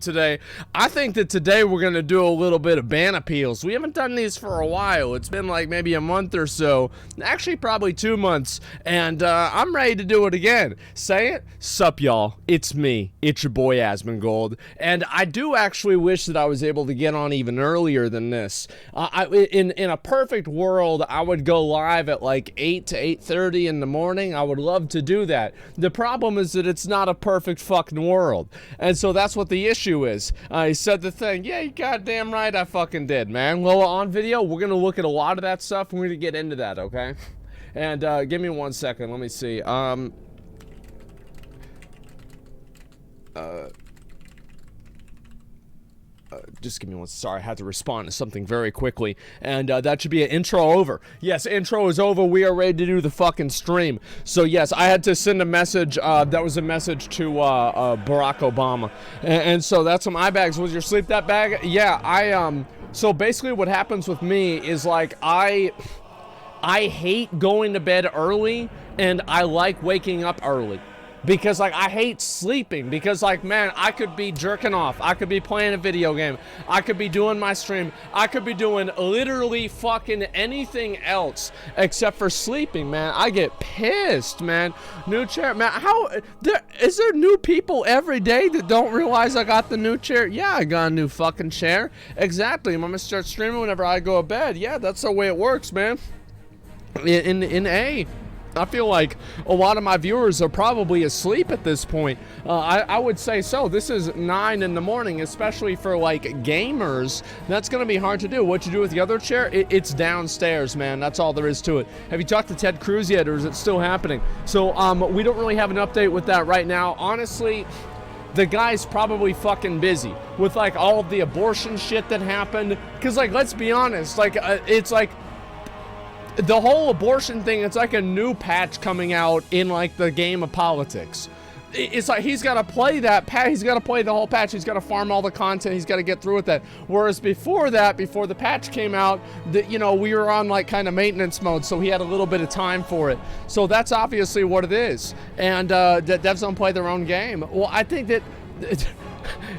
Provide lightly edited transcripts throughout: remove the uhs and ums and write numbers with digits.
Today. I think that today we're going to do a little bit of ban appeals. We haven't done these for a while. It's been like maybe a month or so, actually probably 2 months, and I'm ready to do it again. Say it. Sup, y'all. It's me. It's your boy AsmonGold, and I do actually wish that I was able to get on even earlier than this. In a perfect world, I would go live at like 8 to 8:30 in the morning. I would love to do that. The problem is that it's not a perfect fucking world, and so that's what the issue is. I said the thing. Yeah, you goddamn right I fucking did, man. Well, on video, we're going to look at a lot of that stuff, and we're going to get into that, okay? And give me 1 second. Let me see. Just give me one. Sorry, I had to respond to something very quickly. And that should be an intro over. Yes, intro is over. We are ready to do the fucking stream. So yes, I had to send a message. That was a message to Barack Obama. And so that's some eye bags. Was your sleep that bag? Yeah, so basically what happens with me is like I hate going to bed early, and I like waking up early. Because, like, I hate sleeping. Because, like, man, I could be jerking off. I could be playing a video game. I could be doing my stream. I could be doing literally fucking anything else except for sleeping, man. I get pissed, man. New chair. Man, is there new people every day that don't realize I got the new chair? Yeah, I got a new fucking chair. Exactly. I'm going to start streaming whenever I go to bed. Yeah, that's the way it works, man. I feel like a lot of my viewers are probably asleep at this point. I would say so. This is 9 in the morning, especially for like gamers. That's going to be hard to do. What you do with the other chair? It's downstairs, man. That's all there is to it. Have you talked to Ted Cruz yet, or is it still happening? So we don't really have an update with that right now. Honestly, the guy's probably fucking busy with like all of the abortion shit that happened. Because like, let's be honest, like it's like the whole abortion thing, it's like a new patch coming out in like the game of politics. It's like he's got to play that patch. He's got to play the whole patch. He's got to farm all the content. He's got to get through with that. Whereas before that, before the patch came out, we were on like kind of maintenance mode, so he had a little bit of time for it. So that's obviously what it is. And devs don't play their own game. Well, I think that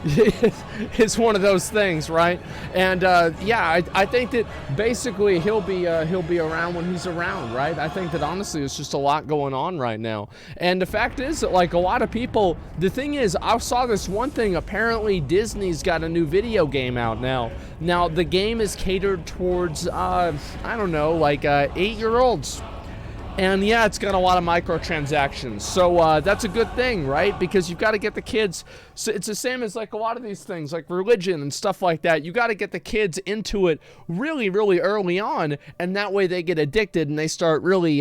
it's one of those things, right? And yeah, I think that basically he'll be around when he's around, right? I think that honestly it's just a lot going on right now. And the fact is that like a lot of people, the thing is, I saw this one thing, apparently Disney's got a new video game out now. Now the game is catered towards I don't know, like 8-year-olds. And yeah, it's got a lot of microtransactions. So that's a good thing, right? Because you've got to get the kids. So it's the same as like a lot of these things, like religion and stuff like that. You got to get the kids into it really, really early on. And that way they get addicted and they start really,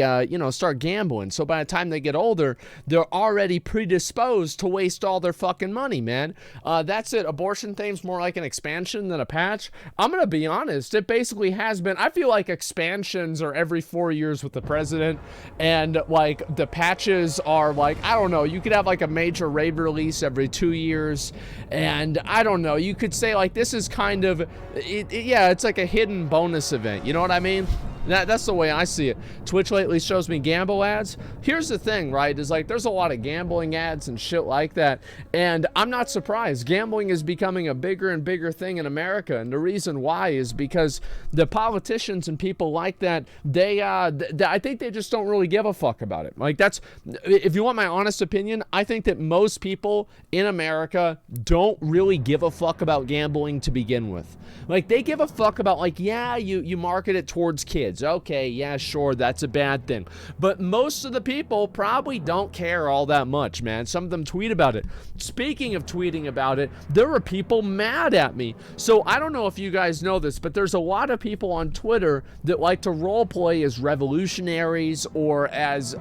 start gambling. So by the time they get older, they're already predisposed to waste all their fucking money, man. That's it. Abortion thing's more like an expansion than a patch. I'm going to be honest. It basically has been. I feel like expansions are every 4 years with the president. And like the patches are like, I don't know, you could have like a major raid release every 2 years, and I don't know, you could say like this is kind of yeah, it's like a hidden bonus event, you know what I mean? That's the way I see it. Twitch lately shows me gamble ads. Here's the thing, right, is like there's a lot of gambling ads and shit like that, and I'm not surprised. Gambling is becoming a bigger and bigger thing in America, and the reason why is because the politicians and people like that, I think they just don't really give a fuck about it. Like that's, if you want my honest opinion, I think that most people in America don't really give a fuck about gambling to begin with. Like they give a fuck about like, yeah, you market it towards kids. Okay, yeah, sure, that's a bad thing. But most of the people probably don't care all that much, man. Some of them tweet about it. Speaking of tweeting about it, there were people mad at me. So I don't know if you guys know this, but there's a lot of people on Twitter that like to role play as revolutionaries or as,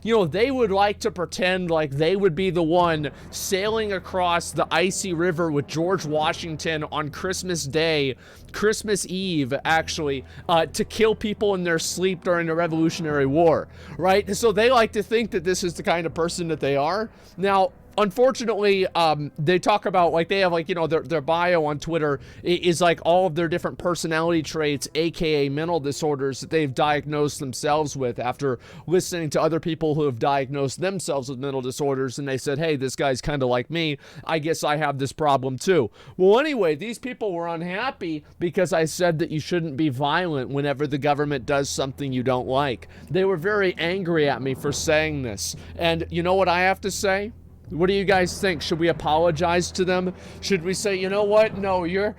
they would like to pretend like they would be the one sailing across the icy river with George Washington on Christmas Day, Christmas Eve, actually, to kill people in their sleep during the Revolutionary War, right? So they like to think that this is the kind of person that they are. Now, unfortunately, they talk about, like, they have, like, you know, their bio on Twitter is like all of their different personality traits, aka mental disorders, that they've diagnosed themselves with after listening to other people who have diagnosed themselves with mental disorders, and they said, hey, this guy's kind of like me, I guess I have this problem too. Well, anyway, these people were unhappy because I said that you shouldn't be violent whenever the government does something you don't like. They were very angry at me for saying this, and you know what I have to say? What do you guys think? Should we apologize to them? Should we say, you know what? No, you're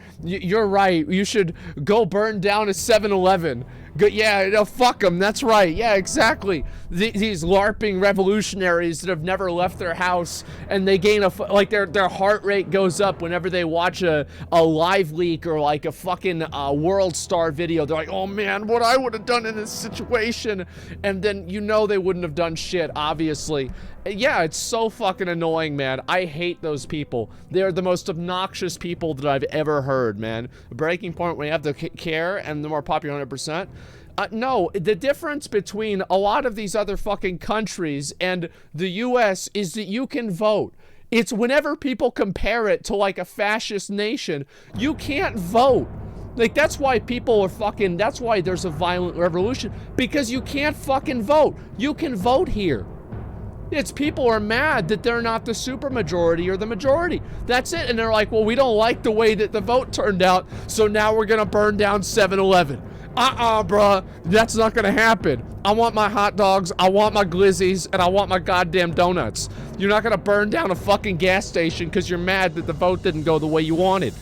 right. You should go burn down a 7-Eleven. Yeah, no, fuck them. That's right. Yeah, exactly. These LARPing revolutionaries that have never left their house, and they gain like their heart rate goes up whenever they watch a live leak or like a fucking World Star video. They're like, oh man, what I would have done in this situation, and then you know they wouldn't have done shit, obviously. Yeah, it's so fucking annoying, man. I hate those people. They're the most obnoxious people that I've ever heard, man. Breaking point when you have the care and the more popular 100%. No, the difference between a lot of these other fucking countries and the US is that you can vote. It's whenever people compare it to like a fascist nation, you can't vote. Like, that's why people are fucking, that's why there's a violent revolution, because you can't fucking vote. You can vote here. It's people are mad that they're not the supermajority or the majority. That's it. And they're like, well, we don't like the way that the vote turned out, so now we're gonna burn down 7-Eleven. Bruh, that's not gonna happen. I want my hot dogs, I want my glizzies, and I want my goddamn donuts. You're not gonna burn down a fucking gas station because you're mad that the vote didn't go the way you wanted.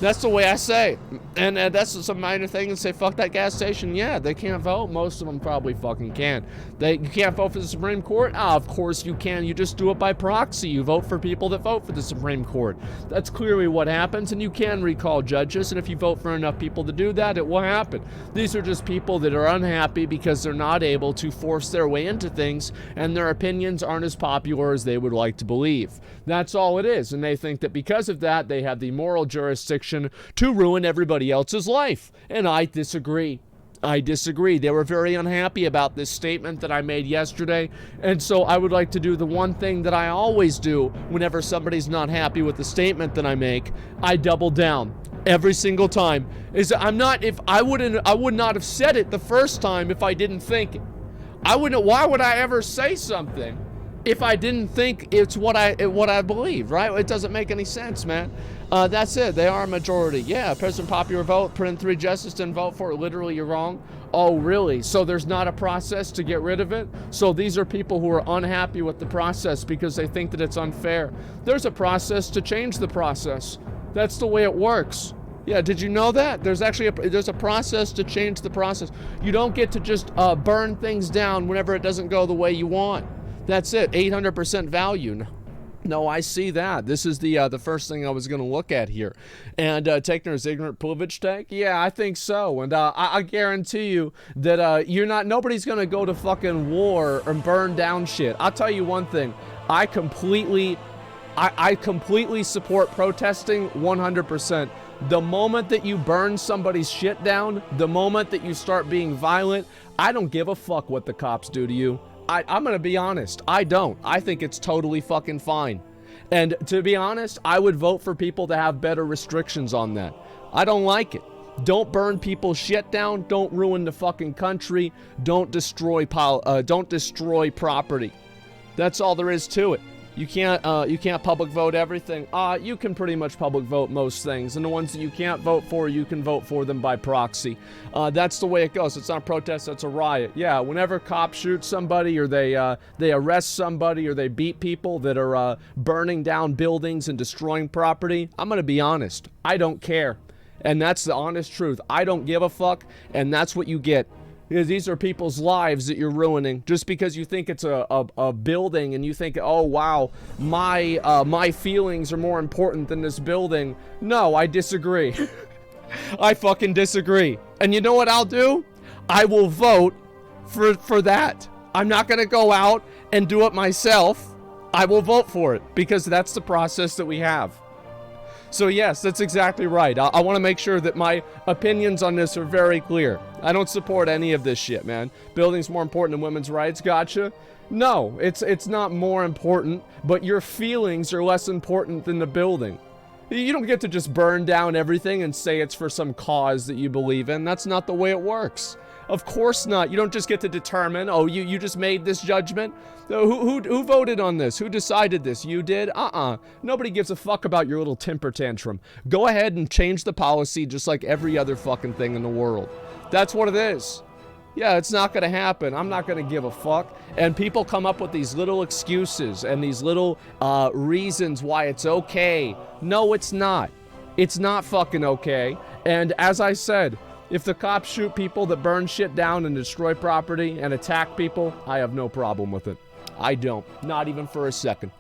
That's the way I say. And that's some minor thing and say, fuck that gas station. Yeah, they can't vote. Most of them probably fucking can. You can't vote for the Supreme Court? Of course you can. You just do it by proxy. You vote for people that vote for the Supreme Court. That's clearly what happens, and you can recall judges, and if you vote for enough people to do that, it will happen. These are just people that are unhappy because they're not able to force their way into things, and their opinions aren't as popular as they would like to believe. That's all it is, and they think that because of that, they have the moral jurisdiction to ruin everybody else's life. And I disagree. I disagree. They were very unhappy about this statement that I made yesterday, and so I would like to do the one thing that I always do whenever somebody's not happy with the statement that I make. I double down every single time. I would not have said it the first time if I didn't think it. Why would I ever say something if I didn't think it's what I believe, right? It doesn't make any sense, man. That's it. They are a majority. Yeah, President popular vote. Print 3 justice didn't vote for it. Literally, you're wrong. Oh, really? So there's not a process to get rid of it? So these are people who are unhappy with the process because they think that it's unfair. There's a process to change the process. That's the way it works. Yeah, did you know that? There's actually there's a process to change the process. You don't get to just burn things down whenever it doesn't go the way you want. That's it. 800% value. No, I see that. This is the first thing I was going to look at here. And Techner's ignorant privilege tag? Yeah, I think so. And I guarantee you that nobody's going to go to fucking war and burn down shit. I'll tell you one thing. I completely support protesting 100%. The moment that you burn somebody's shit down, the moment that you start being violent, I don't give a fuck what the cops do to you. I'm gonna be honest, I don't. I think it's totally fucking fine. And to be honest, I would vote for people to have better restrictions on that. I don't like it. Don't burn people's shit down, don't ruin the fucking country, don't destroy property. That's all there is to it. You can't public vote everything. You can pretty much public vote most things, and the ones that you can't vote for, you can vote for them by proxy. That's the way it goes. It's not a protest, that's a riot. Yeah, whenever cops shoot somebody, or they arrest somebody, or they beat people that are burning down buildings and destroying property, I'm gonna be honest, I don't care. And that's the honest truth. I don't give a fuck, and that's what you get. These are people's lives that you're ruining just because you think it's a building, and you think, oh wow, my feelings are more important than this building. No, I disagree. I fucking disagree. And you know what I'll do? I will vote for that. I'm not gonna go out and do it myself. I will vote for it because that's the process that we have. So yes, that's exactly right. I want to make sure that my opinions on this are very clear. I don't support any of this shit, man. Building's more important than women's rights, gotcha. No, it's not more important, but your feelings are less important than the building. You don't get to just burn down everything and say it's for some cause that you believe in. That's not the way it works. Of course not. You don't just get to determine, oh, you just made this judgment? Who voted on this? Who decided this? You did? Nobody gives a fuck about your little temper tantrum. Go ahead and change the policy just like every other fucking thing in the world. That's what it is. Yeah, it's not going to happen. I'm not going to give a fuck. And people come up with these little excuses and these little reasons why it's okay. No, it's not. It's not fucking okay. And as I said, if the cops shoot people that burn shit down and destroy property and attack people, I have no problem with it. I don't. Not even for a second.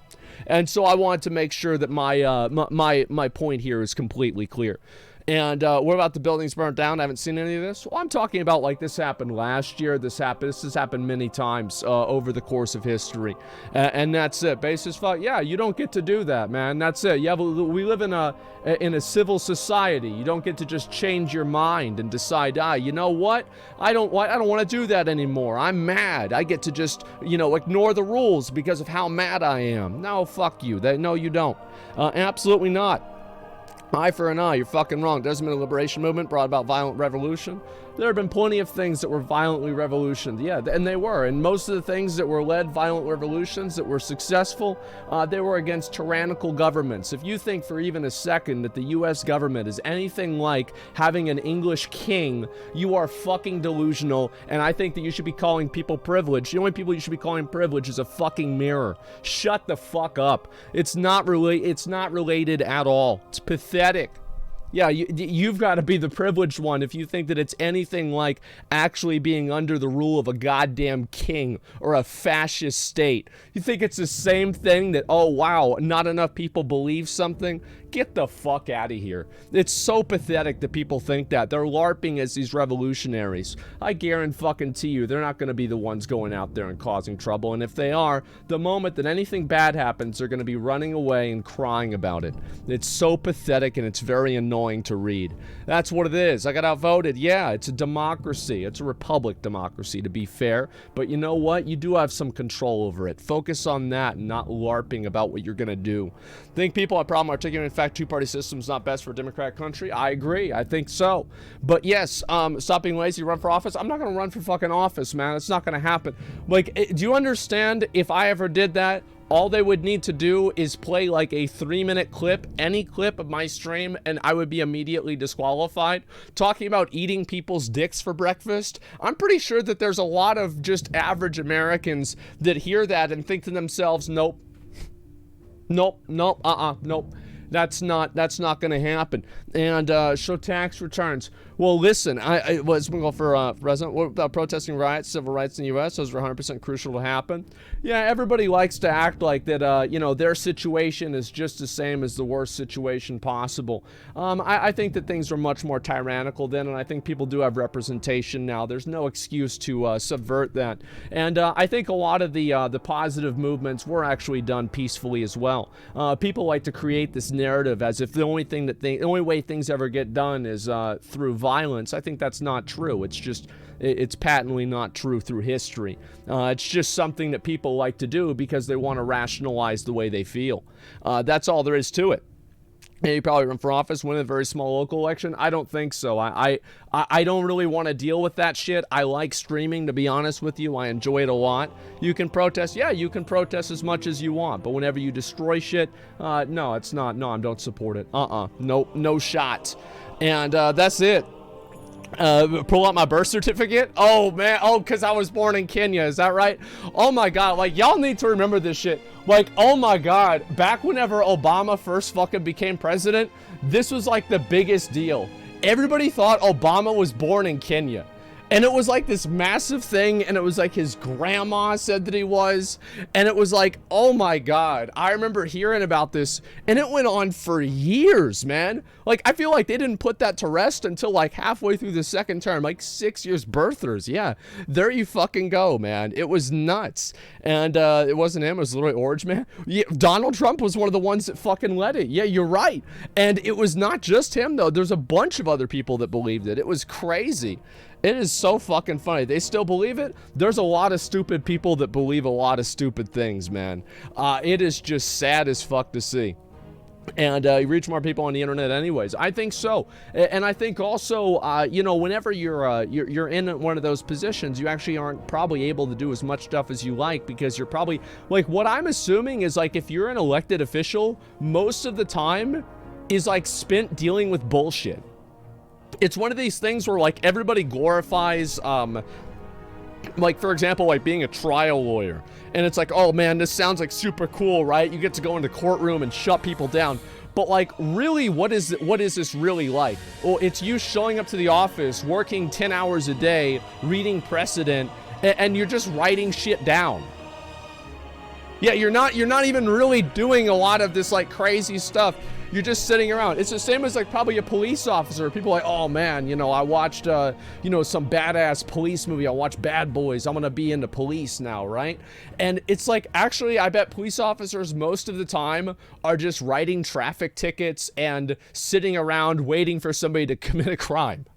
And so I wanted to make sure that my point here is completely clear. And what about the buildings burnt down? I haven't seen any of this. Well, I'm talking about like this happened last year. This has happened many times over the course of history. And that's it. Basis fuck. Yeah, you don't get to do that, man. That's it. Yeah, we live in a civil society. You don't get to just change your mind and decide, you know what? I don't want to do that anymore. I'm mad. I get to just, ignore the rules because of how mad I am. No, fuck you. No, you don't. Absolutely not. Eye for an eye, you're fucking wrong. Doesn't mean the liberation movement brought about violent revolution. There have been plenty of things that were violently revolutioned. Yeah, and they were. And most of the things that were led violent revolutions that were successful, they were against tyrannical governments. If you think for even a second that the U.S. government is anything like having an English king, you are fucking delusional. And I think that you should be calling people privileged. The only people you should be calling privileged is a fucking mirror. Shut the fuck up. It's not related at all. It's pathetic. Yeah, you've got to be the privileged one if you think that it's anything like actually being under the rule of a goddamn king or a fascist state. You think it's the same thing that, oh wow, not enough people believe something? Get the fuck out of here. It's so pathetic that people think that. They're LARPing as these revolutionaries. I guarantee you, they're not going to be the ones going out there and causing trouble. And if they are, the moment that anything bad happens, they're going to be running away and crying about it. It's so pathetic and it's very annoying to read. That's what it is. I got outvoted. Yeah, it's a democracy. It's a republic democracy, to be fair. But you know what? You do have some control over it. Focus on that and not LARPing about what you're going to do. Think people have problem articulating fact two-party system is not best for a democratic country? I agree. I think so. But yes, stop being lazy, run for office. I'm not going to run for fucking office, man. It's not going to happen. Like, do you understand if I ever did that? All they would need to do is play like a 3-minute clip, any clip of my stream, and I would be immediately disqualified. Talking about eating people's dicks for breakfast, I'm pretty sure that there's a lot of just average Americans that hear that and think to themselves, nope. Nope. That's not going to happen. And show tax returns. Well, listen, I was going to go for president. What about protesting riots, civil rights in the U.S.? Those are 100% crucial to happen. Yeah, everybody likes to act like that, their situation is just the same as the worst situation possible. I think that things are much more tyrannical then, and I think people do have representation now. There's no excuse to subvert that. And I think a lot of the positive movements were actually done peacefully as well. People like to create this narrative as if the only way things ever get done is through violence. I think that's not true. It's patently not true through history. It's just something that people like to do because they want to rationalize the way they feel. That's all there is to it. And you probably run for office, win a very small local election. I don't think so. I don't really want to deal with that shit. I like streaming, to be honest with you. I enjoy it a lot. You can protest. Yeah, you can protest as much as you want. But whenever you destroy shit, no, it's not. No, I don't support it. Nope, no shot. And that's it. Pull out my birth certificate. Oh man, because I was born in Kenya, is that right? Oh my god, like y'all need to remember this shit. Like, oh my god, back whenever Obama first fucking became president, this was like the biggest deal. Everybody thought Obama was born in Kenya. And it was like this massive thing, and it was like his grandma said that he was, and it was like, oh my god, I remember hearing about this, and it went on for years, man. Like, I feel like they didn't put that to rest until like halfway through the second term, like 6 years birthers. Yeah, there you fucking go, man. It was nuts. And it wasn't him, it was literally Orange Man. Yeah, Donald Trump was one of the ones that fucking led it. Yeah, you're right. And it was not just him, though. There's a bunch of other people that believed it. It was crazy. It is so fucking funny. They still believe it. There's a lot of stupid people that believe a lot of stupid things, man. It is just sad as fuck to see. And you reach more people on the internet anyways. I think so. And I think also, you know, whenever you're in one of those positions, you actually aren't probably able to do as much stuff as you like, because you're probably, like, what I'm assuming is, like, if you're an elected official, most of the time is, like, spent dealing with bullshit. It's one of these things where, like, everybody glorifies, like, for example, like being a trial lawyer. And it's like, oh man, this sounds like super cool, right? You get to go into courtroom and shut people down. But like, really, what is this really like? Well, it's you showing up to the office, working 10 hours a day, reading precedent, and you're just writing shit down. Yeah, you're not even really doing a lot of this like crazy stuff. You're just sitting around. It's the same as like probably a police officer. People are like, oh man, you know, I watched, you know, some badass police movie. I watched Bad Boys. I'm gonna be into police now, right? And it's like, actually, I bet police officers most of the time are just writing traffic tickets and sitting around waiting for somebody to commit a crime.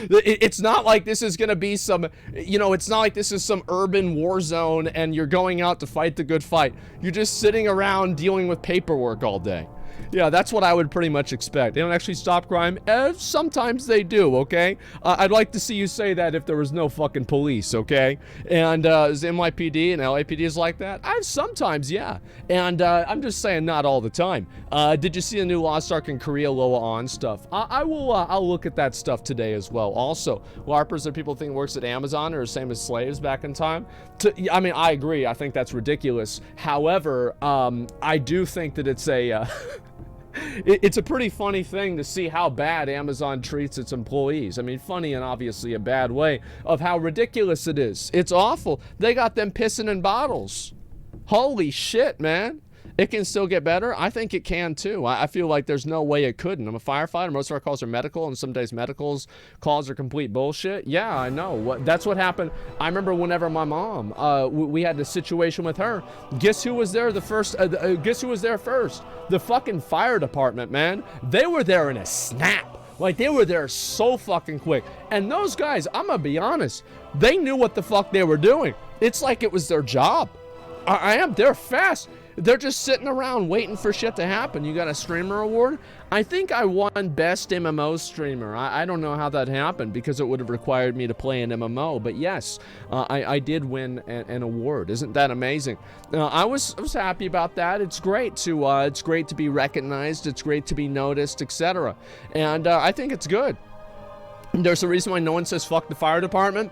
It's not like this is going to be some, you know, it's not like this is some urban war zone and you're going out to fight the good fight. You're just sitting around dealing with paperwork all day. Yeah, that's what I would pretty much expect. They don't actually stop crime. Sometimes they do, okay? I'd like to see you say that if there was no fucking police, okay? And is NYPD and LAPD is like that? Sometimes, yeah. And I'm just saying not all the time. Did you see the new Lost Ark in Korea Loa On stuff? I'll look at that stuff today as well. Also, LARPers that people think works at Amazon are the same as slaves back in time. I mean, I agree. I think that's ridiculous. However, I do think that it's a... It's a pretty funny thing to see how bad Amazon treats its employees. I mean, funny in obviously a bad way of how ridiculous it is. It's awful. They got them pissing in bottles. Holy shit, man. It can still get better. I think it can too. I feel like there's no way it couldn't. I'm a firefighter. Most of our calls are medical, and some days medical's calls are complete bullshit. Yeah, I know. That's what happened. I remember whenever my mom, we had the situation with her. Guess who was there guess who was there first? The fucking fire department, man. They were there in a snap. Like, they were there so fucking quick. And those guys, I'm gonna be honest, they knew what the fuck they were doing. It's like it was their job. They're fast. They're just sitting around waiting for shit to happen. You got a streamer award? I think I won best MMO streamer. I don't know how that happened because it would have required me to play an MMO. But yes, I did win an award. Isn't that amazing? I was happy about that. It's great to be recognized. It's great to be noticed, etc. And I think it's good. There's a reason why no one says fuck the fire department.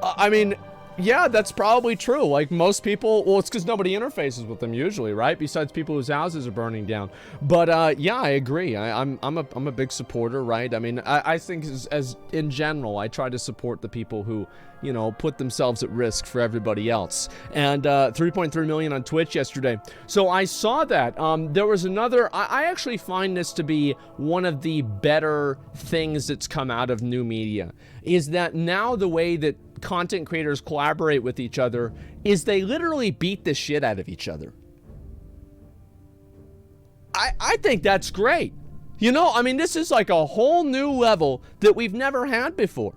I mean, yeah, that's probably true. Like most people, well, it's because nobody interfaces with them usually, right? Besides people whose houses are burning down. But yeah, I agree. I'm a big supporter, right? I mean, I think as in general, I try to support the people who, you know, put themselves at risk for everybody else. And 3.3 million on Twitch yesterday. So I saw that. There was another. I actually find this to be one of the better things that's come out of new media. Is that now the way that content creators collaborate with each other is they literally beat the shit out of each other. I think that's great. You know, I mean, this is like a whole new level that we've never had before.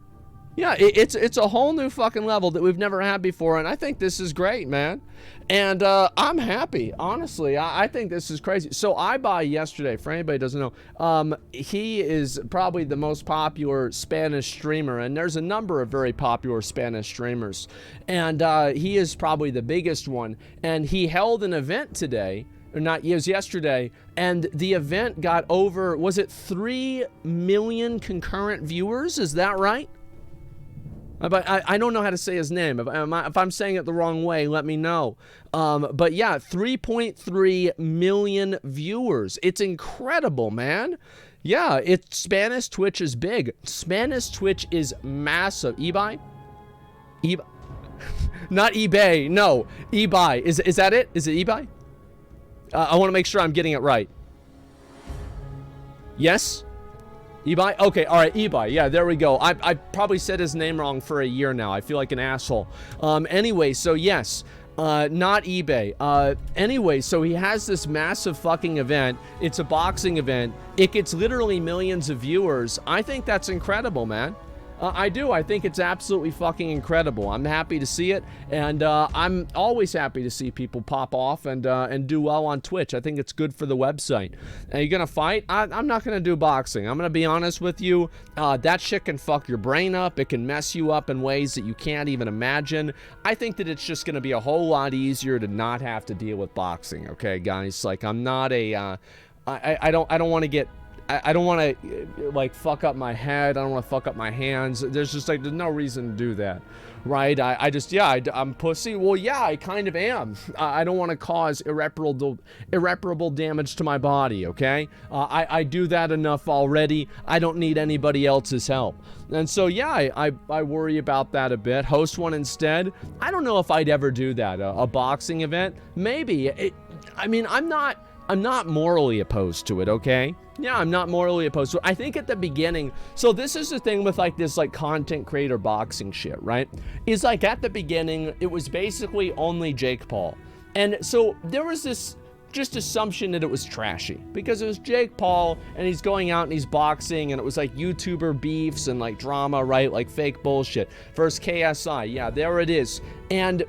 Yeah, it's a whole new fucking level that we've never had before, and I think this is great, man. And I'm happy, honestly. I think this is crazy. So iBuy yesterday, for anybody who doesn't know, he is probably the most popular Spanish streamer, and there's a number of very popular Spanish streamers. And he is probably the biggest one, and he held an event today, or not, it was yesterday, and the event got over, was it 3 million concurrent viewers? Is that right? I don't know how to say his name. If I'm saying it the wrong way, let me know. But yeah, 3.3 million viewers. It's incredible, man. Yeah, Spanish Twitch is big. Spanish Twitch is massive. eBay? Not eBay. No, eBay. Is that it? Is it eBay? I want to make sure I'm getting it right. Yes? eBay? Okay, all right, eBay. Yeah, there we go. I probably said his name wrong for a year now. I feel like an asshole. Anyway, so yes, not eBay. Anyway, so he has this massive fucking event. It's a boxing event. It gets literally millions of viewers. I think that's incredible, man. I do. I think it's absolutely fucking incredible. I'm happy to see it, and I'm always happy to see people pop off and do well on Twitch. I think it's good for the website. Are you gonna fight? I'm not gonna do boxing. I'm gonna be honest with you. That shit can fuck your brain up. It can mess you up in ways that you can't even imagine. I think that it's just gonna be a whole lot easier to not have to deal with boxing. Okay, guys. Like, I'm not a. I don't want to get. I don't want to, like, fuck up my head. I don't want to fuck up my hands. There's just, like, there's no reason to do that, right? I'm pussy. Well, yeah, I kind of am. I don't want to cause irreparable damage to my body, okay? I do that enough already. I don't need anybody else's help. And so, yeah, I worry about that a bit. Host one instead. I don't know if I'd ever do that. A boxing event? Maybe. I mean, I'm not morally opposed to it, okay? Yeah, I'm not morally opposed to it. I think at the beginning, so this is the thing with, like, this, like, content creator boxing shit, right? Is, like, at the beginning, it was basically only Jake Paul. And so there was this just assumption that it was trashy because it was Jake Paul and he's going out and he's boxing, and it was like YouTuber beefs and, like, drama, right? Like, fake bullshit versus KSI. Yeah, there it is. And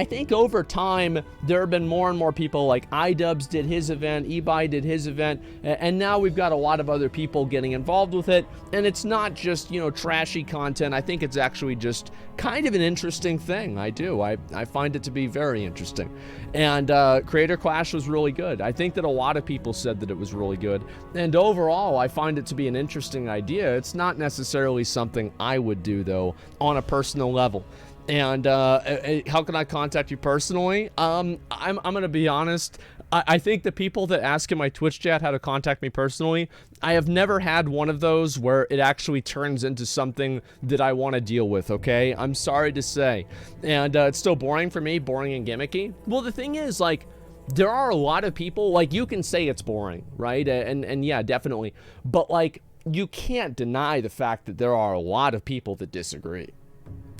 I think over time, there have been more and more people, like iDubbbz did his event, eBay did his event, and now we've got a lot of other people getting involved with it, and it's not just, you know, trashy content. I think it's actually just kind of an interesting thing. I do. I find it to be very interesting. And Creator Clash was really good. I think that a lot of people said that it was really good, and overall, I find it to be an interesting idea. It's not necessarily something I would do, though, on a personal level. And how can I contact you personally? I'm gonna be honest. I think the people that ask in my Twitch chat how to contact me personally, I have never had one of those where it actually turns into something that I want to deal with, okay? I'm sorry to say. And it's still boring for me, boring and gimmicky. Well, the thing is, like, there are a lot of people, like, you can say it's boring, right? And yeah, definitely. But, like, you can't deny the fact that there are a lot of people that disagree.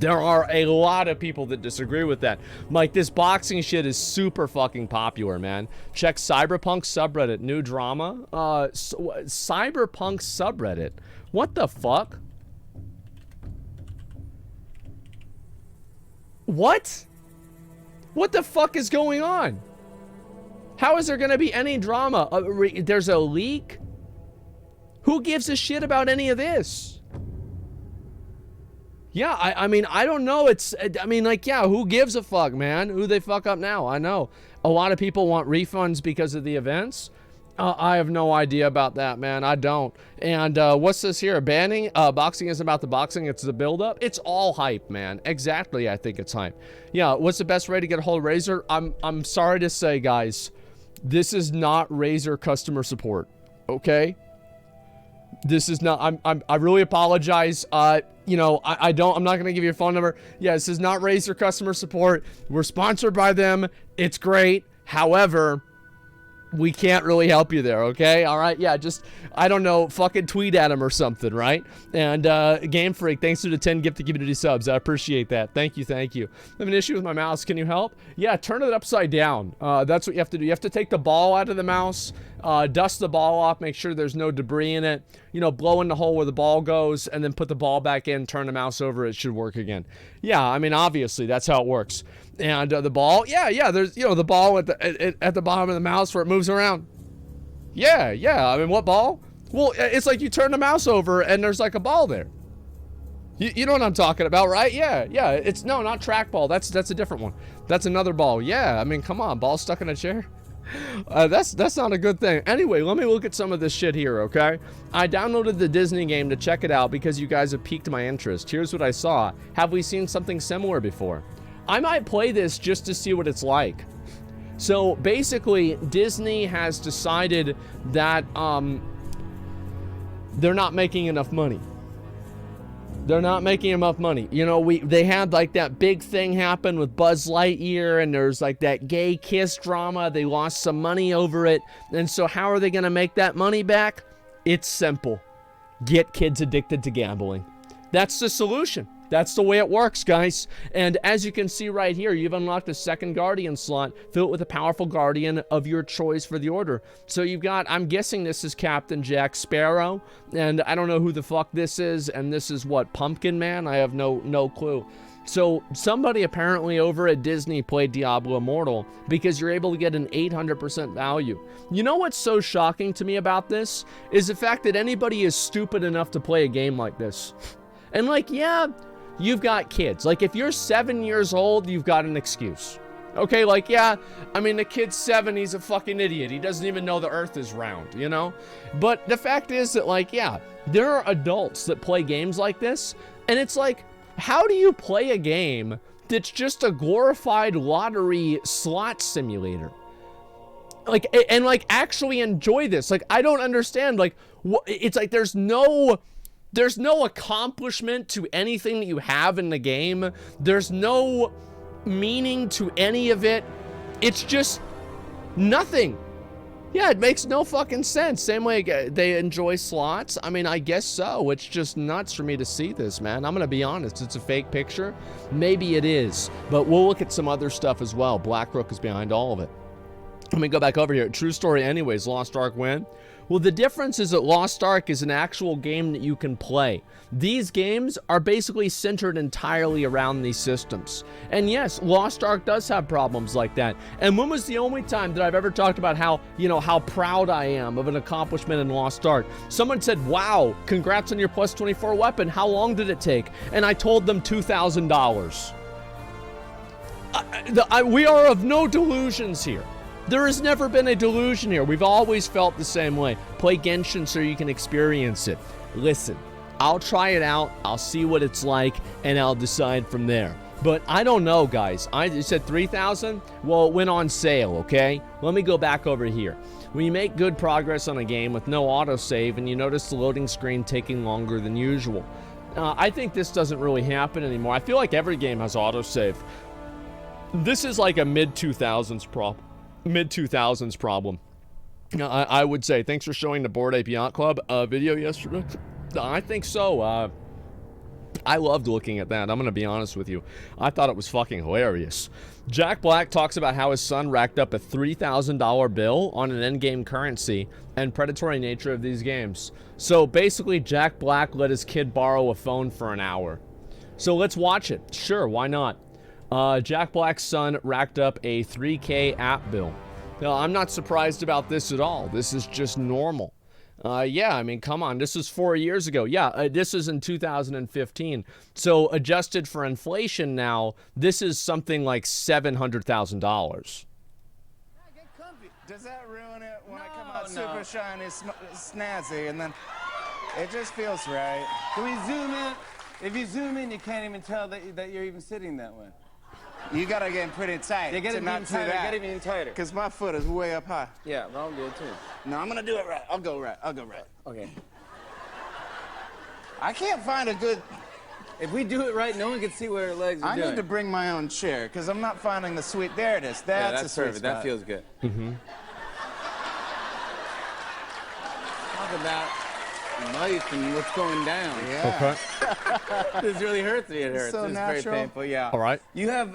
There are a lot of people that disagree with that. Like, this boxing shit is super fucking popular, man. Check Cyberpunk subreddit, new drama. Cyberpunk subreddit. What the fuck? What? What the fuck is going on? How is there gonna be any drama? There's a leak? Who gives a shit about any of this? Yeah, I mean, I don't know. I mean, like, yeah, who gives a fuck, man? Who they fuck up now? I know. A lot of people want refunds because of the events. I have no idea about that, man. I don't. And what's this here? Banning? Boxing isn't about the boxing. It's the build-up. It's all hype, man. Exactly, I think it's hype. Yeah, what's the best way to get a hold of Razer? I'm sorry to say, guys, this is not Razer customer support, okay? This is not, I really apologize. You know, I'm not going to give you a phone number. Yeah, this is not Razer customer support. We're sponsored by them. It's great. However, we can't really help you there, okay? All right, yeah, just, I don't know, fucking tweet at him or something, right? And Game Freak, thanks for the 10 gifted community subs. I appreciate that. Thank you, thank you. I have an issue with my mouse. Can you help? Yeah, turn it upside down. That's what you have to do. You have to take the ball out of the mouse, dust the ball off, make sure there's no debris in it, you know, blow in the hole where the ball goes, and then put the ball back in, turn the mouse over, it should work again. Yeah, I mean, obviously, that's how it works. And the ball, yeah, there's, you know, the ball at the bottom of the mouse where it moves around. Yeah, I mean, what ball? Well, it's like you turn the mouse over and there's like a ball there. You know what I'm talking about, right? Yeah, it's, no, not trackball. That's a different one. That's another ball. Yeah, I mean, come on, ball stuck in a chair. That's not a good thing. Anyway, let me look at some of this shit here, okay? I downloaded the Disney game to check it out because you guys have piqued my interest. Here's what I saw. Have we seen something similar before? I might play this just to see what it's like. So basically, Disney has decided that they're not making enough money. They're not making enough money. You know, they had like that big thing happen with Buzz Lightyear, and there's like that gay kiss drama. They lost some money over it. And so how are they going to make that money back? It's simple. Get kids addicted to gambling. That's the solution. That's the way it works, guys. And as you can see right here, you've unlocked a second Guardian slot. Fill it with a powerful Guardian of your choice for the order. So you've got, I'm guessing this is Captain Jack Sparrow, and I don't know who the fuck this is, and this is what, Pumpkin Man? I have no clue. So somebody apparently over at Disney played Diablo Immortal because you're able to get an 800% value. You know what's so shocking to me about this? Is the fact that anybody is stupid enough to play a game like this. And like, yeah, you've got kids. Like, if you're 7 years old, you've got an excuse. Okay, like, yeah, I mean, the kid's 7, he's a fucking idiot. He doesn't even know the earth is round, you know? But the fact is that, like, yeah, there are adults that play games like this, and it's like, how do you play a game that's just a glorified lottery slot simulator? Like, and like, actually enjoy this. Like, I don't understand, like, it's like there's no accomplishment to anything that you have in the game. There's no meaning to any of it. It's just nothing. Yeah, it makes no fucking sense. Same way they enjoy slots. I mean, I guess so. It's just nuts for me to see this, man. I'm gonna be honest. It's a fake picture. Maybe it is, but we'll look at some other stuff as well. BlackRook is behind all of it. Let me go back over here. True story anyways. Lost Ark win. Well, the difference is that Lost Ark is an actual game that you can play. These games are basically centered entirely around these systems. And yes, Lost Ark does have problems like that. And when was the only time that I've ever talked about how, you know, how proud I am of an accomplishment in Lost Ark? Someone said, wow, congrats on your plus 24 weapon. How long did it take? And I told them $2,000. We are of no delusions here. There has never been a delusion here. We've always felt the same way. Play Genshin so you can experience it. Listen, I'll try it out. I'll see what it's like, and I'll decide from there. But I don't know, guys. You said 3,000? Well, it went on sale, okay? Let me go back over here. When you make good progress on a game with no autosave and you notice the loading screen taking longer than usual, I think this doesn't really happen anymore. I feel like every game has autosave. This is like a mid-2000s problem. Mid-2000s problem. I would say. Thanks for showing the Bored Ape Yacht Club video yesterday. I think so. I loved looking at that. I'm going to be honest with you. I thought it was fucking hilarious. Jack Black talks about how his son racked up a $3,000 bill on an endgame currency and predatory nature of these games. So basically, Jack Black let his kid borrow a phone for an hour. So let's watch it. Sure, why not? Jack Black's son racked up a $3K app bill. Now, I'm not surprised about this at all. This is just normal. Yeah, I mean, come on. This was 4 years ago. Yeah, this is in 2015. So adjusted for inflation now, this is something like $700,000. Get comfy. Does that ruin it when I come out super shiny, snazzy, and then it just feels right? Can we zoom in? If you zoom in, you can't even tell that you're even sitting that way. You gotta get pretty tight. You gotta to not be tighter. do that. Get even tighter. Because my foot is way up high. Yeah, but I'll do it too. No, I'm gonna do it right. I'll go right. I'll go right. Okay. I can't find a good. If we do it right, no one can see what our legs are doing. I need to bring my own chair because I'm not finding the sweet. There it is. That's a sweet perfect. spot. That feels good. Mm-hmm. Talk about life and what's going down. Yeah. Okay. This really hurts me. It hurts. So it's natural. very painful. Yeah. All right. You have.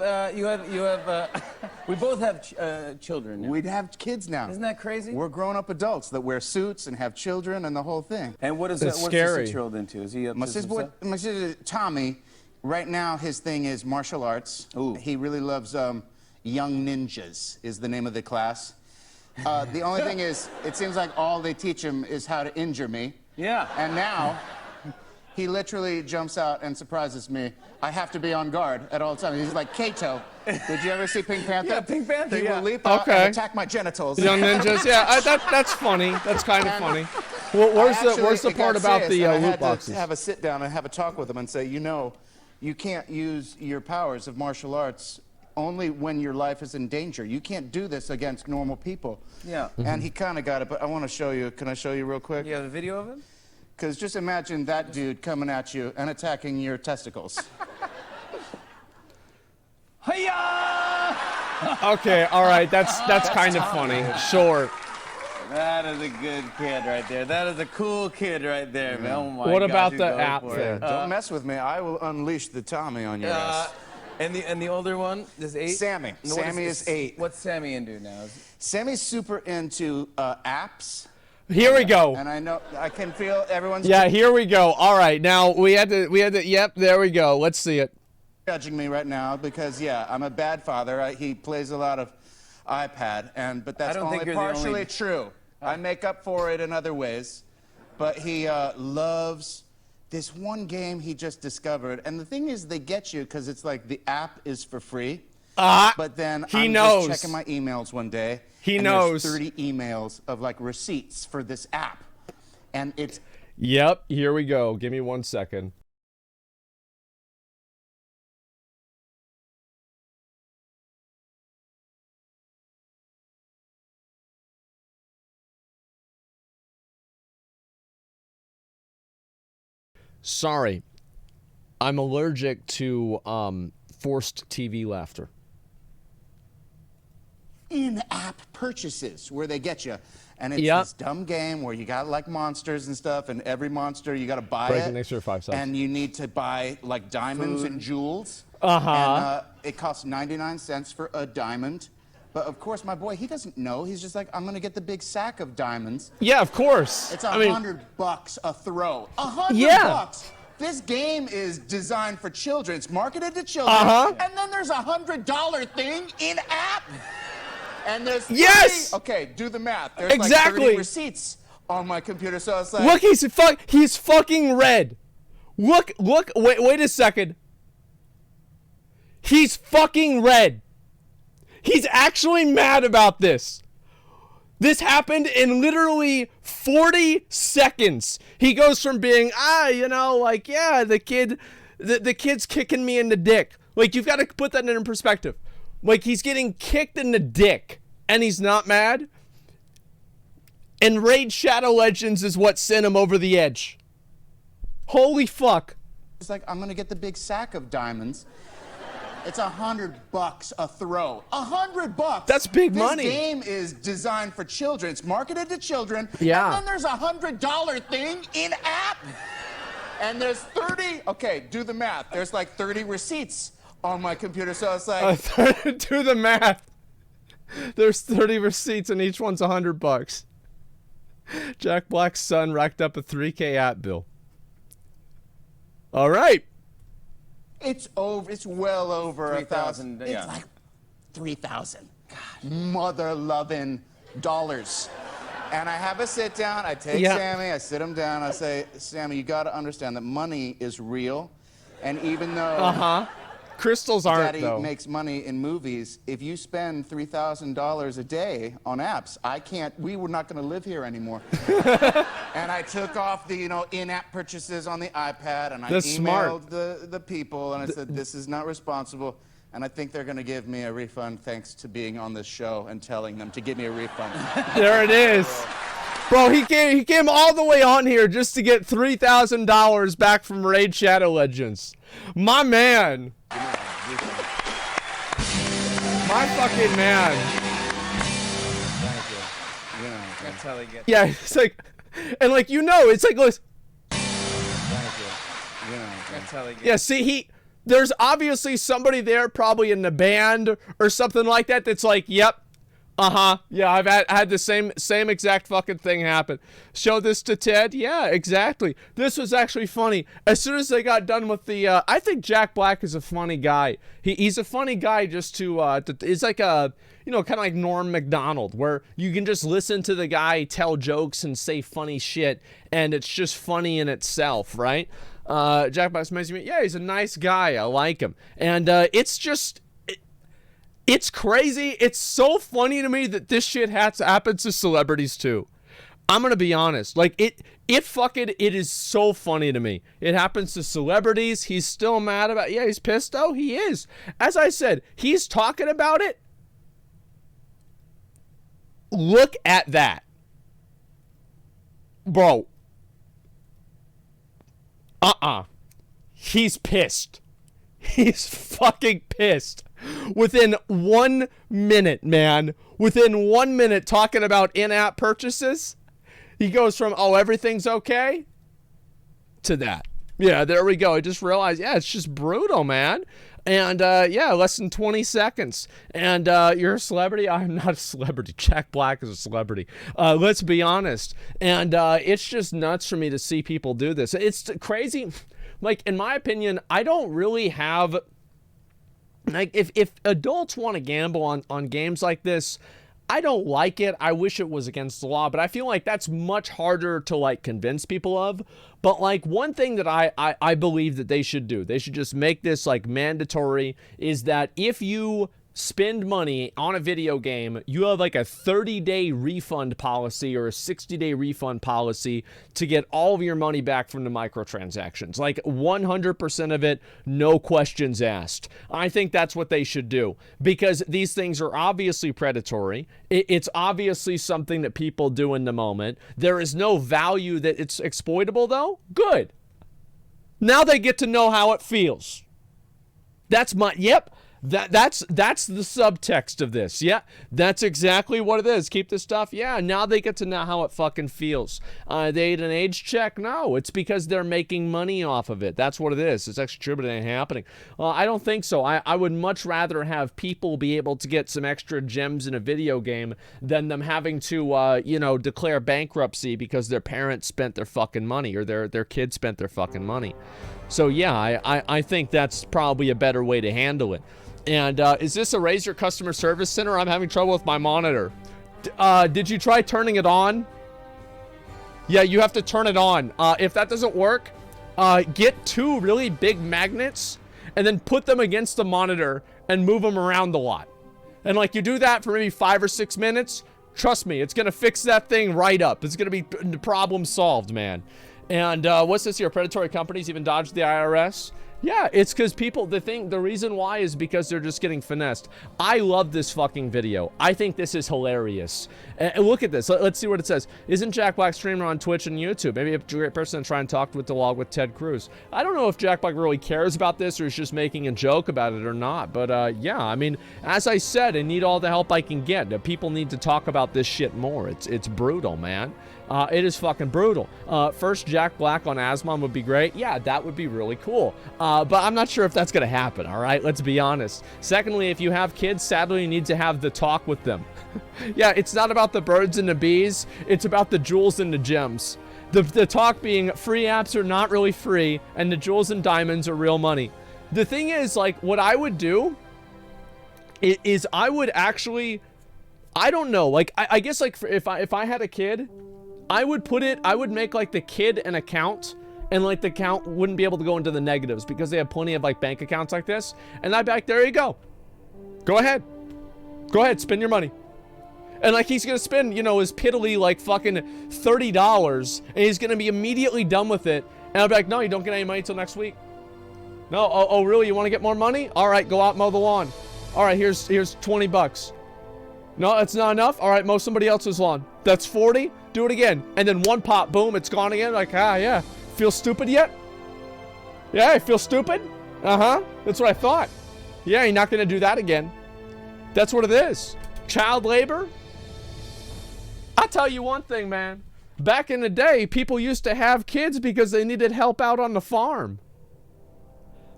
We both have children now. We'd have kids now. Isn't that crazy? We're grown-up adults that wear suits and have children and the whole thing. And what is It's what's scary. the 6-year-old into? Is he up My to sister, some stuff? my sister Tommy, right now his thing is martial arts. Ooh. He really loves Young Ninjas is the name of the class. The only thing is, it seems like all they teach him is how to injure me. Yeah. And now, he literally jumps out and surprises me. I have to be on guard at all times. He's like Kato. Did you ever see Pink Panther? Yeah, Pink Panther, He yeah. will leap out Okay. and attack my genitals. Young Ninjas. Yeah, that's funny. That's kind of funny. Well, where's the part about the loot boxes? I had to have a sit down and have a talk with him and say, you know, you can't use your powers of martial arts only when your life is in danger. You can't do this against normal people. Yeah. And he kind of got it, but I want to show you. Can I show you real quick? You have a video of him? Because just imagine that dude coming at you and attacking your testicles. Hiya! Okay, all right. That's kind of funny. Sure. That is a good kid right there. That is a cool kid right there, man. Oh my What gosh, about he's the going app for thing? it. Don't mess with me. I will unleash the Tommy on your ass. And the older one is 8. Sammy. No, what Sammy is 8. What's Sammy into now? Sammy's super into apps. Here we go. And I know I can feel everyone's Yeah, here we go. All right, now we had to. Yep, there we go. Let's see it. judging me right now because yeah, I'm a bad father. He plays a lot of iPad, but that's only partially true. I make up for it in other ways, but he loves this one game he just discovered. And the thing is, they get you because it's like the app is for free. But then I'm just checking my emails one day. There's 30 emails of like receipts for this app, and it's. Yep, here we go. Give me 1 second. Sorry, I'm allergic to forced TV laughter. In-app purchases where they get you, and it's this dumb game where you got like monsters and stuff, and every monster you got to buy and you need to buy like diamonds and jewels. And it costs 99 cents for a diamond. But of course, my boy, he doesn't know. He's just like, I'm gonna get the big sack of diamonds. Yeah, of course. It's $100 a throw. $100. This game is designed for children. It's marketed to children. And then there's a $100 thing in app. And there's 30, okay, do the math. There's like 30 receipts on my computer, so it's like. Look, he's fucking red. Look, wait a second. He's fucking red. He's actually mad about this. This happened in literally 40 seconds. He goes from being, like, yeah, the kid's kicking me in the dick. Like, you've got to put that in perspective. Like, he's getting kicked in the dick, and he's not mad. And Raid Shadow Legends is what sent him over the edge. Holy fuck. It's like, I'm gonna get the big sack of diamonds. It's $100 a throw. $100. That's big money. This game is designed for children. It's marketed to children. Yeah. And then there's a $100 thing in app. And there's 30. Okay, do the math. There's like 30 receipts on my computer, so it's like. Do the math. There's 30 receipts, and each one's $100. Jack Black's son racked up a $3K app bill. All right. It's over. It's well over 3,000. It's like 3,000. Mother-loving dollars. And I have a sit down. I take Sammy. I sit him down. I say, Sammy, you got to understand that money is real, and even though crystals aren't, Daddy makes money in movies, if you spend $3,000 a day on apps, we were not going to live here anymore. And I took off the, in-app purchases on the iPad, and I emailed the people, and I said, this is not responsible, and I think they're going to give me a refund thanks to being on this show and telling them to give me a refund. There it is. Bro, he came all the way on here just to get $3,000 back from Raid Shadow Legends. My man. My fucking man. Thank you. That's how they get. Yeah, it's like, and like, it's like, listen. Thank you. That's how they get. Yeah, see, there's obviously somebody there, probably in the band or something like that, that's like, yep. Yeah, I've had the same exact fucking thing happen. Show this to Ted. Yeah, exactly. This was actually funny. As soon as they got done with the, I think Jack Black is a funny guy. He's a funny guy just to it's like a, kind of like Norm Macdonald, where you can just listen to the guy tell jokes and say funny shit, and it's just funny in itself, right? Jack Black's amazing. Yeah, he's a nice guy. I like him. And it's just... It's crazy. It's so funny to me that this shit happens to celebrities too. I'm gonna be honest. Like it is so funny to me. It happens to celebrities. He's still mad about. Yeah, he's pissed. Oh, he is. As I said, he's talking about it. Look at that, bro. He's pissed. He's fucking pissed. Within 1 minute, man. Within 1 minute talking about in-app purchases, he goes from, oh, everything's okay, to that. Yeah, there we go. I just realized, yeah, it's just brutal, man. And, yeah, less than 20 seconds. And you're a celebrity? I'm not a celebrity. Jack Black is a celebrity. Let's be honest. And it's just nuts for me to see people do this. It's crazy. Like, in my opinion, I don't really have... Like, if adults want to gamble on games like this, I don't like it. I wish it was against the law, but I feel like that's much harder to, like, convince people of. But, like, one thing that I believe that they should do, they should just make this, like, mandatory, is that if you spend money on a video game, you have, like, a 30-day refund policy or a 60-day refund policy to get all of your money back from the microtransactions. Like, 100% of it, no questions asked. I think that's what they should do, because these things are obviously predatory. It's obviously something that people do in the moment. There is no value that it's exploitable, though. Good. Now they get to know how it feels. That's my... Yep. That's the subtext of this. Yeah, that's exactly what it is. Keep this stuff. Yeah, now they get to know how it fucking feels. They ate an age check? No, it's because they're making money off of it. That's what it is. It's actually true, but it ain't happening. I don't think so. I would much rather have people be able to get some extra gems in a video game than them having to, you know, declare bankruptcy because their parents spent their fucking money or their kids spent their fucking money. So yeah, I think that's probably a better way to handle it. And is this a Razer customer service center? I'm having trouble with my monitor. Did you try turning it on? Yeah, you have to turn it on. If that doesn't work, get 2 really big magnets and then put them against the monitor and move them around a lot. And like you do that for maybe 5 or 6 minutes, trust me, it's gonna fix that thing right up. It's gonna be the problem solved, man. And what's this here? Predatory companies even dodged the IRS? Yeah, it's because people, the reason why is because they're just getting finessed. I love this fucking video. I think this is hilarious. Look at this. Let's see what it says. Isn't Jack Black streamer on Twitch and YouTube? Maybe a great person to try and talk with the log with Ted Cruz. I don't know if Jack Black really cares about this or is just making a joke about it or not. But yeah, I mean, as I said, I need all the help I can get. People need to talk about this shit more. It's brutal, man. It is fucking brutal. First, Jack Black on Asmon would be great. Yeah, that would be really cool. But I'm not sure if that's going to happen, all right? Let's be honest. Secondly, if you have kids, sadly, you need to have the talk with them. Yeah, it's not about the birds and the bees. It's about the jewels and the gems. The talk being free apps are not really free, and the jewels and diamonds are real money. The thing is, like, what I would do is I would actually... I don't know. Like, I guess, like, if I had a kid... I would make like the kid an account, and like the account wouldn't be able to go into the negatives because they have plenty of like bank accounts like this. And I'd be like, there you go. Go ahead, spend your money. And like he's gonna spend, you know, his piddly like fucking $30, and he's gonna be immediately done with it. And I'll be like, no, you don't get any money till next week. No, oh really? You want to get more money? All right, go out and mow the lawn. All right, here's $20. No, that's not enough. All right, mow somebody else's lawn. That's 40. Do it again. And then one pop, boom, it's gone again. Like, yeah. Feel stupid yet? Yeah, I feel stupid? Uh-huh. That's what I thought. Yeah, you're not going to do that again. That's what it is. Child labor? I'll tell you one thing, man. Back in the day, people used to have kids because they needed help out on the farm.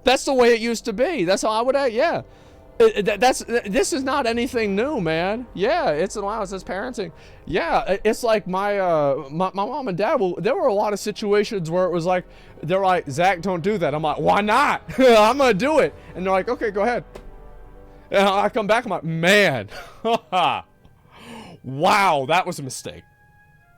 That's the way it used to be. That's how I would act, yeah. This is not anything new, man. Yeah, it's an allowance. It's parenting. Yeah, it's like my mom and dad. Well, there were a lot of situations where it was like they're like, Zach, don't do that. I'm like, why not? I'm gonna do it. And they're like, okay, go ahead. And I come back. I'm like, man, wow, that was a mistake.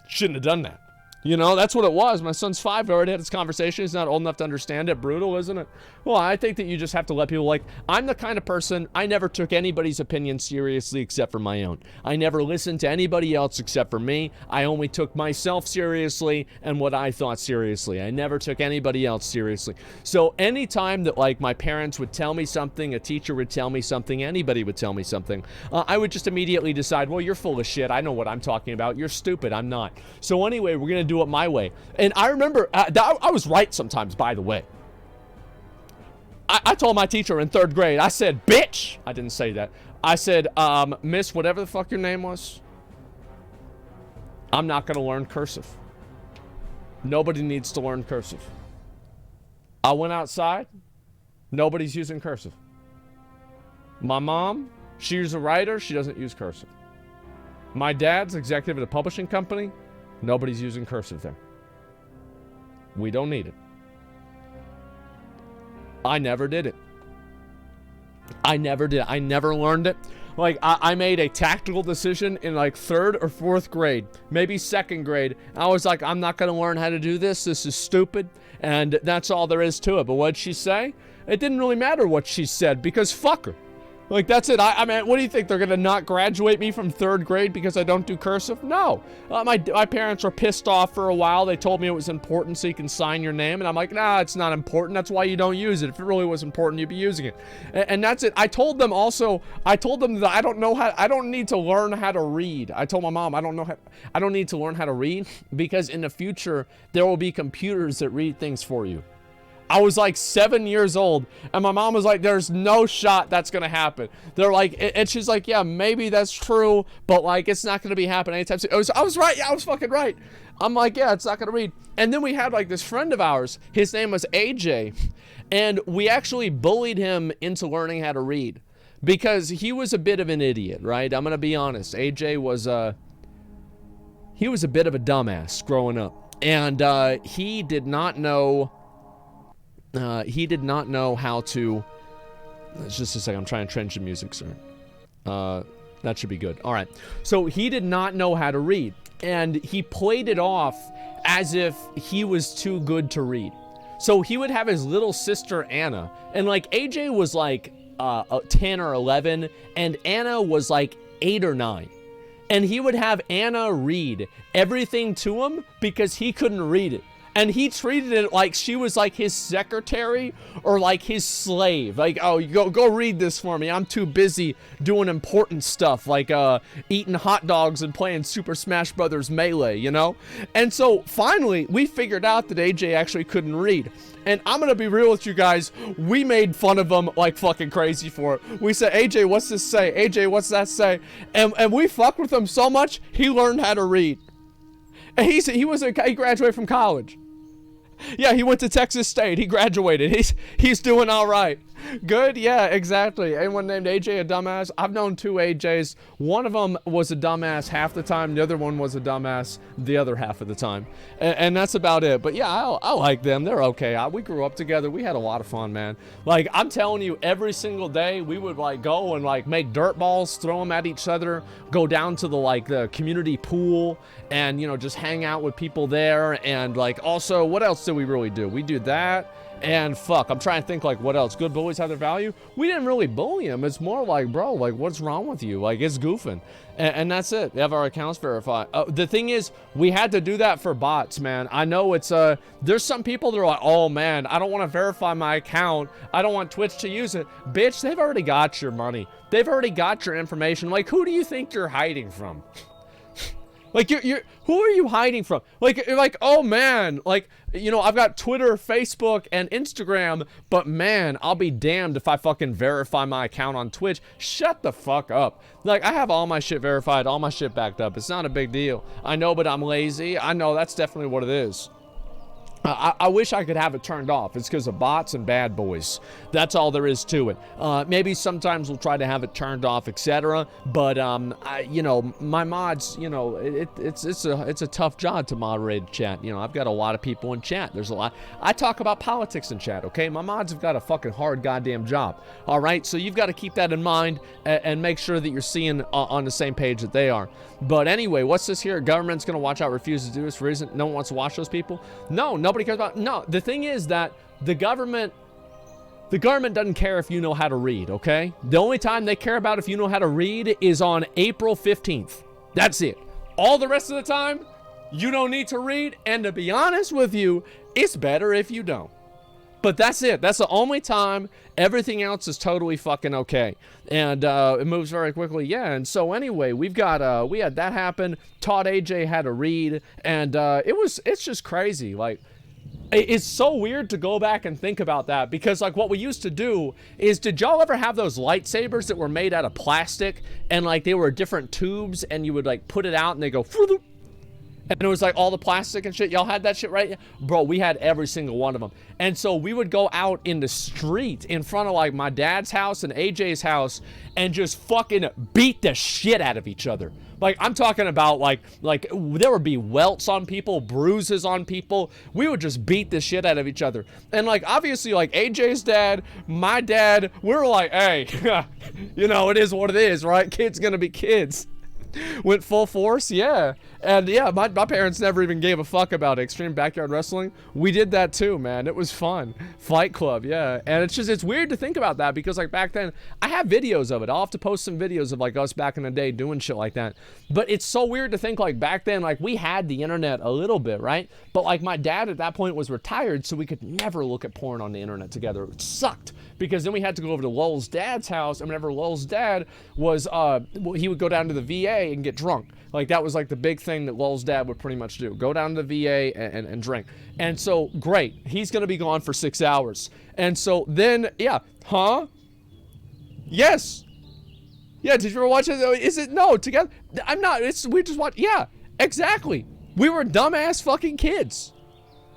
Shouldn't have done that. You know, that's what it was. My son's 5, already had this conversation. He's not old enough to understand it. Brutal, isn't it? Well, I think that you just have to let people, like, I'm the kind of person, I never took anybody's opinion seriously except for my own. I never listened to anybody else except for me. I only took myself seriously and what I thought seriously. I never took anybody else seriously. So anytime that, like, my parents would tell me something, a teacher would tell me something, anybody would tell me something, I would just immediately decide, well, you're full of shit. I know what I'm talking about. You're stupid. I'm not. So anyway, we're going to do it my way. And I remember, I was right sometimes, by the way. I told my teacher in 3rd grade, I said, bitch. I didn't say that. I said, miss, whatever the fuck your name was, I'm not going to learn cursive. Nobody needs to learn cursive. I went outside. Nobody's using cursive. My mom, she's a writer. She doesn't use cursive. My dad's executive at a publishing company. Nobody's using cursive there. We don't need it. I never did it. I never did. I never learned it. Like, I made a tactical decision in like 3rd or 4th grade, maybe 2nd grade. I was like, I'm not going to learn how to do this. This is stupid. And that's all there is to it. But what'd she say? It didn't really matter what she said because fuck her. Like, that's it. I mean, what do you think? They're going to not graduate me from 3rd grade because I don't do cursive? No. My parents were pissed off for a while. They told me it was important so you can sign your name. And I'm like, nah, it's not important. That's why you don't use it. If it really was important, you'd be using it. And that's it. I told them that I don't need to learn how to read. I told my mom, I don't need to learn how to read because in the future, there will be computers that read things for you. I was like 7 years old, and my mom was like, there's no shot that's going to happen. They're like, and she's like, yeah, maybe that's true, but like, it's not going to be happening anytime soon. I was right. Yeah, I was fucking right. I'm like, yeah, it's not going to read. And then we had like this friend of ours. His name was AJ, and we actually bullied him into learning how to read because he was a bit of an idiot, right? I'm going to be honest. AJ was he was a bit of a dumbass growing up, and he did not know how to. Just a second. I'm trying to change the music, sir. That should be good. All right. So he did not know how to read, and he played it off as if he was too good to read. So he would have his little sister Anna, and like AJ was like 10 or 11, and Anna was like 8 or 9. And he would have Anna read everything to him because he couldn't read it. And he treated it like she was like his secretary or like his slave. Like, oh, you go read this for me. I'm too busy doing important stuff like eating hot dogs and playing Super Smash Brothers Melee, you know? And so finally, we figured out that AJ actually couldn't read. And I'm going to be real with you guys. We made fun of him like fucking crazy for it. We said, AJ, what's this say? AJ, what's that say? And we fucked with him so much, he learned how to read. And he graduated from college. Yeah, he went to Texas State. He graduated. He's doing all right. Good? Yeah, exactly. Anyone named AJ a dumbass? I've known 2 AJs. One of them was a dumbass half the time. The other one was a dumbass the other half of the time. And that's about it. But yeah, I like them. They're okay. We grew up together. We had a lot of fun, man. Like, I'm telling you, every single day we would like go and like make dirt balls, throw them at each other, go down to the community pool and, you know, just hang out with people there. And like, also, what else did we really do? We do that. And fuck, I'm trying to think like what else. Good bullies have their value. We didn't really bully him. It's more like, bro, like what's wrong with you? Like it's goofing. And that's it. They have our accounts verified. The thing is, we had to do that for bots, man. I know it's there's some people that are like, oh man, I don't want to verify my account. I don't want Twitch to use it. Bitch, they've already got your money. They've already got your information. Like, who do you think you're hiding from? Like, who are you hiding from? Like, oh man, like, you know, I've got Twitter, Facebook, and Instagram, but man, I'll be damned if I fucking verify my account on Twitch. Shut the fuck up. Like, I have all my shit verified, all my shit backed up. It's not a big deal. I know, but I'm lazy. I know, that's definitely what it is. I wish I could have it turned off. It's because of bots and bad boys. That's all there is to it. Maybe sometimes we'll try to have it turned off, etc. But you know, my mods, you know, it's a tough job to moderate chat. You know, I've got a lot of people in chat. There's a lot. I talk about politics in chat. Okay, my mods have got a fucking hard goddamn job. All right, so you've got to keep that in mind and make sure that you're seeing on the same page that they are. But anyway, what's this here? Government's gonna watch out, refuse to do this for reason. No one wants to watch those people. No, nobody cares about. No, the thing is that the government doesn't care if you know how to read. Okay, the only time they care about if you know how to read is on April 15th. That's it. All the rest of the time, you don't need to read. And to be honest with you, it's better if you don't. But that's it. That's the only time. Everything else is totally fucking okay. And it moves very quickly. Yeah, and so anyway, we had that happen. Taught AJ how to read. And it's just crazy. Like, It's so weird to go back and think about that, because like what we used to do is, did y'all ever have those lightsabers that were made out of plastic and like they were different tubes and you would like put it out and they go and it was like all the plastic and shit? Y'all had that shit, right? Bro, we had every single one of them. And so we would go out in the street in front of like my dad's house and AJ's house and just fucking beat the shit out of each other. Like, I'm talking about like there would be welts on people, bruises on people. We would just beat the shit out of each other. And like, obviously, like AJ's dad, my dad, we were like, hey, you know, it is what it is, right? Kids gonna be kids. Went full force, yeah. And yeah, my parents never even gave a fuck about Extreme Backyard Wrestling. We did that too, man. It was fun. Fight Club, yeah. And it's weird to think about that, because like back then, I have videos of it. I'll have to post some videos of like us back in the day doing shit like that. But it's so weird to think like back then, like we had the internet a little bit, right? But like my dad at that point was retired, so we could never look at porn on the internet together. It sucked. Because then we had to go over to Lowell's dad's house, and whenever Lowell's dad was, he would go down to the VA and get drunk. Like, that was like the big thing that Lowell's dad would pretty much do. Go down to the VA and drink. And so, great. He's going to be gone for 6 hours. And so then, yeah. Huh? Yes. Yeah, did you ever watch it? Is it? No, together. I'm not. We just watch. Yeah, exactly. We were dumbass fucking kids.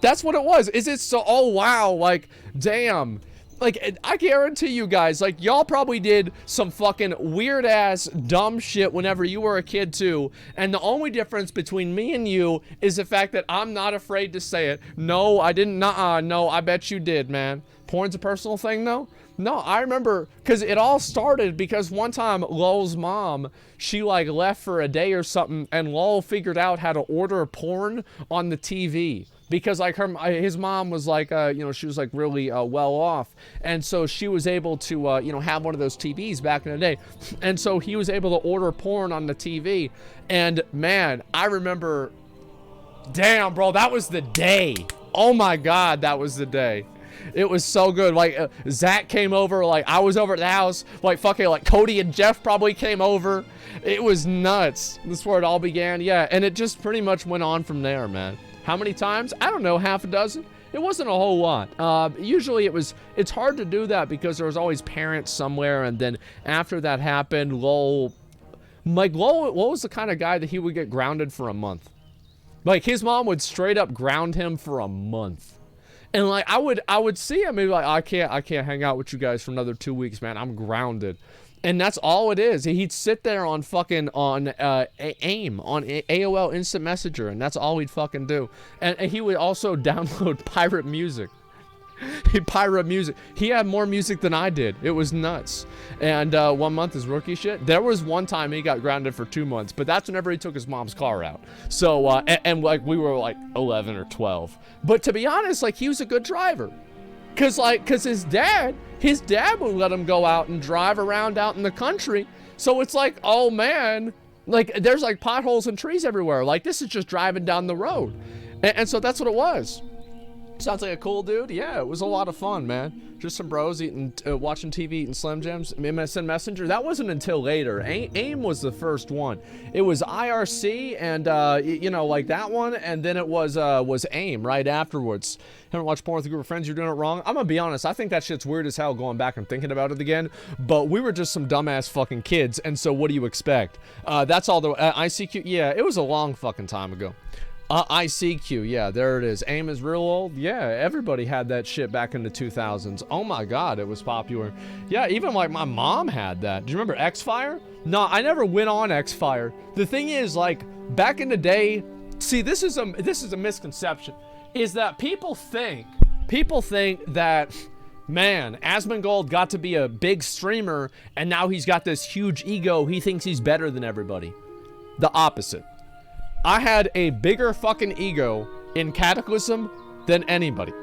That's what it was. Is it so, oh, wow, like, damn. Like, I guarantee you guys, like, y'all probably did some fucking weird-ass dumb shit whenever you were a kid, too. And the only difference between me and you is the fact that I'm not afraid to say it. No, I didn't. No, I bet you did, man. Porn's a personal thing, though? No, I remember, because it all started because one time Lowell's mom, she, like, left for a day or something, and Lowell figured out how to order porn on the TV. Because like his mom was like, you know, she was like really well off. And so she was able to, you know, have one of those TVs back in the day. And so he was able to order porn on the TV. And man, I remember, damn, bro, that was the day. Oh my God, that was the day. It was so good. Like, Zach came over, like, I was over at the house, like, fucking, like, Cody and Jeff probably came over. It was nuts. That's where it all began, yeah. And it just pretty much went on from there, man. How many times? I don't know, half a dozen. It wasn't a whole lot. Usually it's hard to do that because there was always parents somewhere, and then after that happened, Lowell was the kind of guy that he would get grounded for a month. Like, his mom would straight up ground him for a month. And like, I would see him and be like, I can't hang out with you guys for another 2 weeks, man. I'm grounded. And that's all it is. He'd sit there on fucking, on AIM, on AOL Instant Messenger, and that's all he'd fucking do. And he would also download pirate music. He'd pirate music. He had more music than I did. It was nuts. And 1 month is rookie shit. There was one time he got grounded for 2 months, but that's whenever he took his mom's car out. So, and like, we were like 11 or 12. But to be honest, like, he was a good driver. Cause his dad would let him go out and drive around out in the country. So it's like, oh man, like there's like potholes and trees everywhere. Like, this is just driving down the road. And so that's what it was. Sounds like a cool dude. Yeah, it was a lot of fun, man. Just some bros eating, watching TV, eating Slim Jims. MSN Messenger. That wasn't until later. AIM was the first one. It was IRC and you know, like that one, and then it was AIM right afterwards. Haven't watched porn with a group of friends. You're doing it wrong. I'm gonna be honest. I think that shit's weird as hell going back and thinking about it again. But we were just some dumbass fucking kids, and so what do you expect? That's all the ICQ. Yeah, it was a long fucking time ago. ICQ, yeah, there it is. AIM is real old. Yeah, everybody had that shit back in the 2000s. Oh my God, it was popular. Yeah, even like my mom had that. Do you remember Xfire? No, I never went on Xfire. The thing is, like, back in the day, see, this is a misconception, is that people think that, man, AsmonGold got to be a big streamer and now he's got this huge ego. He thinks he's better than everybody. The opposite. I had a bigger fucking ego in Cataclysm than anybody.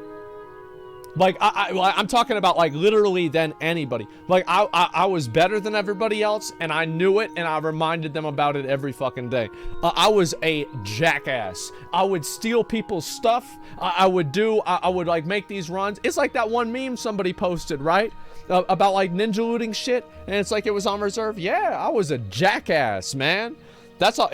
Like, I'm talking about, like, literally than anybody. Like, I was better than everybody else, and I knew it, and I reminded them about it every fucking day. I was a jackass. I would steal people's stuff. I would, like, make these runs. It's like that one meme somebody posted, right? About, like, ninja looting shit, and it's like it was on reserve. Yeah, I was a jackass, man. That's all.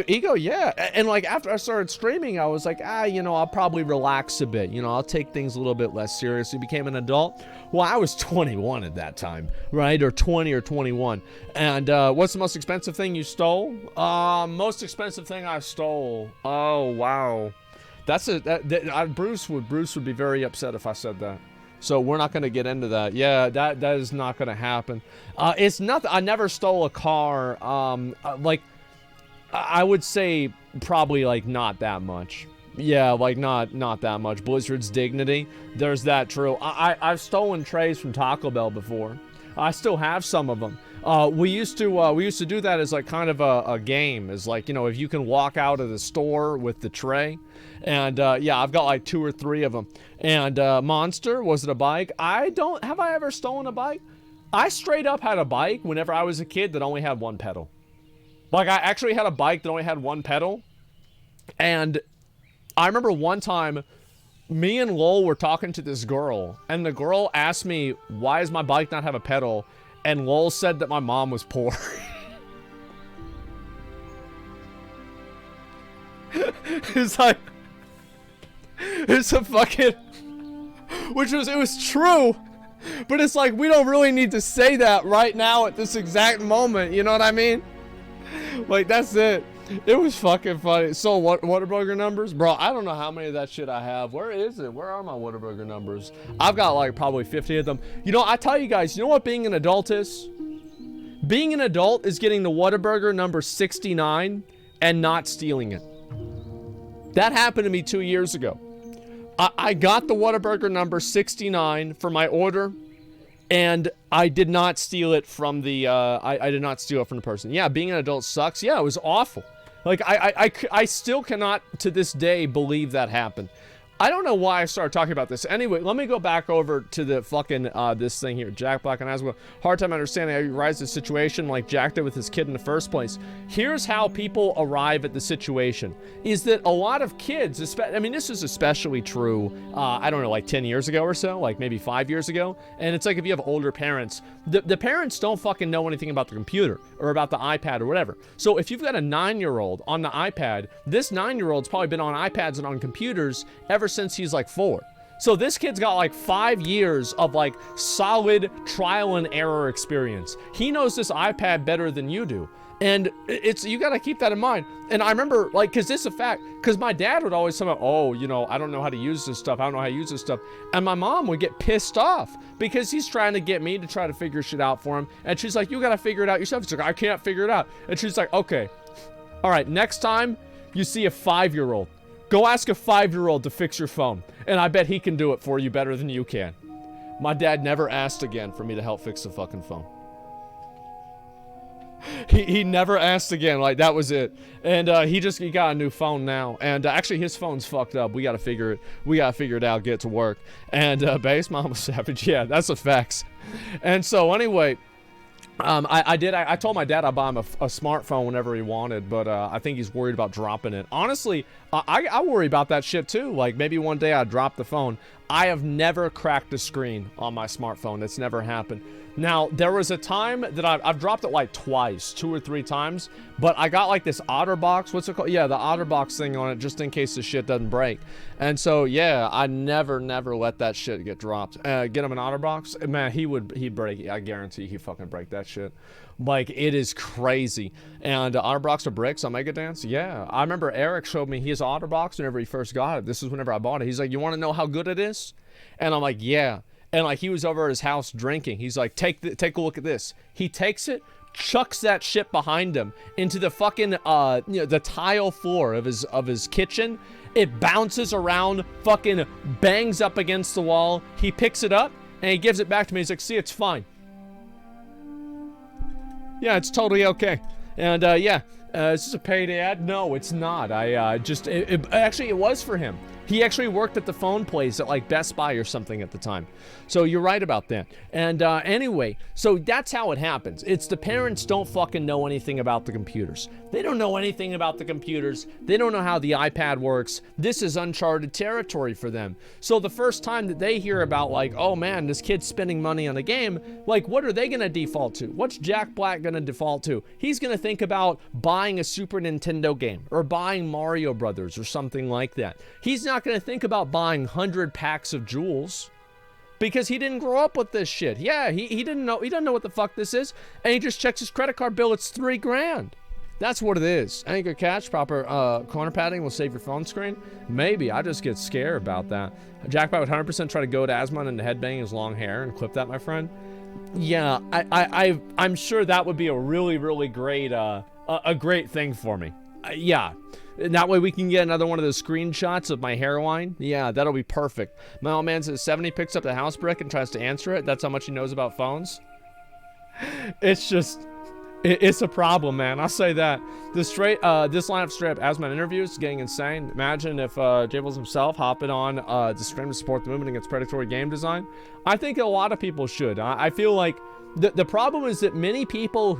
Ego, yeah. And like after I started streaming, I was like, you know, I'll probably relax a bit. You know, I'll take things a little bit less seriously. Became an adult. Well, I was 21 at that time, right? Or 20 or 21. And what's the most expensive thing you stole? Most expensive thing I stole. Oh, wow. That's Bruce would be very upset if I said that. So we're not going to get into that. Yeah, that is not going to happen. It's nothing. I never stole a car. Like, I would say probably like not that much. Yeah, like not that much. Blizzard's dignity. There's that true. I've stolen trays from Taco Bell before. I still have some of them. We used to do that as like kind of a game. As like, you know, if you can walk out of the store with the tray. And yeah, I've got like 2 or 3 of them. And Monster, was it a bike? Have I ever stolen a bike? I straight up had a bike whenever I was a kid that only had 1 pedal. Like, I actually had a bike that only had 1 pedal. And I remember one time, me and Lowell were talking to this girl. And the girl asked me, why does my bike not have a pedal? And Lowell said that my mom was poor. It's like... It's a fucking... it was true. But it's like, we don't really need to say that right now at this exact moment. You know what I mean? Like, that's it. It was fucking funny. So, what Whataburger numbers? Bro, I don't know how many of that shit I have. Where is it? Where are my Whataburger numbers? I've got, like, probably 50 of them. You know, I tell you guys, you know what being an adult is? Being an adult is getting the Whataburger number 69 and not stealing it. That happened to me 2 years ago. I got the Whataburger number 69 for my order. And I did not steal it from the, I did not steal it from the person. Yeah, being an adult sucks. Yeah, it was awful. Like, I still cannot, to this day, believe that happened. I don't know why I started talking about this. Anyway, let me go back over to the fucking, this thing here. Jack Black and Asmongold. Hard time understanding how you rise to the situation like Jack did with his kid in the first place. Here's how people arrive at the situation. Is that a lot of kids, I mean, this is especially true, I don't know, like 10 years ago or so, like maybe 5 years ago. And it's like if you have older parents, the parents don't fucking know anything about the computer or about the iPad or whatever. So if you've got a 9-year-old on the iPad, this 9-year-old's probably been on iPads and on computers ever since he's like 4. So this kid's got like 5 years of like solid trial and error experience. He knows this iPad better than you do. And you gotta keep that in mind. And I remember, like, cause this is a fact, cause my dad would always tell me, oh, you know, I don't know how to use this stuff. I don't know how to use this stuff. And my mom would get pissed off because he's trying to get me to try to figure shit out for him. And she's like, you gotta figure it out yourself. He's like, I can't figure it out. And she's like, okay, all right, next time you see a 5-year-old, go ask a 5-year-old to fix your phone. And I bet he can do it for you better than you can. My dad never asked again for me to help fix the fucking phone. He never asked again. Like, that was it. And he got a new phone now. And actually his phone's fucked up. We gotta figure it out, get it to work. And Base Mama Savage, yeah, that's the facts. And so anyway, I told my dad I'd buy him a smartphone whenever he wanted, but I think he's worried about dropping it. Honestly, I worry about that shit too. Like, maybe one day I drop the phone. I have never cracked a screen on my smartphone. It's never happened. Now, there was a time that I've dropped it like twice, 2 or 3 times, but I got like this OtterBox, what's it called? Yeah, the OtterBox thing on it, just in case the shit doesn't break. And so, yeah, I never let that shit get dropped. Get him an OtterBox, man, he'd break it. I guarantee he'd fucking break that shit. Like, it is crazy. And OtterBox are bricks on Mega Dance? Yeah. I remember Eric showed me his OtterBox whenever he first got it. This is whenever I bought it. He's like, you want to know how good it is? And I'm like, yeah. And like, he was over at his house drinking. He's like, take a look at this. He takes it, chucks that shit behind him into the fucking, you know, the tile floor of his kitchen. It bounces around, fucking bangs up against the wall. He picks it up and he gives it back to me. He's like, see, it's fine. Yeah, it's totally okay. And yeah, is this a paid ad? No, it's not. Actually, it was for him. He actually worked at the phone place at like Best Buy or something at the time. So you're right about that. And anyway, so that's how it happens. It's the parents don't fucking know anything about the computers. They don't know anything about the computers. They don't know how the iPad works. This is uncharted territory for them. So the first time that they hear about like, oh man, this kid's spending money on a game, like what are they gonna default to? What's Jack Black gonna default to? He's gonna think about buying a Super Nintendo game or buying Mario Brothers or something like that. He's not gonna think about buying 100 packs of jewels because he didn't grow up with this shit. Yeah, he doesn't know what the fuck this is, and he just checks his credit card bill. It's $3,000. That's what it is. Anchor catch, proper corner padding will save your phone screen. Maybe. I just get scared about that. Jackpot would 100% try to go to Asmon and headbang his long hair and clip that, my friend. Yeah, I'm sure that would be a really, really great, a great thing for me. Yeah. And that way we can get another one of those screenshots of my hairline. Yeah, that'll be perfect. My old man says 70 picks up the house brick and tries to answer it. That's how much he knows about phones. It's just, it's a problem, man. I'll say that. This lineup straight up Asmon interviews is getting insane. Imagine if Jables himself hopping on the stream to support the movement against predatory game design. I think a lot of people should. I feel like the problem is that many people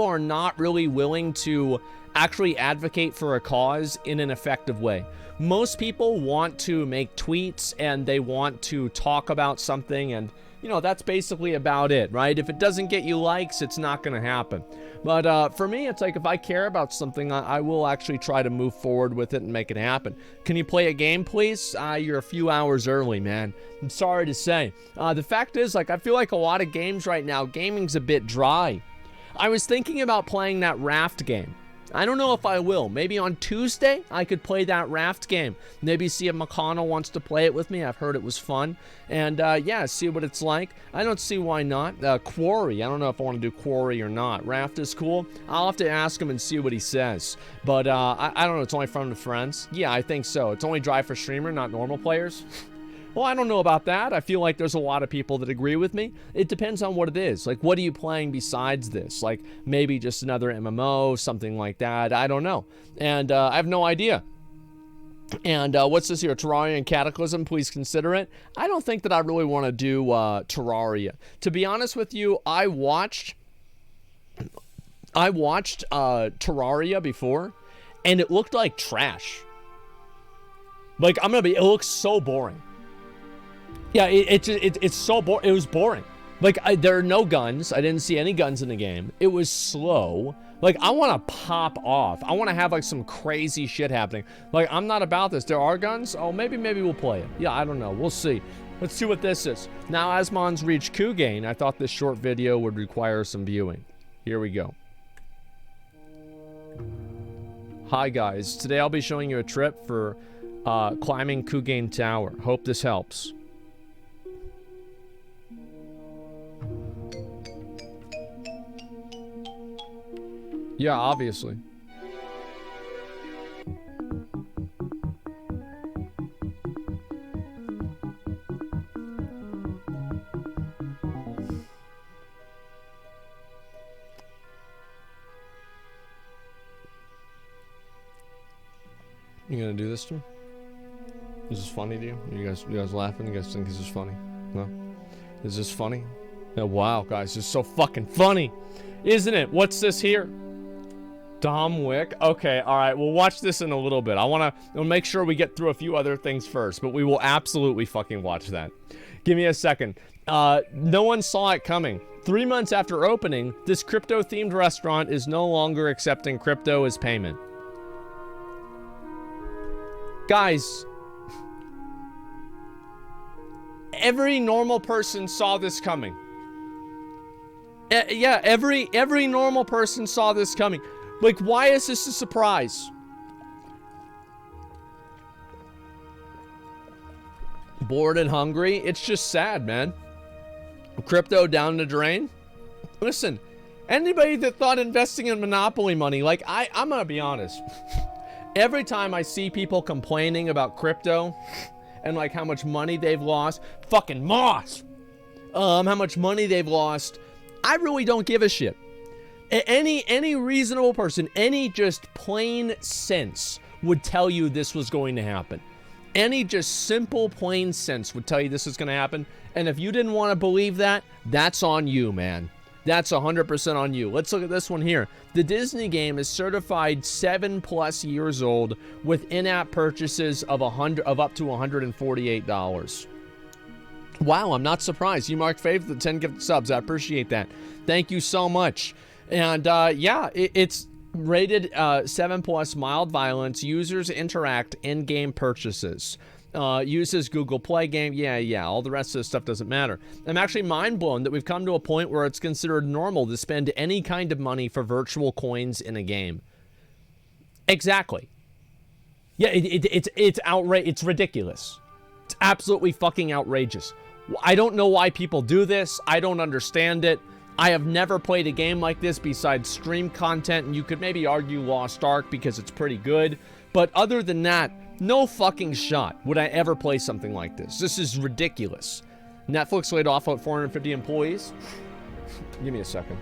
are not really willing to actually advocate for a cause in an effective way. Most people want to make tweets and they want to talk about something, and you know, that's basically about it, right? If it doesn't get you likes, it's not gonna happen. But for me, it's like if I care about something, I will actually try to move forward with it and make it happen. Can you play a game, please? You're a few hours early, man. I'm sorry to say. The fact is, like, I feel like a lot of games right now, gaming's a bit dry. I was thinking about playing that raft game. I don't know if I will. Maybe on Tuesday, I could play that raft game. Maybe see if McConnell wants to play it with me. I've heard it was fun. And yeah, see what it's like. I don't see why not. Quarry. I don't know if I want to do Quarry or not. Raft is cool. I'll have to ask him and see what he says. But I don't know. It's only from the friends. Yeah, I think so. It's only dry for streamer, not normal players. Well, I don't know about that. I feel like there's a lot of people that agree with me. It depends on what it is. Like, what are you playing besides this? Like, maybe just another MMO, something like that. I don't know. And I have no idea. And what's this here? Terraria and Cataclysm, please consider it. I don't think that I really want to do Terraria. To be honest with you, I watched Terraria before, and it looked like trash. Like, it looks so boring. Yeah, it's so boring. It was boring. Like, there are no guns. I didn't see any guns in the game. It was slow. Like, I want to pop off. I want to have, like, some crazy shit happening. Like, I'm not about this. There are guns? Oh, maybe we'll play it. Yeah, I don't know. We'll see. Let's see what this is. Now, Asmon's reached Kugain. I thought this short video would require some viewing. Here we go. Hi, guys. Today I'll be showing you a trip for climbing Kugain Tower. Hope this helps. Yeah, obviously. You gonna do this to me? Is this funny to you? You guys laughing? You guys think this is funny? No? Is this funny? Oh, wow, guys, this is so fucking funny, isn't it? What's this here? Dom Wick. Okay, all right. We'll watch this in a little bit. We'll make sure we get through a few other things first, but we will absolutely fucking watch that. Give me a second. No one saw it coming. 3 months after opening, this crypto-themed restaurant is no longer accepting crypto as payment. Guys, every normal person saw this coming. Yeah, every normal person saw this coming. Like, why is this a surprise? Bored and hungry? It's just sad, man. Crypto down the drain? Listen, anybody that thought investing in Monopoly money, like, I'm gonna be honest. Every time I see people complaining about crypto and, like, how much money they've lost, fucking Moss! How much money they've lost, I really don't give a shit. Any reasonable person, any just plain sense would tell you this was going to happen. Any just simple, plain sense would tell you this is going to happen. And if you didn't want to believe that, that's on you, man. That's 100% on you. Let's look at this one here. The Disney game is certified 7+ years old with in-app purchases of up to $148. Wow, I'm not surprised. You marked favorite the 10 gifted subs. I appreciate that. Thank you so much. And yeah, it's rated 7+, mild violence. Users interact in-game purchases. Uses Google Play game. Yeah. All the rest of this stuff doesn't matter. I'm actually mind blown that we've come to a point where it's considered normal to spend any kind of money for virtual coins in a game. Exactly. Yeah, it's outrageous. It's ridiculous. It's absolutely fucking outrageous. I don't know why people do this. I don't understand it. I have never played a game like this besides stream content, and you could maybe argue Lost Ark because it's pretty good. But other than that, no fucking shot would I ever play something like this. This is ridiculous. Netflix laid off 450 employees. Give me a second.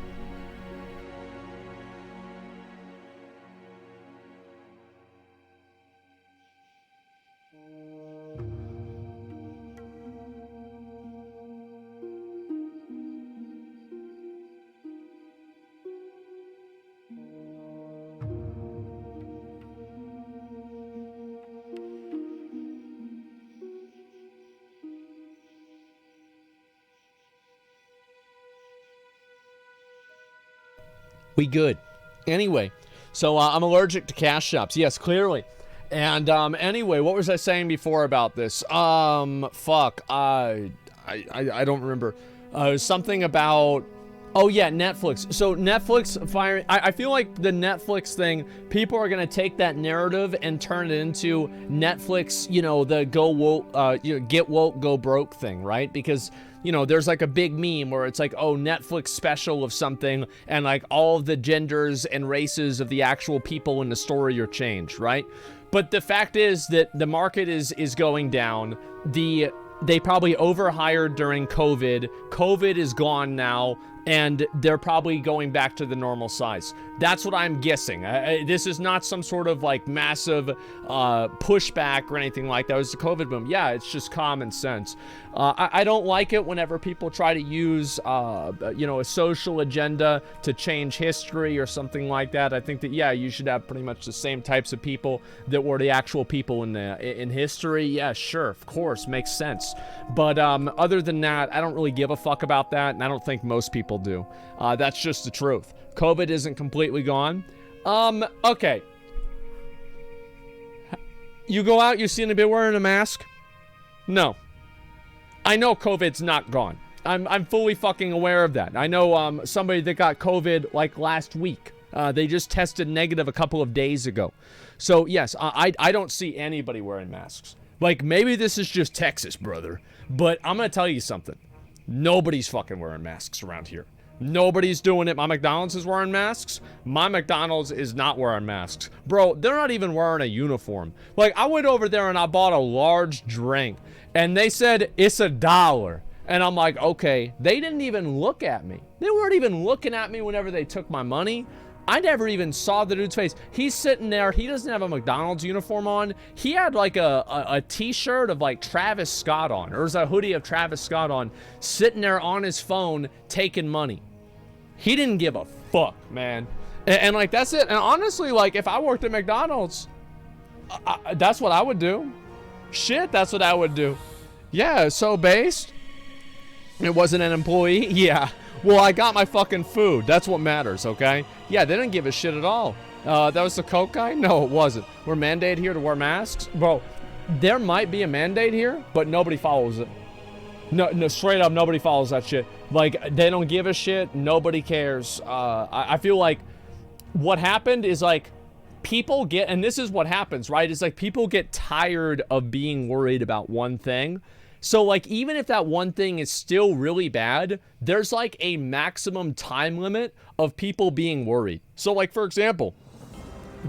We good. Anyway, so I'm allergic to cash shops. Yes, clearly. And anyway, what was I saying before about this? Fuck. I don't remember. Something about... Oh, yeah, Netflix. So Netflix firing... I feel like the Netflix thing, people are going to take that narrative and turn it into Netflix, you know, the go woke, get woke, go broke thing, right? Because... You know, there's like a big meme where it's like, oh, Netflix special of something, and like all of the genders and races of the actual people in the story are changed, right? But the fact is that the market is going down. They probably overhired during COVID. COVID is gone now, and they're probably going back to the normal size. That's what I'm guessing. This is not some sort of like massive pushback or anything like that. It was the COVID boom. Yeah, it's just common sense. I don't like it whenever people try to use, you know, a social agenda to change history or something like that. I think that, yeah, you should have pretty much the same types of people that were the actual people in history. Yeah, sure, of course, makes sense. But other than that, I don't really give a fuck about that, and I don't think most people do. That's just the truth. COVID isn't completely gone. Okay. You go out, you see anybody wearing a mask? No. I know COVID's not gone. I'm fully fucking aware of that. I know somebody that got COVID like last week. They just tested negative a couple of days ago. So yes, I don't see anybody wearing masks. Like, maybe this is just Texas, brother. But I'm gonna tell you something. Nobody's fucking wearing masks around here. Nobody's doing it. My McDonald's is wearing masks. My McDonald's is not wearing masks. Bro, they're not even wearing a uniform. Like, I went over there and I bought a large drink. And they said, it's $1. And I'm like, okay. They didn't even look at me. They weren't even looking at me whenever they took my money. I never even saw the dude's face. He's sitting there. He doesn't have a McDonald's uniform on. He had like a t-shirt of like Travis Scott on. Or it was a hoodie of Travis Scott on. Sitting there on his phone taking money. He didn't give a fuck, man. And like, that's it. And honestly, like, if I worked at McDonald's, that's what I would do. Shit, that's what I would do. Yeah, so based. It wasn't an employee? Yeah. Well, I got my fucking food. That's what matters, okay? Yeah, they didn't give a shit at all. That was the Coke guy? No, it wasn't. We're mandated here to wear masks? Bro, there might be a mandate here, but nobody follows it. No, straight up, nobody follows that shit. Like, they don't give a shit. Nobody cares. I feel like what happened is, like, people get, and this is what happens, right? It's like people get tired of being worried about one thing. So, like, even if that one thing is still really bad, there's, like, a maximum time limit of people being worried. So, like, for example,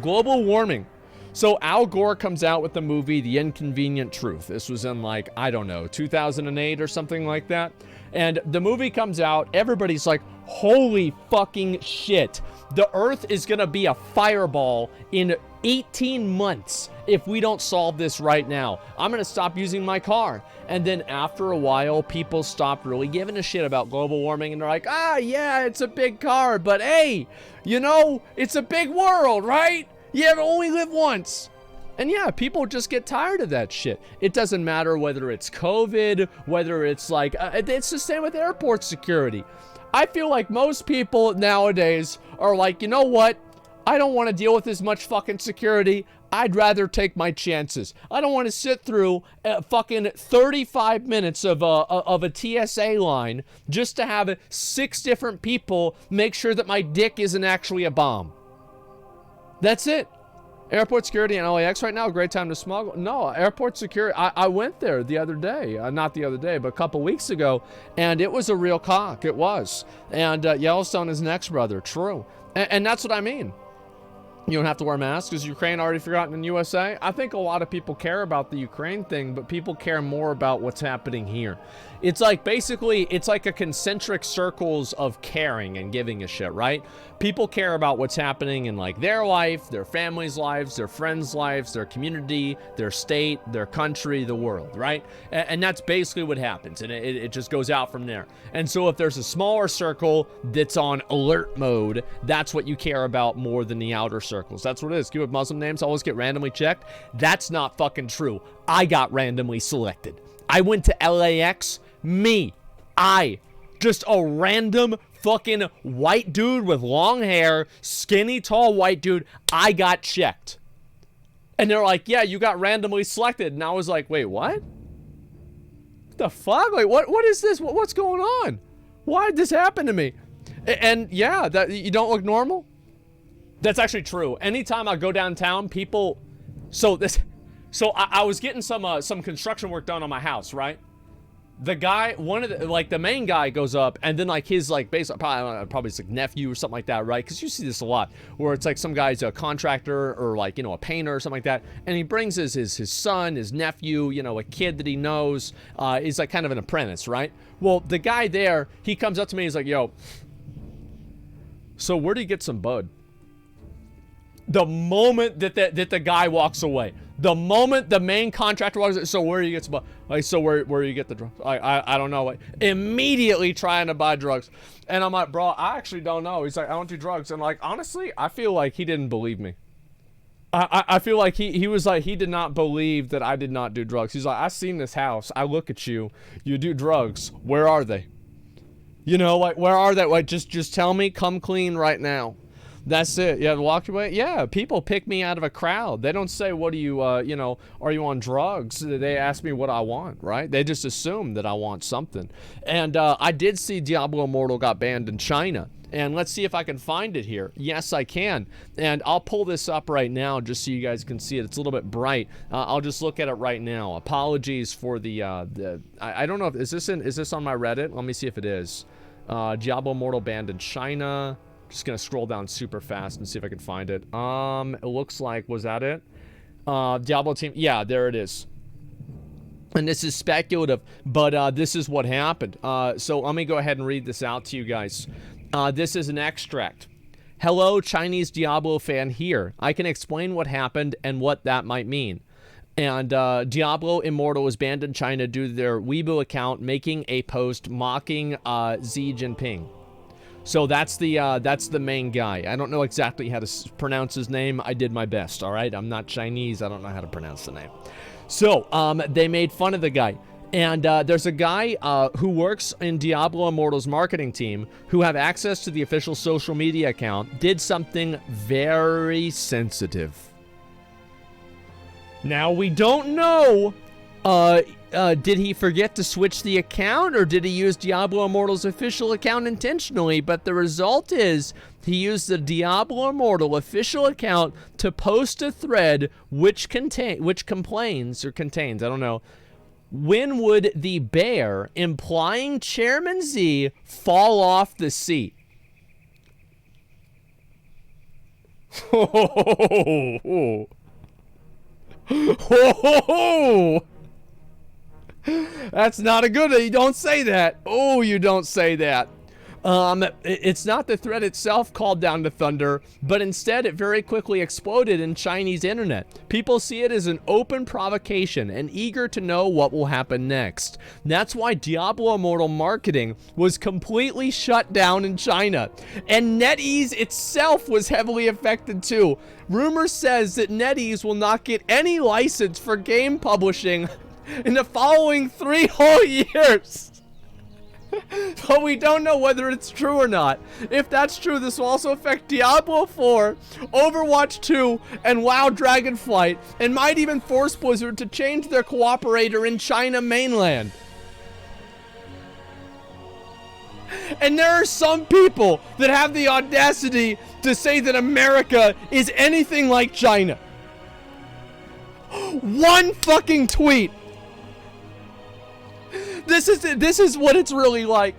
global warming. So, Al Gore comes out with the movie The Inconvenient Truth. This was in, like, I don't know, 2008 or something like that. And the movie comes out, everybody's like, Holy fucking shit. The Earth is gonna be a fireball in 18 months if we don't solve this right now. I'm gonna stop using my car. And then after a while, people stop really giving a shit about global warming, and they're like, ah, yeah, it's a big car, but hey, you know, it's a big world, right? You only live once. And yeah, people just get tired of that shit. It doesn't matter whether it's COVID, whether it's like, it's the same with airport security. I feel like most people nowadays are like, you know what? I don't want to deal with as much fucking security. I'd rather take my chances. I don't want to sit through fucking 35 minutes of a TSA line just to have 6 different people make sure that my dick isn't actually a bomb. That's it. Airport security in LAX right now, great time to smuggle. No, airport security, I went there the other day. Not the other day, but a couple weeks ago, and it was a real cock. It was. And Yellowstone is next, brother. True. And that's what I mean. You don't have to wear masks. Is Ukraine already forgotten in USA? I think a lot of people care about the Ukraine thing, but people care more about what's happening here. It's like, basically, it's like a concentric circles of caring and giving a shit, right? People care about what's happening in like their life, their family's lives, their friends' lives, their community, their state, their country, the world, right? And that's basically what happens, and it just goes out from there. And so if there's a smaller circle that's on alert mode, that's what you care about more than the outer circles. That's what it is. With Muslim names always get randomly checked. That's not fucking true. I got randomly selected. I went to LAX. Just a random fucking white dude with long hair, skinny, tall white dude. I got checked. And they're like, yeah, you got randomly selected. And I was like, wait, what? What the fuck? Like, what is this? What's going on? Why did this happen to me? And yeah, that you don't look normal. That's actually true. Anytime I go downtown, people, so I was getting some construction work done on my house, right? The guy, the main guy goes up, and then like his like probably his like nephew or something like that, right? Because you see this a lot, where it's like some guy's a contractor or like, you know, a painter or something like that, and he brings his son, his nephew, you know, a kid that he knows, is like kind of an apprentice, right? Well, the guy there, he comes up to me, he's like, yo, so where do you get some bud? The moment that the guy walks away, the moment the main contractor walks away, so where do you get some, like, so where do you get the drugs? I don't know. Like, immediately trying to buy drugs, and I'm like, bro, I actually don't know. He's like, I don't do drugs, and like, honestly, I feel like he didn't believe me. I feel like he was like, he did not believe that I did not do drugs. He's like, I seen this house. I look at you. You do drugs. Where are they? You know, like, where are they? Like, just tell me. Come clean right now. That's it. You have to walk away. Yeah, people pick me out of a crowd. They don't say, what do you, you know, are you on drugs? They ask me what I want, right? They just assume that I want something. And I did see Diablo Immortal got banned in China. And let's see if I can find it here. Yes, I can. And I'll pull this up right now just so you guys can see it. It's a little bit bright. I'll just look at it right now. Apologies for the I don't know if, is this on my Reddit? Let me see if it is. Diablo Immortal banned in China. Just gonna scroll down super fast and see if I can find it. It looks like, was that it? Diablo team, yeah, there it is. And this is speculative, but this is what happened. So let me go ahead and read this out to you guys. This is an extract. Hello, Chinese Diablo fan here. I can explain what happened and what that might mean. And Diablo Immortal was banned in China due to their Weibo account making a post mocking Xi Jinping. So that's the main guy. I don't know exactly how to pronounce his name. I did my best, all right? I'm not Chinese. I don't know how to pronounce the name. So they made fun of the guy. And there's a guy who works in Diablo Immortal's marketing team who have access to the official social media account, did something very sensitive. Now, we don't know, did he forget to switch the account, or did he use Diablo Immortal's official account intentionally? But the result is he used the Diablo Immortal official account to post a thread which contains, I don't know, when would the bear, implying Chairman Z, fall off the seat? That's not a good one. You don't say that. Oh, you don't say that. It's not the threat itself called down to thunder, but instead it very quickly exploded in Chinese internet. People see it as an open provocation and eager to know what will happen next. That's why Diablo Immortal marketing was completely shut down in China. And NetEase itself was heavily affected too. Rumor says that NetEase will not get any license for game publishing in the following 3 whole years. But we don't know whether it's true or not. If that's true, this will also affect Diablo 4, Overwatch 2, and WoW Dragonflight, and might even force Blizzard to change their cooperator in China mainland. And there are some people that have the audacity to say that America is anything like China. One fucking tweet. This is what it's really like.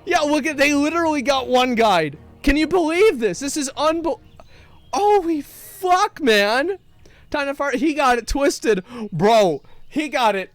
Yeah, look at, they literally got one guide. Can you believe this? This is holy fuck, man. Time to fire. He got it twisted. Bro, he got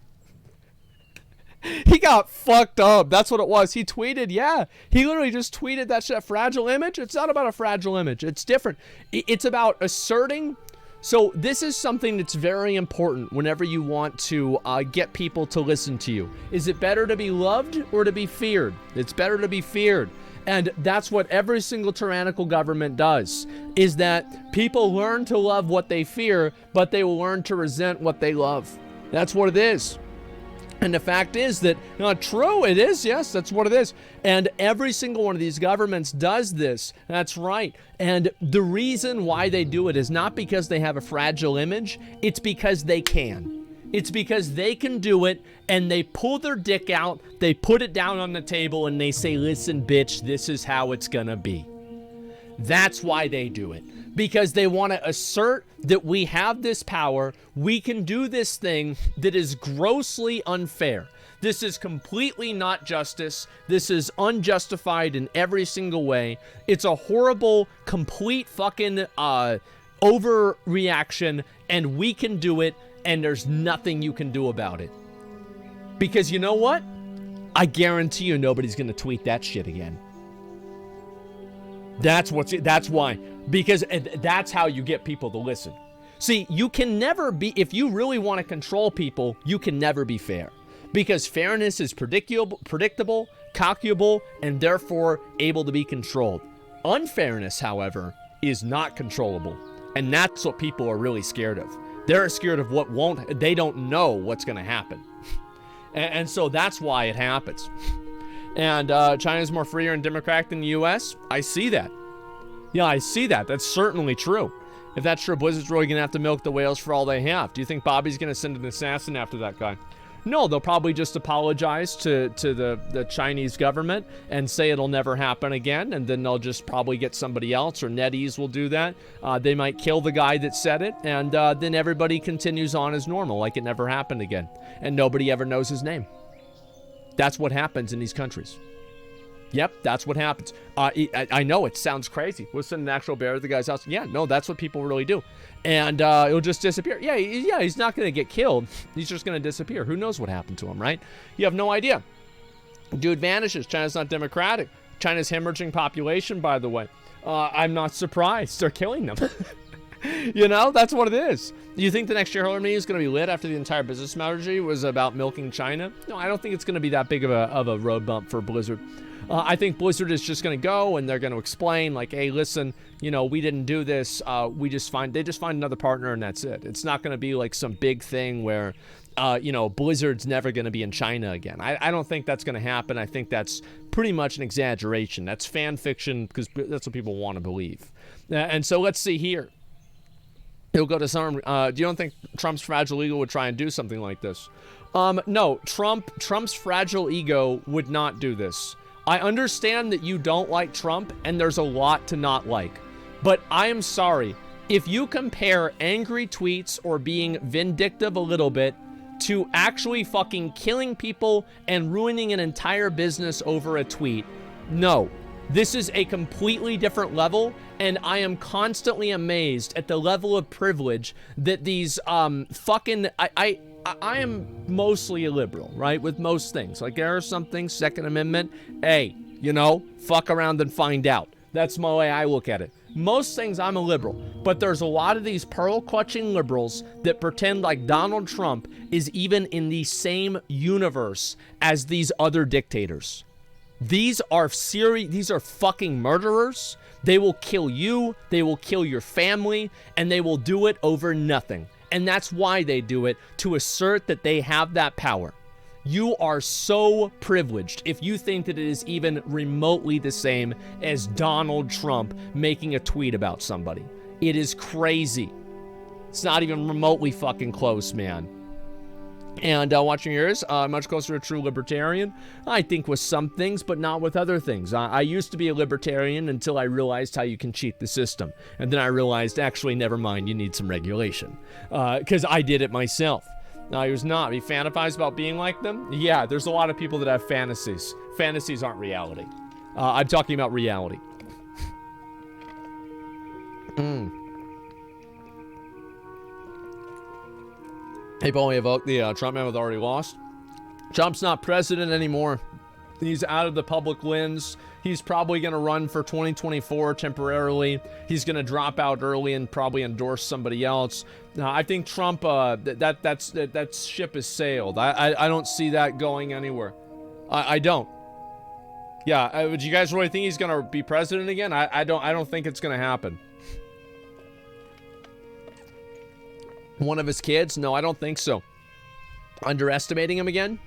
fucked up. That's what it was. He tweeted, yeah. He literally just tweeted that shit. Fragile image? It's not about a fragile image. It's different. It's about asserting. So this is something that's very important whenever you want to get people to listen to you. Is it better to be loved or to be feared? It's better to be feared. And that's what every single tyrannical government does, is that people learn to love what they fear, but they will learn to resent what they love. That's what it is. And the fact is that, true, it is, yes, that's what it is. And every single one of these governments does this. That's right. And the reason why they do it is not because they have a fragile image. It's because they can. It's because they can do it, and they pull their dick out, they put it down on the table, and they say, listen, bitch, this is how it's gonna be. That's why they do it. Because they want to assert that we have this power, we can do this thing that is grossly unfair. This is completely not justice. This is unjustified in every single way. It's a horrible, complete fucking overreaction, and we can do it, and there's nothing you can do about it. Because you know what? I guarantee you nobody's going to tweet that shit again. That's why. Because that's how you get people to listen. See, you can never be, if you really want to control people, you can never be fair. Because fairness is predictable, calculable, and therefore able to be controlled. Unfairness, however, is not controllable. And that's what people are really scared of. They're scared of what won't, they don't know what's going to happen. And so that's why it happens. And China's more freer and democratic than the US. I see that. Yeah, I see that. That's certainly true. If that's true, Blizzard's really going to have to milk the whales for all they have. Do you think Bobby's going to send an assassin after that guy? No, they'll probably just apologize to the Chinese government and say it'll never happen again, and then they'll just probably get somebody else, or NetEase will do that. They might kill the guy that said it, and then everybody continues on as normal, like it never happened again, and nobody ever knows his name. That's what happens in these countries. Yep, that's what happens. I know it sounds crazy. We'll send an actual bear to the guy's house. Yeah, no, that's what people really do. And it'll just disappear. Yeah, he's not going to get killed. He's just going to disappear. Who knows what happened to him, right? You have no idea. Dude vanishes. China's not democratic. China's hemorrhaging population, by the way. I'm not surprised. They're killing them. You know, that's what it is. Do you think the next shareholder meeting is going to be lit after the entire business strategy was about milking China? No, I don't think it's going to be that big of a road bump for Blizzard. I think Blizzard is just going to go and they're going to explain, like, hey, listen, you know, we didn't do this. They just find another partner and that's it. It's not going to be like some big thing where, you know, Blizzard's never going to be in China again. I don't think that's going to happen. I think that's pretty much an exaggeration. That's fan fiction because that's what people want to believe. And so let's see here. He'll go to some. You don't think Trump's fragile ego would try and do something like this? No, Trump's fragile ego would not do this. I understand that you don't like Trump, and there's a lot to not like. But I am sorry. If you compare angry tweets or being vindictive a little bit to actually fucking killing people and ruining an entire business over a tweet, no. This is a completely different level, and I am constantly amazed at the level of privilege that these I am mostly a liberal, right, with most things. Like, there are some things, Second Amendment, hey, You know, fuck around and find out. That's my way I look at it. Most things I'm a liberal, but there's a lot of these pearl-clutching liberals that pretend like Donald Trump is even in the same universe as these other dictators. These are fucking murderers. They will kill you, they will kill your family, and they will do it over nothing. And that's why they do it, to assert that they have that power. You are so privileged if you think that it is even remotely the same as Donald Trump making a tweet about somebody. It is crazy. It's not even remotely fucking close, man. And watching yours, much closer to a true libertarian, I think with some things, but not with other things. I used to be a libertarian until I realized how you can cheat the system. And then I realized, actually, never mind, you need some regulation. Because I did it myself. I was not. He fantasized about being like them? Yeah, there's a lot of people that have fantasies. Fantasies aren't reality. I'm talking about reality. Hey, Paul, we evoke the Trump man with already lost. Trump's not president anymore. He's out of the public lens. He's probably going to run for 2024 temporarily. He's going to drop out early and probably endorse somebody else. I think Trump, that ship has sailed. I don't see that going anywhere. I don't. Yeah, do you guys really think he's going to be president again? I don't think it's going to happen. One of his kids? No, I don't think so. Underestimating him again?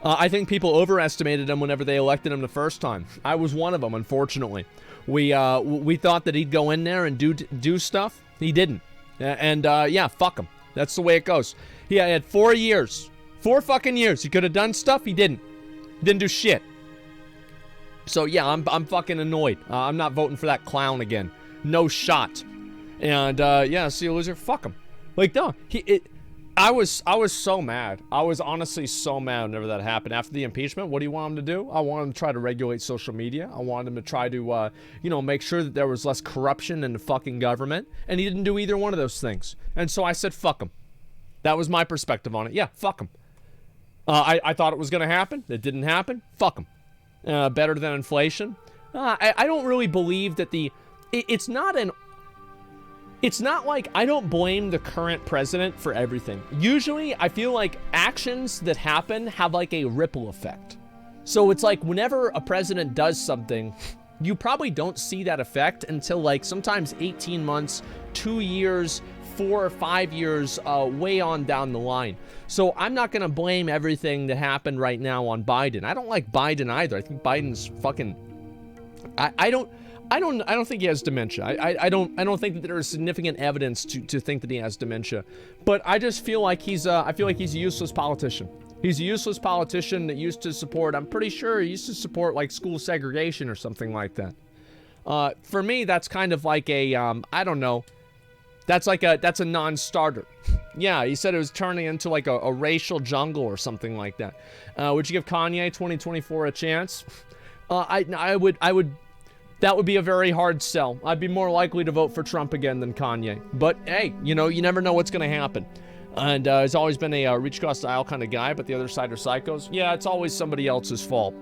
I think people overestimated him whenever they elected him the first time. I was one of them, unfortunately. We thought that he'd go in there and do stuff. He didn't. And yeah, fuck him. That's the way it goes. He had 4 years. 4 fucking years. He could have done stuff. He didn't. Didn't do shit. So yeah, I'm fucking annoyed. I'm not voting for that clown again. No shot. And yeah, see you loser. Fuck him. Like, no, I was so mad. I was honestly so mad whenever that happened. After the impeachment, what do you want him to do? I want him to try to regulate social media. I wanted him to try to, you know, make sure that there was less corruption in the fucking government. And he didn't do either one of those things. And so I said, fuck him. That was my perspective on it. Yeah, fuck him. I thought it was going to happen. It didn't happen. Fuck him. Better than inflation. I don't really believe that it's not like I don't blame the current president for everything. Usually, I feel like actions that happen have like a ripple effect. So it's like whenever a president does something, you probably don't see that effect until like sometimes 18 months, 2 years, 4 or 5 years way on down the line. So I'm not going to blame everything that happened right now on Biden. I don't like Biden either. I think Biden's fucking... I don't think he has dementia. I don't think that there is significant evidence to think that he has dementia. But I just feel like he's a useless politician. He's a useless politician that used to support, I'm pretty sure he used to support like school segregation or something like that. For me, that's kind of like a, I don't know. That's a non-starter. Yeah, he said it was turning into like a racial jungle or something like that. Would you give Kanye 2024 a chance? I would. That would be a very hard sell. I'd be more likely to vote for Trump again than Kanye. But hey, you know, you never know what's going to happen. And he's always been a reach across the aisle kind of guy, but the other side are psychos. Yeah, it's always somebody else's fault.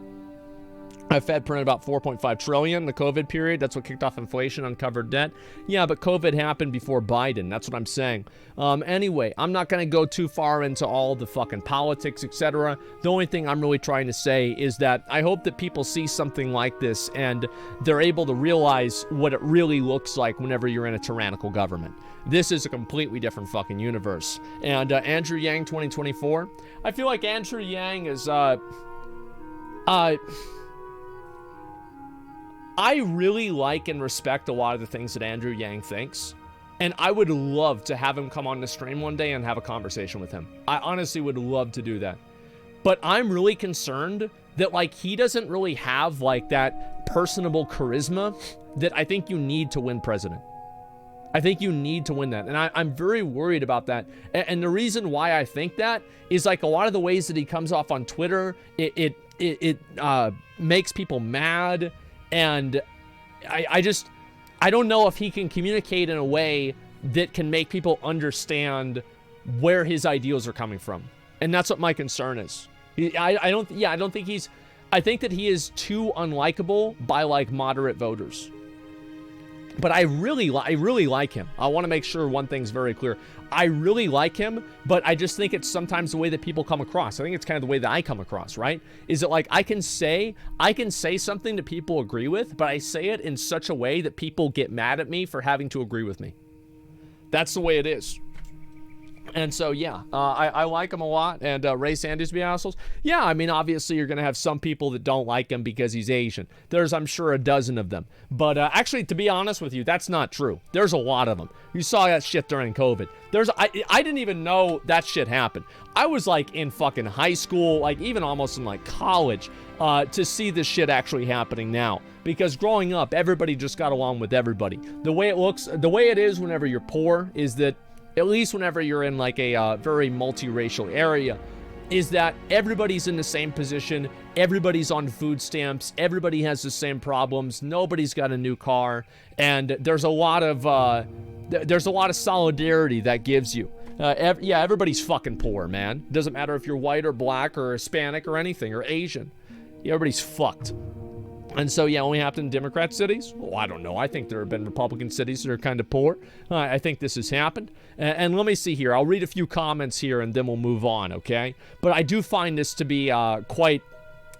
Fed printed about 4.5 trillion in the COVID period. That's what kicked off inflation, uncovered debt. Yeah, but COVID happened before Biden. That's what I'm saying. Anyway, I'm not going to go too far into all the fucking politics, etc. The only thing I'm really trying to say is that I hope that people see something like this and they're able to realize what it really looks like whenever you're in a tyrannical government. This is a completely different fucking universe. And Andrew Yang 2024, I feel like Andrew Yang is, I really like and respect a lot of the things that Andrew Yang thinks, and I would love to have him come on the stream one day and have a conversation with him. I honestly would love to do that. But I'm really concerned that, like, he doesn't really have, like, that personable charisma that I think you need to win president. I think you need to win that, and I'm very worried about that. And the reason why I think that is, like, a lot of the ways that he comes off on Twitter, it makes people mad. And I don't know if he can communicate in a way that can make people understand where his ideals are coming from. And that's what my concern is. I don't think I think that he is too unlikable by like moderate voters. But I really like him. I want to make sure one thing's very clear. I really like him, but I just think it's sometimes the way that people come across. I think it's kind of the way that I come across, right? Is it like I can say something that people agree with, but I say it in such a way that people get mad at me for having to agree with me. That's the way it is. And so, yeah, I like him a lot. And Ray Sanders be assholes. Yeah, I mean, obviously, you're going to have some people that don't like him because he's Asian. There's, I'm sure, a dozen of them. But actually, to be honest with you, that's not true. There's a lot of them. You saw that shit during COVID. I didn't even know that shit happened. I was, like, in fucking high school, like, even almost in, like, college, to see this shit actually happening now. Because growing up, everybody just got along with everybody. The way it is whenever you're poor is that, at least whenever you're in like a very multiracial area, is that everybody's in the same position, everybody's on food stamps, everybody has the same problems, nobody's got a new car, and there's a lot of solidarity that gives you. Yeah, everybody's fucking poor, man. Doesn't matter if you're white or black or Hispanic or anything, or Asian. Yeah, everybody's fucked. And so, yeah, only happened in Democrat cities? Oh, I don't know. I think there have been Republican cities that are kind of poor. I think this has happened. And let me see here. I'll read a few comments here, and then we'll move on, okay? But I do find this to be quite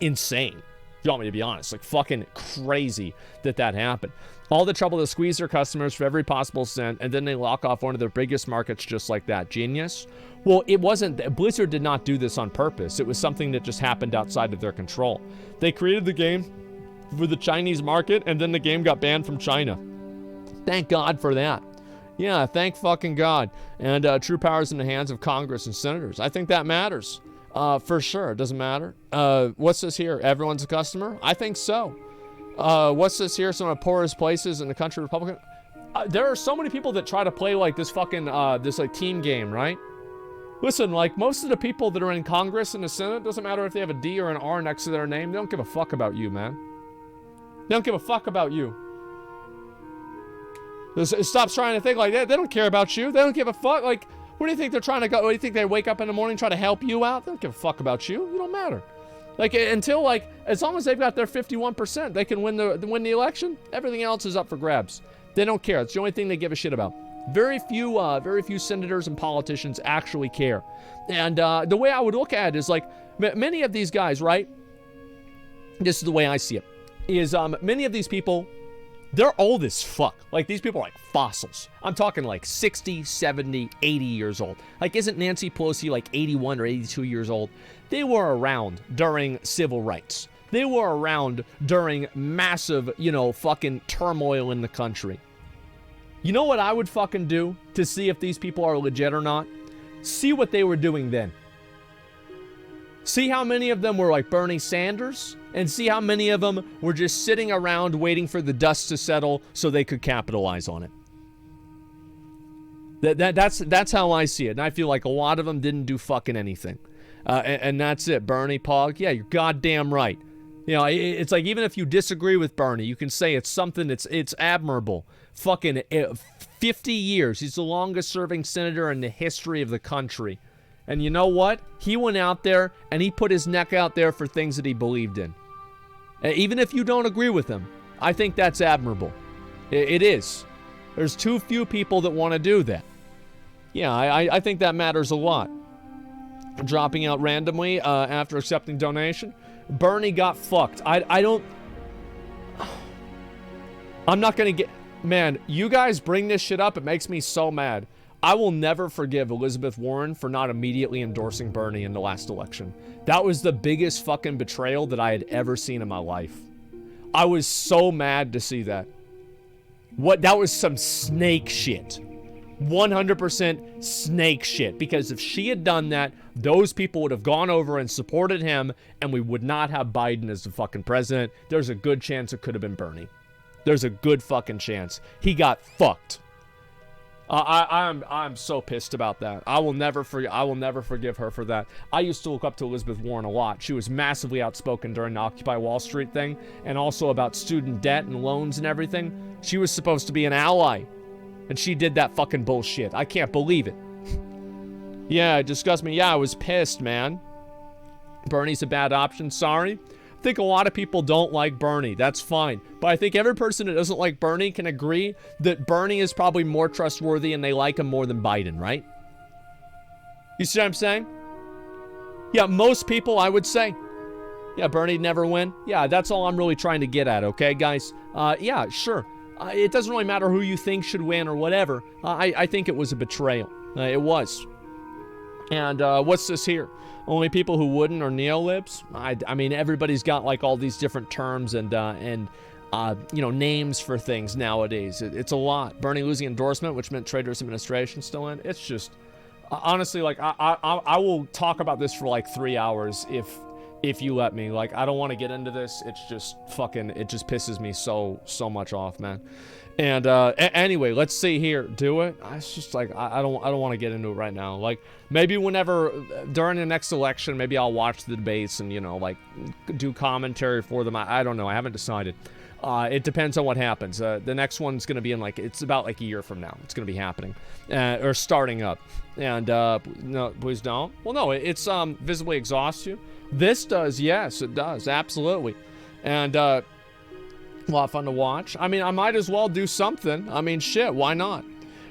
insane, if you want me to be honest. Like, fucking crazy that happened. All the trouble to squeeze their customers for every possible cent, and then they lock off one of their biggest markets just like that. Genius? Well, it wasn't. Blizzard did not do this on purpose. It was something that just happened outside of their control. They created the game for the Chinese market, and then the game got banned from China. Thank God for that. Yeah, thank fucking God. And true power is in the hands of Congress and senators. I think that matters. For sure. It doesn't matter. What's this here? Everyone's a customer? I think so. What's this here? Some of the poorest places in the country, Republican. There are so many people that try to play like this fucking, this like team game, right? Listen, like most of the people that are in Congress and the Senate, doesn't matter if they have a D or an R next to their name, they don't give a fuck about you, man. They don't give a fuck about you. Stop trying to think like that. They don't care about you. They don't give a fuck. Like, where do you think they're trying to go? What do you think they wake up in the morning try to help you out? They don't give a fuck about you. You don't matter. Like, until, like, as long as they've got their 51%, they can win the election. Everything else is up for grabs. They don't care. It's the only thing they give a shit about. Very few senators and politicians actually care. And the way I would look at it is, like, many of these guys, right? This is the way I see it. Is many of these people, they're old as fuck. Like, these people are like fossils. I'm talking like 60, 70, 80 years old. Like, isn't Nancy Pelosi like 81 or 82 years old? They were around during civil rights. They were around during massive, fucking turmoil in the country. You know what I would fucking do to see if these people are legit or not? See what they were doing then. See how many of them were like Bernie Sanders, and see how many of them were just sitting around waiting for the dust to settle so they could capitalize on it. That's how I see it, and I feel like a lot of them didn't do fucking anything. And that's it. Bernie, Pog, yeah, you're goddamn right. It's like, even if you disagree with Bernie, you can say it's something it's admirable. Fucking 50 years. He's the longest serving senator in the history of the country. And you know what? He went out there and he put his neck out there for things that he believed in. Even if you don't agree with him, I think that's admirable. It is. There's too few people that want to do that. Yeah, I think that matters a lot. Dropping out randomly after accepting donation. Bernie got fucked. I'm not going to get... Man, you guys bring this shit up. It makes me so mad. I will never forgive Elizabeth Warren for not immediately endorsing Bernie in the last election. That was the biggest fucking betrayal that I had ever seen in my life. I was so mad to see that. That was some snake shit. 100% snake shit. Because if she had done that, those people would have gone over and supported him, and we would not have Biden as the fucking president. There's a good chance it could have been Bernie. There's a good fucking chance. He got fucked. I'm so pissed about that. I will never forgive her for that. I used to look up to Elizabeth Warren a lot. She was massively outspoken during the Occupy Wall Street thing, and also about student debt and loans and everything. She was supposed to be an ally, and she did that fucking bullshit. I can't believe it. Yeah, it disgusts me. Yeah, I was pissed, man. Bernie's a bad option. Sorry. think a lot of people don't like Bernie. That's fine. But I think every person that doesn't like Bernie can agree that Bernie is probably more trustworthy and they like him more than Biden, right? You see what I'm saying? Yeah, most people, I would say. Yeah, Bernie'd never win. Yeah, that's all I'm really trying to get at, okay, guys? Yeah, sure. It doesn't really matter who you think should win or whatever. I think it was a betrayal. It was. And what's this here? Only people who wouldn't are neolibs? I mean, everybody's got like all these different terms and you know, names for things nowadays. It's a lot. Bernie losing endorsement, which meant traitorous administration still in. It's just, honestly, like, I will talk about this for like 3 hours if you let me. Like, I don't want to get into this. It's just fucking, it just pisses me so much off, man. And anyway, let's see here. Do it? It's just like, I don't want to get into it right now. Like, maybe whenever, during the next election, maybe I'll watch the debates and, you know, like, do commentary for them. I don't know. I haven't decided. It depends on what happens. The next one's going to be in, like, it's about, like, a year from now. It's going to be happening. Or starting up. And, no, please don't. Well, no, it's, visibly exhausts you. This does, yes, it does. Absolutely. And, a lot of fun to watch. I mean, I might as well do something. I mean, shit, why not?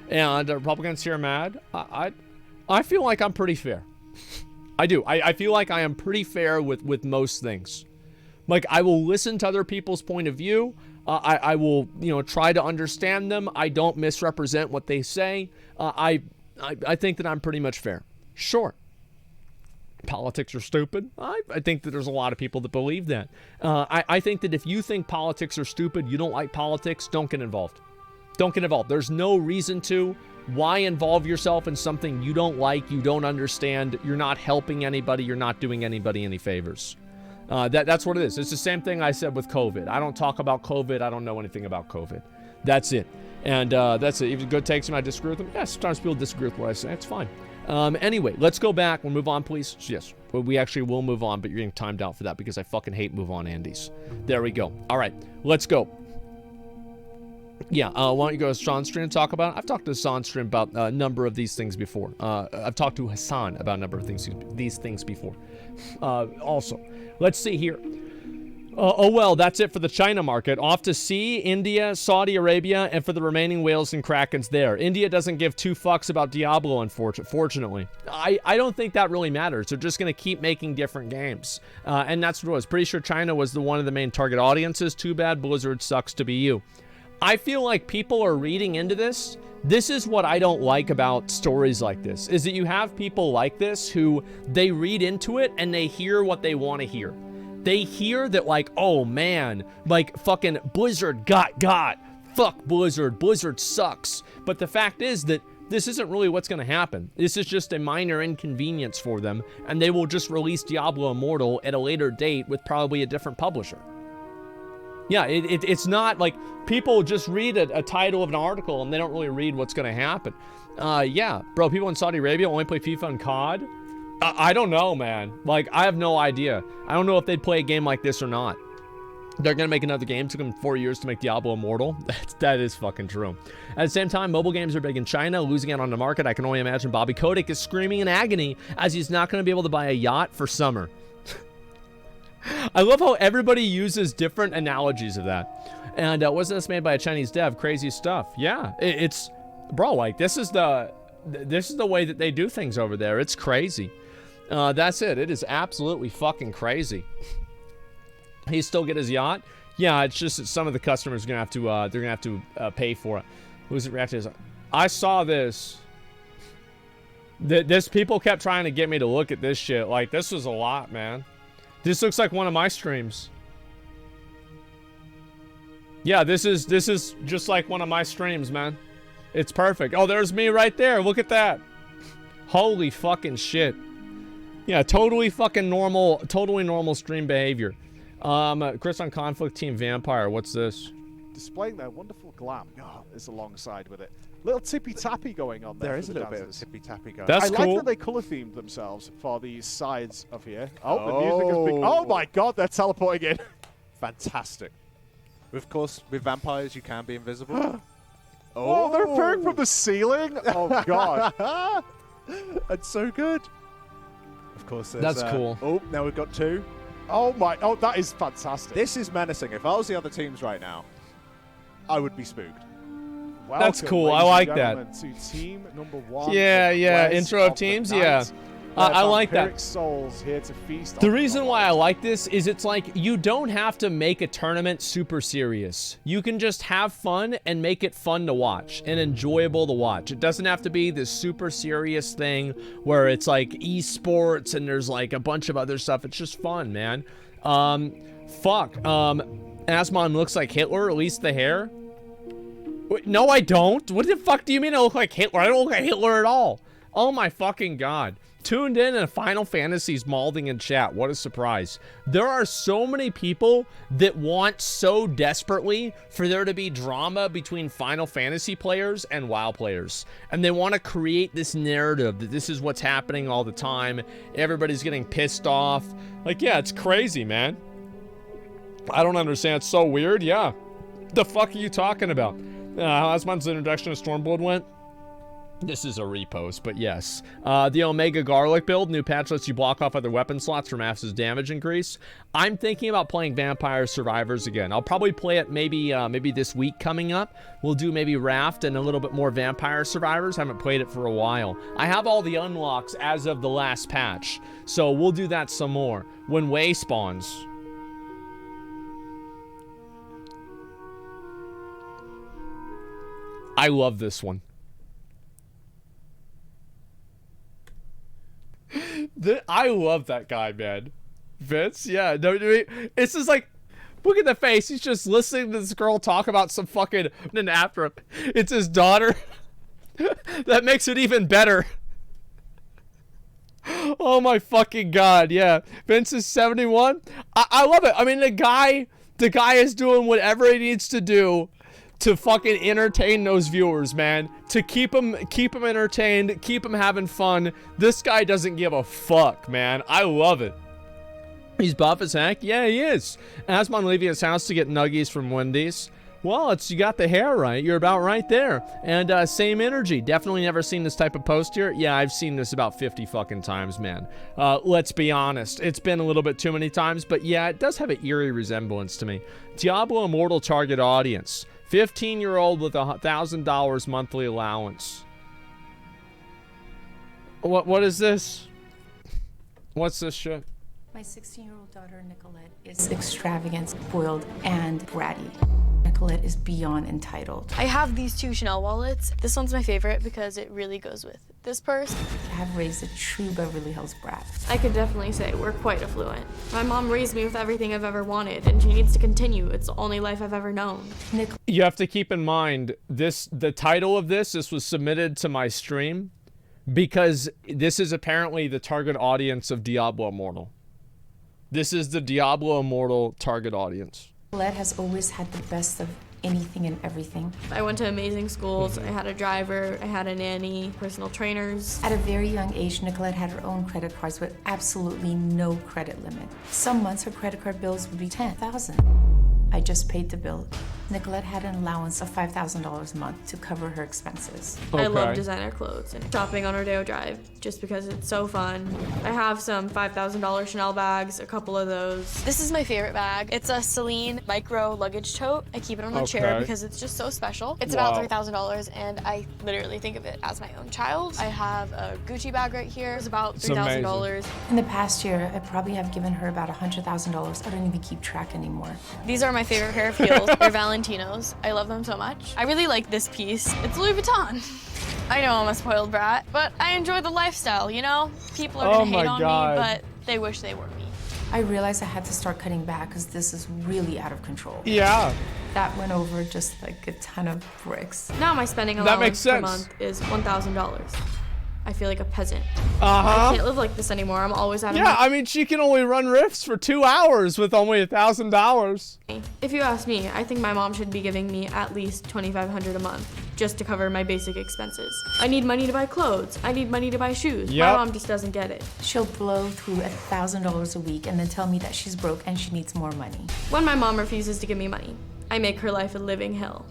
And Republicans here are mad. I feel like I'm pretty fair. I do. I feel like I am pretty fair with most things. Like, I will listen to other people's point of view. I will, you know, try to understand them. I don't misrepresent what they say. I think that I'm pretty much fair. Sure. Politics are stupid. I think that there's a lot of people that believe that. I think that if you think politics are stupid, you don't like politics, don't get involved. Don't get involved. There's no reason to. Why involve yourself in something you don't like, you don't understand, you're not helping anybody, you're not doing anybody any favors. That's what it is. It's the same thing I said with COVID. I don't talk about COVID. I don't know anything about COVID. That's it. And that's it. Even good takes them, I disagree with them. Yeah, sometimes people disagree with what I say. It's fine. Anyway, let's go back. We'll move on, please. Yes, we actually will move on, but you're getting timed out for that because I fucking hate move on Andes. There we go. All right, let's go. Yeah, why don't you go to Sean's stream and talk about it? I've talked to Hassan's stream about a number of these things before. I've talked to Hassan about a number of these things before. Also, let's see here. Oh, well, that's it for the China market. Off to sea, India, Saudi Arabia, and for the remaining whales and krakens there. India doesn't give two fucks about Diablo, unfortunately. I don't think that really matters. They're just going to keep making different games. And that's what it was. Pretty sure China was one of the main target audiences. Too bad Blizzard sucks to be you. I feel like people are reading into this. This is what I don't like about stories like this, is that you have people like this who they read into it and they hear what they want to hear. They hear that, like, oh man, like fucking Blizzard got. Fuck Blizzard. Blizzard sucks. But the fact is that this isn't really what's going to happen. This is just a minor inconvenience for them, and they will just release Diablo Immortal at a later date with probably a different publisher. Yeah, it's not like people just read a title of an article and they don't really read what's going to happen. Yeah, bro, people in Saudi Arabia only play FIFA and COD? I don't know, man. Like, I have no idea. I don't know if they'd play a game like this or not. They're going to make another game. It took them 4 years to make Diablo Immortal. That is fucking true. At the same time, mobile games are big in China, losing out on the market. I can only imagine Bobby Kotick is screaming in agony as he's not going to be able to buy a yacht for summer. I love how everybody uses different analogies of that. And wasn't this made by a Chinese dev? Crazy stuff. Yeah, it's... Bro, like, this is the way that they do things over there. It's crazy. That's it. It is absolutely fucking crazy. He still get his yacht? Yeah, it's just that some of the customers are gonna have to they're gonna have to pay for it. Who's it reacting? I saw this. This people kept trying to get me to look at this shit. Like, this was a lot, man. This looks like one of my streams. Yeah, this is just like one of my streams, man. It's perfect. Oh, there's me right there. Look at that. Holy fucking shit. Yeah, totally fucking normal, totally normal stream behavior. Chris on Conflict Team Vampire, what's this? Displaying their wonderful glam is alongside with it. Little tippy-tappy going on there. There is a little bit of tippy-tappy going on. That's cool. I like that they color-themed themselves for these sides of here. Oh, the music has been... Oh my god, they're teleporting in. Fantastic. Of course, with vampires, you can be invisible. Oh, they're appearing from the ceiling? Oh god. That's so good. Of course, that's cool. Oh, now we've got two. Oh my, oh, that is fantastic. This is menacing. If I was the other teams right now, I would be spooked. Welcome, that's cool. I like that. To team number 1. Yeah. Intro of teams, yeah. I like that. Souls here to feast. The reason why I like this is it's like you don't have to make a tournament super serious. You can just have fun and make it fun to watch and enjoyable to watch. It doesn't have to be this super serious thing where it's like esports and there's like a bunch of other stuff. It's just fun, man. Asmon looks like Hitler, at least the hair. Wait, no, I don't. What the fuck do you mean I look like Hitler? I don't look like Hitler at all. Oh my fucking God. Tuned in and Final Fantasy's mauling in chat. What a surprise. There are so many people that want so desperately for there to be drama between Final Fantasy players and WoW players. And they want to create this narrative that this is what's happening all the time. Everybody's getting pissed off. Like, yeah, it's crazy, man. I don't understand. It's so weird. Yeah. The fuck are you talking about? How Asmon's introduction to Stormblood went? This is a repost, but yes. The Omega Garlic build, new patch lets you block off other weapon slots for massive damage increase. I'm thinking about playing Vampire Survivors again. I'll probably play it maybe this week coming up. We'll do maybe Raft and a little bit more Vampire Survivors. I haven't played it for a while. I have all the unlocks as of the last patch, so we'll do that some more. When Way spawns. I love this one. I love that guy, man. Vince, yeah. No, it's just like, look at the face. He's just listening to this girl talk about some fucking, and after it's his daughter. That makes it even better. Oh my fucking God, yeah. Vince is 71. I love it. I mean, the guy is doing whatever he needs to do to fucking entertain those viewers, man. To keep them entertained, keep them having fun. This guy doesn't give a fuck, man. I love it. He's buff as heck. Yeah, he is. Asmon leaving his house to get nuggies from Wendy's. Well, you got the hair right. You're about right there. And same energy. Definitely never seen this type of post here. Yeah, I've seen this about 50 fucking times, man. Let's be honest. It's been a little bit too many times, but yeah, it does have an eerie resemblance to me. Diablo Immortal target audience. 15-year-old with $1,000 monthly allowance. What is this? What's this shit? My 16-year-old daughter, Nicolette, is extravagant, spoiled, and bratty. Nicolette is beyond entitled. I have these 2 Chanel wallets. This one's my favorite because it really goes with this purse. I have raised a true Beverly Hills brat. I could definitely say we're quite affluent. My mom raised me with everything I've ever wanted, and she needs to continue. It's the only life I've ever known. You have to keep in mind, the title of this was submitted to my stream because this is apparently the target audience of Diablo Immortal. This is the Diablo Immortal target audience. Nicolette has always had the best of anything and everything. I went to amazing schools. I had a driver, I had a nanny, personal trainers. At a very young age, Nicolette had her own credit cards with absolutely no credit limit. Some months her credit card bills would be $10,000. I just paid the bill. Nicolette had an allowance of $5,000 a month to cover her expenses. Okay. I love designer clothes and shopping on Rodeo Drive just because it's so fun. I have some $5,000 Chanel bags, a couple of those. This is my favorite bag. It's a Celine micro luggage tote. I keep it on the chair because it's just so special. It's about $3,000 and I literally think of it as my own child. I have a Gucci bag right here. It's about $3,000. In the past year, I probably have given her about $100,000. I don't even keep track anymore. These are my favorite pair of heels. They're Valentinos. I love them so much. I really like this piece. It's Louis Vuitton. I know I'm a spoiled brat, but I enjoy the lifestyle, you know? People are gonna hate on me, but they wish they were me. I realized I had to start cutting back because this is really out of control. Yeah. That went over just like a ton of bricks. Now my spending allowance per month is $1,000. I feel like a peasant. I can't live like this anymore. I'm always out of money. Yeah, I mean, she can only run rifts for 2 hours with only $1,000. If you ask me, I think my mom should be giving me at least $2,500 a month just to cover my basic expenses. I need money to buy clothes. I need money to buy shoes. My mom just doesn't get it. She'll blow through $1,000 a week and then tell me that she's broke and she needs more money. When my mom refuses to give me money, I make her life a living hell.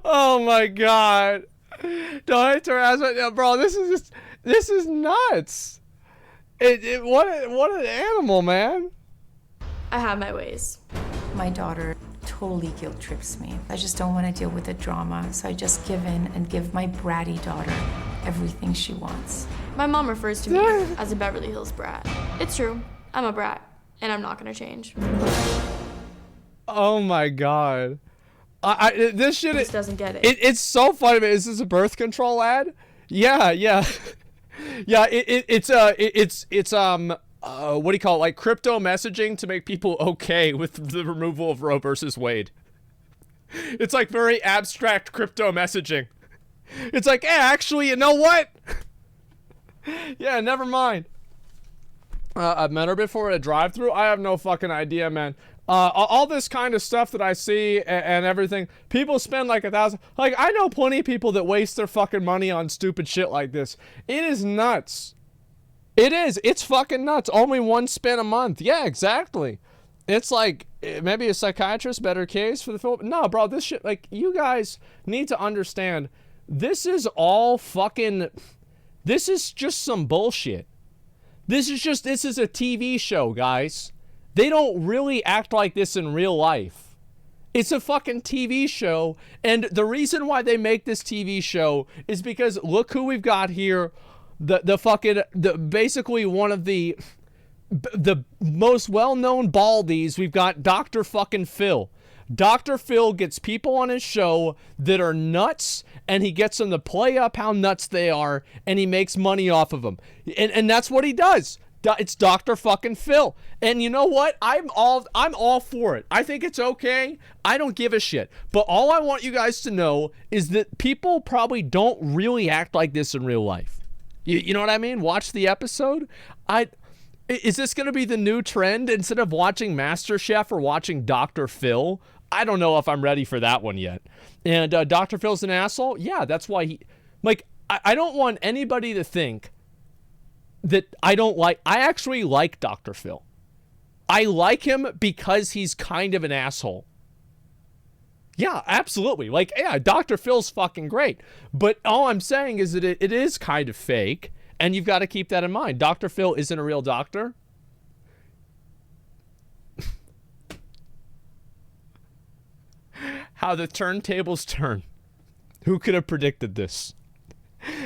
Oh my God. Don't harass me. Bro, this is nuts. What an animal, man. I have my ways. My daughter totally guilt trips me. I just don't want to deal with the drama, so I just give in and give my bratty daughter everything she wants. My mom refers to me as a Beverly Hills brat. It's true. I'm a brat, and I'm not gonna change. Oh my god. This shit just doesn't get it. It's so funny, man. Is this a birth control ad? Yeah. Yeah, it's what do you call it? Like crypto messaging to make people okay with the removal of Roe versus Wade. It's like very abstract crypto messaging. It's like, hey, actually, you know what? Yeah, never mind. I've met her before at a drive-thru. I have no fucking idea, man. All this kind of stuff that I see and everything, people spend like $1,000. Like, I know plenty of people that waste their fucking money on stupid shit like this. It is nuts. It is. It's fucking nuts. Only one spin a month. Yeah, exactly. It's like, maybe a psychiatrist, better case for the film. No, bro, this shit, like, you guys need to understand, this is all fucking, this is just some bullshit. This is a TV show, guys. They don't really act like this in real life. It's a fucking TV show, and the reason why they make this TV show is because look who we've got here. Basically one of the most well-known baldies. We've got Dr. fucking Phil. Dr. Phil gets people on his show that are nuts, and he gets them to play up how nuts they are, and he makes money off of them. And that's what he does. It's Dr. fucking Phil. And you know what? I'm all for it. I think it's okay. I don't give a shit. But all I want you guys to know is that people probably don't really act like this in real life. You know what I mean? Watch the episode. Is this going to be the new trend? Instead of watching MasterChef or watching Dr. Phil, I don't know if I'm ready for that one yet. And Dr. Phil's an asshole? Yeah, that's why I don't want anybody to think that I actually like Dr. Phil. I like him because he's kind of an asshole. Yeah, absolutely. Like, yeah, Dr. Phil's fucking great. But all I'm saying is that it is kind of fake, and you've got to keep that in mind. Dr. Phil isn't a real doctor. How the turntables turn. Who could have predicted this?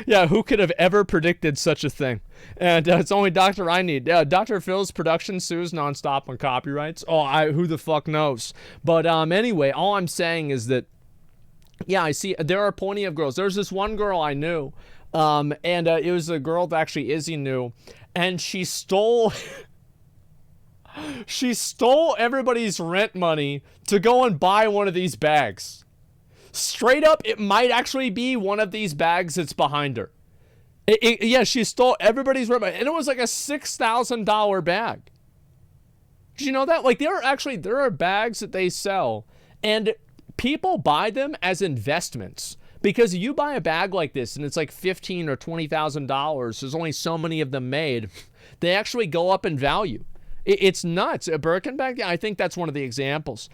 Yeah, who could have ever predicted such a thing? And it's only Doctor I need. Dr. Phil's production sues nonstop on copyrights. Oh, who the fuck knows? But anyway, all I'm saying is that, yeah, I see there are plenty of girls. There's this one girl I knew, and it was a girl that actually Izzy knew, and she stole everybody's rent money to go and buy one of these bags. Straight up, it might actually be one of these bags that's behind her. Yeah, she stole everybody's rent money, and it was like a $6,000 bag. Did you know that? Like, there are bags that they sell, and people buy them as investments. Because you buy a bag like this, and it's like $15,000 or $20,000. There's only so many of them made. They actually go up in value. It's nuts. A Birkin bag, yeah, I think that's one of the examples.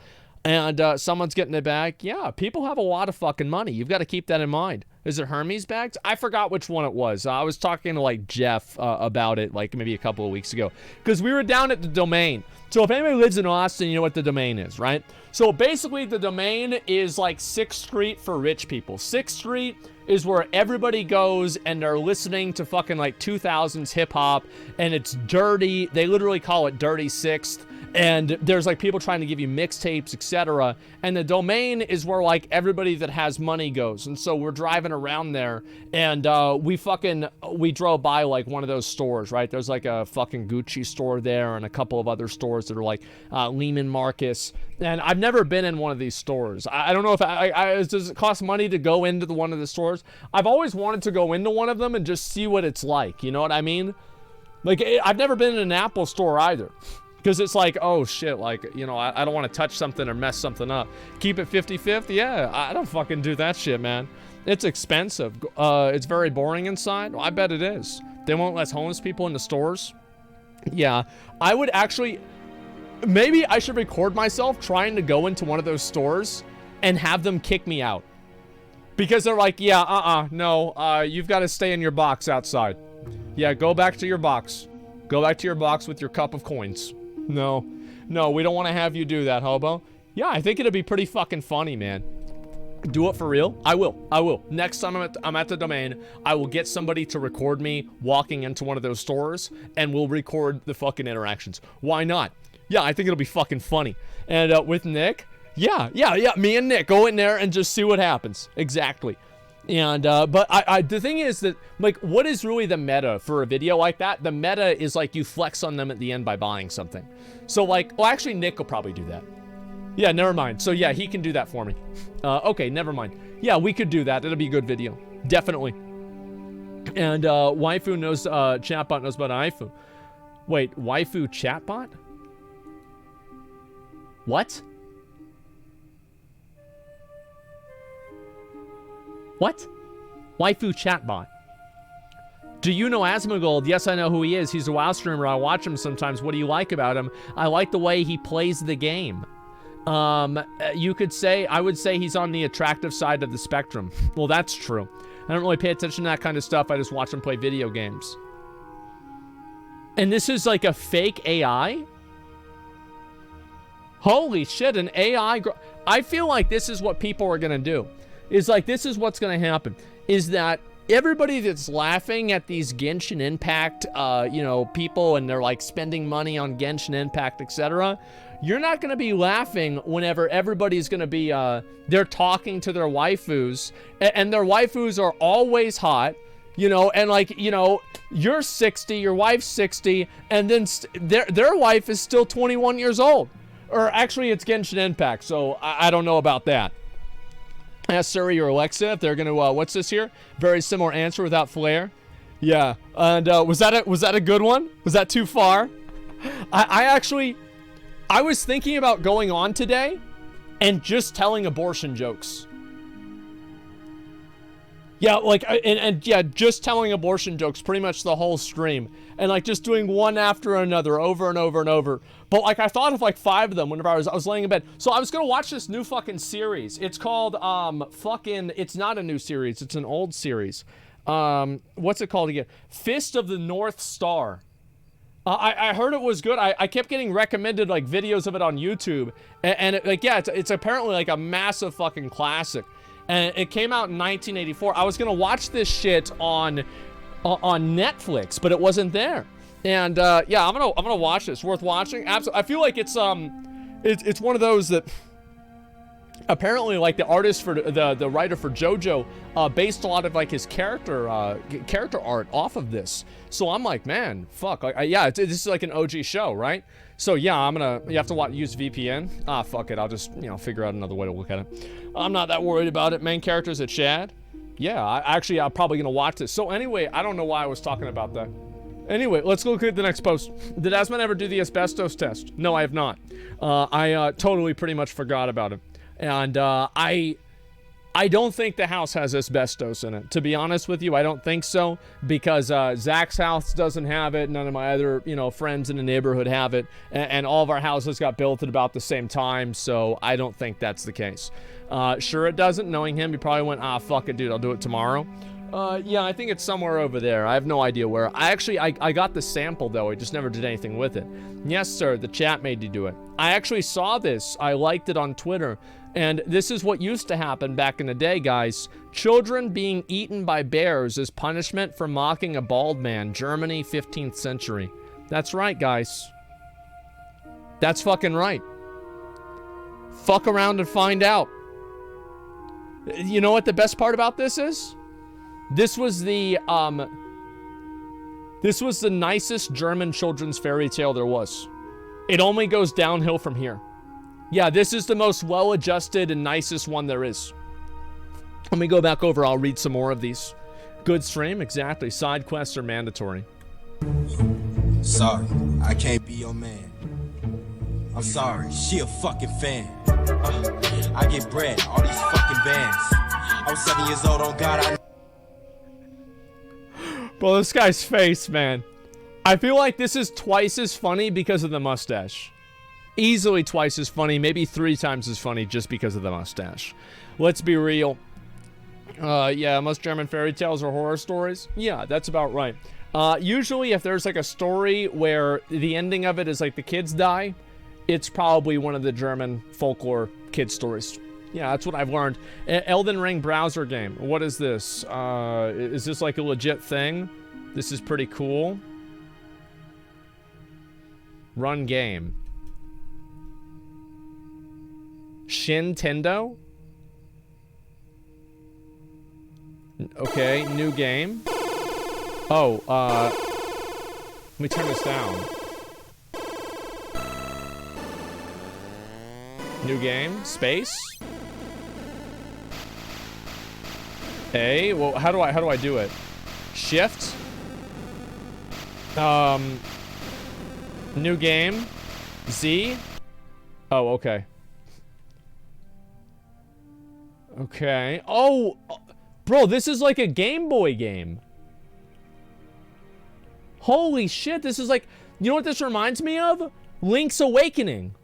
And someone's getting a bag. Yeah, people have a lot of fucking money. You've got to keep that in mind. Is it Hermes bags? I forgot which one it was. I was talking to like Jeff about it like maybe a couple of weeks ago. Because we were down at the Domain. So if anybody lives in Austin, you know what the Domain is, right? So basically the Domain is like 6th Street for rich people. 6th Street is where everybody goes and they're listening to fucking like 2000s hip hop. And it's dirty. They literally call it Dirty 6th. And there's like people trying to give you mixtapes, etc. And the Domain is where like everybody that has money goes. And so we're driving around there, and we drove by like one of those stores, right? There's like a fucking Gucci store there, and a couple of other stores that are like Lehman Marcus. And I've never been in one of these stores. I don't know if does it cost money to go into one of the stores? I've always wanted to go into one of them and just see what it's like. You know what I mean? Like, I've never been in an Apple store either. Because it's like, oh shit, like, you know, I don't want to touch something or mess something up. Keep it 50-50? Yeah, I don't fucking do that shit, man. It's expensive. It's very boring inside. Well, I bet it is. They won't let homeless people into stores. Yeah, I would actually, maybe I should record myself trying to go into one of those stores and have them kick me out. Because they're like, yeah, no, you've got to stay in your box outside. Yeah, go back to your box. Go back to your box with your cup of coins. No. No, we don't want to have you do that, hobo. Yeah, I think it'd be pretty fucking funny, man. Do it for real? I will. Next time I'm at the domain, I will get somebody to record me walking into one of those stores, and we'll record the fucking interactions. Why not? Yeah, I think it'll be fucking funny. And with Nick, yeah, me and Nick go in there and just see what happens. Exactly. And but the thing is that, like, what is really the meta for a video like that? The meta is like you flex on them at the end by buying something. So like, well, actually Nick will probably do that. Yeah, never mind. So yeah, he can do that for me. Okay, never mind. Yeah, we could do that. It'll be a good video. Definitely. And waifu knows, chatbot knows about iPhone. Wait, waifu chatbot? What? What? Waifu chatbot. Do you know AsmonGold? Yes, I know who he is. He's a WoW streamer. I watch him sometimes. What do you like about him? I like the way he plays the game. You could say, I would say he's on the attractive side of the spectrum. Well, that's true. I don't really pay attention to that kind of stuff. I just watch him play video games. And this is like a fake AI? Holy shit, an AI... I feel like this is what people are gonna do. Is like, this is what's gonna happen. Is that everybody that's laughing at these Genshin Impact, you know, people, and they're like spending money on Genshin Impact, etc., you're not going to be laughing whenever everybody's going to be, they're talking to their waifus, and their waifus are always hot, you know, and like, you know, you're 60, your wife's 60, and then their wife is still 21 years old. Or actually, it's Genshin Impact, so I don't know about that. Ask Siri or Alexa if they're going to, what's this here? Very similar answer without flair. Yeah, and was that a good one? Was that too far? I was thinking about going on today and just telling abortion jokes. Yeah, like, and yeah, just telling abortion jokes pretty much the whole stream. And like just doing one after another over and over and over. But like I thought of like 5 of them whenever I was laying in bed. So I was gonna watch this new fucking series. It's called it's not a new series, it's an old series. What's it called again? Fist of the North Star. I heard it was good. I kept getting recommended like videos of it on YouTube, and it, like, yeah, it's apparently like a massive fucking classic, and it came out in 1984. I was gonna watch this shit on Netflix, but it wasn't there, and yeah, I'm gonna watch this. Worth watching. Absolutely. I feel like it's one of those that apparently, like, the artist for the writer for JoJo based a lot of like his character art off of this. So I'm like, man, fuck, yeah, this is like an OG show, right? So yeah, you have to use VPN. Fuck it, I'll just, you know, figure out another way to look at it. I'm not that worried about it. Main character's a Chad. Yeah, I'm probably gonna watch this. So anyway, I don't know why I was talking about that. Anyway, let's look at the next post. Did Asmon ever do the asbestos test? No, I have not. I totally pretty much forgot about it. And I don't think the house has asbestos in it. To be honest with you, I don't think so, because Zach's house doesn't have it. None of my other, you know, friends in the neighborhood have it, and all of our houses got built at about the same time. So I don't think that's the case. Sure, it doesn't. Knowing him, he probably went, fuck it, dude, I'll do it tomorrow. Yeah, I think it's somewhere over there. I have no idea where. I got the sample, though. I just never did anything with it. Yes, sir, the chat made you do it. I actually saw this. I liked it on Twitter. And this is what used to happen back in the day, guys. Children being eaten by bears as punishment for mocking a bald man. Germany, 15th century. That's right, guys. That's fucking right. Fuck around and find out. You know what the best part about this is? This was the nicest German children's fairy tale there was. It only goes downhill from here. Yeah, this is the most well-adjusted and nicest one there is. Let me go back over. I'll read some more of these. Good stream, exactly. Side quests are mandatory. Sorry, I can't be your man. I'm sorry, she a fucking fan. I get bread, all these fucking bands. I was 7 years old, on God, Bro, this guy's face, man. I feel like this is twice as funny because of the mustache. Easily twice as funny, maybe 3 times as funny just because of the mustache. Let's be real. Yeah, most German fairy tales are horror stories. Yeah, that's about right. Usually if there's like a story where the ending of it is like the kids die, it's probably one of the German folklore kid stories. Yeah, that's what I've learned. Elden Ring browser game. What is this? Is this like a legit thing? This is pretty cool. Run game. Shintendo? Okay, new game. Oh, let me turn this down. New game, space. A, well, how do I do it? Shift. New game. Z. Oh, okay. Okay. Oh, bro, this is like a Game Boy game. Holy shit, this is like, you know what this reminds me of? Link's Awakening.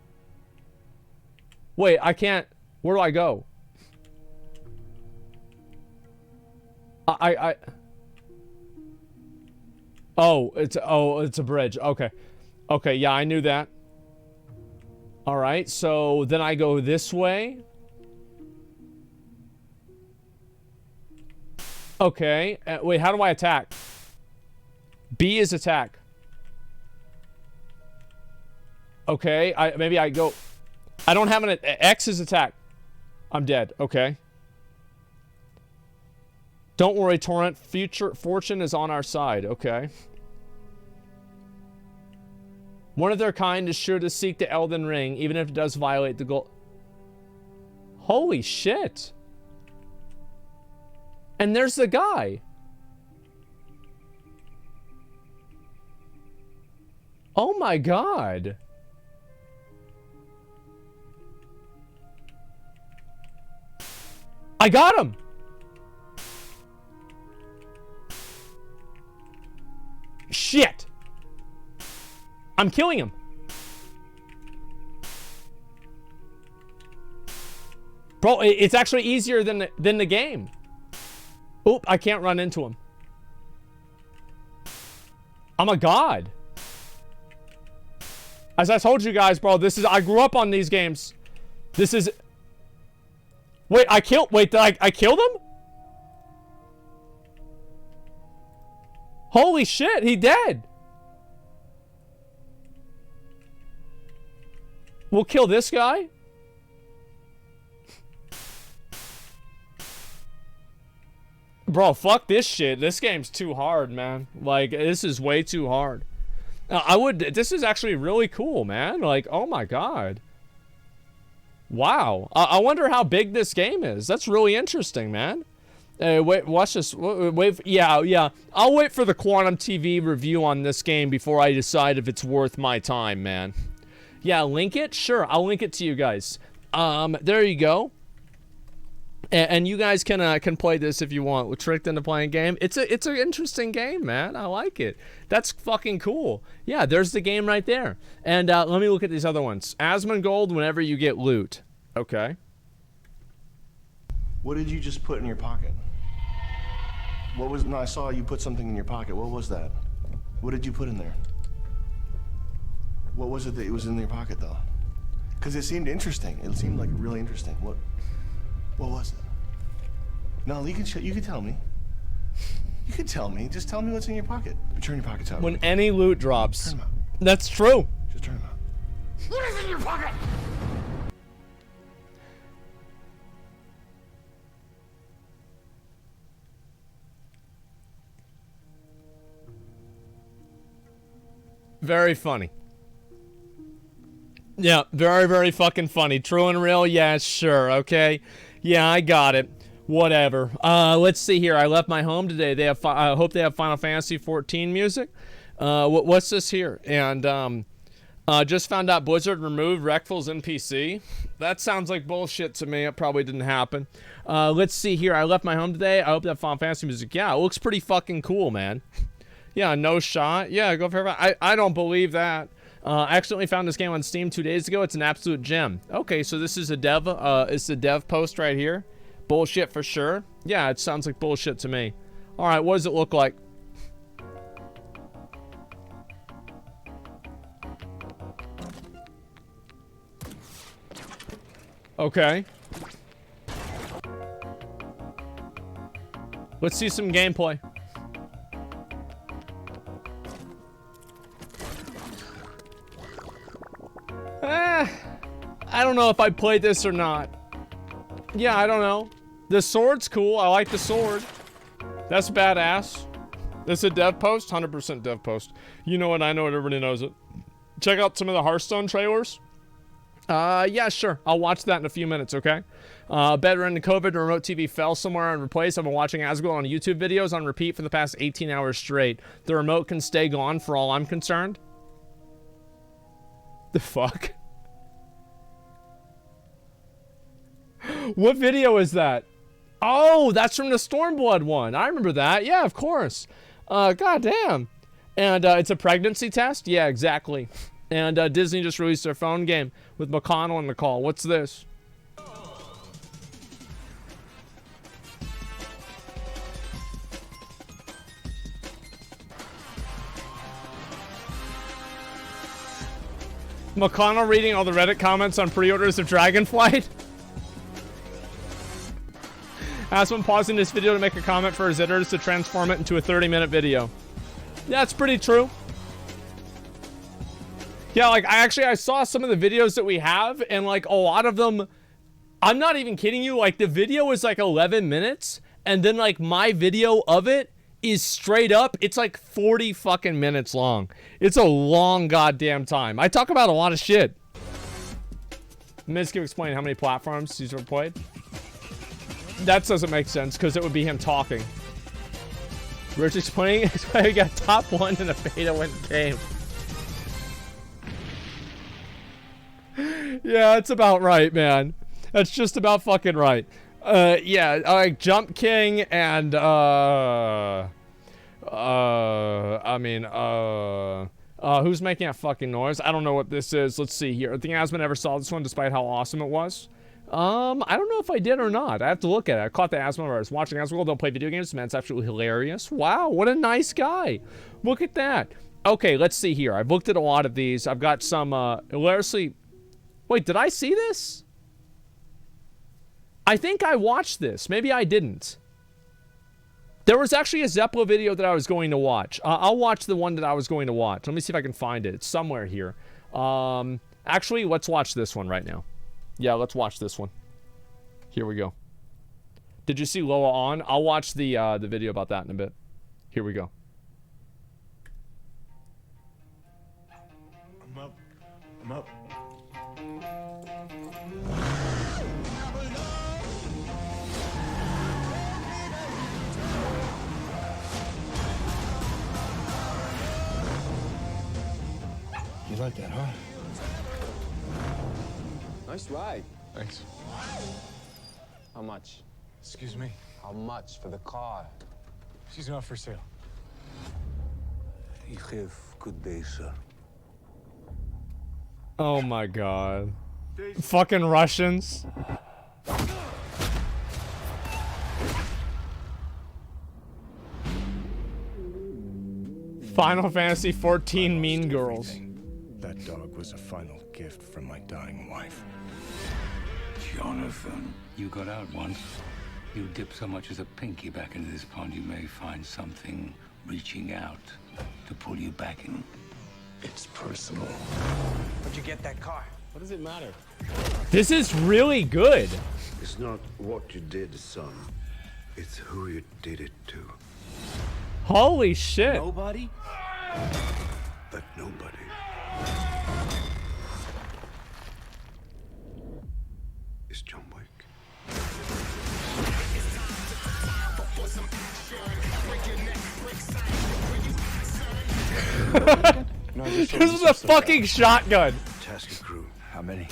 Wait, I can't, where do I go? Oh, it's a bridge. Okay. Okay, yeah, I knew that. All right, so then I go this way. Okay, wait, how do I attack? B is attack. Okay, maybe I go... I don't have an... X is attack. I'm dead. Okay. Don't worry, Torrent. Fortune is on our side. Okay. One of their kind is sure to seek the Elden Ring, even if it does violate the goal. Holy shit. And there's the guy. Oh my god. I got him. Shit. I'm killing him. Bro, it's actually easier than the game. Oop, I can't run into him. I'm a god. As I told you guys, bro, I grew up on these games. This is... Wait, I killed him? Holy shit, he dead. We'll kill this guy. Bro, fuck this shit. This game's too hard, man. Like, this is way too hard. This is actually really cool, man. Like, oh my god. Wow. I wonder how big this game is. That's really interesting, man. Wait, watch this. Wait, yeah. I'll wait for the Quantum TV review on this game before I decide if it's worth my time, man. Yeah, link it? Sure, I'll link it to you guys. There you go. And you guys can play this if you want. We're tricked into playing a game. It's an interesting game, man. I like it. That's fucking cool. Yeah, there's the game right there. And let me look at these other ones. AsmonGold whenever you get loot. Okay. What did you just put in your pocket? What was... No, I saw you put something in your pocket. What was that? What did you put in there? What was it that was in your pocket, though? Because it seemed interesting. It seemed like really interesting. What was it? No, you can tell me. You can tell me. Just tell me what's in your pocket. Turn your pockets out. When any loot drops. Turn them out. That's true. Just turn them out. What is in your pocket? Very funny. Yeah, very, very fucking funny. True and real? Yeah, sure, okay. Yeah, I got it. Whatever. Let's see here. I left my home today. They have. I hope they have Final Fantasy 14 music. What's this here? And just found out Blizzard removed Wreckful's NPC. That sounds like bullshit to me. It probably didn't happen. Let's see here. I left my home today. I hope they have Final Fantasy music. Yeah, it looks pretty fucking cool, man. Yeah, no shot. Yeah, go for it. I don't believe that. I accidentally found this game on Steam 2 days ago. It's an absolute gem. Okay, so this is a dev. It's a dev post right here. Bullshit for sure. Yeah, it sounds like bullshit to me. All right, what does it look like? Okay. Let's see some gameplay. I don't know if I played this or not. Yeah, I don't know. The sword's cool. I like the sword. That's badass. This a dev post? 100% dev post. You know it, I know it, everybody knows it. Check out some of the Hearthstone trailers. Yeah, sure. I'll watch that in a few minutes, okay? Better into COVID, the remote TV fell somewhere and replaced. I've been watching AsmonGold on YouTube videos on repeat for the past 18 hours straight. The remote can stay gone for all I'm concerned. The fuck? What video is that? Oh, that's from the Stormblood one. I remember that. Yeah, of course. God damn. And it's a pregnancy test? Yeah, exactly. And Disney just released their phone game with McConnell and McCall. What's this? McConnell reading all the Reddit comments on pre-orders of Dragonflight? Asmon pausing this video to make a comment for his editors to transform it into a 30-minute video. That's pretty true. Yeah, like, I saw some of the videos that we have, and, like, a lot of them, I'm not even kidding you, like, the video is, like, 11 minutes, and then, like, my video of it is straight up, it's, like, 40 fucking minutes long. It's a long goddamn time. I talk about a lot of shit. Msq explain how many platforms he's ever played. That doesn't make sense, because it would be him talking. Rich explaining why he got top 1 in a beta win game. Yeah, it's about right, man. That's just about fucking right. Yeah, like Jump King and who's making that fucking noise? I don't know what this is. Let's see here. I think Asmon never saw this one despite how awesome it was. I don't know if I did or not. I have to look at it. I caught the Asmon where I was watching AsmonGold don't play video games. Man, it's absolutely hilarious. Wow, what a nice guy. Look at that. Okay, let's see here. I've looked at a lot of these. I've got some hilariously... Wait, did I see this? I think I watched this. Maybe I didn't. There was actually a Zeppela video that I was going to watch. I'll watch the one that I was going to watch. Let me see if I can find it. It's somewhere here. Actually, let's watch this one right now. Yeah, let's watch this one. Here we go. Did you see Loa on? I'll watch the video about that in a bit. Here we go. I'm up. I'm up. You like that, huh? Nice ride. Thanks. How much? Excuse me? How much for the car? She's not for sale. You have good day, sir. Oh my god. Fucking Russians. Final Fantasy 14 Mean Girls. That dog was a final gift from my dying wife. Jonathan, you got out once. You dip so much as a pinky back into this pond, you may find something reaching out to pull you back in. It's personal. Where'd you get that car? What does it matter? This is really good. It's not what you did, son. It's who you did it to. Holy shit. Nobody? But nobody. Is John Wick. This is a fucking shotgun. Task your crew. How many?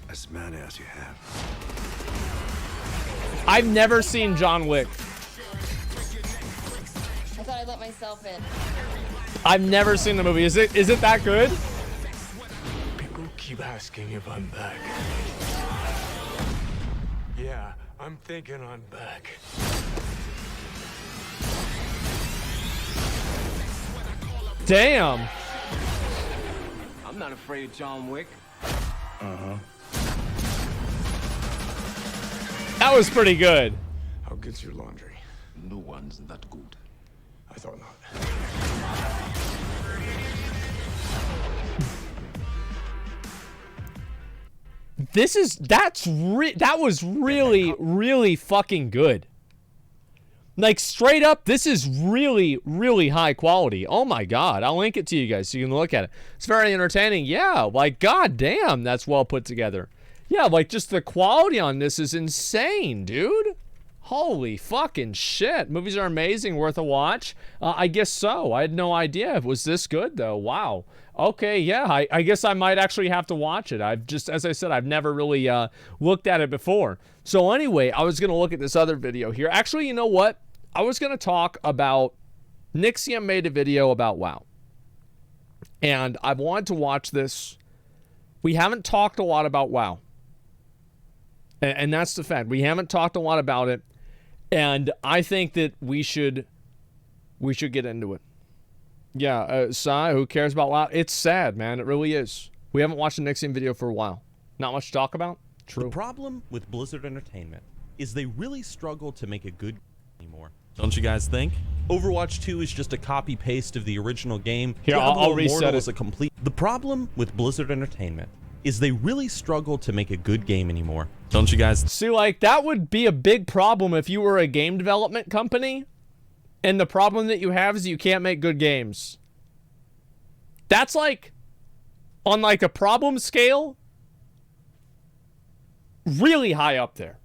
As many as you have. I've never seen John Wick. I thought I let myself in. I've never seen the movie. Is it that good? People keep asking if I'm back. Yeah, I'm thinking I'm back. Damn. I'm not afraid of John Wick. Uh-huh. That was pretty good. How good's your laundry? No one's that good. I thought not. That was really fucking good. Like, straight up, this is really high quality. Oh my god, I'll link it to you guys so you can look at it. It's very entertaining. Yeah, like, god damn, that's well put together. Yeah, like, just the quality on this is insane, dude. Holy fucking shit. Movies are amazing, worth a watch. I guess so. I had no idea it was this good, though. Wow. Okay, yeah, I guess I might actually have to watch it. I've just, as I said, I've never really looked at it before. So anyway, I was going to look at this other video here. Actually, you know what? I was going to talk about, Nixium made a video about WoW. And I wanted to watch this. We haven't talked a lot about WoW. And that's the fact. We haven't talked a lot about it. And I think that we should get into it. Yeah, Sai, who cares about WoW? It's sad, man. It really is. We haven't watched a Nixium video for a while. Not much to talk about? True. The problem with Blizzard Entertainment is they really struggle to make a good anymore. Don't you guys think? Overwatch 2 is just a copy-paste of the original game. Here, I'll reset it. The problem with Blizzard Entertainment is they really struggle to make a good game anymore. Don't you guys? See, like, that would be a big problem if you were a game development company, and the problem that you have is you can't make good games. That's like, on like a problem scale, really high up there.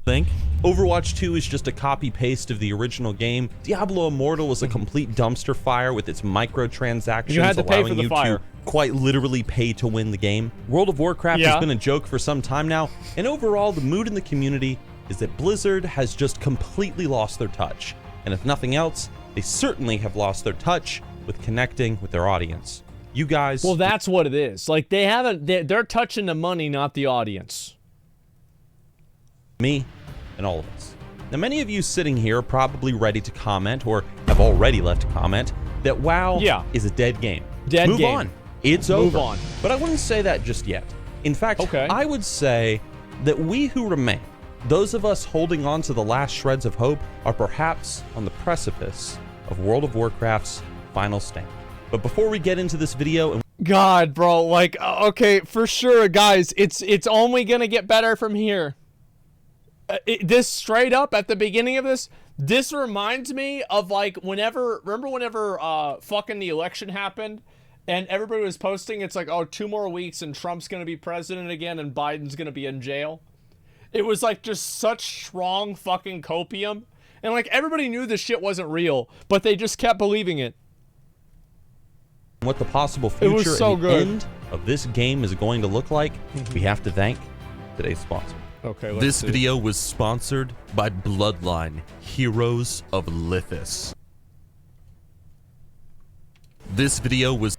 Think? Overwatch 2 is just a copy-paste of the original game. Diablo Immortal was a complete dumpster fire with its microtransactions, you had to pay allowing for the you fire. to quite literally pay to win the game. World of Warcraft has been a joke for some time now, and overall, the mood in the community is that Blizzard has just completely lost their touch. And if nothing else, they certainly have lost their touch with connecting with their audience. You guys... Well, that's what it is. Like, they haven't... They're touching the money, not the audience. Me and all of us. Now, many of you sitting here are probably ready to comment, or have already left a comment, that WoW is a dead game. Move on. It's over. Move on. But I wouldn't say that just yet. In fact, I would say that we who remain, those of us holding on to the last shreds of hope, are perhaps on the precipice of World of Warcraft's final stand. But before we get into this video... God, bro, like, okay, for sure, guys, it's only gonna get better from here. This straight up at the beginning of this reminds me of like remember whenever fucking the election happened and everybody was posting, it's like, oh, 2 more weeks and Trump's gonna be president again and Biden's gonna be in jail. It was like just such strong fucking copium, and like everybody knew this shit wasn't real, but they just kept believing it. What the possible future and the end of this game is going to look like, we have to thank today's sponsor. Okay, this video was sponsored by Bloodline, Heroes of Lithis. This video was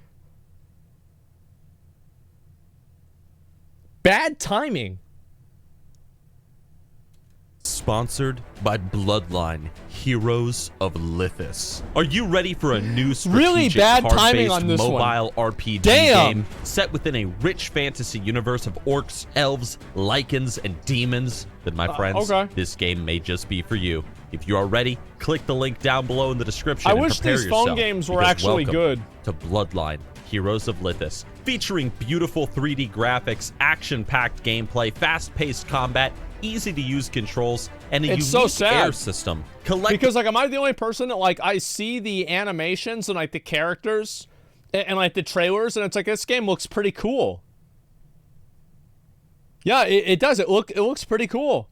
bad timing. Sponsored by Bloodline, Heroes of Lithis. Are you ready for a new really bad timing on this mobile one. RPG game set within a rich fantasy universe of orcs, elves, lycans, and demons? Then, my friends, this game may just be for you. If you are ready, click the link down below in the description. I wish these phone games were actually good. To Bloodline, Heroes of Lithis, featuring beautiful 3D graphics, action-packed gameplay, fast-paced combat, easy-to-use controls, and a unique air system. Because, like, am I the only person that, like, I see the animations and, like, the characters and like, the trailers, and it's like, this game looks pretty cool. Yeah, it does. It looks pretty cool.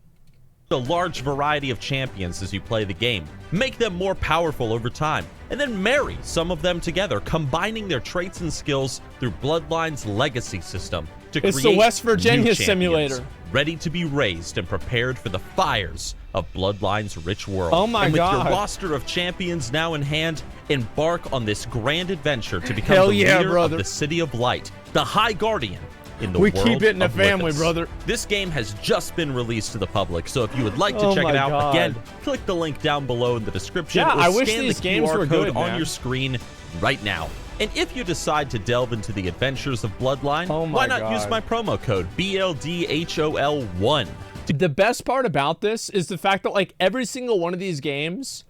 A large variety of champions as you play the game. Make them more powerful over time, and then marry some of them together, combining their traits and skills through Bloodline's legacy system to create the West Virginia simulator. Ready to be raised and prepared for the fires of Bloodline's rich world. Oh my God. God. With your roster of champions now in hand, embark on this grand adventure to become the leader of the City of Light, the High Guardian in the world of Lithis. We keep it in the family, brother. This game has just been released to the public, so if you would like to check it out, again, click the link down below in the description or I wish scan these the games QR were code good, on man. your screen right now. And if you decide to delve into the adventures of Bloodline, why not use my promo code BLDHOL1 The best part about this is the fact that like every single one of these games,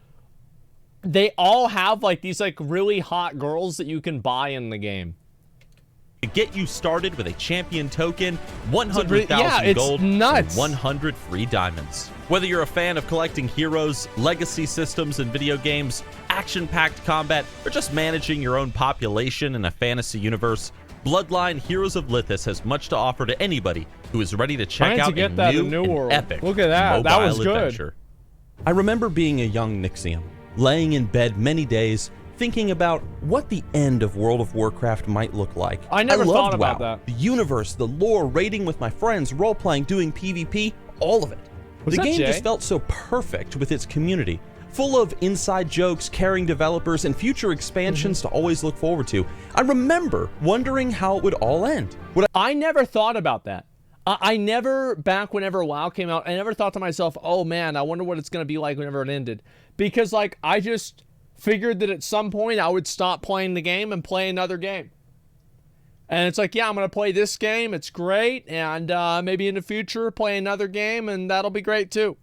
they all have like these like really hot girls that you can buy in the game. To get you started with a champion token, 100,000 gold, nuts. and 100 free diamonds. Whether you're a fan of collecting heroes, legacy systems in video games, action-packed combat, or just managing your own population in a fantasy universe, Bloodline Heroes of Lithis has much to offer to anybody who is ready to check out a new and epic Look at that. That was good. adventure. I remember being a young Nixium, laying in bed many days, thinking about what the end of World of Warcraft might look like. I never thought about WoW, that. The universe, the lore, raiding with my friends, role-playing, doing PvP, all of it. The game just felt so perfect with its community, full of inside jokes, caring developers, and future expansions to always look forward to. I remember wondering how it would all end. I never thought about that. I never, back whenever WoW came out, I never thought to myself, oh man, I wonder what it's going to be like whenever it ended. Because like, I just figured that at some point I would stop playing the game and play another game. And it's like, yeah, I'm going to play this game. It's great. And maybe in the future, play another game, and that'll be great too.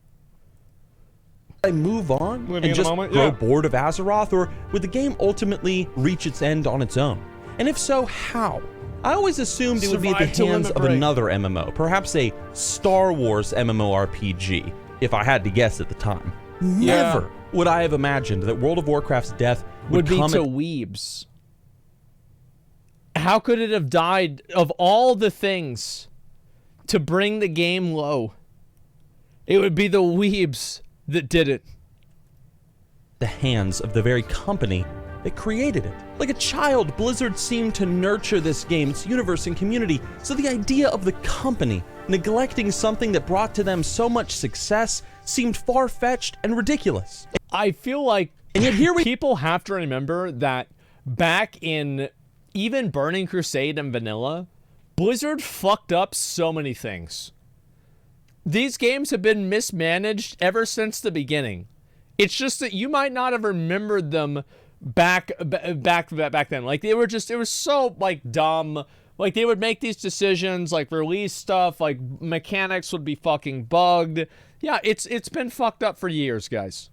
I move on and just grow bored of Azeroth, or would the game ultimately reach its end on its own? And if so, how? I always assumed it would be at the hands of another MMO, perhaps a Star Wars MMORPG, if I had to guess at the time. Never would I have imagined that World of Warcraft's death would be come to weebs. How could it have died of all the things to bring the game low? It would be the weebs that did it. The hands of the very company that created it. Like a child, Blizzard seemed to nurture this game, its universe and community. So the idea of the company neglecting something that brought to them so much success seemed far-fetched and ridiculous. I feel like and yet here people have to remember that back in even Burning Crusade and Vanilla, Blizzard fucked up so many things. These games have been mismanaged ever since the beginning. It's just that you might not have remembered them back then. Like they were just, it was so like dumb. Like they would make these decisions, like release stuff, like mechanics would be fucking bugged. Yeah, it's been fucked up for years, guys.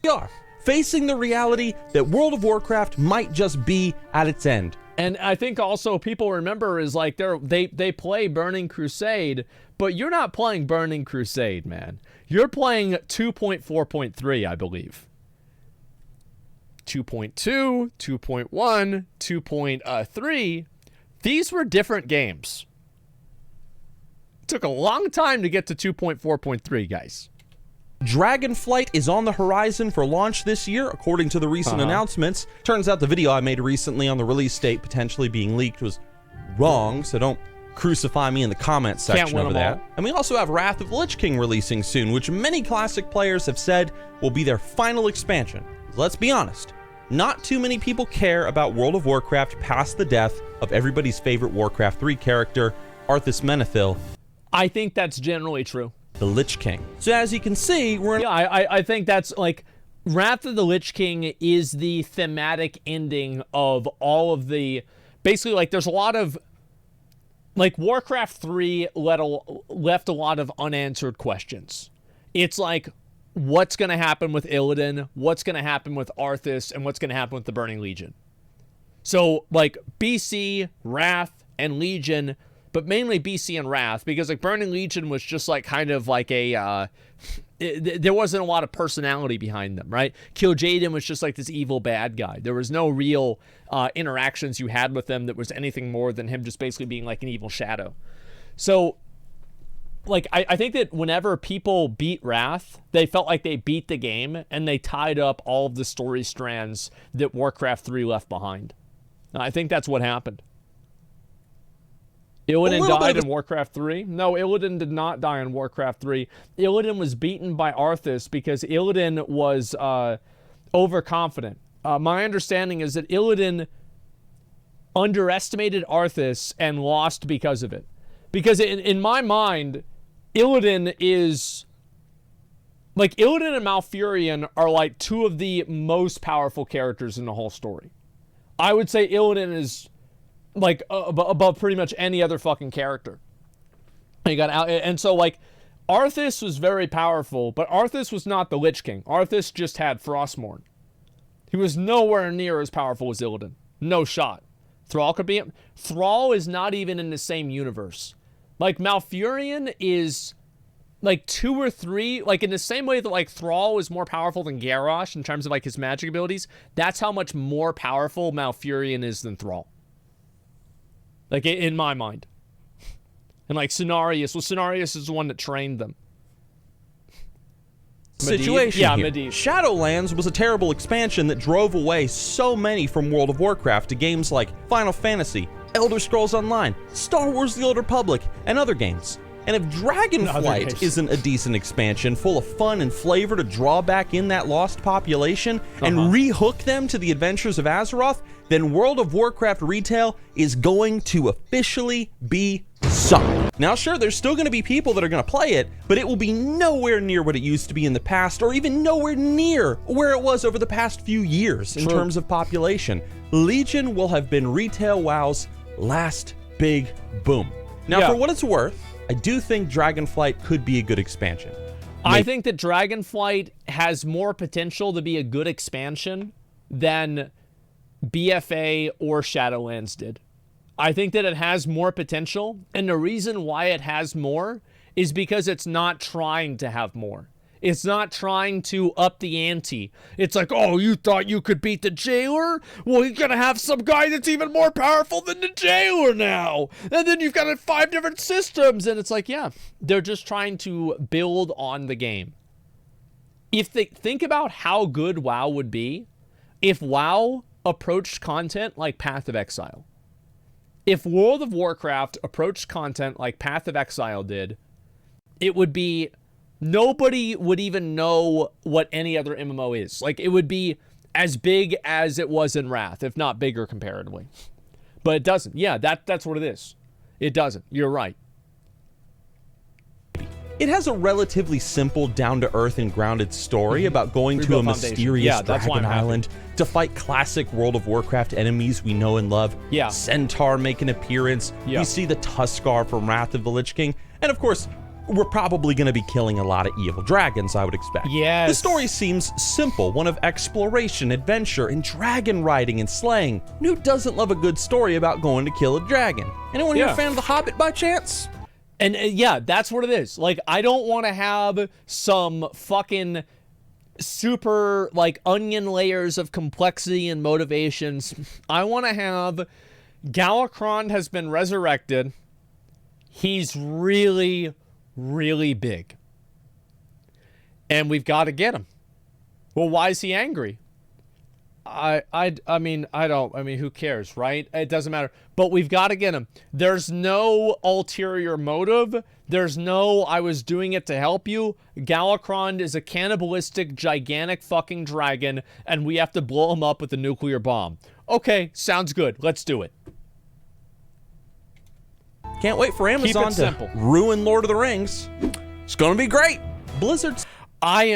We are facing the reality that World of Warcraft might just be at its end. And I think also people remember is like they play Burning Crusade, but you're not playing Burning Crusade, man. You're playing 2.4.3, I believe. 2.2, 2.1, 2.3. These were different games. It took a long time to get to 2.4.3, guys. Dragonflight is on the horizon for launch this year, according to the recent announcements. Turns out the video I made recently on the release date potentially being leaked was wrong, so don't crucify me in the comments section over that. And we also have Wrath of the Lich King releasing soon, which many classic players have said will be their final expansion. Let's be honest, not too many people care about World of Warcraft past the death of everybody's favorite Warcraft 3 character, Arthas Menethil. I think that's generally true. The Lich King. So as you can see, we're... Yeah, I think that's like... Wrath of the Lich King is the thematic ending of all of the... Basically, like, there's a lot of... Like, Warcraft 3 left a lot of unanswered questions. It's like, what's going to happen with Illidan? What's going to happen with Arthas? And what's going to happen with the Burning Legion? So, like, BC, Wrath, and Legion... But mainly BC and Wrath, because like Burning Legion was just like kind of like a, there wasn't a lot of personality behind them, right? Kil'jaeden was just like this evil bad guy. There was no real interactions you had with them that was anything more than him just basically being like an evil shadow. So, like, I think that whenever people beat Wrath, they felt like they beat the game and they tied up all of the story strands that Warcraft 3 left behind. I think that's what happened. Illidan died in Warcraft 3? No, Illidan did not die in Warcraft 3. Illidan was beaten by Arthas because Illidan was overconfident. My understanding is that Illidan underestimated Arthas and lost because of it. Because in my mind, Illidan is... Like, Illidan and Malfurion are like two of the most powerful characters in the whole story. I would say Illidan is... like above pretty much any other fucking character. You got and so like Arthas was very powerful, but Arthas was not the Lich King. Arthas just had Frostmourne. He was nowhere near as powerful as Illidan. No shot. Thrall could be... Thrall is not even in the same universe. Like, Malfurion is... like 2 or 3, like in the same way that like Thrall is more powerful than Garrosh in terms of like his magic abilities, that's how much more powerful Malfurion is than Thrall. Like in my mind. And like Cenarius, well Cenarius is the one that trained them. Situation yeah, here. Medivh. Shadowlands was a terrible expansion that drove away so many from World of Warcraft to games like Final Fantasy, Elder Scrolls Online, Star Wars The Old Republic, and other games. And if Dragonflight isn't a decent expansion full of fun and flavor to draw back in that lost population and re-hook them to the adventures of Azeroth, then World of Warcraft retail is going to officially be sunk. Now sure, there's still going to be people that are going to play it, but it will be nowhere near what it used to be in the past, or even nowhere near where it was over the past few years in terms of population. Legion will have been retail WoW's last big boom. Now for what it's worth, I do think Dragonflight could be a good expansion. I think that Dragonflight has more potential to be a good expansion than BFA or Shadowlands did. I think that it has more potential, and the reason why it has more is because it's not trying to have more. It's not trying to up the ante. It's like, oh, you thought you could beat the jailer? Well, you're going to have some guy that's even more powerful than the jailer now. And then you've got 5 different systems. And it's like, yeah, they're just trying to build on the game. If they think about how good WoW would be if WoW approached content like Path of Exile. If World of Warcraft approached content like Path of Exile did, it would be... nobody would even know what any other MMO is. Like, it would be as big as it was in Wrath, if not bigger comparatively. But it doesn't. Yeah, that's what it is. It doesn't. You're right. It has a relatively simple, down-to-earth and grounded story about going to a mysterious dragon island to fight classic World of Warcraft enemies we know and love. Yeah. Centaur make an appearance. We see the Tuskar from Wrath of the Lich King. And of course, we're probably going to be killing a lot of evil dragons, I would expect. Yes. The story seems simple, one of exploration, adventure, and dragon riding and slaying. Who doesn't love a good story about going to kill a dragon? Anyone here a fan of The Hobbit by chance? And yeah, that's what it is. Like, I don't want to have some fucking super, like, onion layers of complexity and motivations. I want to have Galakrond has been resurrected. He's really, really big. And we've got to get him. Well, why is he angry? I mean, who cares, right? It doesn't matter. But we've got to get him. There's no ulterior motive. There's no, I was doing it to help you. Galakrond is a cannibalistic, gigantic fucking dragon, and we have to blow him up with a nuclear bomb. Okay, sounds good. Let's do it. Can't wait for Amazon to ruin Lord of the Rings. It's going to be great. Blizzard's... I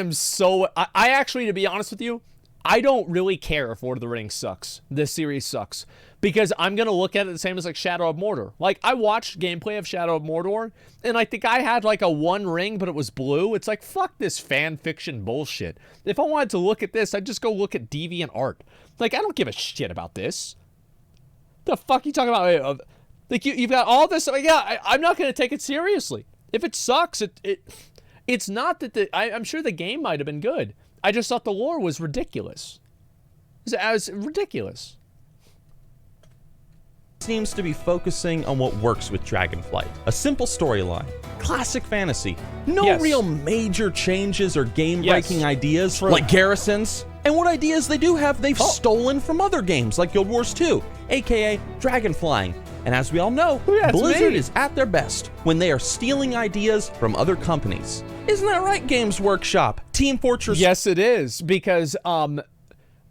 actually, to be honest with you, I don't really care if Lord of the Rings sucks. This series sucks. Because I'm going to look at it the same as like Shadow of Mordor. Like, I watched gameplay of Shadow of Mordor, and like the guy had like a 1 ring, but it was blue. It's like, fuck this fan fiction bullshit. If I wanted to look at this, I'd just go look at deviant art. Like, I don't give a shit about this. The fuck you talking about? Like, you've got all this. Like, yeah, I'm not going to take it seriously. If it sucks, it's not that I'm sure the game might have been good. I just thought the lore was ridiculous. It was ridiculous. Seems to be focusing on what works with Dragonflight. A simple storyline, classic fantasy, no real major changes or game-breaking ideas like garrisons. And what ideas they do have, they've stolen from other games like Guild Wars 2, aka Dragonflying. And as we all know, Blizzard is at their best when they are stealing ideas from other companies. Isn't that right, Games Workshop? Team Fortress... Yes, it is, because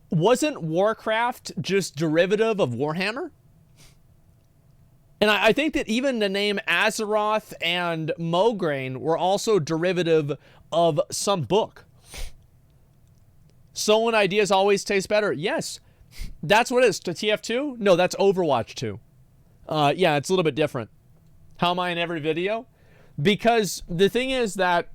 wasn't Warcraft just derivative of Warhammer? And I think that even the name Azeroth and Mograine were also derivative of some book. Stolen ideas always taste better. Yes, that's what it is. To TF2? No, that's Overwatch 2. Yeah, it's a little bit different. How am I in every video? Because the thing is that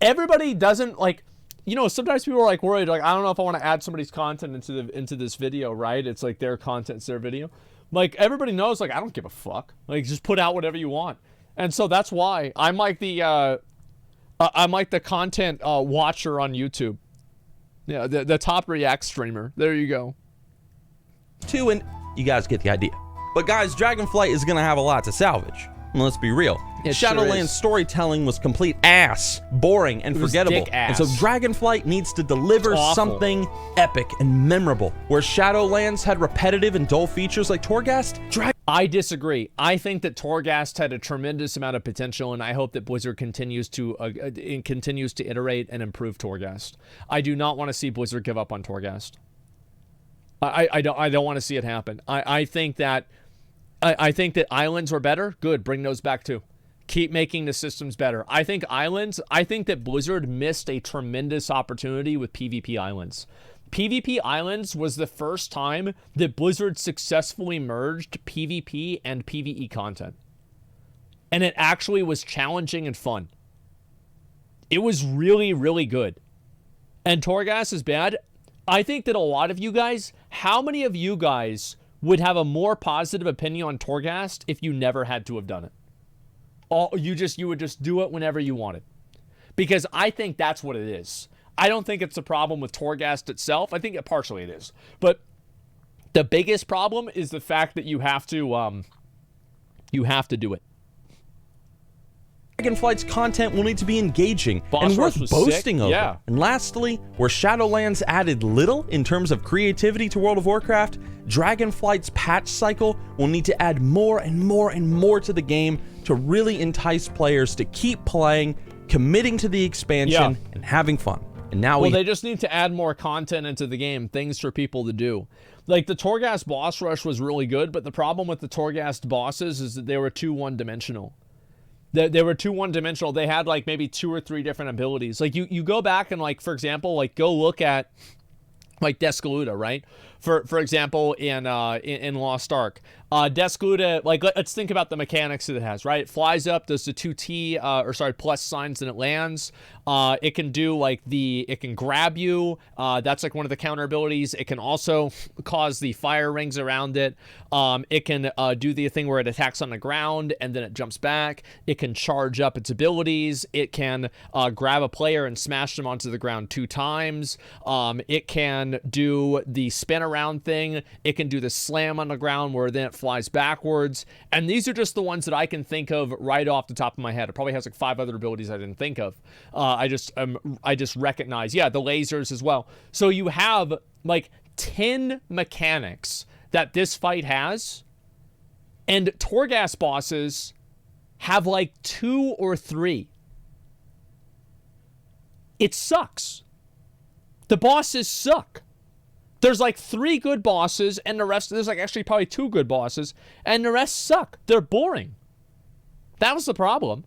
everybody doesn't like, you know, sometimes people are like worried, like, I don't know if I want to add somebody's content into this video, right? It's like their content, it's their video. Like, everybody knows, like, I don't give a fuck. Like, just put out whatever you want. And so that's why I'm like the content watcher on YouTube. Yeah, the top React streamer. There you go. And you guys get the idea. But guys, Dragonflight is going to have a lot to salvage. And let's be real. Shadowlands storytelling was complete ass, boring, and forgettable. And so Dragonflight needs to deliver something epic and memorable. Where Shadowlands had repetitive and dull features like Torghast, I disagree. I think that Torghast had a tremendous amount of potential, and I hope that Blizzard continues to iterate and improve Torghast. I do not want to see Blizzard give up on Torghast. I don't want to see it happen. I think that islands were better. Good, bring those back too. Keep making the systems better. I think that Blizzard missed a tremendous opportunity with PvP Islands. PvP Islands was the first time that Blizzard successfully merged PvP and PvE content. And it actually was challenging and fun. It was really, really good. And Torghast is bad. I think that a lot of you guys, how many of you guys would have a more positive opinion on Torghast if you never had to have done it? You would just do it whenever you wanted. Because I think that's what it is. I don't think it's a problem with Torghast itself. I think partially it is. But the biggest problem is the fact that you have to do it. Dragonflight's content will need to be engaging and worth boasting over. Yeah. And lastly, where Shadowlands added little in terms of creativity to World of Warcraft, Dragonflight's patch cycle will need to add more and more and more to the game to really entice players to keep playing, committing to the expansion, and having fun. And now they just need to add more content into the game, things for people to do. Like, the Torghast boss rush was really good, but the problem with the Torghast bosses is that they were too one-dimensional. They were too one-dimensional. They had, like, maybe 2 or 3 different abilities. Like, you go back and, like, for example, like, go look at, like, Descaluda, right? For example, in Lost Ark. Descaluda, like, let's think about the mechanics that it has, right? It flies up, does the 2T, plus signs, and it lands. It can do, like, it can grab you. That's, like, one of the counter abilities. It can also cause the fire rings around it. It can do the thing where it attacks on the ground, and then it jumps back. It can charge up its abilities. It can grab a player and smash them onto the ground 2 times. It can do the spin around thing. It can do the slam on the ground where then it flies backwards. And these are just the ones that I can think of right off the top of my head. It probably has like 5 other abilities I didn't think of. I just recognize, the lasers as well. So you have like 10 mechanics that this fight has, and Torghast bosses have like 2 or 3. It sucks. The bosses suck. There's like 3 good bosses, and the rest, there's like actually probably 2 good bosses, and the rest suck. They're boring. That was the problem.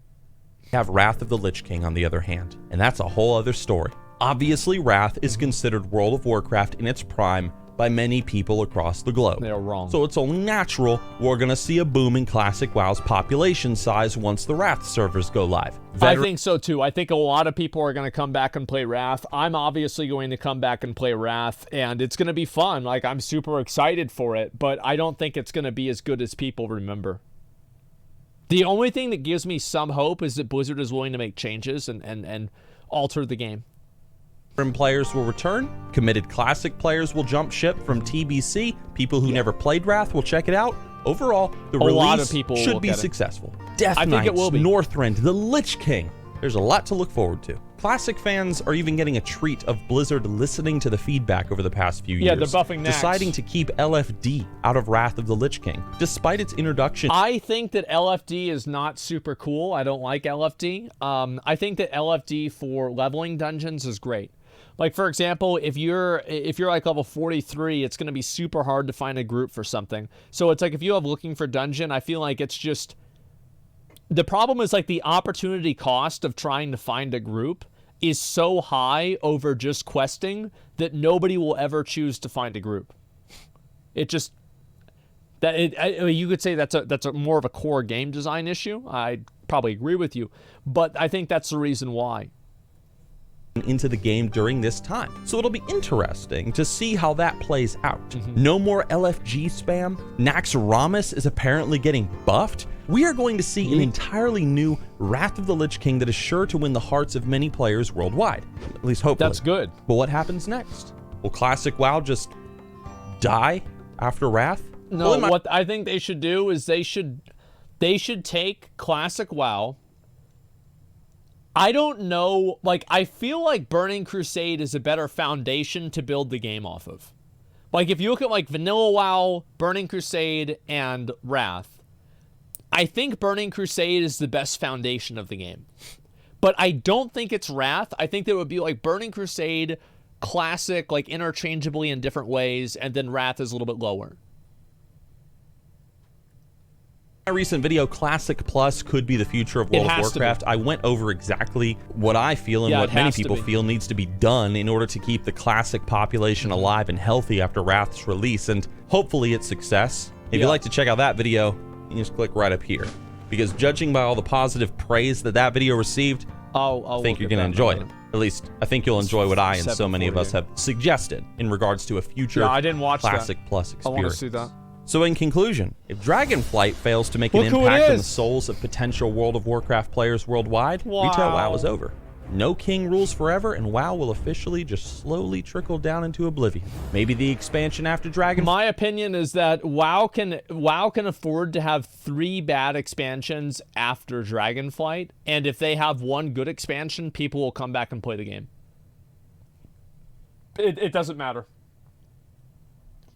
You have Wrath of the Lich King on the other hand, and that's a whole other story. Obviously, Wrath is considered World of Warcraft in its prime by many people across the globe. They're wrong. So it's only natural we're going to see a boom in Classic WoW's population size once the Wrath servers go live. I think so too. I think a lot of people are going to come back and play Wrath. I'm obviously going to come back and play Wrath, and it's going to be fun. Like, I'm super excited for it, but I don't think it's going to be as good as people remember. The only thing that gives me some hope is that Blizzard is willing to make changes and alter the game. Players will return. Committed Classic players will jump ship from TBC. People who never played Wrath will check it out. Overall, the release should be successful. Death Knights, I think it will be. Northrend, the Lich King. There's a lot to look forward to. Classic fans are even getting a treat of Blizzard listening to the feedback over the past few years. Yeah, they're buffing Naxx. Deciding to keep LFD out of Wrath of the Lich King, despite its introduction. I think that LFD is not super cool. I don't like LFD. I think that LFD for leveling dungeons is great. Like, for example, if you're like level 43, it's going to be super hard to find a group for something. So it's like if you have looking for dungeon, I feel like it's just... The problem is like the opportunity cost of trying to find a group is so high over just questing that nobody will ever choose to find a group. It just... you could say that's a more of a core game design issue. probably agree with you, but I think that's the reason why. Into the game during this time. So it'll be interesting to see how that plays out. No more LFG spam. Naxxramas is apparently getting buffed. We are going to see an entirely new Wrath of the Lich King that is sure to win the hearts of many players worldwide. At least hopefully. That's good. But what happens next? Will Classic WoW just die after Wrath? No, what I think they should do is they should take Classic WoW. I don't know, like, I feel like Burning Crusade is a better foundation to build the game off of. Like, if you look at, like, Vanilla WoW, Burning Crusade, and Wrath, I think Burning Crusade is the best foundation of the game. But I don't think it's Wrath. I think that it would be, like, Burning Crusade, Classic, like, interchangeably in different ways, and then Wrath is a little bit lower. My recent video, Classic Plus could be the future of World of Warcraft. I went over exactly what I feel and what many people feel needs to be done in order to keep the Classic population alive and healthy after Wrath's release, and hopefully it's success. If you'd like to check out that video, you can just click right up here. Because judging by all the positive praise that video received, I think you're going to enjoy it. At least, I think you'll enjoy what I and so many of us have suggested in regards to a future Classic Plus experience. I want to see that. So in conclusion, if Dragonflight fails to make an impact on the souls of potential World of Warcraft players worldwide, retail WoW is over. No king rules forever, and WoW will officially just slowly trickle down into oblivion. Maybe the expansion after Dragonflight. My opinion is that WoW can afford to have 3 bad expansions after Dragonflight, and if they have 1 good expansion, people will come back and play the game. It doesn't matter.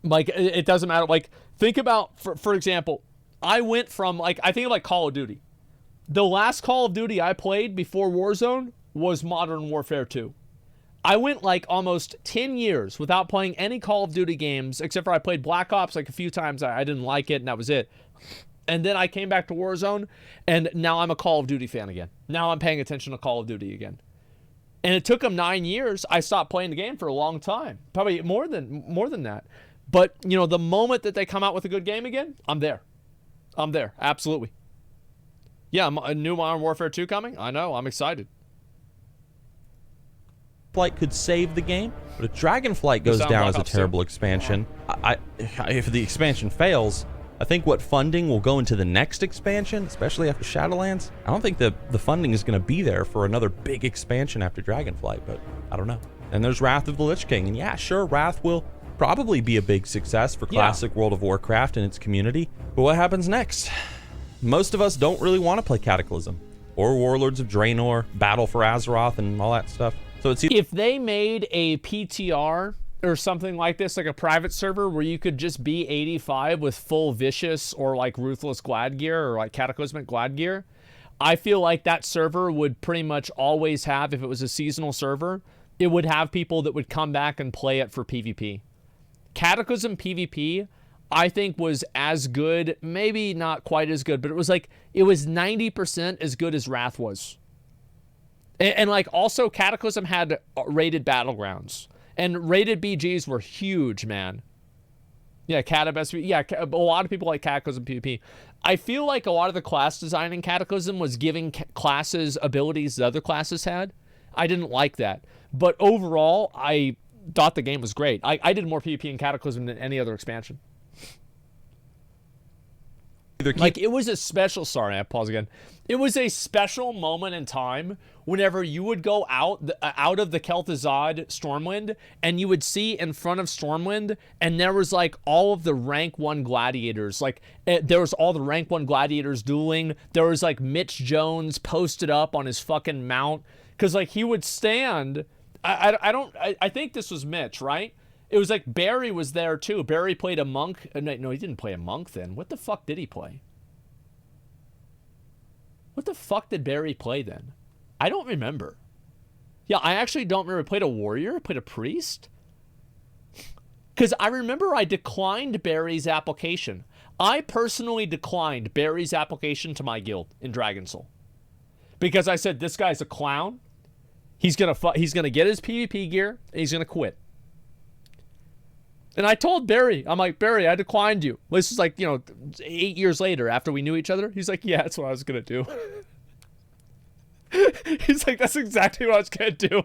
Like, it doesn't matter. Like, think about, for example, I went from, like, I think of, like, Call of Duty. The last Call of Duty I played before Warzone was Modern Warfare 2. I went, like, almost 10 years without playing any Call of Duty games, except for I played Black Ops, like, a few times. I didn't like it, and that was it. And then I came back to Warzone, and now I'm a Call of Duty fan again. Now I'm paying attention to Call of Duty again. And it took them 9 years. I stopped playing the game for a long time. Probably more than that. But, you know, the moment that they come out with a good game again, I'm there. I'm there. Absolutely. Yeah, a new Modern Warfare 2 coming? I know. I'm excited. Flight could save the game, but if Dragonflight goes down as a terrible expansion, if the expansion fails, I think what funding will go into the next expansion, especially after Shadowlands, I don't think the funding is going to be there for another big expansion after Dragonflight, but I don't know. And there's Wrath of the Lich King, and yeah, sure, Wrath will probably be a big success for classic World of Warcraft and its community. But what happens next? Most of us don't really want to play Cataclysm or Warlords of Draenor, Battle for Azeroth, and all that stuff. So it's if they made a PTR or something like this, like a private server where you could just be 85 with full Vicious or like Ruthless Glad gear or like Cataclysmic Glad gear, I feel like that server would pretty much always have, if it was a seasonal server, it would have people that would come back and play it for PvP. Cataclysm PvP, I think, was as good, maybe not quite as good, but it was 90% as good as Wrath was. And like, also, Cataclysm had rated battlegrounds, and rated BGs were huge, man. Yeah, a lot of people like Cataclysm PvP. I feel like a lot of the class design in Cataclysm was giving classes abilities that other classes had. I didn't like that. But overall, I thought the game was great. I did more PvP in Cataclysm than any other expansion. Like, it was a special, sorry, I pause again. It was a special moment in time whenever you would go out of the Kel'Thuzad Stormwind, and you would see in front of Stormwind, and there was like all of the rank 1 gladiators. Like, there was all the rank 1 gladiators dueling. There was like Mitch Jones posted up on his fucking mount, because like he would stand. I think this was Mitch, right? It was like Barry was there too. Barry played a monk. No, he didn't play a monk then. What the fuck did he play? What the fuck did Barry play then? I don't remember. Yeah, I actually don't remember. Played a warrior? Played a priest? Because I remember I declined Barry's application. I personally declined Barry's application to my guild in Dragon Soul. Because I said, this guy's a clown. He's gonna get his PvP gear, and he's gonna quit. And I told Barry, I'm like, Barry, I declined you. This is like, 8 years later after we knew each other. He's like, yeah, that's what I was gonna do. He's like, that's exactly what I was gonna do.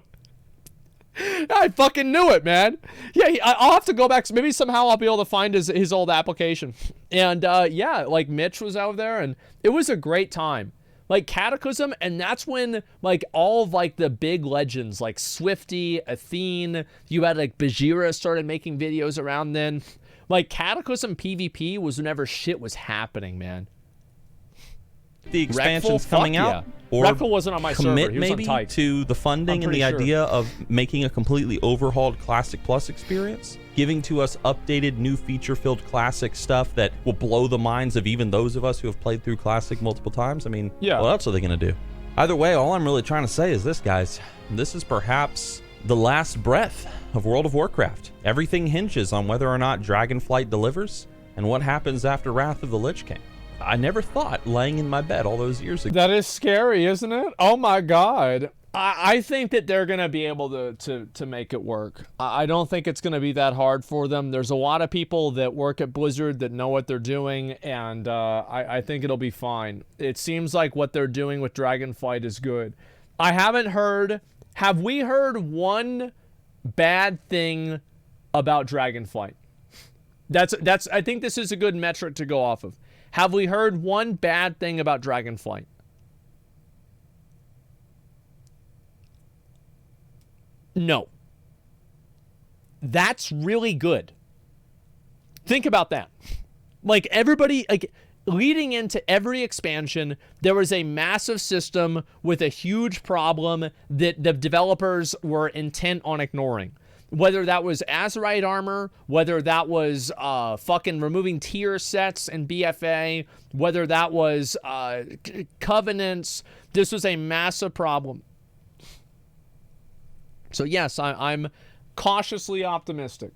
I fucking knew it, man. Yeah, I'll have to go back. Maybe somehow I'll be able to find his old application. And yeah, like Mitch was out there, and it was a great time. Like Cataclysm, and that's when like all of like the big legends like Swifty, Athene, you had like Bajira started making videos around then. Like Cataclysm PvP was whenever shit was happening, man. The expansion's coming out, or Reckful wasn't on my commit server. He was maybe on Tyke. to the funding and the idea of making a completely overhauled Classic Plus experience, giving to us updated, new feature-filled Classic stuff that will blow the minds of even those of us who have played through Classic multiple times. I mean, yeah. What else are they going to do? Either way, all I'm really trying to say is this, guys. This is perhaps the last breath of World of Warcraft. Everything hinges on whether or not Dragonflight delivers and what happens after Wrath of the Lich King. I never thought laying in my bed all those years ago. That is scary, isn't it? Oh my God. I think that they're going to be able to make it work. I don't think it's going to be that hard for them. There's a lot of people that work at Blizzard that know what they're doing, and I think it'll be fine. It seems like what they're doing with Dragonflight is good. I haven't heard... Have we heard one bad thing about Dragonflight? That's. I think this is a good metric to go off of. Have we heard one bad thing about Dragonflight? No. That's really good. Think about that. Like everybody, like leading into every expansion, there was a massive system with a huge problem that the developers were intent on ignoring. Whether that was Azerite armor, whether that was fucking removing tier sets in BFA, whether that was covenants, this was a massive problem. So yes, I'm cautiously optimistic.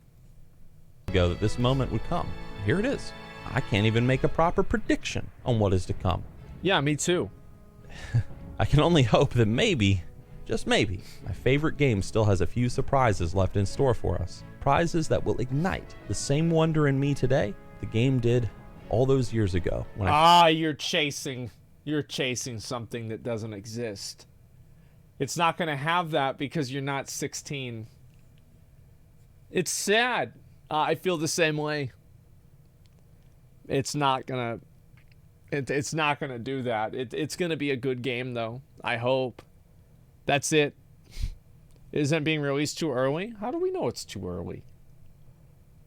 That this moment would come. Here it is. I can't even make a proper prediction on what is to come. Yeah, me too. I can only hope that maybe, just maybe, my favorite game still has a few surprises left in store for us. Prizes that will ignite the same wonder in me today the game did all those years ago. When you're chasing something that doesn't exist. It's not going to have that because you're not 16. It's sad. I feel the same way. It's not gonna do that. It's gonna be a good game though. I hope. That's it. Isn't it being released too early? How do we know it's too early?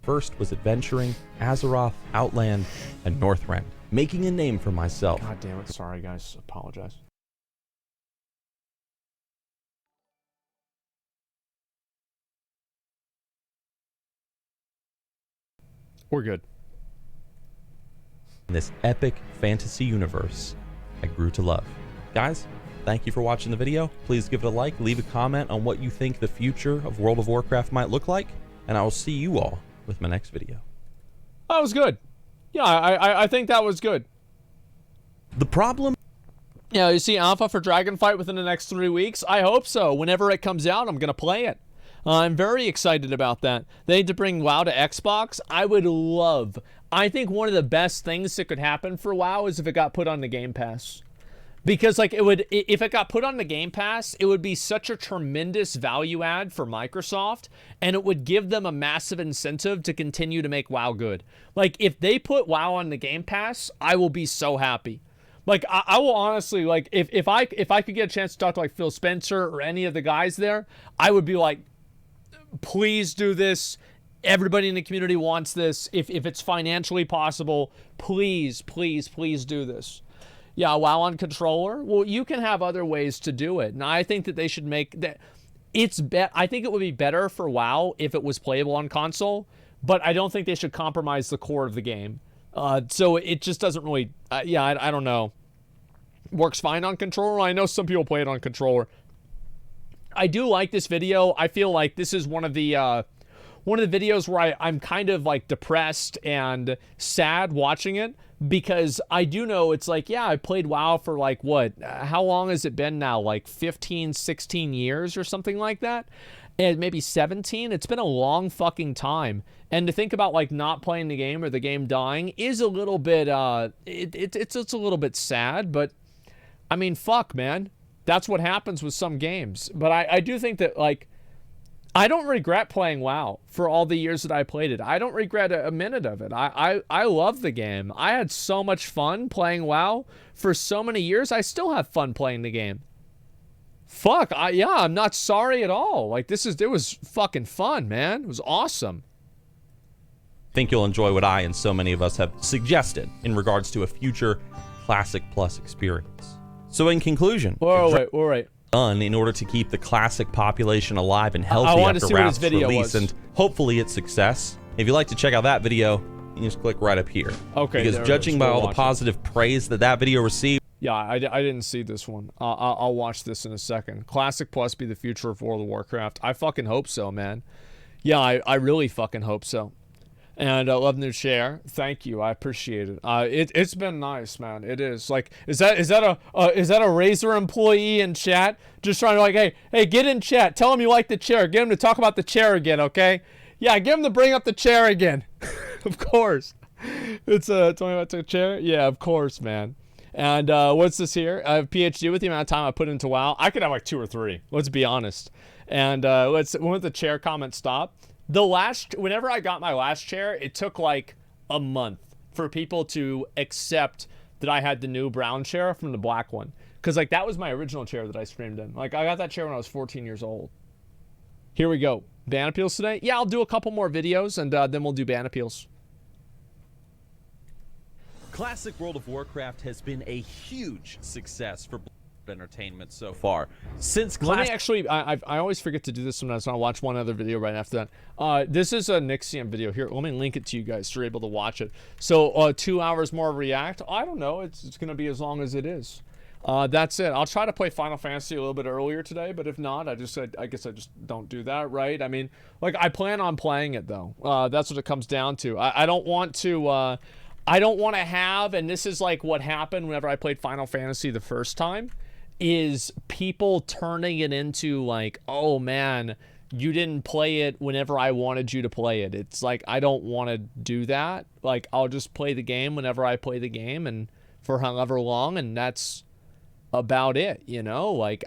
First was adventuring, Azeroth, Outland, and Northrend, making a name for myself. God damn it! Sorry guys, apologize. We're good. In this epic fantasy universe I grew to love. Guys, thank you for watching the video. Please give it a like, leave a comment on what you think the future of World of Warcraft might look like, and I will see you all with my next video. That was good. Yeah, I think that was good. The problem... Yeah, you see alpha for Dragonflight within the next 3 weeks? I hope so. Whenever it comes out, I'm going to play it. I'm very excited about that. They need to bring WoW to Xbox. I would love... I think one of the best things that could happen for WoW is if it got put on the Game Pass. Because, like, if it got put on the Game Pass, it would be such a tremendous value add for Microsoft, and it would give them a massive incentive to continue to make WoW good. Like, if they put WoW on the Game Pass, I will be so happy. Like, I will honestly, like, if I could get a chance to talk to, like, Phil Spencer or any of the guys there, I would be like, please do this. Everybody in the community wants this. If it's financially possible, please, please, please do this. Yeah, WoW on controller. Well, you can have other ways to do it. And I think that they should make that. I think it would be better for WoW if it was playable on console, but I don't think they should compromise the core of the game. So it just doesn't really. I don't know. Works fine on controller. I know some people play it on controller. I do like this video. I feel like this is one of the videos where I'm kind of like depressed and sad watching it, because I do know it's like, yeah, I played WoW for like what? How long has it been now? Like 15, 16 years or something like that? And maybe 17. It's been a long fucking time. And to think about like not playing the game or the game dying is a little bit it's a little bit sad, but I mean, fuck, man. That's what happens with some games. But I do think that, like, I don't regret playing WoW for all the years that I played it. I don't regret a minute of it. I love the game. I had so much fun playing WoW for so many years. I still have fun playing the game. Fuck, yeah, I'm not sorry at all. Like, it was fucking fun, man. It was awesome. I think you'll enjoy what I and so many of us have suggested in regards to a future Classic Plus experience. So in conclusion, wait. In order to keep the Classic population alive and healthy after Wrath's release, and hopefully its success. If you'd like to check out that video, you can just click right up here. Okay. Because judging by all the positive praise that video received. Yeah, I didn't see this one. I'll watch this in a second. Classic Plus be the future of World of Warcraft. I fucking hope so, man. Yeah, I really fucking hope so. And love new share. Thank you. I appreciate it. It's been nice, man. It is. Like, is that a Razer employee in chat just trying to, like, hey, get in chat. Tell him you like the chair. Get him to talk about the chair again, okay? Yeah, get him to bring up the chair again. Of course. It's talking about the chair. Yeah, of course, man. And what's this here? I have PhD with the amount of time I put into WoW. I could have like 2 or 3. Let's be honest. And when the chair comment stop. Whenever I got my last chair, it took like a month for people to accept that I had the new brown chair from the black one. Because, like, that was my original chair that I streamed in. Like, I got that chair when I was 14 years old. Here we go. Ban appeals today? Yeah, I'll do a couple more videos, and then we'll do ban appeals. Classic World of Warcraft has been a huge success for Entertainment so far. Since Let me actually, I always forget to do this sometimes, so I'll watch one other video right after that. This is a Nixium video. Here, let me link it to you guys so you're able to watch it. So 2 hours more React. I don't know. It's going to be as long as it is. That's it. I'll try to play Final Fantasy a little bit earlier today, but if not, I guess I just don't do that, right? I mean, like, I plan on playing it, though. That's what it comes down to. I don't want to have, and this is like what happened whenever I played Final Fantasy the first time, is people turning it into like, oh man, you didn't play it whenever I wanted you to play it. It's like, I don't want to do that. Like, I'll just play the game whenever I play the game and for however long, and that's about it, you know? Like,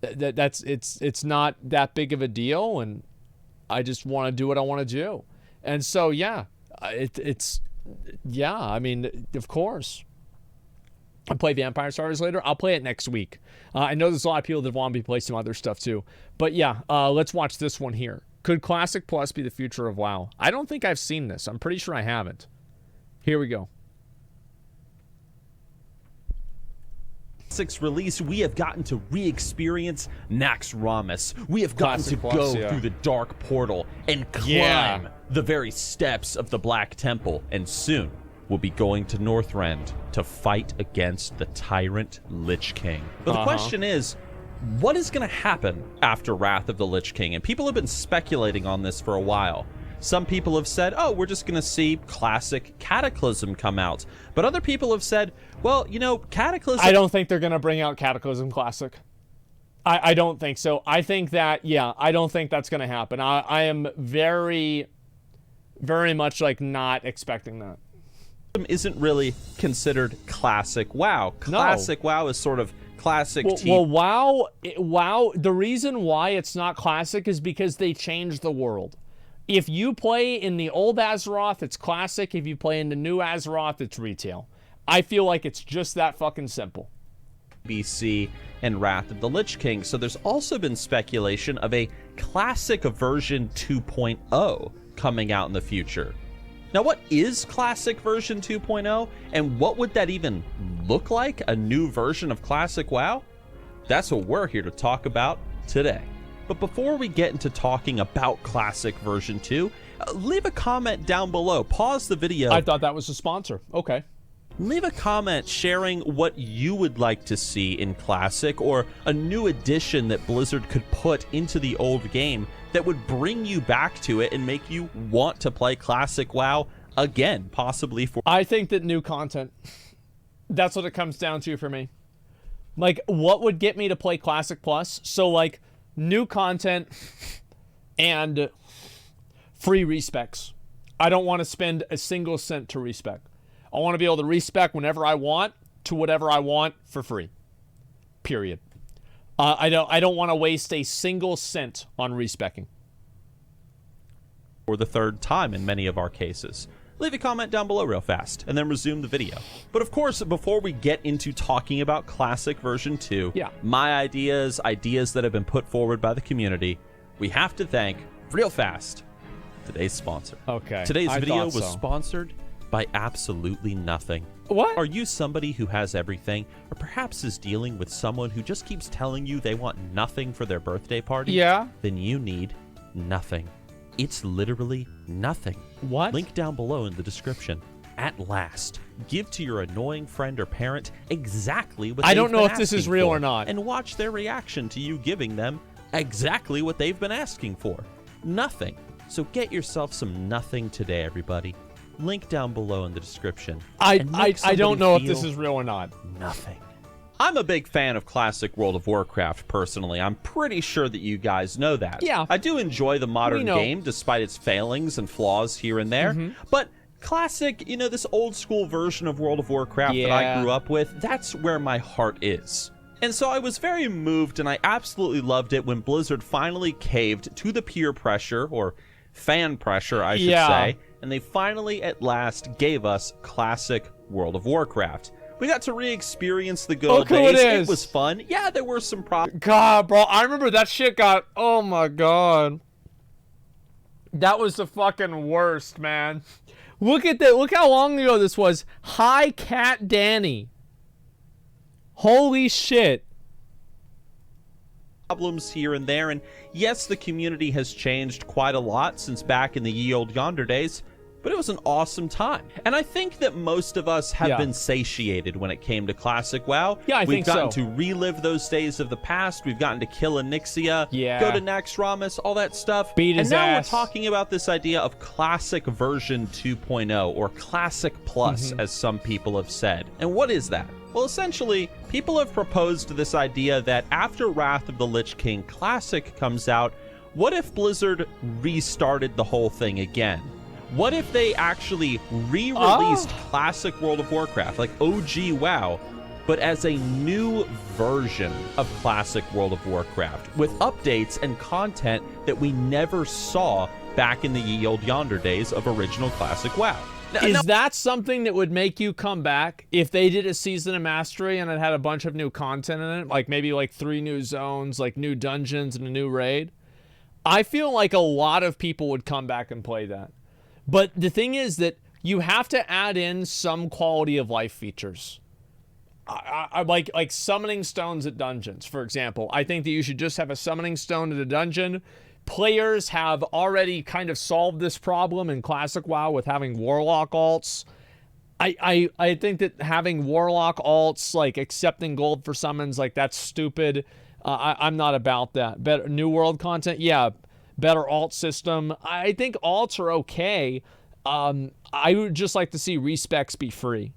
it's not that big of a deal, and I just want to do what I want to do. And so, yeah, yeah, I mean, of course. I'll play Vampire Stars later. I'll play it next week. I know there's a lot of people that want me to play some other stuff too. But yeah, let's watch this one here. Could Classic Plus be the future of WoW? I don't think I've seen this. I'm pretty sure I haven't. Here we go. Classic's release, we have gotten to re-experience Naxxramas. We have gotten to go through the Dark Portal and climb the very steps of the Black Temple. And soon, we'll be going to Northrend to fight against the tyrant Lich King. But the question is, what is going to happen after Wrath of the Lich King? And people have been speculating on this for a while. Some people have said, oh, we're just going to see Classic Cataclysm come out. But other people have said, well, you know, Cataclysm... I don't think they're going to bring out Cataclysm Classic. I don't think so. I think that, yeah, I don't think that's going to happen. I am very, very much, like, not expecting that. Isn't really considered Classic WoW. Classic WoW is sort of Classic Well, WoW, the reason why it's not Classic is because they changed the world. If you play in the old Azeroth, it's Classic. If you play in the new Azeroth, it's retail. I feel like it's just that fucking simple. BC and Wrath of the Lich King. So there's also been speculation of a Classic version 2.0 coming out in the future. Now, what is Classic version 2.0, and what would that even look like, a new version of Classic WoW? That's what we're here to talk about today. But before we get into talking about Classic version 2, leave a comment down below. Pause the video. I thought that was a sponsor. Okay. Leave a comment sharing what you would like to see in Classic, or a new addition that Blizzard could put into the old game that would bring you back to it and make you want to play Classic WoW again, possibly for... I think that new content, that's what it comes down to for me. Like, what would get me to play Classic Plus? So, like, new content and free respecs. I don't want to spend a single cent to respec. I want to be able to respec whenever I want to whatever I want for free. Period. I don't want to waste a single cent on respecking. For the third time in many of our cases. Leave a comment down below real fast, and then resume the video. But of course, before we get into talking about Classic version 2, my ideas that have been put forward by the community, we have to thank, real fast, today's sponsor. Okay. Today's video was sponsored by absolutely nothing. What? Are you somebody who has everything, or perhaps is dealing with someone who just keeps telling you they want nothing for their birthday party? Yeah. Then you need nothing. It's literally nothing. What? Link down below in the description. At last, give to your annoying friend or parent exactly what I don't know if this is real or not. And watch their reaction to you giving them exactly what they've been asking for. Nothing. So get yourself some nothing today, everybody. Link down below in the description. I don't know if this is real or not. Nothing. I'm a big fan of classic World of Warcraft, personally. I'm pretty sure that you guys know that. Yeah. I do enjoy the modern game, despite its failings and flaws here and there. But classic, you know, this old school version of World of Warcraft that I grew up with, that's where my heart is. And so I was very moved, and I absolutely loved it when Blizzard finally caved to the peer pressure, or fan pressure, I should say, and they finally, at last, gave us classic World of Warcraft. We got to re-experience the good old days. It was fun. Yeah, there were some problems. God, bro, I remember that shit got... Oh, my God. That was the fucking worst, man. Look at that. Look how long ago this was. Hi, Cat Danny. Holy shit. Problems here and there, and yes, the community has changed quite a lot since back in the ye olde yonder days, but it was an awesome time. And I think that most of us have been satiated when it came to Classic WoW. Yeah, I think so. We've gotten to relive those days of the past. We've gotten to kill Onyxia, go to Naxxramas, all that stuff. Beat his ass. And now ass. we're talking about this idea of Classic version 2.0, or Classic Plus, as some people have said. And what is that? Well, essentially, people have proposed this idea that after Wrath of the Lich King Classic comes out, what if Blizzard restarted the whole thing again? What if they actually re-released Classic World of Warcraft, like OG WoW, but as a new version of Classic World of Warcraft, with updates and content that we never saw back in the ye olde yonder days of original Classic WoW? Is that something that would make you come back if they did a Season of Mastery and it had a bunch of new content in it? Like maybe like 3 new zones, like new dungeons and a new raid? I feel like a lot of people would come back and play that. But the thing is that you have to add in some quality of life features. I like summoning stones at dungeons, for example. I think that you should just have a summoning stone at a dungeon. Players have already kind of solved this problem in Classic WoW with having Warlock alts. I think that having Warlock alts, like accepting gold for summons, like that's stupid. I'm not about that. Better New World content, yeah. Better alt system. I think alts are okay. I would just like to see respecs be free.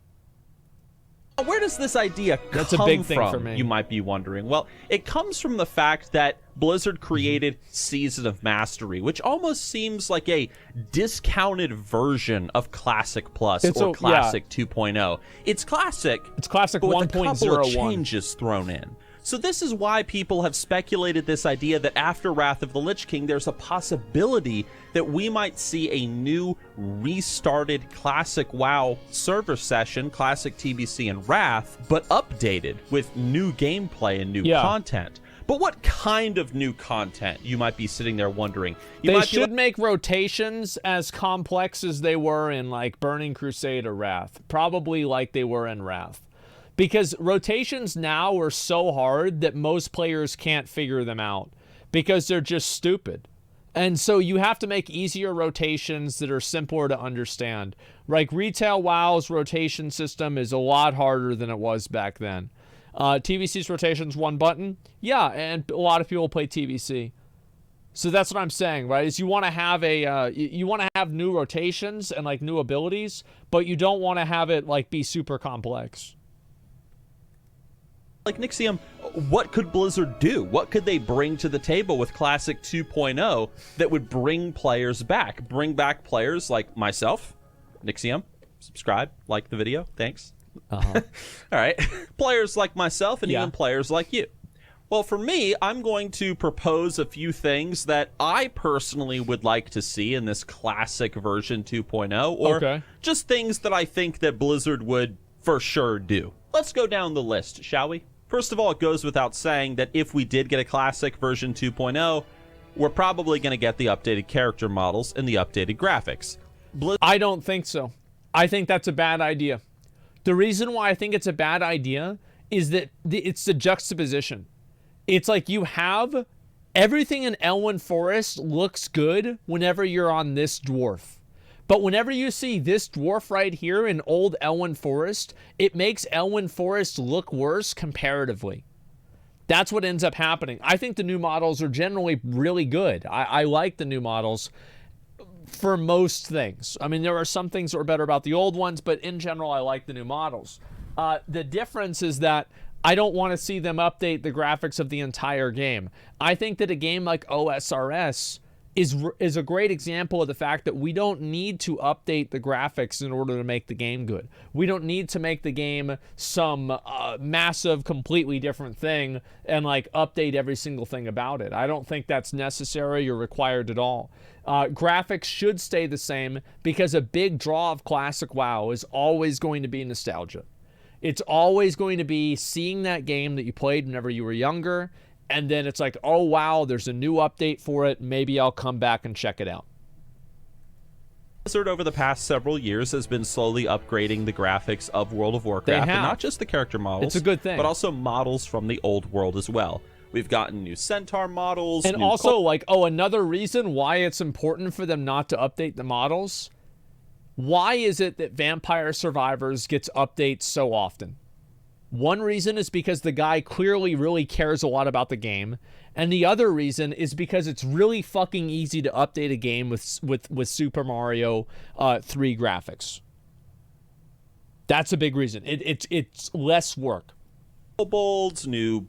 Where does this idea come from? That's a big thing for me. You might be wondering. Well, it comes from the fact that Blizzard created Season of Mastery, which almost seems like a discounted version of Classic Plus or Classic 2.0. It's Classic. It's Classic 1.01. With a couple of changes thrown in. So this is why people have speculated this idea that after Wrath of the Lich King, there's a possibility that we might see a new restarted Classic WoW server session, Classic TBC and Wrath, but updated with new gameplay and new content. But what kind of new content? You might be sitting there wondering. They should make rotations as complex as they were in like Burning Crusade or Wrath. Probably like they were in Wrath. Because rotations now are so hard that most players can't figure them out because they're just stupid. And so you have to make easier rotations that are simpler to understand. Like Retail WoW's rotation system is a lot harder than it was back then. TBC's rotation's one button. Yeah, and a lot of people play TBC. So that's what I'm saying, right? Is you want to have you want to have new rotations and like new abilities, but you don't want to have it like be super complex. Like Nixium, what could Blizzard do? What could they bring to the table with Classic 2.0 that would bring players back? Bring back players like myself, Nixium. Subscribe, like the video, thanks. All right. Players like myself and even players like you. Well, for me, I'm going to propose a few things that I personally would like to see in this classic version 2.0, or just things that I think that Blizzard would for sure do. Let's go down the list, shall we? First of all, it goes without saying that if we did get a classic version 2.0, we're probably going to get the updated character models and the updated graphics. I don't think so. I think that's a bad idea. The reason why I think it's a bad idea is that it's the juxtaposition. It's like you have everything in Elwynn Forest looks good whenever you're on this dwarf. But whenever you see this dwarf right here in old Elwynn Forest, it makes Elwynn Forest look worse comparatively. That's what ends up happening. I think the new models are generally really good. I like the new models for most things. I mean, there are some things that are better about the old ones, but in general, I like the new models. The difference is that I don't want to see them update the graphics of the entire game. I think that a game like OSRS is a great example of the fact that we don't need to update the graphics in order to make the game good. We don't need to make the game some massive, completely different thing and like update every single thing about it. I don't think that's necessary or required at all. Graphics should stay the same because a big draw of classic WoW is always going to be nostalgia. It's always going to be seeing that game that you played whenever you were younger, and then it's like, oh wow, there's a new update for it. Maybe I'll come back and check it out. Blizzard over the past several years has been slowly upgrading the graphics of World of Warcraft, and not just the character models. It's a good thing. But also models from the old world as well. We've gotten new Centaur models. And also, like, another reason why it's important for them not to update the models. Why is it that Vampire Survivors gets updates so often? One reason is because the guy clearly really cares a lot about the game. And the other reason is because it's really fucking easy to update a game with Super Mario 3 graphics. That's a big reason. It's less work. Kobolds, new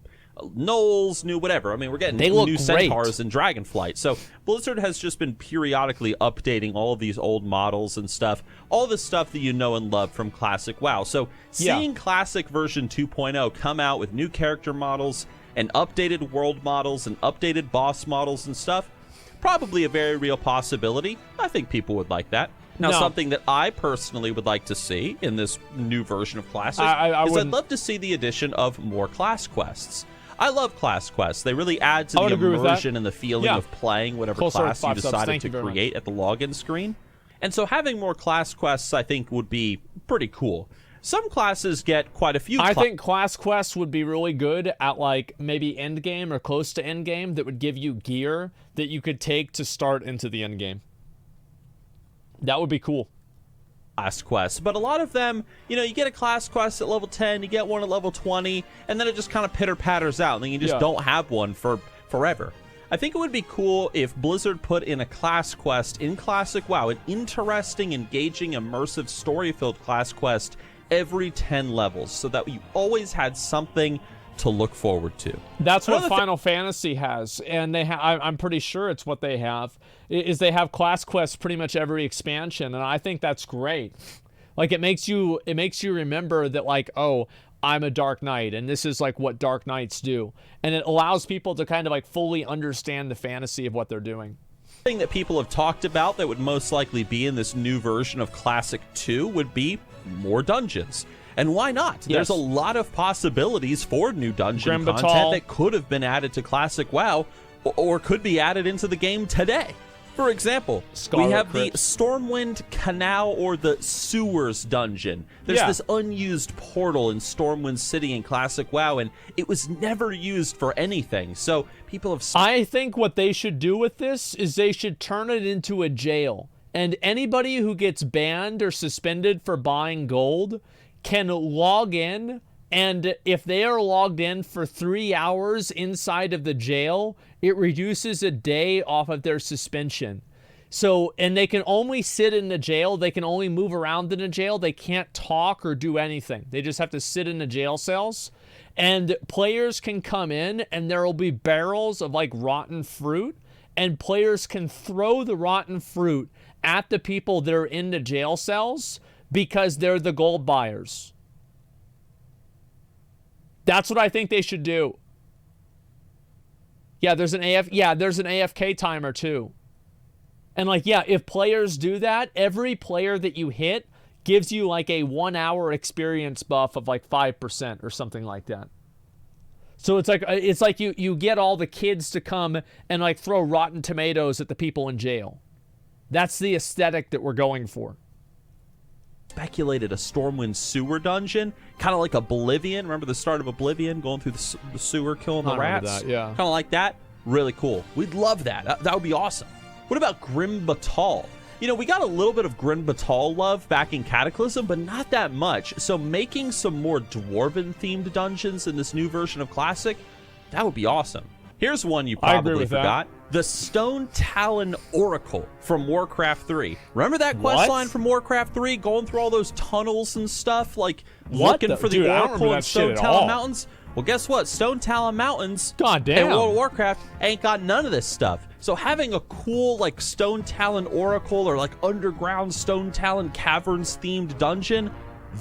gnolls, new whatever. I mean, we're getting new Centaurs and Dragonflight. So Blizzard has just been periodically updating all of these old models and stuff. All the stuff that you know and love from classic WoW. So seeing classic version 2.0 come out with new character models and updated world models and updated boss models and stuff, probably a very real possibility. I think people would like that. Now, something that I personally would like to see in this new version of Classic is I'd love to see the addition of more class quests. I love class quests. They really add to the immersion and the feeling of playing whatever class you decided to create at the login screen. And so having more class quests, I think, would be pretty cool. Some classes get quite a few. I think class quests would be really good at like maybe end game or close to end game that would give you gear that you could take to start into the end game. That would be cool. Class quests, but a lot of them, you know, you get a class quest at level 10, you get one at level 20, and then it just kind of pitter-patters out, and then you just don't have one for forever. I think it would be cool if Blizzard put in a class quest in Classic WoW, an interesting, engaging, immersive, story-filled class quest every 10 levels, so that you always had something to look forward to. That's what Final Fantasy has, and they I'm pretty sure it's what they have, is they have class quests pretty much every expansion, and I think that's great. Like, it makes you remember that, like, oh, I'm a Dark Knight, and this is like what Dark Knights do, and it allows people to kind of like fully understand the fantasy of what they're doing. Thing that people have talked about that would most likely be in this new version of Classic 2 would be more dungeons. And why not? Yes. There's a lot of possibilities for new dungeon content that could have been added to Classic WoW or could be added into the game today. For example, we have the Stormwind Canal or the Sewers dungeon. There's this unused portal in Stormwind City in Classic WoW, and it was never used for anything. So people have... I think what they should do with this is they should turn it into a jail. And anybody who gets banned or suspended for buying gold can log in, and if they are logged in for 3 hours inside of the jail, it reduces a day off of their suspension. So, and they can only sit in the jail, they can only move around in the jail, they can't talk or do anything. They just have to sit in the jail cells, and players can come in, and there will be barrels of like rotten fruit, and players can throw the rotten fruit at the people that are in the jail cells, because they're the gold buyers. That's what I think they should do. Yeah, there's an AFK timer too. And like, yeah, if players do that, every player that you hit gives you like a 1 hour experience buff of like 5% or something like that. So it's like you get all the kids to come and like throw rotten tomatoes at the people in jail. That's the aesthetic that we're going for. Speculated a Stormwind sewer dungeon, kind of like Oblivion. Remember the start of Oblivion, going through the sewer, killing the rats? That, yeah. Kind of like that. Really cool. We'd love that. That would be awesome. What about Grim Batal? You know, we got a little bit of Grim Batal love back in Cataclysm, but not that much. So making some more Dwarven-themed dungeons in this new version of Classic, that would be awesome. Here's one you probably forgot. The Stone Talon Oracle from Warcraft 3. Remember that quest line from Warcraft 3, going through all those tunnels and stuff, like looking for the Oracle in Stone Talon Mountains? Well, guess what? Stone Talon Mountains in World of Warcraft ain't got none of this stuff. So having a cool like Stone Talon Oracle or like underground Stone Talon Caverns themed dungeon,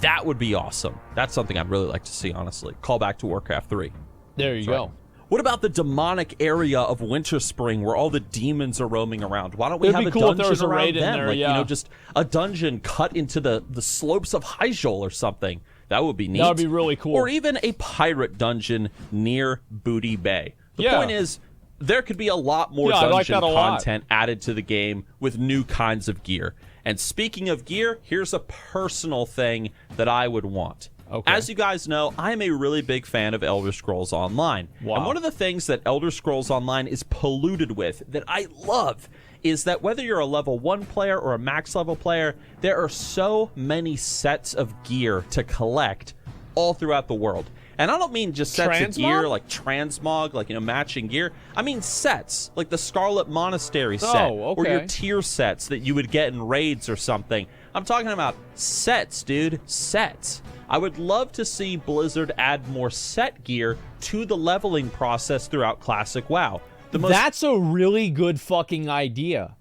that would be awesome. That's something I'd really like to see, honestly. Call back to Warcraft 3. There you go. What about the demonic area of Winterspring where all the demons are roaming around? Why don't we have a dungeon around them? Like, you know, just a dungeon cut into the slopes of Hyjol or something. That would be neat. That would be really cool. Or even a pirate dungeon near Booty Bay. The point is, there could be a lot more dungeon content added to the game with new kinds of gear. And speaking of gear, here's a personal thing that I would want. Okay. As you guys know, I'm a really big fan of Elder Scrolls Online. Wow. And one of the things that Elder Scrolls Online is polluted with that I love is that whether you're a level 1 player or a max level player, there are so many sets of gear to collect all throughout the world. And I don't mean just sets of gear like transmog, like, you know, matching gear. I mean sets, like the Scarlet Monastery set, or your tier sets that you would get in raids or something. I'm talking about sets, dude, sets. I would love to see Blizzard add more set gear to the leveling process throughout Classic WoW. That's a really good fucking idea.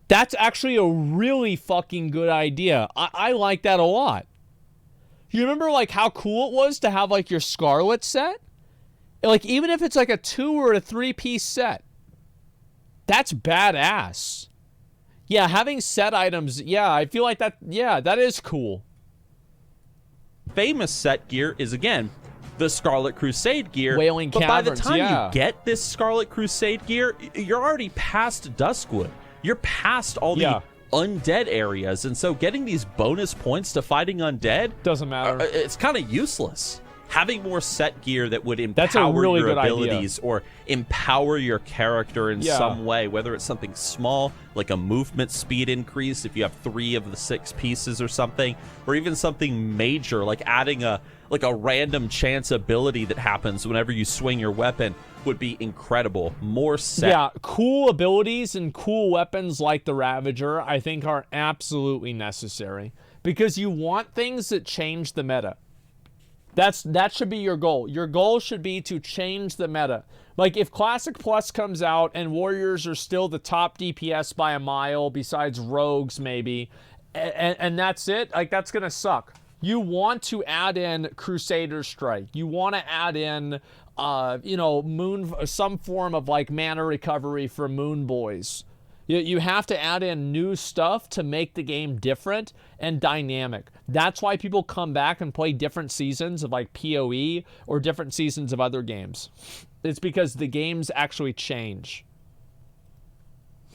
That's actually a really fucking good idea. I like that a lot. You remember like how cool it was to have like your Scarlet set? Like even if it's like a 2 or a 3-piece set. That's badass. Yeah, having set items, yeah, I feel like that, yeah, that is cool. Famous set gear is, again, the Scarlet Crusade gear. Wailing Caverns, by the time you get this Scarlet Crusade gear, you're already past Duskwood. You're past all the undead areas, and so getting these bonus points to fighting undead doesn't matter. It's kind of useless. Having more set gear that would empower your abilities or empower your character in some way, whether it's something small like a movement speed increase if you have 3 of the 6 pieces or something, or even something major like adding a random chance ability that happens whenever you swing your weapon, would be incredible. More set. Yeah, cool abilities and cool weapons like the Ravager I think are absolutely necessary because you want things that change the meta. That should be your goal. Your goal should be to change the meta. Like if Classic Plus comes out and Warriors are still the top DPS by a mile besides Rogues maybe, and that's it, like that's going to suck. You want to add in Crusader Strike. You want to add in you know, some form of like mana recovery for Moon Boys. You have to add in new stuff to make the game different and dynamic. That's why people come back and play different seasons of like PoE or different seasons of other games. It's because the games actually change.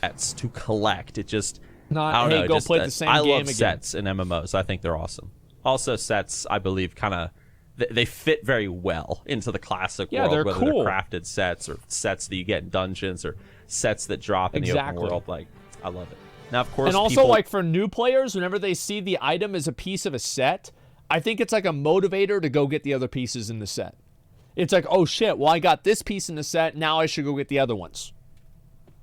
That's to collect. It just not I don't know, go just, play the same I game love again. sets in MMOs. I think they're awesome. Also, sets I believe kind of they fit very well into the classic world, they're whether cool. they're crafted sets or sets that you get in dungeons or sets that drop in the open world. Like, I love it. Now, of course, and also like for new players, whenever they see the item as a piece of a set, I think it's like a motivator to go get the other pieces in the set. It's like, oh shit, well I got this piece in the set, now I should go get the other ones.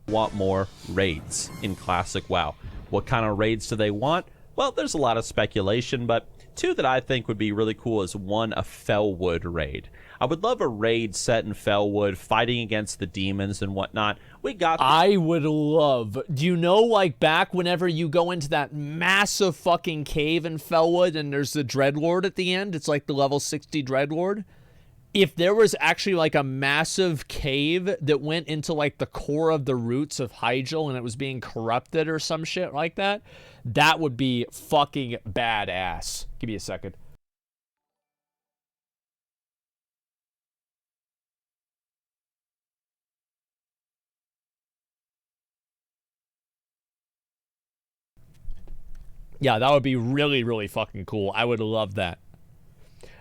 Want more raids in Classic WoW. What kind of raids do they want? Well, there's a lot of speculation, but 2 that I think would be really cool is 1, a Fellwood raid. I would love a raid set in Fellwood, fighting against the demons and whatnot. I would love, do you know, like back whenever you go into that massive fucking cave in Fellwood and there's the Dreadlord at the end, it's like the level 60 Dreadlord. if there was actually like a massive cave that went into like the core of the roots of Hyjal and it was being corrupted or some shit like that, that would be fucking badass. Give me a second. Yeah, that would be really, really fucking cool. I would love that.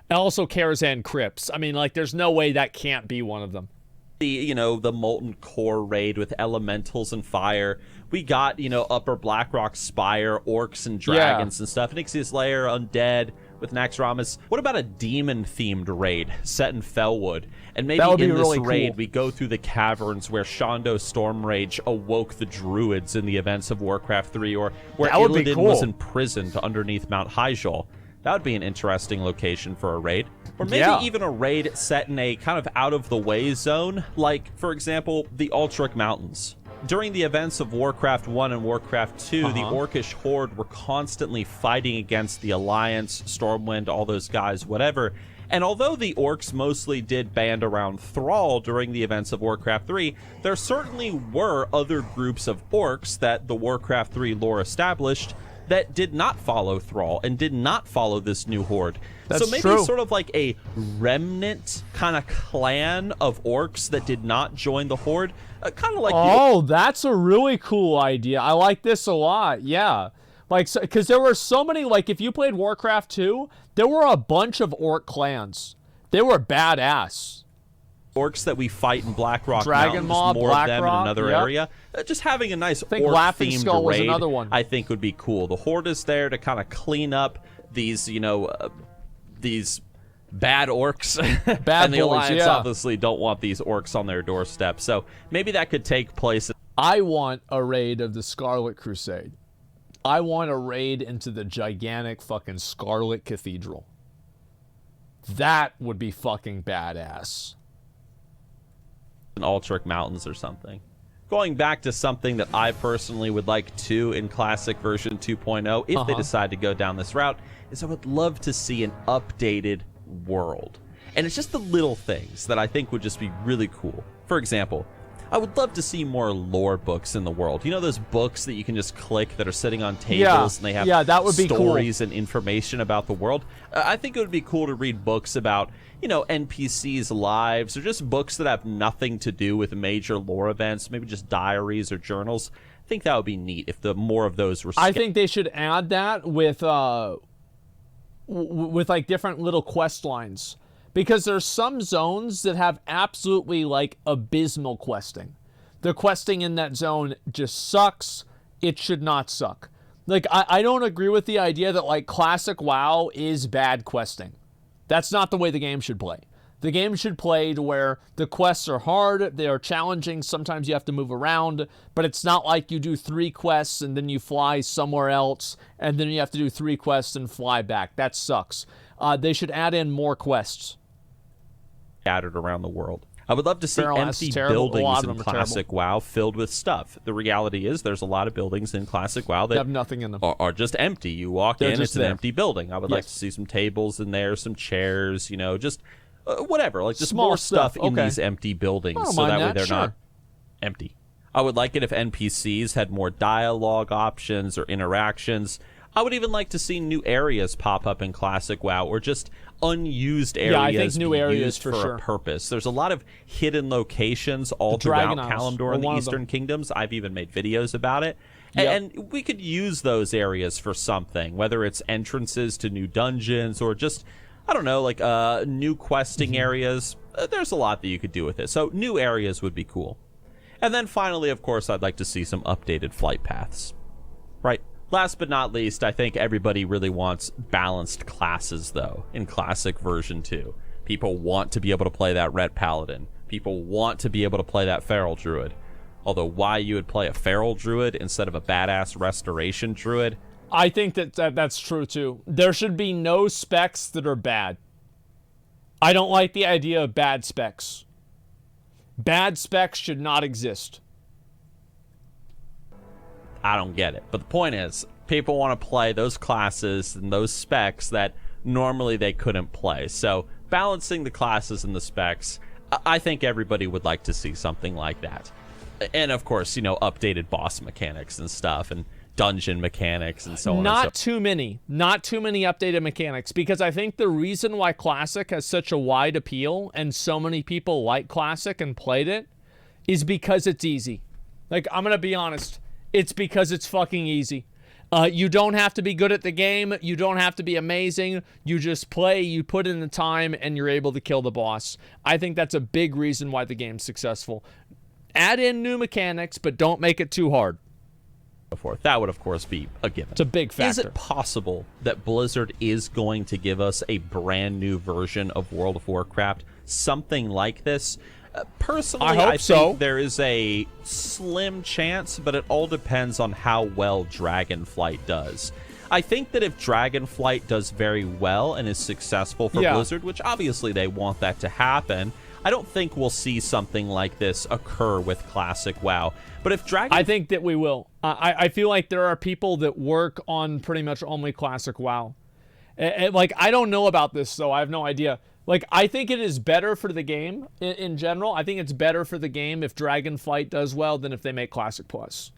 And also Karazhan Crypts. I mean, like, there's no way that can't be one of them. The Molten Core raid with elementals and fire. We got, Upper Blackrock Spire, orcs and dragons and stuff. Nixia's Lair, undead with Naxxramas. What about a demon-themed raid set in Felwood? And maybe in this really raid, cool. We go through the caverns where Shondo Stormrage awoke the druids in the events of Warcraft 3, or where Illidan was imprisoned underneath Mount Hyjal. That would be an interesting location for a raid. Or maybe even a raid set in a kind of out-of-the-way zone, like, for example, the Wotlk Mountains. During the events of Warcraft 1 and Warcraft 2, the Orcish Horde were constantly fighting against the Alliance, Stormwind, all those guys, whatever. And although the orcs mostly did band around Thrall during the events of Warcraft 3, there certainly were other groups of orcs that the Warcraft 3 lore established that did not follow Thrall and did not follow this new horde. That's so maybe true. Sort of like a remnant kind of clan of orcs that did not join the horde. Kind of like that's a really cool idea. I like this a lot. Yeah. Like, because there were so many, like, if you played Warcraft 2, there were a bunch of orc clans. They were badass. Orcs that we fight in Blackrock Mountain, Mob, more Black of them Rock, in another area. Just having a nice orc-themed raid, another one. I think would be cool. The Horde is there to kind of clean up these, these bad orcs. Bad and the boys, Alliance obviously don't want these orcs on their doorstep. So maybe that could take place. I want a raid of the Scarlet Crusade. I want a raid into the gigantic fucking Scarlet Cathedral. That would be fucking badass. In Wotlk Mountains or something. Going back to something that I personally would like to in Classic version 2.0, if they decide to go down this route, is I would love to see an updated world. And it's just the little things that I think would just be really cool. For example, I would love to see more lore books in the world. You know those books that you can just click that are sitting on tables and they have that would be stories cool. and information about the world? I think it would be cool to read books about, NPCs' lives, or just books that have nothing to do with major lore events, maybe just diaries or journals. I think that would be neat if the more of those were... I think they should add that with like different little quest lines. Because there's some zones that have absolutely, like, abysmal questing. The questing in that zone just sucks. It should not suck. Like, I don't agree with the idea that, like, Classic WoW is bad questing. That's not the way the game should play. The game should play to where the quests are hard, they are challenging, sometimes you have to move around, but it's not like you do 3 quests and then you fly somewhere else, and then you have to do 3 quests and fly back. That sucks. They should add in more quests. Scattered around the world. I would love to see empty buildings in Classic WoW filled with stuff. The reality is there's a lot of buildings in Classic WoW that have nothing in them. Are just empty. You walk in, it's an empty building. I would like to see some tables in there, some chairs, just whatever. Like just small more stuff in these empty buildings so that way they're not empty. I would like it if NPCs had more dialogue options or interactions. I would even like to see new areas pop up in Classic WoW, or just unused areas I think new areas used for a purpose. There's a lot of hidden locations all throughout Kalimdor and the Eastern Kingdoms. I've even made videos about it. And we could use those areas for something, whether it's entrances to new dungeons or just, I don't know, like new questing areas. There's a lot that you could do with it. So new areas would be cool. And then finally, of course, I'd like to see some updated flight paths. Right. Last but not least, I think everybody really wants balanced classes, though, in Classic version 2. People want to be able to play that Ret Paladin. People want to be able to play that Feral Druid. Although why you would play a Feral Druid instead of a badass Restoration Druid? I think that's true, too. There should be no specs that are bad. I don't like the idea of bad specs. Bad specs should not exist. I don't get it. But the point is, people want to play those classes and those specs that normally they couldn't play. So balancing the classes and the specs, I think everybody would like to see something like that. And of course, you know, updated boss mechanics and stuff, and dungeon mechanics and so on. Not too many updated mechanics, because I think the reason why Classic has such a wide appeal and so many people like Classic and played it is because it's easy. Like, I'm gonna be honest, it's because it's fucking easy. You don't have to be good at the game. You don't have to be amazing. You just play, you put in the time, and you're able to kill the boss. I think that's a big reason why the game's successful. Add in new mechanics, but don't make it too hard. That would, of course, be a given. It's a big factor. Is it possible that Blizzard is going to give us a brand new version of World of Warcraft? Something like this? Personally, I think there is a slim chance, but it all depends on how well Dragonflight does. I think that if Dragonflight does very well and is successful for Blizzard, which obviously they want that to happen, I don't think we'll see something like this occur with Classic WoW. But if I think that we will. I feel like there are people that work on pretty much only Classic WoW. Like, I don't know about this, so I have no idea. Like, I think it is better for the game in general. I think it's better for the game if Dragonflight does well than if they make Classic Plus.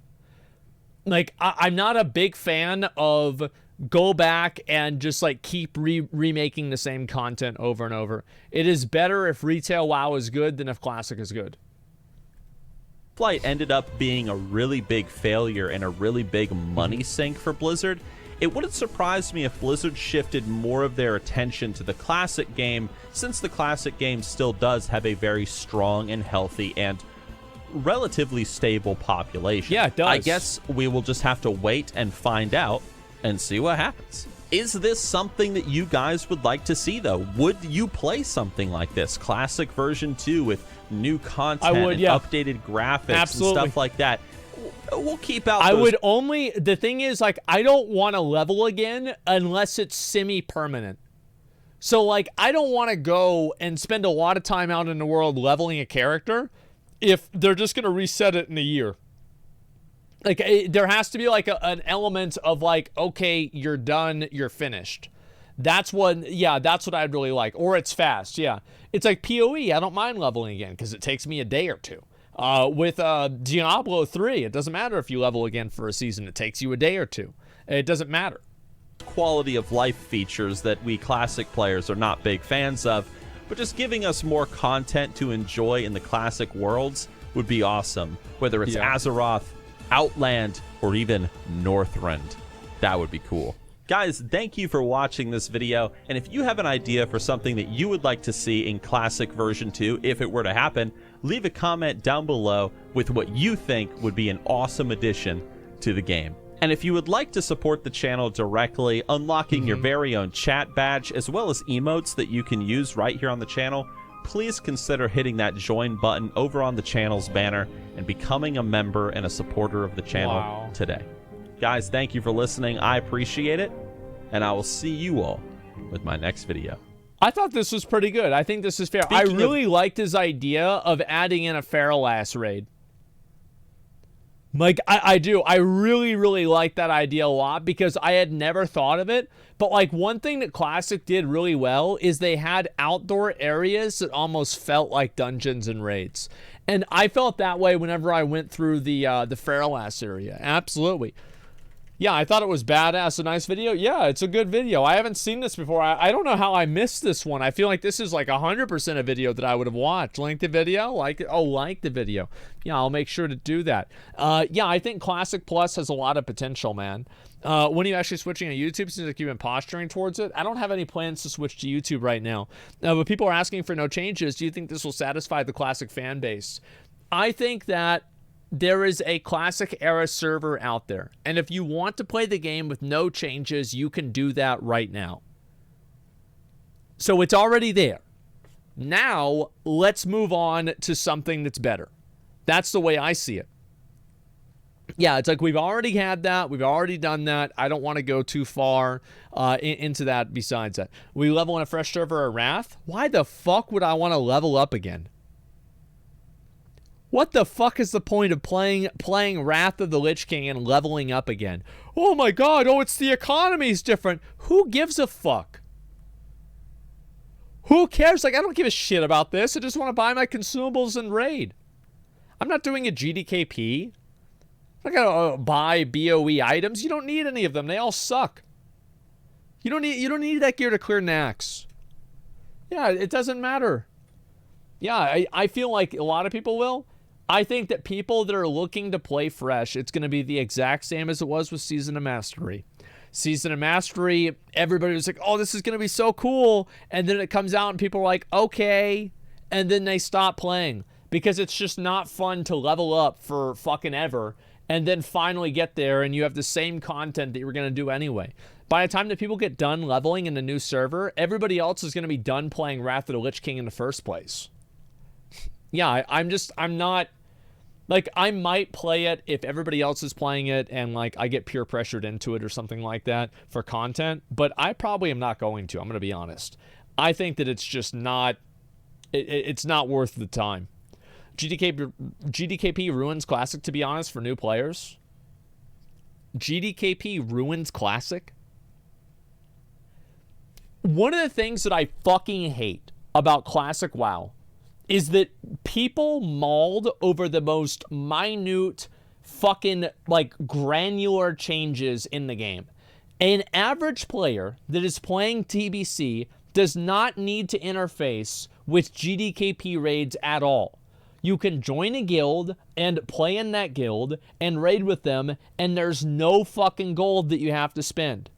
Like, I'm not a big fan of go back and just, like, keep remaking the same content over and over. It is better if retail WoW is good than if Classic is good. Flight ended up being a really big failure and a really big money sink for Blizzard. It wouldn't surprise me if Blizzard shifted more of their attention to the Classic game, since the Classic game still does have a very strong and healthy and relatively stable population. Yeah, it does. I guess we will just have to wait and find out and see what happens. Is this something that you guys would like to see, though? Would you play something like this? Classic version 2 with new content and updated graphics and stuff like that. We'll keep out the thing is, like, I don't want to level again unless it's semi-permanent. So, like, I don't want to go and spend a lot of time out in the world leveling a character if they're just going to reset it in a year. Like, there has to be, like, an element of, like, okay, you're done, you're finished. That's what I'd really like. Or it's fast, It's like PoE. I don't mind leveling again because it takes me a day or two. With Diablo 3, it doesn't matter if you level again for a season. It takes you a day or two. It doesn't matter. Quality of life features that we Classic players are not big fans of, but just giving us more content to enjoy in the Classic worlds would be awesome. Whether it's Azeroth, Outland, or even Northrend. That would be cool. Guys, thank you for watching this video, and if you have an idea for something that you would like to see in Classic version 2, if it were to happen, leave a comment down below with what you think would be an awesome addition to the game. And if you would like to support the channel directly, unlocking your very own chat badge, as well as emotes that you can use right here on the channel, please consider hitting that join button over on the channel's banner and becoming a member and a supporter of the channel today. Guys, thank you for listening. I appreciate it, and I will see you all with my next video. I thought this was pretty good. I think this is fair. I really liked his idea of adding in a feral ass raid. Like, I do. I really, really like that idea a lot because I had never thought of it. But, like, one thing that Classic did really well is they had outdoor areas that almost felt like dungeons and raids. And I felt that way whenever I went through the feral ass area. Absolutely. Yeah, I thought it was badass. A nice video. Yeah, it's a good video. I haven't seen this before. I don't know how I missed this one. I feel like this is like 100% a video that I would have watched. Link the video? Like it? Oh, like the video. Yeah, I'll make sure to do that. Yeah, I think Classic Plus has a lot of potential, man. When are you actually switching to YouTube? Seems like you've been posturing towards it. I don't have any plans to switch to YouTube right now. But people are asking for no changes. Do you think this will satisfy the Classic fan base? I think that there is a Classic era server out there, and if you want to play the game with no changes, you can do that right now. So it's already there. Now, let's move on to something that's better. That's the way I see it. Yeah, it's like we've already had that. We've already done that. I don't want to go too far into that besides that. We level on a fresh server of Wrath? Why the fuck would I want to level up again? What the fuck is the point of playing Wrath of the Lich King and leveling up again? Oh my god, oh, it's the economy's different. Who gives a fuck? Who cares? Like, I don't give a shit about this. I just want to buy my consumables and raid. I'm not doing a GDKP. I'm not gonna buy BOE items. You don't need any of them. They all suck. You don't need that gear to clear Nax. Yeah, it doesn't matter. Yeah, I feel like a lot of people will. I think that people that are looking to play fresh, it's going to be the exact same as it was with Season of Mastery. Season of Mastery, everybody was like, oh, this is going to be so cool. And then it comes out and people are like, okay. And then they stop playing because it's just not fun to level up for fucking ever and then finally get there and you have the same content that you were going to do anyway. By the time that people get done leveling in the new server, everybody else is going to be done playing Wrath of the Lich King in the first place. Yeah, I'm not, like, I might play it if everybody else is playing it and, like, I get peer pressured into it or something like that for content, but I probably am not going to, I'm going to be honest. I think that it's just not, it's not worth the time. GDKP Ruins Classic, to be honest, for new players. GDKP Ruins Classic. One of the things that I fucking hate about Classic WoW is that people mauled over the most minute fucking, like, granular changes in the game. An average player that is playing TBC does not need to interface with GDKP raids at all. You can join a guild and play in that guild and raid with them, and there's no fucking gold that you have to spend.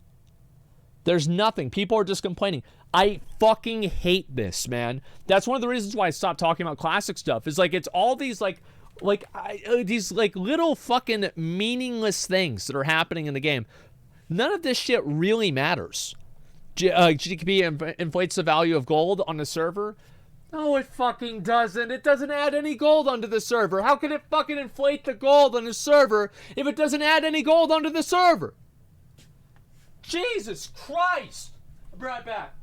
There's nothing. People are just complaining. I fucking hate this, man. That's one of the reasons why I stopped talking about classic stuff. Is like, it's all these these little fucking meaningless things that are happening in the game. None of this shit really matters. GDKP inflates the value of gold on the server. No, it fucking doesn't. It doesn't add any gold onto the server. How can it fucking inflate the gold on the server if it doesn't add any gold onto the server? Jesus Christ! I'll be right back.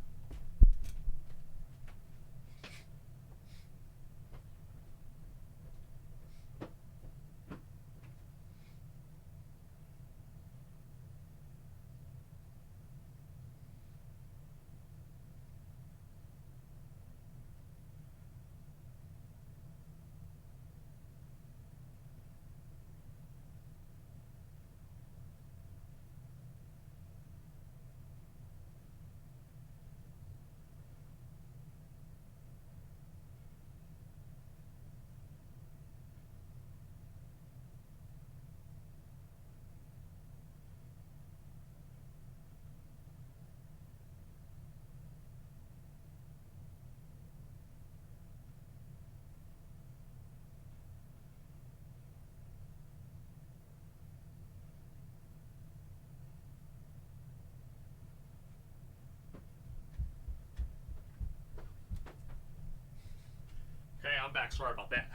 Okay, I'm back. Sorry about that.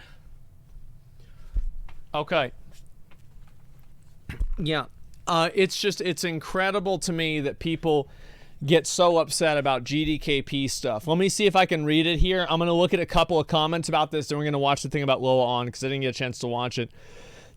Okay. Yeah. It's incredible to me that people get so upset about GDKP stuff. Let me see if I can read it here. I'm going to look at a couple of comments about this, then we're going to watch the thing about Loa on because I didn't get a chance to watch it.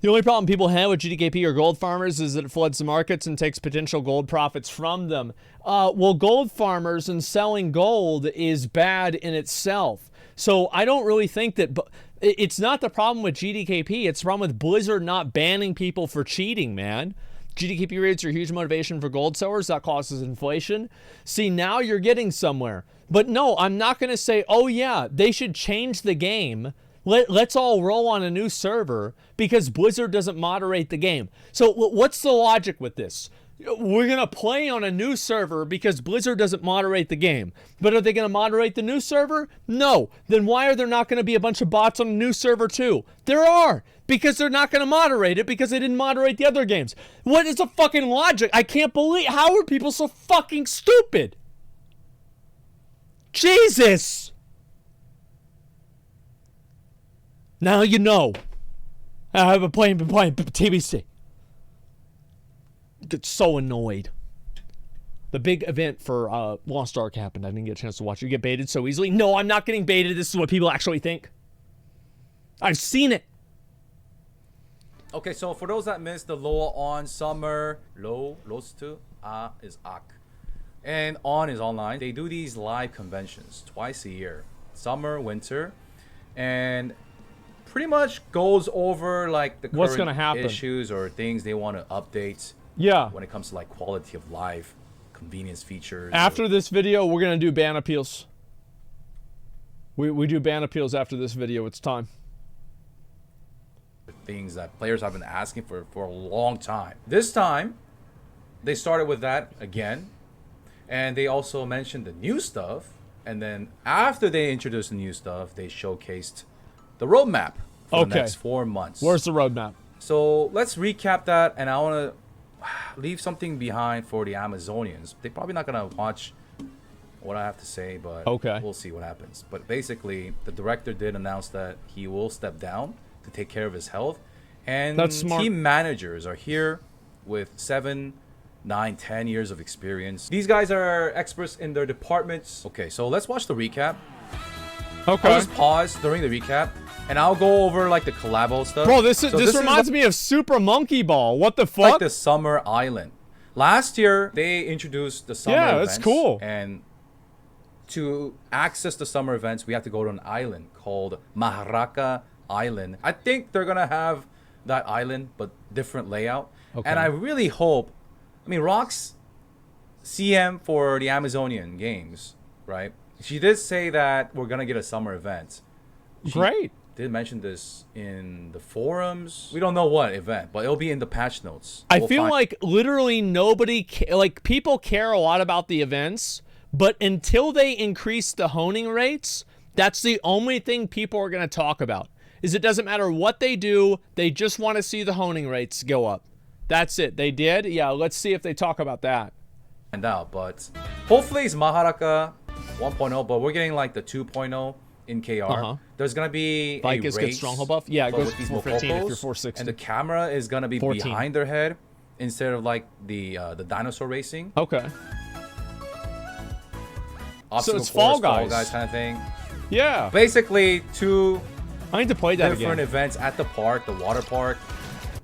The only problem people have with GDKP or gold farmers is that it floods the markets and takes potential gold profits from them. Well, gold farmers and selling gold is bad in itself. So I don't really think that... It's not the problem with GDKP. It's the problem with Blizzard not banning people for cheating, man. GDKP rates are a huge motivation for gold sellers. That causes inflation. See, now you're getting somewhere. But no, I'm not going to say, oh yeah, they should change the game. Let's all roll on a new server because Blizzard doesn't moderate the game. So what's the logic with this? We're going to play on a new server because Blizzard doesn't moderate the game. But are they going to moderate the new server? No. Then why are there not going to be a bunch of bots on a new server too? There are. Because they're not going to moderate it because they didn't moderate the other games. What is the fucking logic? I can't believe... How are people so fucking stupid? Jesus! Now you know. I've been playing TBC. Get so annoyed. The big event for Lost Ark happened. I didn't get a chance to watch it. You get baited so easily. No, I'm not getting baited. This is what people actually think. I've seen it. Okay, so for those that missed the Loa on summer, lost is Ak. And On is online. They do these live conventions twice a year, summer, winter, and pretty much goes over like the What's current gonna happen? issues or things they want to update. Yeah. When it comes to like quality of life, convenience features. After this video, we're gonna do ban appeals. We do ban appeals after this video. It's time. Things that players have been asking for a long time. This time, they started with that again, and they also mentioned the new stuff. And then after they introduced the new stuff, they showcased the roadmap for the next 4 months. Where's the roadmap? So let's recap that, and I want to leave something behind for the Amazonians. They're probably not gonna watch what I have to say, but we'll see what happens. But basically, the director did announce that he will step down to take care of his health, and That's smart. team managers are here with 7, 9, 10 years of experience. These guys are experts in their departments. Okay, so let's watch the recap. Okay. I'll just pause during the recap, and I'll go over like the collabo stuff. Bro, this reminds me of Super Monkey Ball. What the fuck? Like the Summer Island. Last year, they introduced the summer events. That's cool. And to access the summer events, we have to go to an island called Maharaka Island. I think they're gonna have that island, but different layout. Okay. And I really hope, I mean, Rock's CM for the Amazonian games, right? She did say that we're gonna get a summer event. Great. Did mention this in the forums. We don't know what event, but it'll be in the patch notes. I feel like literally nobody, like people care a lot about the events, but until they increase the honing rates, that's the only thing people are going to talk about. Is it doesn't matter what they do, they just want to see the honing rates go up. That's it. They did? Yeah, let's see if they talk about that. And out, but hopefully it's Maharaka 1.0, but we're getting like the 2.0 in KR. There's gonna be Vicus gets stronghold buff. Yeah, it goes with these 415 if you're Mokokos, 460. and the camera is gonna be 14. behind their head instead of like the dinosaur racing. Okay. Obstacle So it's Fall course, Guys. kind of thing. Yeah. Basically, two I need to play that different again. events at the park, the water park.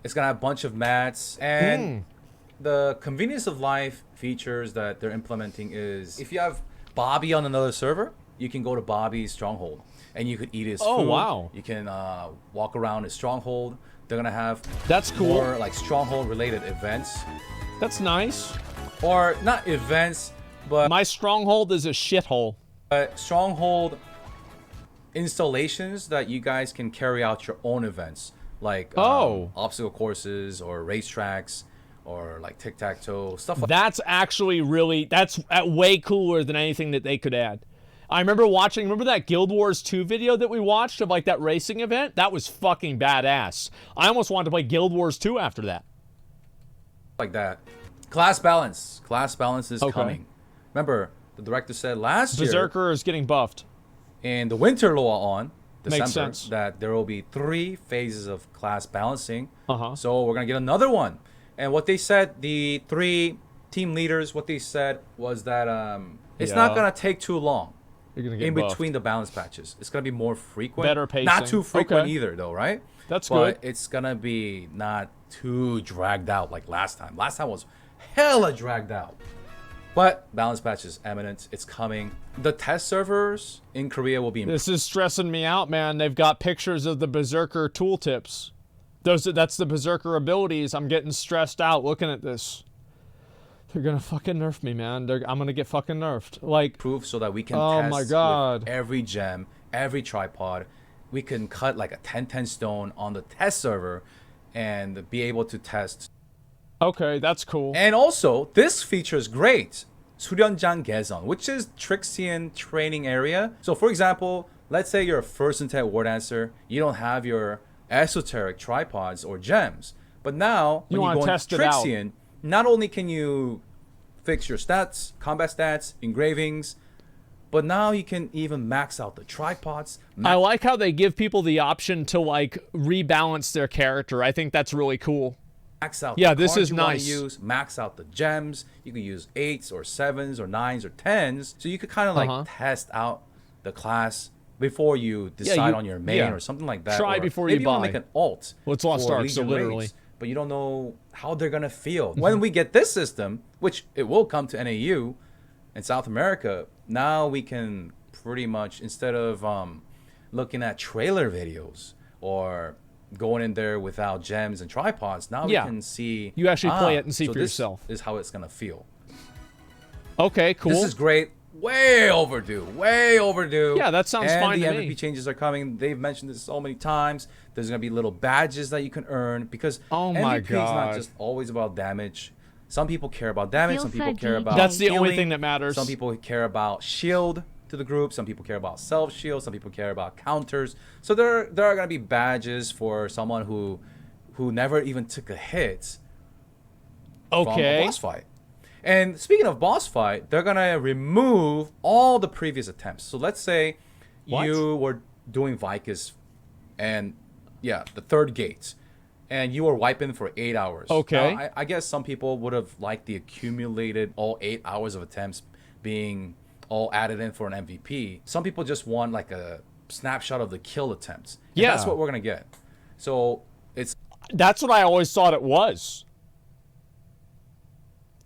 It's gonna have a bunch of mats, and the convenience of life features that they're implementing is if you have Bobby on another server, you can go to Bobby's stronghold and you could eat his food. Oh, wow. You can walk around his stronghold. They're gonna have That's cool. more like stronghold related events. That's nice. Or not events, but my stronghold is a shithole. Stronghold installations that you guys can carry out your own events, like obstacle courses or racetracks or like tic-tac-toe stuff like That's actually really, that's way cooler than anything that they could add. I remember remember that Guild Wars 2 video that we watched of like that racing event? That was fucking badass. I almost wanted to play Guild Wars 2 after that. like that. Class balance is coming. Remember, the director said last year Berserker is getting buffed. in the winter law on December Makes sense. that there will be 3 phases of class balancing. Uh-huh. So we're gonna get another one. And what they said, the 3 team leaders, what they said was that it's not gonna take too long. You're gonna get in buffed. between the balance patches. It's gonna be more frequent. Better pacing. Not too frequent Okay. either, though, right? That's but good. It's gonna be not too dragged out like last time. Last time was hella dragged out. But balance patch is imminent. It's coming. The test servers in Korea will be. This is stressing me out, man. They've got pictures of the Berserker tooltips. That's the Berserker abilities. I'm getting stressed out looking at this. They're gonna fucking nerf me, man. I'm gonna get fucking nerfed. Like proof so that we can oh test my god. with every gem, every tripod. We can cut like a 10-10 stone on the test server and be able to test. Okay, that's cool. And also, this feature is great. 수련장 개선, which is Trixian training area. So for example, let's say you're a first intent war dancer, you don't have your esoteric tripods or gems. But now, You when you wanna go test into it out. Trixian, not only can you fix your stats, combat stats, engravings, but now you can even max out the tripods. I like how they give people the option to like rebalance their character. I think that's really cool. Max out Yeah, the this cards is you wanna nice. use, max out the gems. You can use 8s or 7s or 9s or 10s. So you could kind of like test out the class before you decide on your main or something like that. Try or before maybe you wanna buy. make an alt. Well, it's Lost for Ark, so Legion literally. raids, but you don't know how they're gonna feel. When we get this system, which it will come to NAU, In South America, now we can pretty much, instead of looking at trailer videos or going in there without gems and tripods, now we can see. You actually play it and see for yourself. This is how it's gonna feel. Okay, cool. This is great. Way overdue. Way overdue. Yeah, that sounds fine to me. And the MVP changes are coming. They've mentioned this so many times. There's gonna be little badges that you can earn because MVP is not just always about damage. Some people care about damage. Some people care about That's the only healing. thing that matters. Some people care about shield to the group. Some people care about self shield. Some people care about counters. So there are gonna be badges for someone who never even took a hit from a boss fight. And speaking of boss fight, they're gonna remove all the previous attempts. So let's say you were doing Vicus and the third gate, and you were wiping for 8 hours. Okay. Now, I guess some people would have liked the accumulated all 8 hours of attempts being all added in for an MVP. Some people just want like a snapshot of the kill attempts. And that's what we're gonna get. So that's what I always thought it was.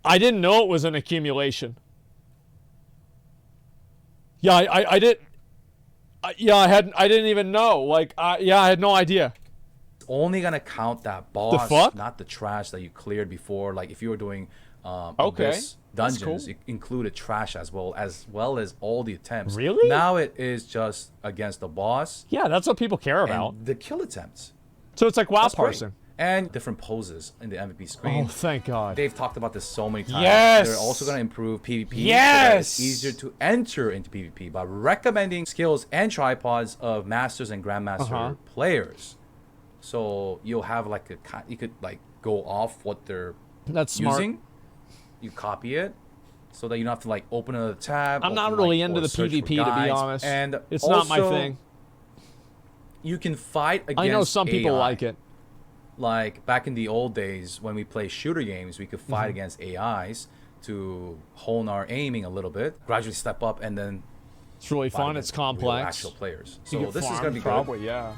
I didn't know it was an accumulation. Yeah, I didn't. Yeah, I didn't even know. Like, I had no idea. It's only gonna count that boss, not the trash that you cleared before. Like if you were doing Abyss dungeons, it included trash as well as all the attempts. Really? Now it is just against the boss. Yeah, that's what people care about. And the kill attempts. So it's like WoW That's parsing. Great. And different poses in the MVP screen. Oh, thank God. They've talked about this so many times. Yes. They're also going to improve PvP. Yes. So that it's easier to enter into PvP by recommending skills and tripods of Masters and Grandmaster players. So you'll have like you could like go off what they're using. You copy it so that you don't have to like open another tab. I'm not really into the PvP, to be honest. And it's not my thing. You can fight against I know some people like it. Like back in the old days when we play shooter games, we could fight against AIs to hone our aiming a little bit, gradually step up, and then it's really fun. It's complex. Actual players. So this is gonna be probably good. Yeah.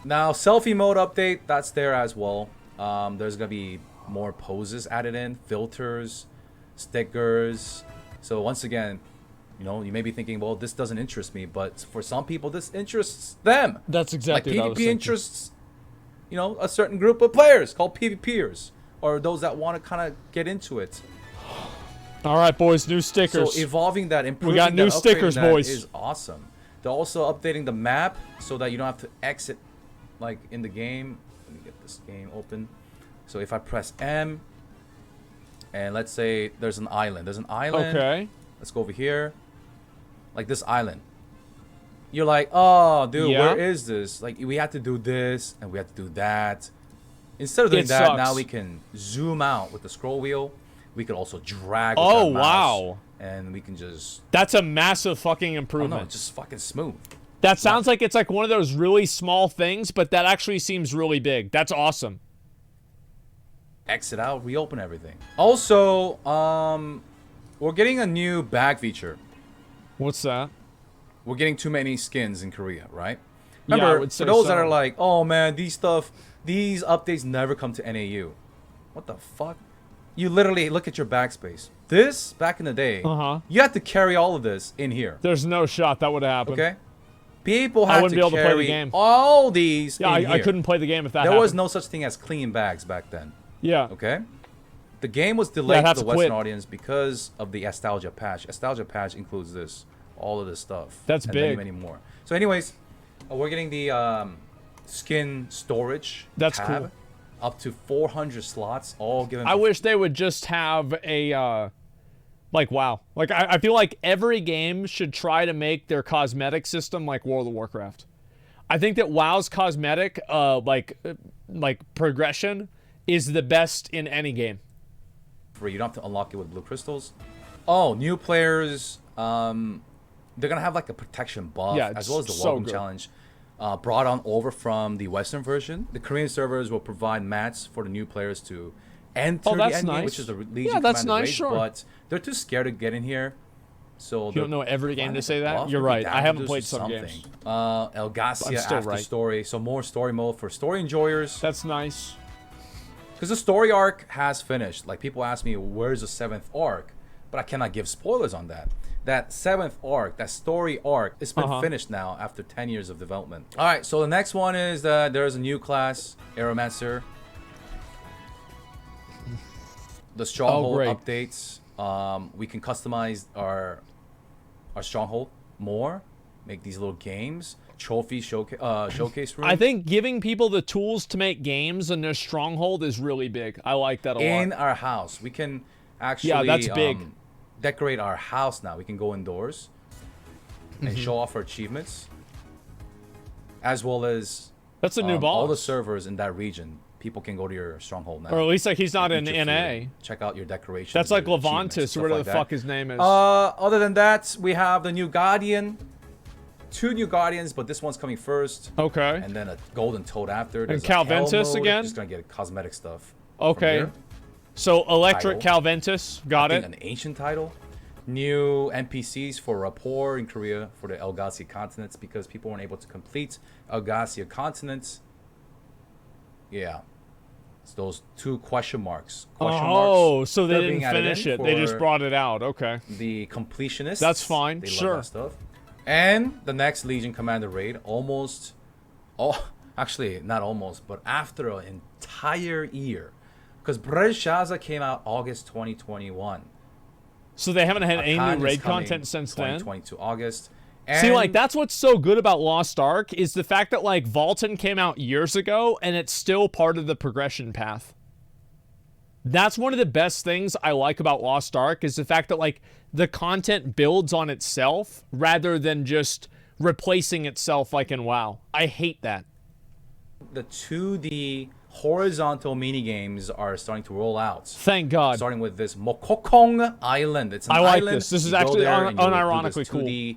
Now selfie mode update, that's there as well. There's gonna be more poses added in, filters, stickers. So once again, you know, you may be thinking, well, this doesn't interest me, but for some people, this interests them. That's exactly like what I was PvP thinking. interests, you know, a certain group of players called PvPers, or those that want to kind of get into it. All right, boys, new stickers. So evolving that, improving we got new stickers, boys. Is awesome. They're also updating the map so that you don't have to exit, like in the game. Let me get this game open. So if I press M, and let's say there's an island. There's an island. Okay. Let's go over here. Like this island. You're like, oh, dude, where is this? Like, we have to do this, and we have to do that. Instead of doing that, now we can zoom out with the scroll wheel. We could also drag with our mouse, and we can just... That's a massive fucking improvement. Oh, no, it's just fucking smooth. That sounds like it's like one of those really small things, but that actually seems really big. That's awesome. Exit out, reopen everything. Also, we're getting a new bag feature. What's that? We're getting too many skins in Korea, right? Remember, for those that are like, oh man, these updates never come to NAU. What the fuck? You literally look at your backspace. This, back in the day, you had to carry all of this in here. There's no shot that would happen. Okay? People had to carry play the game. all these in here. I couldn't play the game if that There happened. was no such thing as clean bags back then. Yeah. Okay? The game was delayed to the Western audience because of the Nostalgia patch. Nostalgia patch includes this. All of this stuff. That's and big. Many more. So anyways, we're getting the skin storage tab, cool. up to 400 slots, all given. I wish they would just have a like WoW. Like I feel like every game should try to make their cosmetic system like World of Warcraft. I think that WoW's cosmetic like progression is the best in any game. You don't have to unlock it with blue crystals. Oh, new players. They're gonna have like a protection buff, as well as the welcome challenge brought on over from the Western version. The Korean servers will provide mats for the new players to enter the endgame, which is the Legion Commander race, but they're too scared to get in here. So you don't know every game to say that. You're right. I haven't played some games. Elgasia after story, so more story mode for story enjoyers. That's nice. Because the story arc has finished. Like people ask me, where's the 7th arc? but I cannot give spoilers on that. That 7th arc, that story arc, it's been finished now after 10 years of development. All right, so the next one is that there's a new class, Aeromancer. The Stronghold updates. We can customize our Stronghold more, make these little games, trophy showcase room. I think giving people the tools to make games in their Stronghold is really big. I like that a lot. In our house, we can actually that's big. Decorate our house now. We can go indoors and show off our achievements, as well as that's a new boss. All the servers in that region, people can go to your Stronghold now. Or at least like he's not in NA. Check out your decorations. That's like Levantis, or whatever the fuck his name is. Other than that, we have the new Guardian. 2 new Guardians, but this one's coming first. Okay. And then a Golden Toad after. And Calventus again? Just gonna get cosmetic stuff. Okay. So Electric Calventus, got it. An ancient title. New NPCs for Rapport in Korea for the Elgasia continents because people weren't able to complete Elgasia continents. Yeah. It's those 2 question marks. So they didn't finish it. They just brought it out. Okay. The completionists. That's fine. They sure. Love that stuff. And the next Legion Commander raid actually not almost, but after an entire year. Because Brezhaza came out August 2021. So they haven't had any new raid content since 2022 August. And see, like, that's what's so good about Lost Ark is the fact that, like, Vulcan came out years ago and it's still part of the progression path. That's one of the best things I like about Lost Ark is the fact that, like, the content builds on itself rather than just replacing itself like in WoW. I hate that. The 2D horizontal minigames are starting to roll out. Thank God. Starting with this Mokokong Island. It's an I like island. this. This is actually unironically cool. 2D,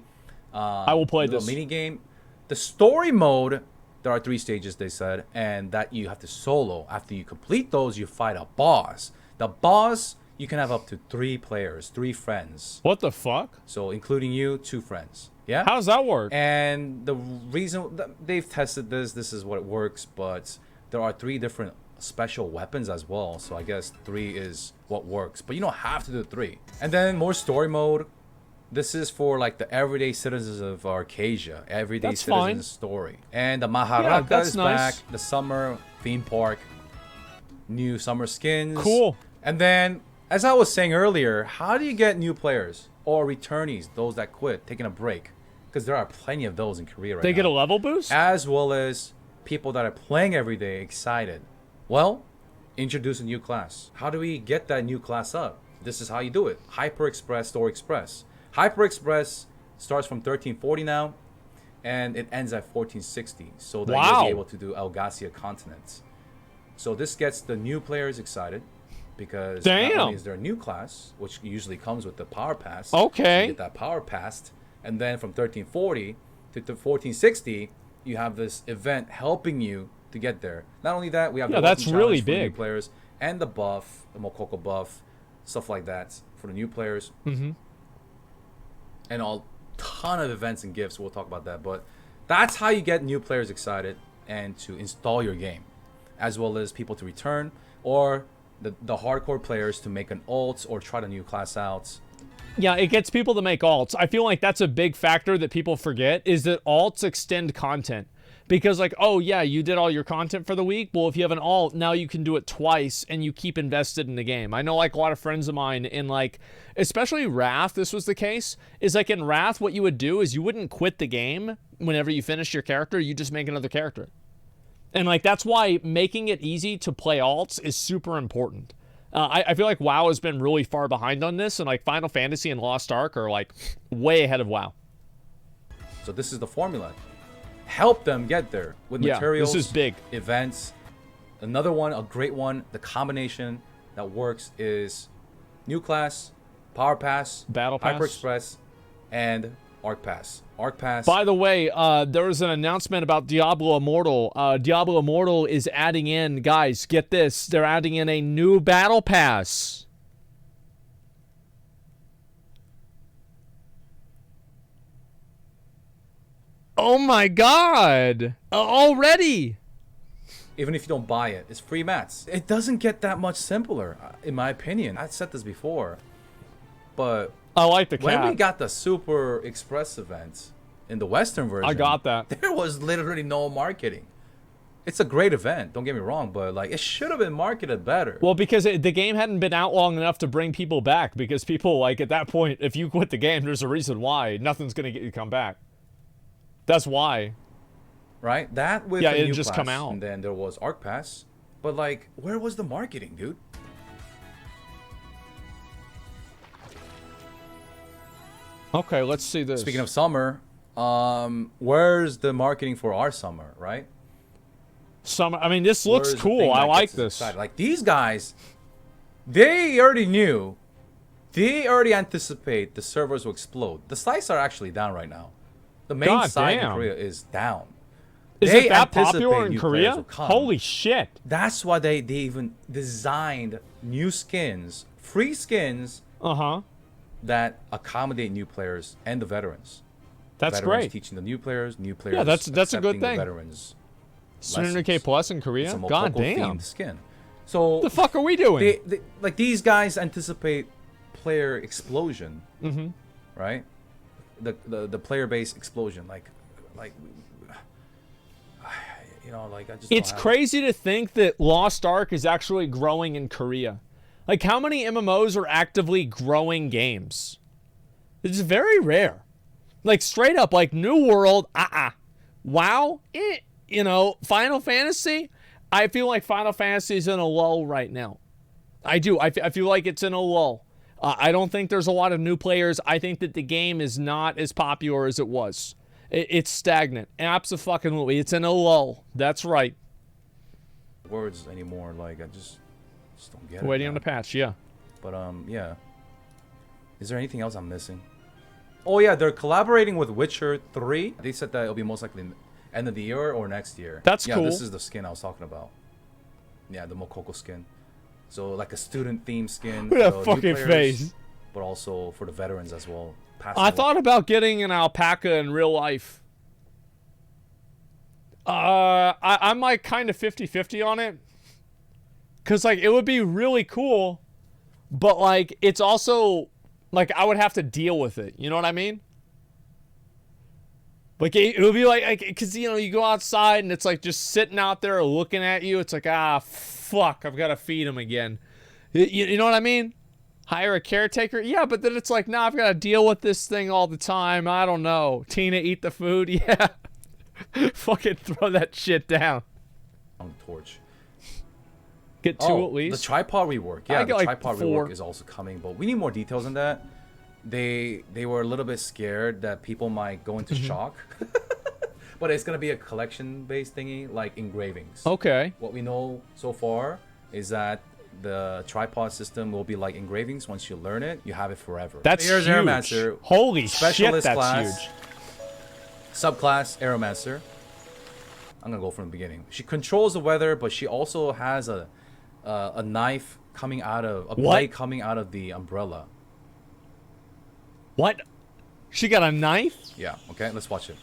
I will play this. Minigame. The story mode, there are 3 stages, they said, and that you have to solo. After you complete those, you fight a boss. The boss, you can have up to 3 players, 3 friends. What the fuck? So, including you, 2 friends. Yeah? How does that work? And the reason they've tested this is what it works, but there are 3 different special weapons as well. So I guess 3 is what works, but you don't have to do 3. And then more story mode. This is for like the everyday citizens of Arcasia, everyday citizens story. And the Maharaka is back. The summer theme park, new summer skins. Cool. And then, as I was saying earlier, how do you get new players or returnees, those that quit, taking a break? Because there are plenty of those in Korea right now. They get a level boost? As well as people that are playing every day excited. Well, introduce a new class. How do we get that new class up? This is how you do it. Hyper Express, Store Express. Hyper Express starts from 1340 now, and it ends at 1460. So that you'll be able to do Elgasia continents. So this gets the new players excited because not only is there a new class, which usually comes with the power pass. Okay. You get that power pass, and then from 1340 to 1460, you have this event helping you to get there. Not only that, we have the that's really for big new players and the buff, the Mokoko buff, stuff like that for the new players. And a ton of events and gifts. We'll talk about that, but that's how you get new players excited and to install your game, as well as people to return or the hardcore players to make an alt or try the new class out. Yeah, it gets people to make alts. I feel like that's a big factor that people forget is that alts extend content. Because like, oh yeah, you did all your content for the week. Well, if you have an alt, now you can do it twice and you keep invested in the game. I know like a lot of friends of mine in like, especially Wrath, this was the case, is like in Wrath, what you would do is you wouldn't quit the game whenever you finish your character, you just make another character. And like, that's why making it easy to play alts is super important. I feel like WoW has been really far behind on this, and like Final Fantasy and Lost Ark are like way ahead of WoW. So this is the formula. Help them get there with materials. This is big. Events. Another one, a great one, the combination that works is new class, power pass, battle pass, Hyper Express, and Arc Pass. Arc Pass. By the way, there was an announcement about Diablo Immortal. Diablo Immortal is adding in, guys, get this, they're adding in a new battle pass. Oh my god! Already! Even if you don't buy it, it's free mats. It doesn't get that much simpler, in my opinion. I've said this before. but I like the cat. When we got the Super Express event in the Western version, I got that. There was literally no marketing. It's a great event, don't get me wrong, but like it should have been marketed better. Well, because the game hadn't been out long enough to bring people back. Because people, like, at that point, if you quit the game, there's a reason why. Nothing's gonna get you to come back. That's why. Right? That with yeah, the it new just class, come out. and then there was Arc Pass. But like, where was the marketing, dude? Okay, let's see this. Speaking of summer, where's the marketing for our summer, right? Summer. I mean, this looks cool. I like this. Excited? Like these guys, they already knew, they already anticipate the servers will explode. The sites are actually down right now. The main site in Korea is down. Is it that popular in Korea? Holy shit! That's why they even designed new skins, free skins. That accommodate new players and the veterans. That's veterans great. Teaching the new players. Yeah, that's a good thing. The veterans. 300K plus in Korea. God damn. Skin. So the fuck are we doing? They, like these guys anticipate player explosion. Right. The player base explosion. Like you know, like I just. It's crazy to think that Lost Ark is actually growing in Korea. Like, how many MMOs are actively growing games? It's very rare. Like, straight up, like, New World, WoW, you know, Final Fantasy, I feel like Final Fantasy is in a lull right now. I do. I feel like it's in a lull. I don't think there's a lot of new players. I think that the game is not as popular as it was. It's stagnant. Abso-fucking-lutely. It's in a lull. That's right. Words anymore. Like, I just don't get it. Waiting on the patch, yeah. But yeah. Is there anything else I'm missing? Oh yeah, they're collaborating with Witcher 3. They said that it'll be most likely end of the year or next year. That's cool. Yeah, this is the skin I was talking about. Yeah, the Mokoko skin. So like a student theme skin. Look at that fucking face. But also for the veterans as well. I thought about getting an alpaca in real life. I'm like kind of 50-50 on it. Because, like, it would be really cool, but, like, it's also, like, I would have to deal with it. You know what I mean? Like, it would be like, because, you know, you go outside and it's, like, just sitting out there looking at you. It's like, fuck, I've got to feed him again. You know what I mean? Hire a caretaker? Yeah, but then it's like, nah, I've got to deal with this thing all the time. I don't know. Tina, eat the food? Yeah. Fucking throw that shit down. On torch. Get two at least. The tripod rework. Yeah, the tripod rework is also coming, but we need more details on that. They were a little bit scared that people might go into shock. But it's going to be a collection-based thingy, like engravings. Okay. What we know so far is that the tripod system will be like engravings. Once you learn it, you have it forever. That's huge. Aeromancer, holy shit, that's class, huge. Subclass Aeromancer. I'm going to go from the beginning. She controls the weather, but she also has a knife coming out of a blade coming out of the umbrella. What? She got a knife? Yeah. Okay. Let's watch it.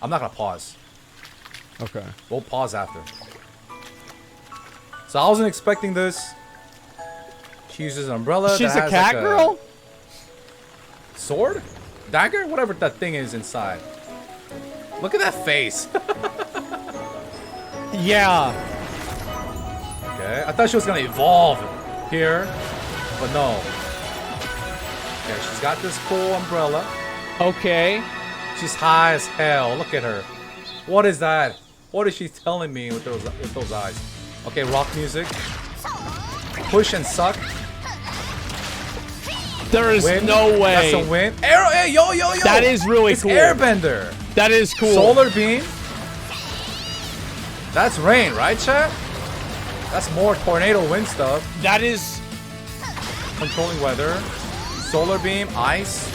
I'm not gonna pause. Okay. We'll pause after. So I wasn't expecting this. She uses an umbrella. She's a cat girl? Sword? Dagger? Whatever that thing is inside. Look at that face. Yeah. Okay. I thought she was gonna evolve here, but no. Okay, she's got this cool umbrella. Okay. She's high as hell. Look at her. What is that? What is she telling me with those eyes? Okay, rock music. Push and suck. There is no way. That's a win. Arrow, hey, yo. That is really cool. Airbender. That is cool. Solar beam. That's rain, right, chat? That's more tornado wind stuff. That is controlling weather. Solar beam, ice.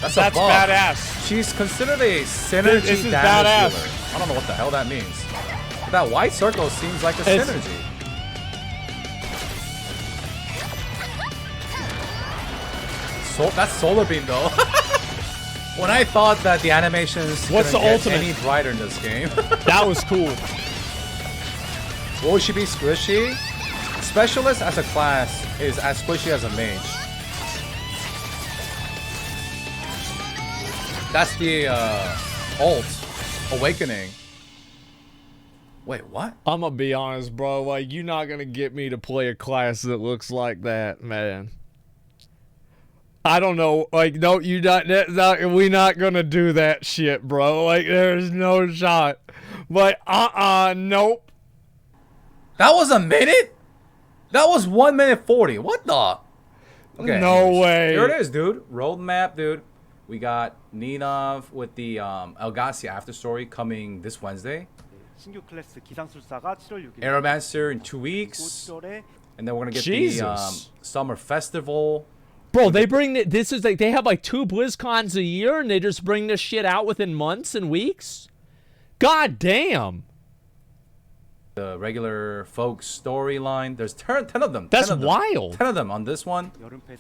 That's badass. She's considered a synergy this is damage badass. dealer. I don't know what the hell that means. But that white circle seems like a synergy. That's solar beam though. When I thought that the animations What's the ultimate? Any brighter in this game. That was cool. Will she be squishy? Specialist as a class is as squishy as a mage. That's the ult awakening. Wait, what? I'm gonna be honest, bro. Like, you're not gonna get me to play a class that looks like that, man. I don't know. Like, no, we not gonna do that shit, bro. Like, there's no shot. But nope. That was a minute? That was 1 minute 40. What the? Okay. No way. Here it is, dude. Roadmap, dude. We got Ninov with the Elgasia after story coming this Wednesday. Aeromancer in 2 weeks. And then we're gonna get the summer festival. Bro, they bring this is like they have like 2 BlizzCons a year and they just bring this shit out within months and weeks? God damn. The regular folks storyline. There's 10 of them. That's wild. 10 of them on this one.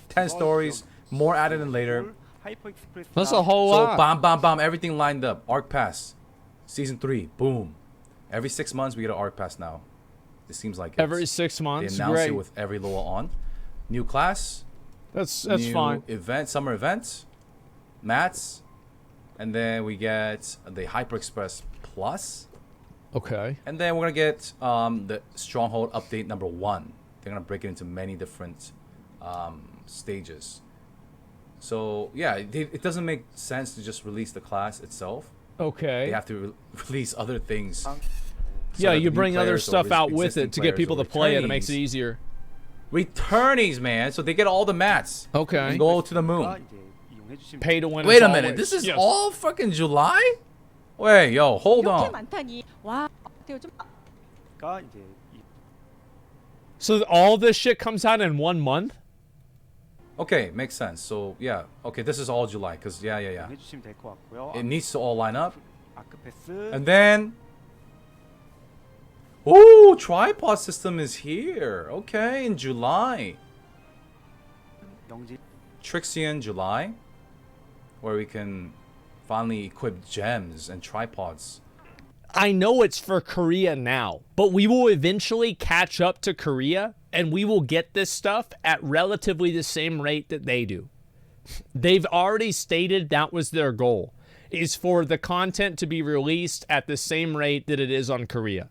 10 stories. More added in later. That's a whole lot. So bam, bam, bam. Everything lined up. Arc Pass. Season 3. Boom. Every 6 months we get an Arc Pass now. It seems like every 6 months. They announce it with every Lua on. New class. That's new fine. Event, summer event. Mats. And then we get the Hyper Express Plus. Okay. And then we're gonna get the Stronghold update number 1. They're gonna break it into many different stages. So yeah, it doesn't make sense to just release the class itself. Okay. They have to release other things. So yeah, you bring other stuff out with it to get people to play it. It makes it easier. Returnees, man. So they get all the mats. Okay. And go to the moon. Pay to win. Wait a minute. This is all fucking July? Wait, yo, hold on. So all this shit comes out in 1 month? Okay, makes sense. So yeah, okay, this is all July, cause yeah. It needs to all line up. And then, ooh, tripod system is here. Okay, in July. Trixian July, where we can finally equip gems and tripods. I know it's for Korea now, but we will eventually catch up to Korea and we will get this stuff at relatively the same rate that they do. They've already stated that was their goal, is for the content to be released at the same rate that it is on Korea.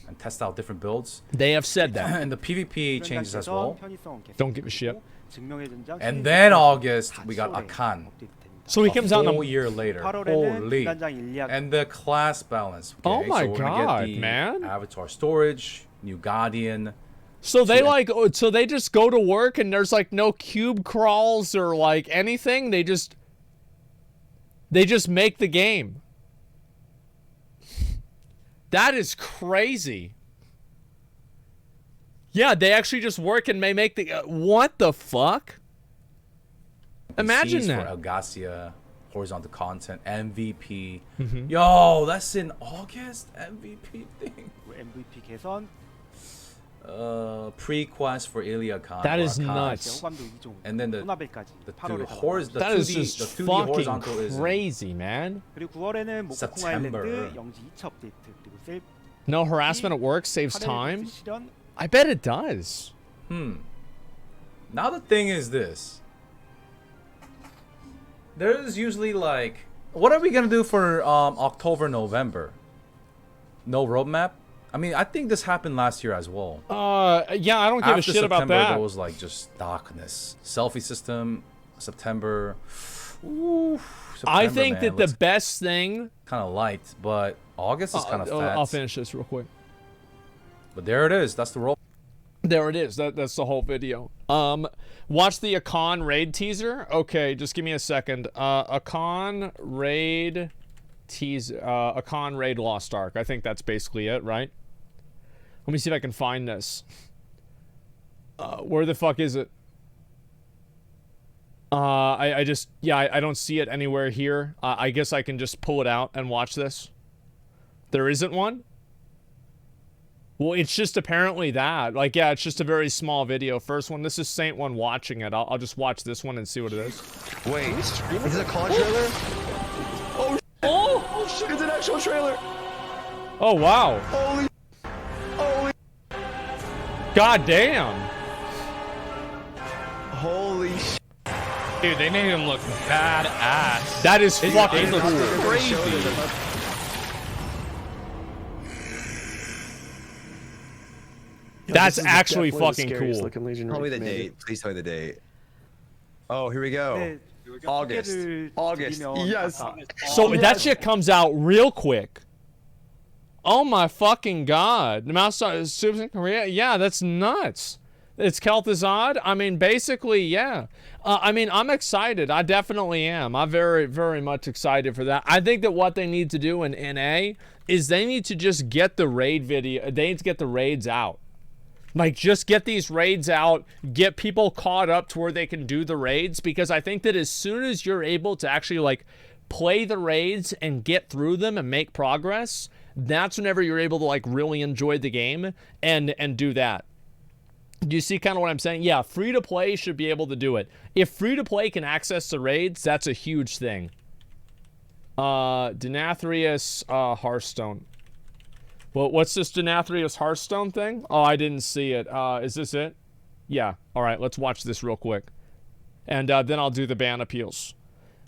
And test out different builds. They have said that. And the PvP changes as well. Don't give a shit. And then August, we got Akan. So he comes out a whole year later. Holy. And the class balance. Okay, oh my so god, get the man. Avatar storage, new Guardian. So they so they just go to work and there's like no cube crawls or like anything. They just make the game. That is crazy. Yeah, they actually just work and may make the what the fuck? Imagine that. For Elgasia, horizontal content, MVP. Yo, that's in August. MVP thing. MVP 개선. Pre-quest for Ilya Khan. That is nuts. And then the 2D, that is just the 2D fucking horizontal crazy, man. September. No harassment at work saves time. I bet it does. Now the thing is this. There's usually like, what are we gonna do for October, November? No roadmap? I mean, I think this happened last year as well. Yeah, I don't give a shit about that. There was like just darkness. Selfie system, September. Ooh, September, I think that the best thing. Kind of light, but August is kind of fat. I'll finish this real quick. But there it is. That's the roll. There it is. That's the whole video. Watch the Akan raid teaser. Okay, just give me a second. Akan raid teaser. Akan raid Lost Ark. I think that's basically it, right? Let me see if I can find this. Where the fuck is it? I don't see it anywhere here. I guess I can just pull it out and watch this. There isn't one? Well, it's just apparently that. Like, yeah, it's just a very small video. First one, this is Saint One watching it. I'll just watch this one and see what it is. Wait, is this a COD trailer? Oh shit, it's an actual trailer. Oh, wow. Holy. God damn. Holy shit. Dude, they made him look badass. That is fucking cool. crazy. That's actually fucking cool. Tell me the date. Please tell me the date. Oh, here we go. August. August. Yes. So that shit comes out real quick. Oh my fucking god. The mouse is in Korea. Yeah, that's nuts. It's Kel'Thuzad. I mean, basically, yeah. I mean, I'm excited. I definitely am. I'm very, very much excited for that. I think that what they need to do in NA is they need to just get the raid video. They need to get the raids out. Like, just get these raids out, get people caught up to where they can do the raids, because I think that as soon as you're able to actually, like, play the raids and get through them and make progress, that's whenever you're able to, like, really enjoy the game and do that. Do you see kind of what I'm saying? Yeah, free-to-play should be able to do it. If free-to-play can access the raids, that's a huge thing. Denathrius Hearthstone. Well, what's this Denathrius Hearthstone thing? Oh, I didn't see it. Is this it? Yeah. All right, let's watch this real quick. And then I'll do the ban appeals.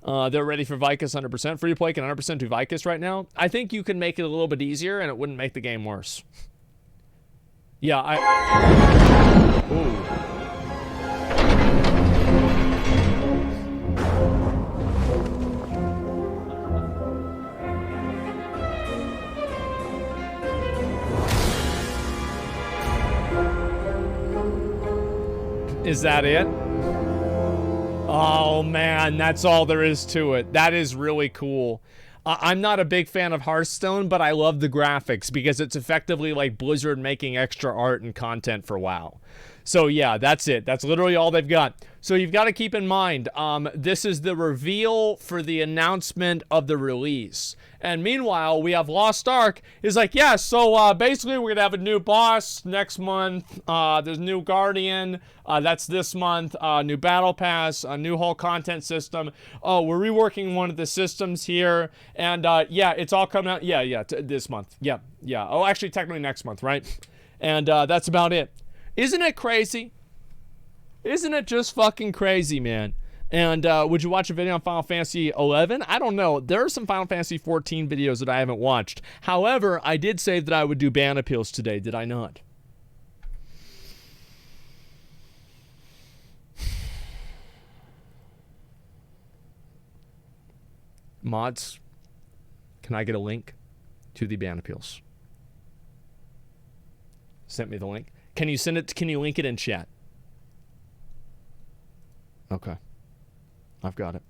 They're ready for Vicus 100%. Free to play can 100% do Vicus right now. I think you can make it a little bit easier and it wouldn't make the game worse. Yeah, Ooh. Is that it? Oh man, that's all there is to it. That is really cool. I'm not a big fan of Hearthstone, but I love the graphics because it's effectively like Blizzard making extra art and content for WoW. So yeah, that's it. That's literally all they've got. So you've got to keep in mind, this is the reveal for the announcement of the release. And meanwhile, we have Lost Ark is like, yeah, so basically we're going to have a new boss next month. There's a new Guardian. That's this month. New Battle Pass. A new whole content system. Oh, we're reworking one of the systems here. And yeah, it's all coming out. Yeah, this month. Yeah. Oh, actually, technically next month, right? And that's about it. Isn't it crazy? Isn't it just fucking crazy, man? And would you watch a video on Final Fantasy 11? I don't know. There are some Final Fantasy 14 videos that I haven't watched. However, I did say that I would do ban appeals today, did I not? Mods, can I get a link to the ban appeals? Sent me the link. Can you send it? Can you link it in chat? Okay. I've got it.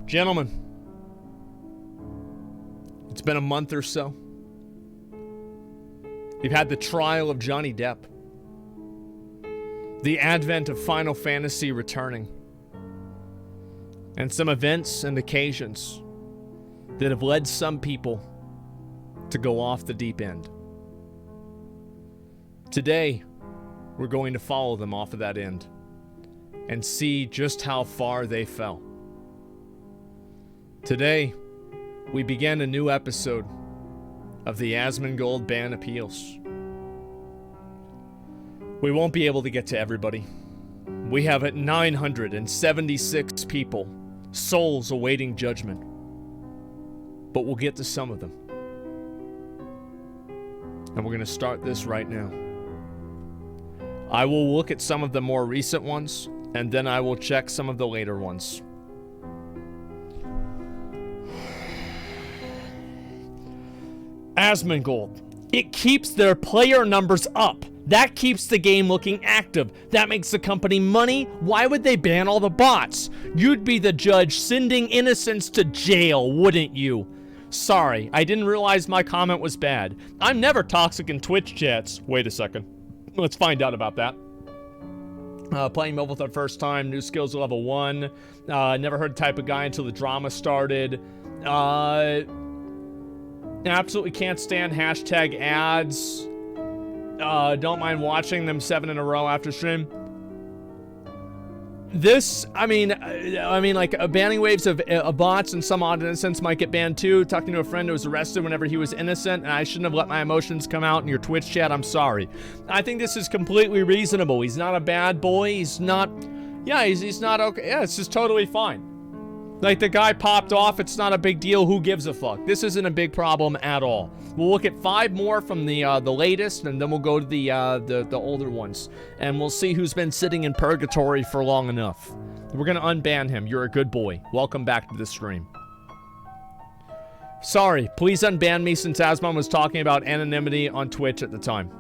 Gentlemen, it's been a month or so. We've had the trial of Johnny Depp, the advent of Final Fantasy returning, and some events and occasions that have led some people to go off the deep end. Today, we're going to follow them off of that end and see just how far they fell. Today, we began a new episode of the AsmonGold ban appeals. We won't be able to get to everybody. We have 976 people, souls awaiting judgment. But we'll get to some of them. And we're going to start this right now. I will look at some of the more recent ones, and then I will check some of the later ones. AsmonGold. It keeps their player numbers up. That keeps the game looking active. That makes the company money. Why would they ban all the bots? You'd be the judge sending innocents to jail, wouldn't you? Sorry, I didn't realize my comment was bad. I'm never toxic in Twitch chats. Wait a second. Let's find out about that. Playing mobile for the first time, new skills level 1. Never heard the type of guy until the drama started. Absolutely can't stand hashtag ads. Don't mind watching them 7 in a row after stream. This, I mean, like, banning waves of bots and some odd innocents might get banned too. Talking to a friend who was arrested whenever he was innocent, and I shouldn't have let my emotions come out in your Twitch chat. I'm sorry. I think this is completely reasonable. He's not a bad boy. He's not, yeah, he's not okay. Yeah, it's just totally fine. Like, the guy popped off. It's not a big deal. Who gives a fuck? This isn't a big problem at all. We'll look at 5 more from the latest, and then we'll go to the older ones. And we'll see who's been sitting in purgatory for long enough. We're going to unban him. You're a good boy. Welcome back to the stream. Sorry. Please unban me since Asmon was talking about anonymity on Twitch at the time.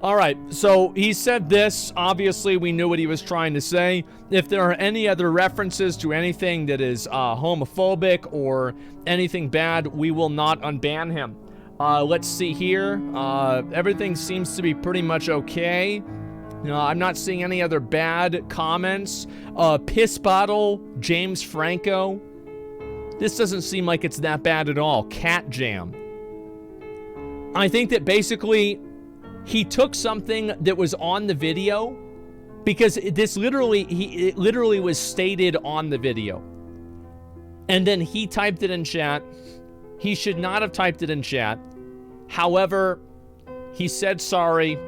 Alright, so he said this. Obviously, we knew what he was trying to say. If there are any other references to anything that is homophobic or anything bad, we will not unban him. Let's see here. Everything seems to be pretty much okay. I'm not seeing any other bad comments. Piss Bottle, James Franco. This doesn't seem like it's that bad at all. Cat Jam. I think that basically he took something that was on the video, because this it literally was stated on the video. And then he typed it in chat. He should not have typed it in chat. However, he said sorry.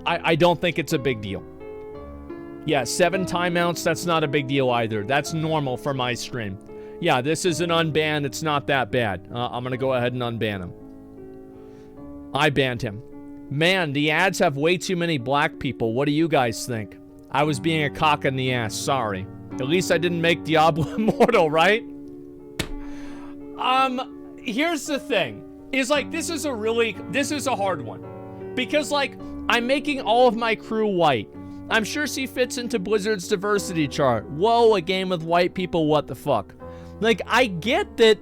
I don't think it's a big deal. Yeah, 7 timeouts, that's not a big deal either. That's normal for my stream. Yeah, this is an unban. It's not that bad. I'm going to go ahead and unban him. I banned him. Man, the ads have way too many black people. What do you guys think? I was being a cock in the ass. Sorry. At least I didn't make Diablo immortal, right? Here's the thing. Is like, this is a hard one. Because, like, I'm making all of my crew white. I'm sure she fits into Blizzard's diversity chart. Whoa, a game with white people, what the fuck? Like, I get that.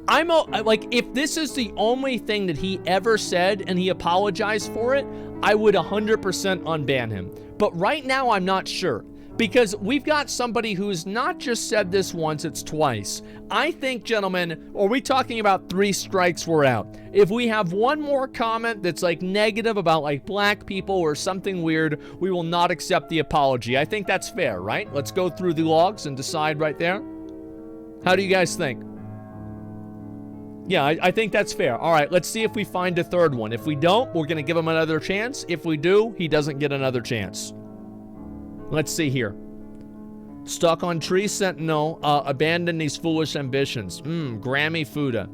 Like, if this is the only thing that he ever said and he apologized for it, I would 100% unban him. But right now, I'm not sure. Because we've got somebody who's not just said this once, it's twice. I think, gentlemen, are we talking about 3 strikes, we're out? If we have one more comment that's, like, negative about, like, black people or something weird, we will not accept the apology. I think that's fair, right? Let's go through the logs and decide right there. How do you guys think? Yeah, I think that's fair. All right, let's see if we find a 3rd one. If we don't, we're going to give him another chance. If we do, he doesn't get another chance. Let's see here. Stuck on Tree Sentinel. Abandon these foolish ambitions. Grammy Fuda.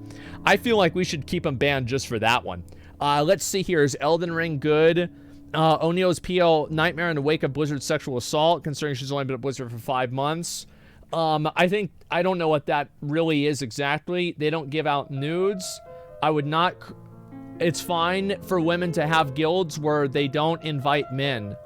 I feel like we should keep him banned just for that one. Let's see here. Is Elden Ring good? O'Neill's PL Nightmare in the wake of Blizzard's sexual assault, considering she's only been at Blizzard for 5 months. I don't know what that really is exactly. They don't give out nudes. I would not. It's fine for women to have guilds where they don't invite men.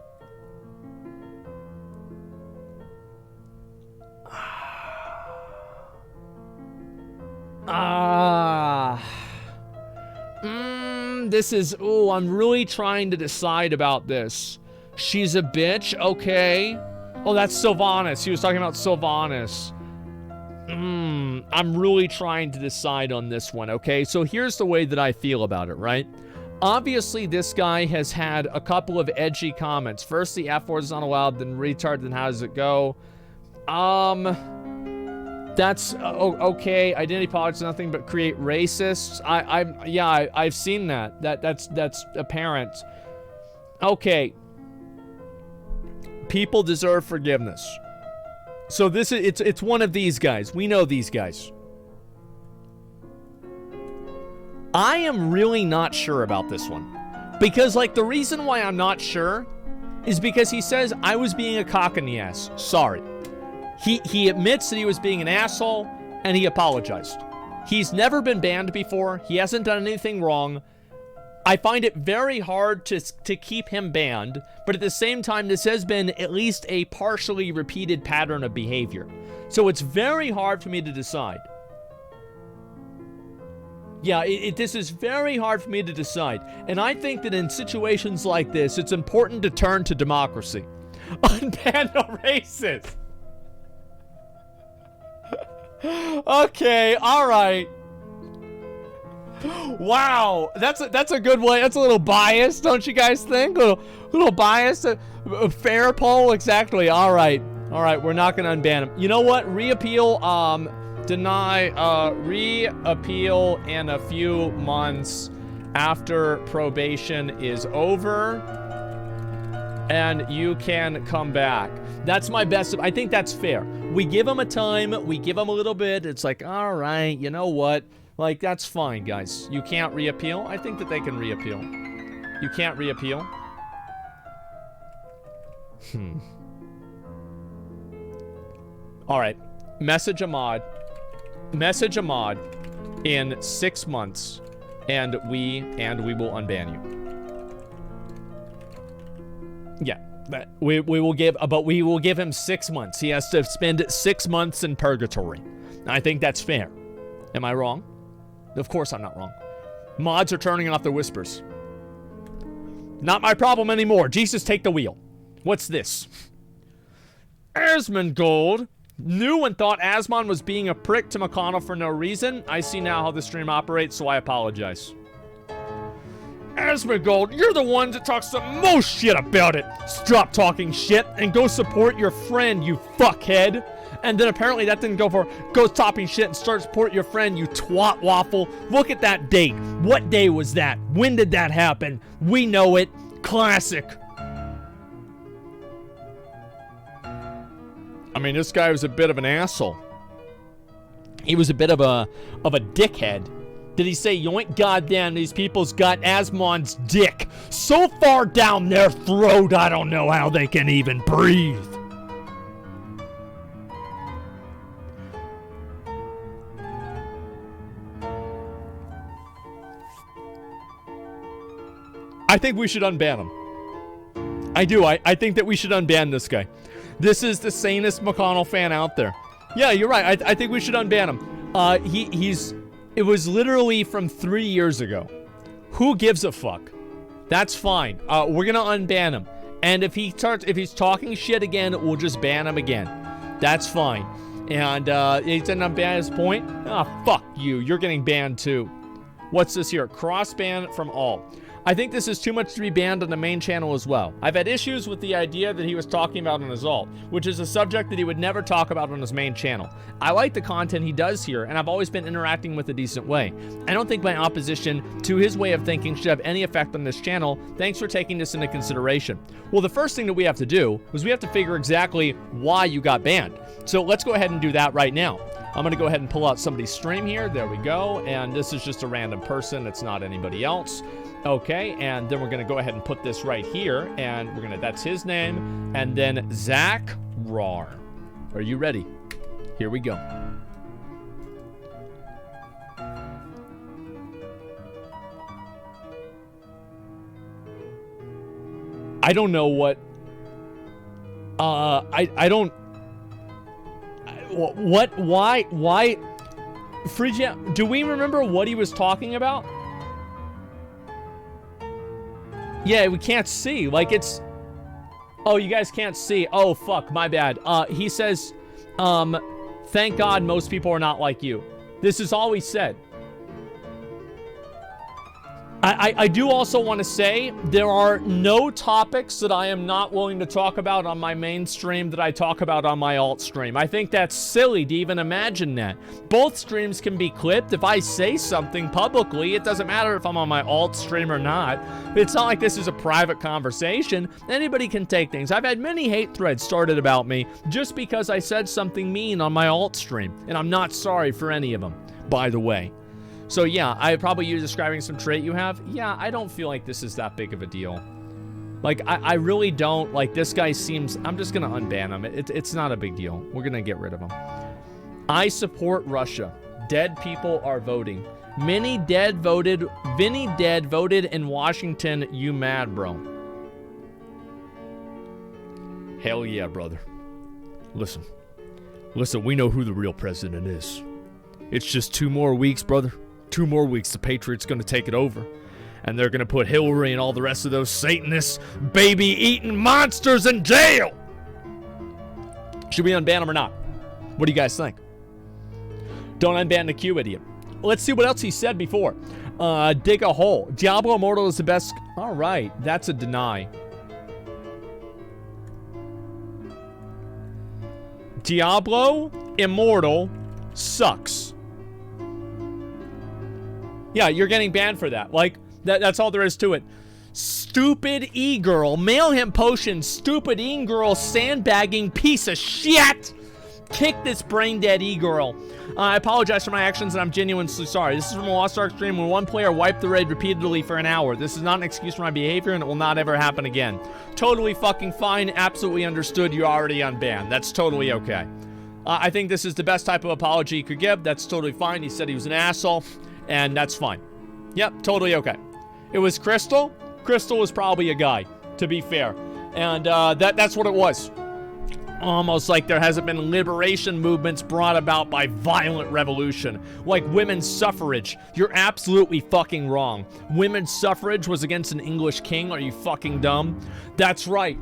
This is, I'm really trying to decide about this. She's a bitch, okay. Oh, that's Sylvanas. He was talking about Sylvanas. I'm really trying to decide on this one, okay? So here's the way that I feel about it, right? Obviously, this guy has had a couple of edgy comments. First, the F word is not allowed, then retard, then how does it go? That's okay. Identity politics, nothing but create racists. I've seen that. That's apparent. Okay. People deserve forgiveness. So this is it's one of these guys. We know these guys. I am really not sure about this one. Because, like, the reason why I'm not sure is because he says I was being a cock in the ass. Sorry. He admits that he was being an asshole, and he apologized. He's never been banned before. He hasn't done anything wrong. I find it very hard to keep him banned, but at the same time, this has been at least a partially repeated pattern of behavior. So it's very hard for me to decide. Yeah, this is very hard for me to decide. And I think that in situations like this, it's important to turn to democracy. Unban the racist. Okay, all right. Wow, that's a good way. That's a little biased, don't you guys think? A little biased. A fair poll, exactly. All right, we're not gonna unban him. You know what? Reappeal, deny, reappeal in a few months after probation is over, and you can come back. That's my best. I think that's fair. We give him a time. We give him a little bit. It's like, all right, you know what? Like, that's fine, guys. You can't reappeal. I think that they can reappeal. You can't reappeal. All right. Message Ahmad. Message Ahmad in 6 months, and we will unban you. Yeah. We will give, but we will give him 6 months. He has to spend 6 months in purgatory. I think that's fair. Am I wrong? Of course I'm not wrong. Mods are turning off their whispers. Not my problem anymore. Jesus, take the wheel. What's this? AsmonGold knew and thought Asmon was being a prick to McConnell for no reason. I see now how the stream operates, so I apologize. AsmonGold, you're the one that talks the most shit about it. Stop talking shit and go support your friend, you fuckhead. And then apparently that didn't go for go talking shit and start support your friend, you twat waffle. Look at that date. What day was that? When did that happen? We know it. Classic. I mean, this guy was a bit of an asshole. He was a bit of a dickhead. Did he say, yoink, goddamn, these people's got Asmon's dick so far down their throat, I don't know how they can even breathe. I think we should unban him. I do. I think that we should unban this guy. This is the sanest McConnell fan out there. Yeah, you're right. I think we should unban him. It was literally from 3 years ago. Who gives a fuck? That's fine. We're gonna unban him. And if he's talking shit again, we'll just ban him again. That's fine. And he didn't unban his point. Fuck you. You're getting banned too. What's this here? Cross ban from all. I think this is too much to be banned on the main channel as well. I've had issues with the idea that he was talking about on his alt, which is a subject that he would never talk about on his main channel. I like the content he does here, and I've always been interacting with a decent way. I don't think my opposition to his way of thinking should have any effect on this channel. Thanks for taking this into consideration. Well, the first thing that we have to do is we have to figure exactly why you got banned. So let's go ahead and do that right now. I'm going to go ahead and pull out somebody's stream here. There we go. And this is just a random person. It's not anybody else. Okay, and then we're going to go ahead and put this right here. And we're going to, that's his name. And then Zach Rar. Are you ready? Here we go. I don't know what... I don't... What? Why? Phrygia, do we remember what he was talking about? Yeah, we can't see. Like, it's... Oh, you guys can't see. Oh, fuck, my bad. He says, thank God most people are not like you. This is all he said. I do also want to say there are no topics that I am not willing to talk about on my main stream that I talk about on my alt stream. I think that's silly to even imagine that. Both streams can be clipped. If I say something publicly, it doesn't matter if I'm on my alt stream or not. It's not like this is a private conversation. Anybody can take things. I've had many hate threads started about me just because I said something mean on my alt stream, and I'm not sorry for any of them, by the way. So yeah, you're describing some trait you have. Yeah, I don't feel like this is that big of a deal. Like, I really don't. Like, this guy seems... I'm just gonna unban him. It's not a big deal. We're gonna get rid of him. I support Russia. Dead people are voting. Vinny Dead voted in Washington. You mad, bro? Hell yeah, brother. Listen, we know who the real president is. It's just 2 more weeks, brother. 2 more weeks, the Patriots gonna take it over. And they're going to put Hillary and all the rest of those Satanists, baby-eating monsters in jail. Should we unban them or not? What do you guys think? Don't unban the Q, idiot. Let's see what else he said before. Dig a hole. Diablo Immortal is the best. All right, that's a deny. Diablo Immortal sucks. Yeah, you're getting banned for that. Like, that's all there is to it. Stupid e-girl. Mail him potion. Stupid e-girl sandbagging piece of shit. Kick this brain-dead e-girl. I apologize for my actions and I'm genuinely sorry. This is from a Lost Ark stream when one player wiped the raid repeatedly for an hour. This is not an excuse for my behavior and it will not ever happen again. Totally fucking fine. Absolutely understood. You're already unbanned. That's totally okay. I think this is the best type of apology he could give. That's totally fine. He said he was an asshole and that's fine. Yep, totally okay. It was Crystal. Crystal was probably a guy, to be fair. And that's what it was. Almost like there hasn't been liberation movements brought about by violent revolution. Like women's suffrage. You're absolutely fucking wrong. Women's suffrage was against an English king. Are you fucking dumb? That's right.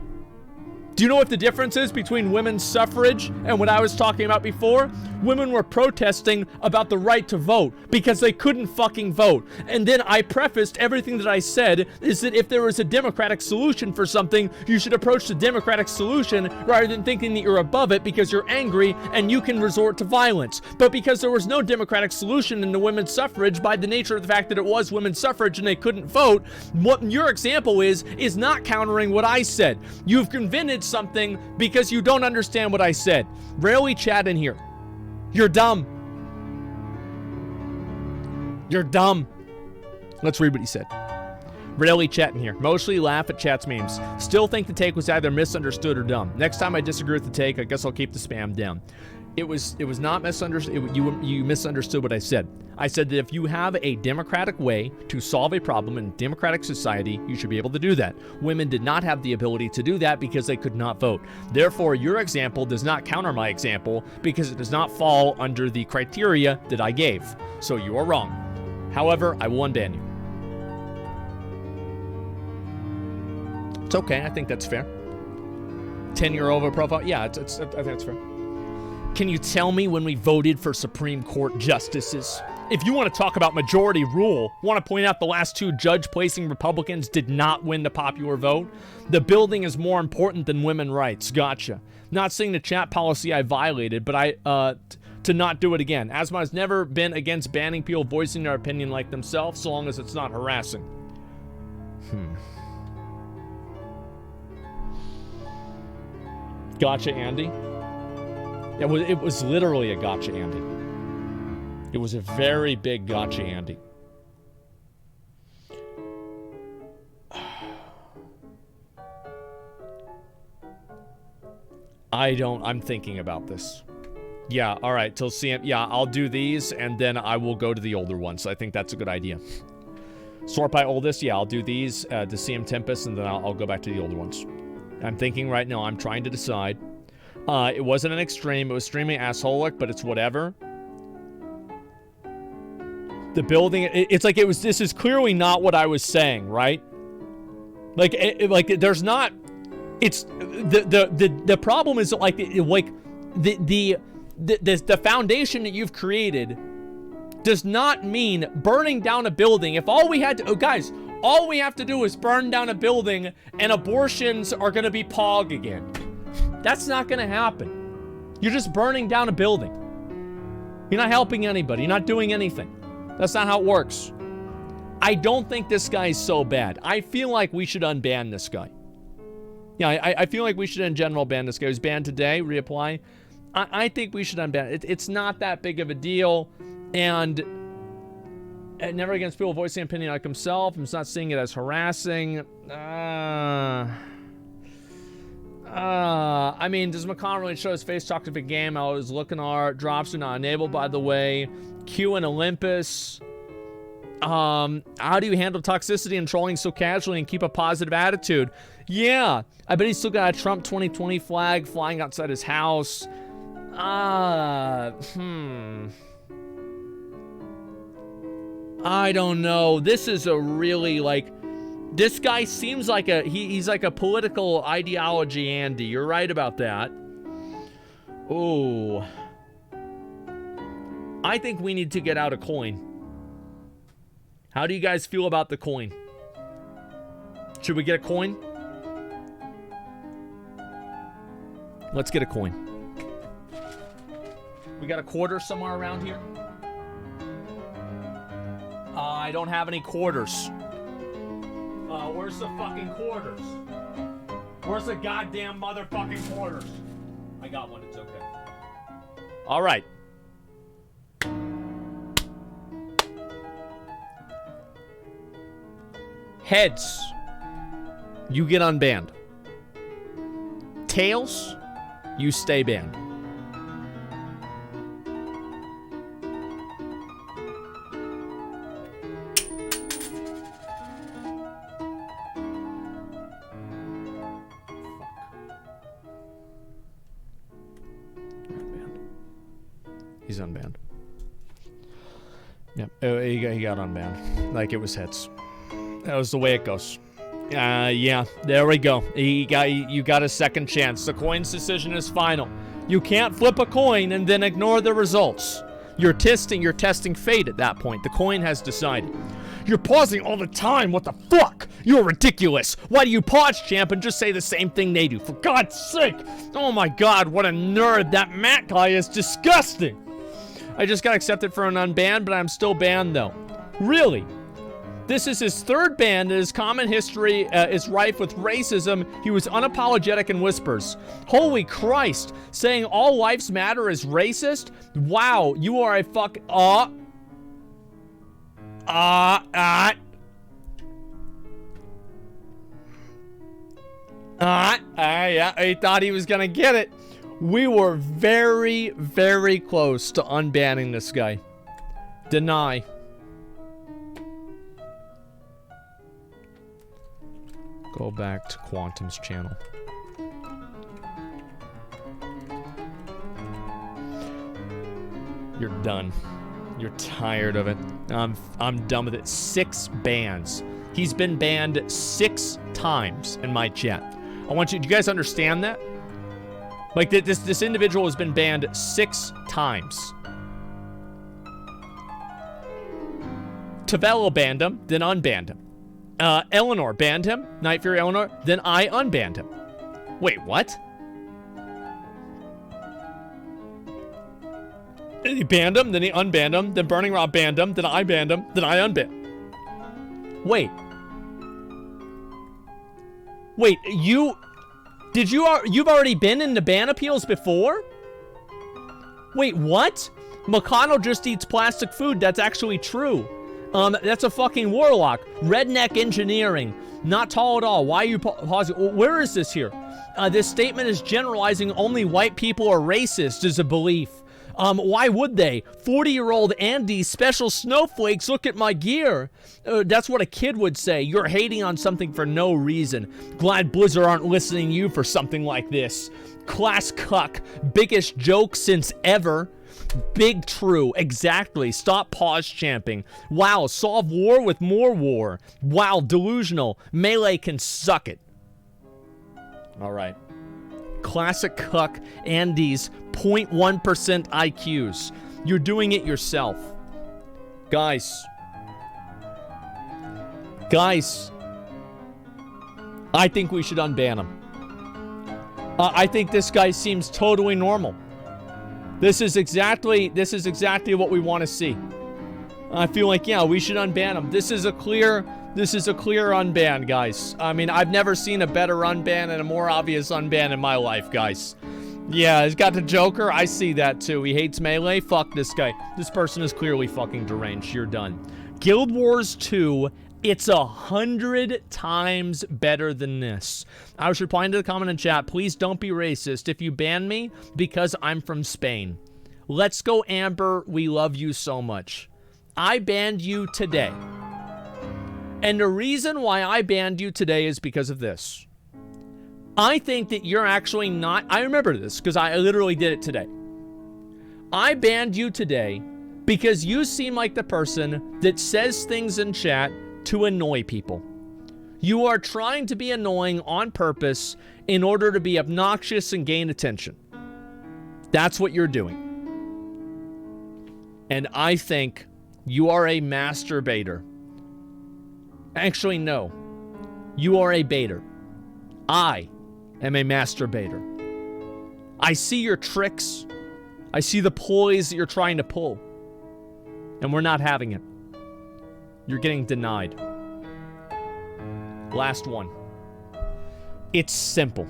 Do you know what the difference is between women's suffrage and what I was talking about before? Women were protesting about the right to vote because they couldn't fucking vote. And then I prefaced everything that I said is that if there was a democratic solution for something, you should approach the democratic solution rather than thinking that you're above it because you're angry and you can resort to violence. But because there was no democratic solution in the women's suffrage by the nature of the fact that it was women's suffrage and they couldn't vote, what your example is not countering what I said. You've invented something because you don't understand what I said. Rarely chat in here. You're dumb. You're dumb. Let's read what he said. Rarely chat in here. Mostly laugh at chat's memes. Still think the take was either misunderstood or dumb. Next time I disagree with the take, I guess I'll keep the spam down. It was not misunderstood. You misunderstood what I said. I said that if you have a democratic way to solve a problem in a democratic society, you should be able to do that. Women did not have the ability to do that because they could not vote. Therefore, your example does not counter my example because it does not fall under the criteria that I gave. So you are wrong. However, I will unban you. It's okay. I think that's fair. 10-year-old profile. Yeah, I think that's fair. Can you tell me when we voted for Supreme Court justices? If you want to talk about majority rule, want to point out the last two judge-placing Republicans did not win the popular vote? The building is more important than women's rights. Gotcha. Not saying the chat policy I violated, but to not do it again. Asma has never been against banning people voicing their opinion like themselves, so long as it's not harassing. Gotcha, Andy. It was literally a gotcha, Andy. It was a very big gotcha, Andy. I'm thinking about this. Yeah, all right, till CM. Yeah, I'll do these, and then I will go to the older ones. I think that's a good idea. Sort by oldest, yeah, I'll do these to CM Tempest, and then I'll go back to the older ones. I'm thinking right now, I'm trying to decide. It wasn't an extreme. It was streaming assholic, but it's whatever. The building, it's like this is clearly not what I was saying, right? Like, there's not. It's the problem is like the foundation that you've created does not mean burning down a building. If all we had to, guys, all we have to do is burn down a building, and abortions are gonna be POG again. That's not going to happen. You're just burning down a building. You're not helping anybody. You're not doing anything. That's not how it works. I don't think this guy is so bad. I feel like we should unban this guy. Yeah, I feel like we should in general ban this guy. He was banned today. Reapply. I think we should unban it. It's not that big of a deal. And never against people voicing an opinion like himself. I'm not seeing it as harassing. I mean, does McConnell really show his face talk to the game? I was looking at drops are not enabled, by the way. Q and Olympus. How do you handle toxicity and trolling so casually and keep a positive attitude? Yeah, I bet he's still got a Trump 2020 flag flying outside his house. I don't know. This is a really, like, this guy seems like he's like a political ideology Andy. You're right about that. Oh. I think we need to get out a coin. How do you guys feel about the coin? Should we get a coin? Let's get a coin. We got a quarter somewhere around here? I don't have any quarters. Where's the fucking quarters? Where's the goddamn motherfucking quarters? I got one, it's okay. All right. Heads, you get unbanned. Tails, you stay banned. He's unbanned. Yep, he got unbanned. Like it was heads. That was the way it goes. Yeah, there we go. You got a second chance. The coin's decision is final. You can't flip a coin and then ignore the results. You're testing fate at that point. The coin has decided. You're pausing all the time. What the fuck? You're ridiculous. Why do you pause, champ, and just say the same thing they do? For God's sake. Oh my God, what a nerd. That Matt guy is disgusting. I just got accepted for an unbanned, but I'm still banned though. Really? This is his third ban, and his comment history is rife with racism. He was unapologetic in whispers. Holy Christ, saying all lives matter is racist? Wow, you are a fuck... Yeah, he thought he was gonna get it. We were very, very close to unbanning this guy. Deny. Go back to Quantum's channel. You're done. You're tired of it. I'm done with it. 6 bans. He's been banned 6 times in my chat. Do you guys understand that? Like this individual has been banned 6 times. Tavello banned him, then unbanned him. Eleanor banned him, Night Fury Eleanor, then I unbanned him. Wait, what? He banned him, then he unbanned him, then Burning Rod banned him, then I banned him, then I unbanned. Wait, you've already been in the ban appeals before? Wait, what? McConnell just eats plastic food. That's actually true. That's a fucking warlock. Redneck engineering. Not tall at all. Why are you pausing? Where is this here? This statement is generalizing only white people are racist is a belief. Why would they? 40-year-old Andy, special snowflakes, look at my gear. That's what a kid would say. You're hating on something for no reason. Glad Blizzard aren't listening to you for something like this. Class cuck. Biggest joke since ever. Big true. Exactly. Stop pause champing. Wow, solve war with more war. Wow, delusional. Melee can suck it. All right. Classic cuck Andy's 0.1% IQs. You're doing it yourself. Guys, I think we should unban him. I think this guy seems totally normal. This is exactly what we want to see. I feel like, yeah, we should unban him. This is a clear unban, guys. I mean, I've never seen a better unban and a more obvious unban in my life, guys. Yeah, he's got the Joker. I see that too. He hates Melee. Fuck this guy. This person is clearly fucking deranged. You're done. Guild Wars 2, it's 100 times better than this. I was replying to the comment in chat. Please don't be racist if you ban me because I'm from Spain. Let's go, Amber. We love you so much. I banned you today. And the reason why I banned you today is because of this. I think that you're actually not... I remember this because I literally did it today. I banned you today Because you seem like the person that says things in chat to annoy people. You are trying to be annoying on purpose in order to be obnoxious and gain attention. That's what you're doing. And I think you are a masturbator. Actually, no. You are a baiter. I am a masturbator. I see your tricks. I see the ploys that you're trying to pull. And we're not having it. You're getting denied. Last one. It's simple.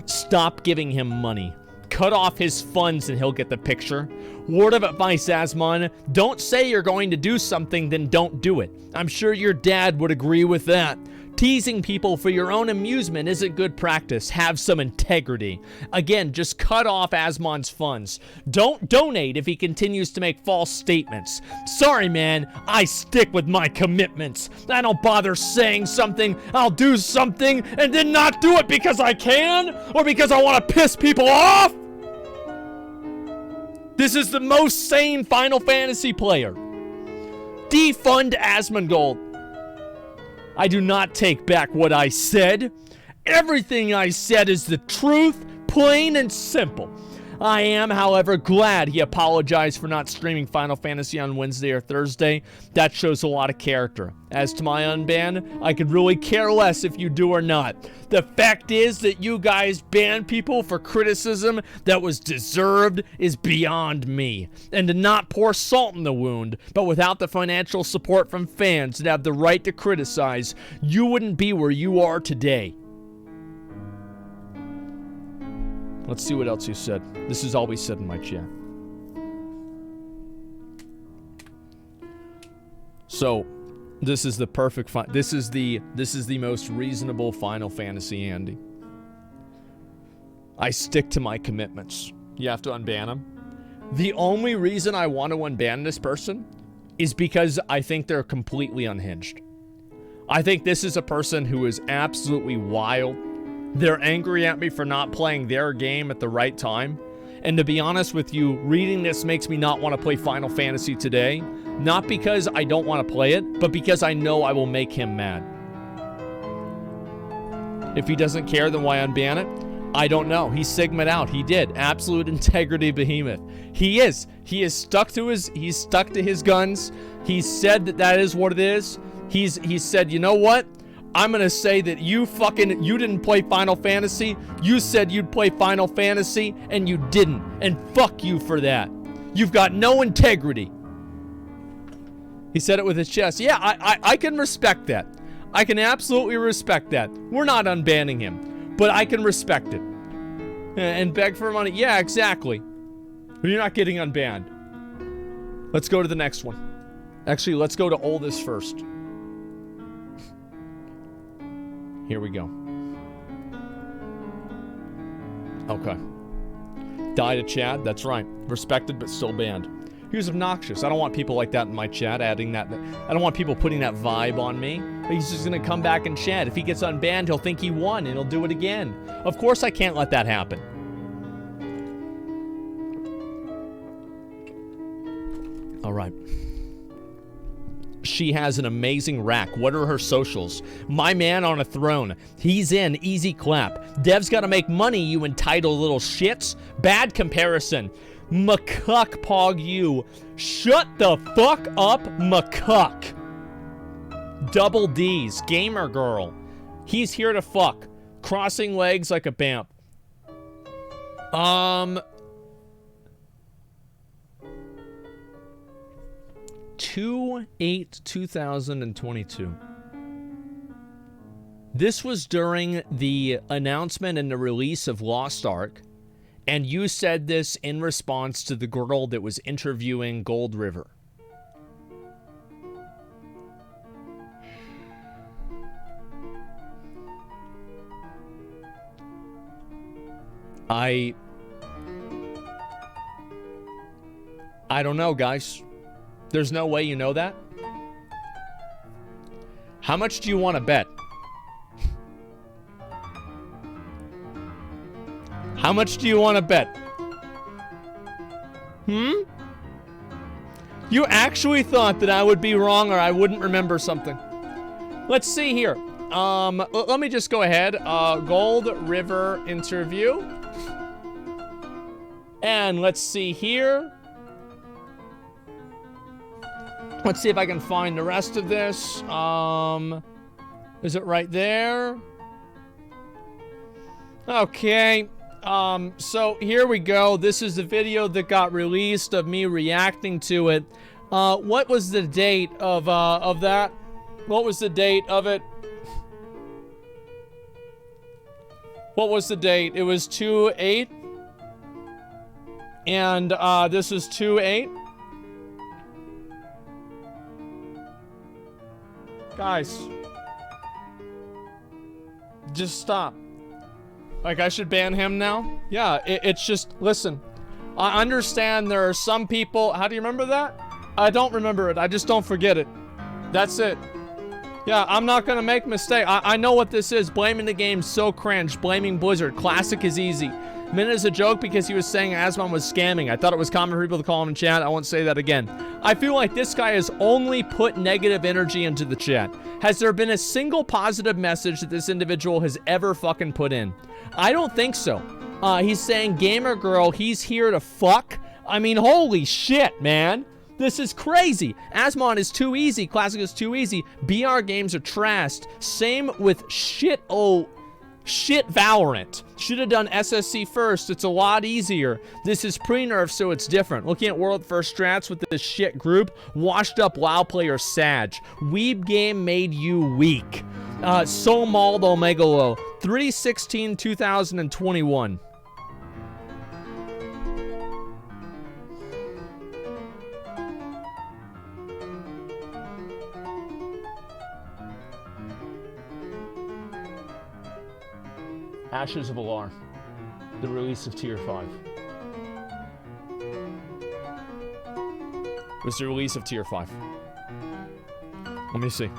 Stop giving him money. Cut off his funds and he'll get the picture. Word of advice, Asmon. Don't say you're going to do something, then don't do it. I'm sure your dad would agree with that. Teasing people for your own amusement isn't good practice. Have some integrity. Again, just cut off Asmon's funds. Don't donate if he continues to make false statements. Sorry, man. I stick with my commitments. I don't bother saying something. I'll do something and then not do it because I can or because I want to piss people off. This is the most sane Final Fantasy player. Defund AsmonGold. I do not take back what I said. Everything I said is the truth, plain and simple. I am, however, glad he apologized for not streaming Final Fantasy on Wednesday or Thursday. That shows a lot of character. As to my unban, I could really care less if you do or not. The fact is that you guys ban people for criticism that was deserved is beyond me. And to not pour salt in the wound, but without the financial support from fans that have the right to criticize, you wouldn't be where you are today. Let's see what else he said. This is all we said in my chat. So, this is the perfect this is the most reasonable Final Fantasy Andy. I stick to my commitments. You have to unban him. The only reason I want to unban this person is because I think they're completely unhinged. I think this is a person who is absolutely wild. They're angry at me for not playing their game at the right time. And to be honest with you, reading this makes me not want to play Final Fantasy today. Not because I don't want to play it, but because I know I will make him mad. If he doesn't care, then why unban it? I don't know. He Sigma'd out. He did. Absolute integrity behemoth. He is. He is stuck to his guns. He said that is what it is. He said, you know what? I'm gonna say that you didn't play Final Fantasy. You said you'd play Final Fantasy, and you didn't. And fuck you for that. You've got no integrity. He said it with his chest. Yeah, I can respect that. I can absolutely respect that. We're not unbanning him, but I can respect it. And beg for money. Yeah, exactly. You're not getting unbanned. Let's go to the next one. Actually, let's go to oldest first. Here we go. Okay. Die to Chad. That's right. Respected, but still banned. He was obnoxious. I don't want people like that in my chat, adding that. I don't want people putting that vibe on me. He's just going to come back and chat. If he gets unbanned, he'll think he won, and he'll do it again. Of course I can't let that happen. All right. She has an amazing rack. What are her socials? My man on a throne. He's in. Easy clap. Dev's got to make money, you entitled little shits. Bad comparison. McCuck pog you. Shut the fuck up, McCuck. Double D's. Gamer girl. He's here to fuck. Crossing legs like a bamp. 2/8/2022. This was during the announcement and the release of Lost Ark, and you said this in response to the girl that was interviewing Gold River. I don't know, guys. There's no way you know that. How much do you want to bet? How much do you want to bet? You actually thought that I would be wrong or I wouldn't remember something. Let's see here. Let me just go ahead. Gold River interview. And let's see here. Let's see if I can find the rest of this. Is it right there? Okay. So here we go. This is the video that got released of me reacting to it. What was the date of that? What was the date of it? What was the date? It was 2/8. And this was 2/8. Guys, just stop. Like, I should ban him now? Yeah, it's just, listen, I understand there are some people, how do you remember that? I don't remember it, I just don't forget it. That's it. Yeah, I'm not gonna make a mistake. I know what this is. Blaming the game, so cringe. Blaming Blizzard, classic is easy. Minute is a joke because he was saying Asmon was scamming. I thought it was common for people to call him in chat. I won't say that again. I feel like this guy has only put negative energy into the chat. Has there been a single positive message that this individual has ever fucking put in? I don't think so. He's saying gamer girl, he's here to fuck. I mean, holy shit, man. This is crazy. Asmon is too easy. Classic is too easy. BR games are trashed. Same with shit Valorant. Should have done SSC first. It's a lot easier. This is pre-nerf, so it's different. Looking at world first strats with this shit group. Washed up WoW player Sag. Weeb game made you weak. So Maldo Megalo. 3/16/2021. Ashes of Alar, the release of Tier 5. It was the release of Tier 5. Let me see.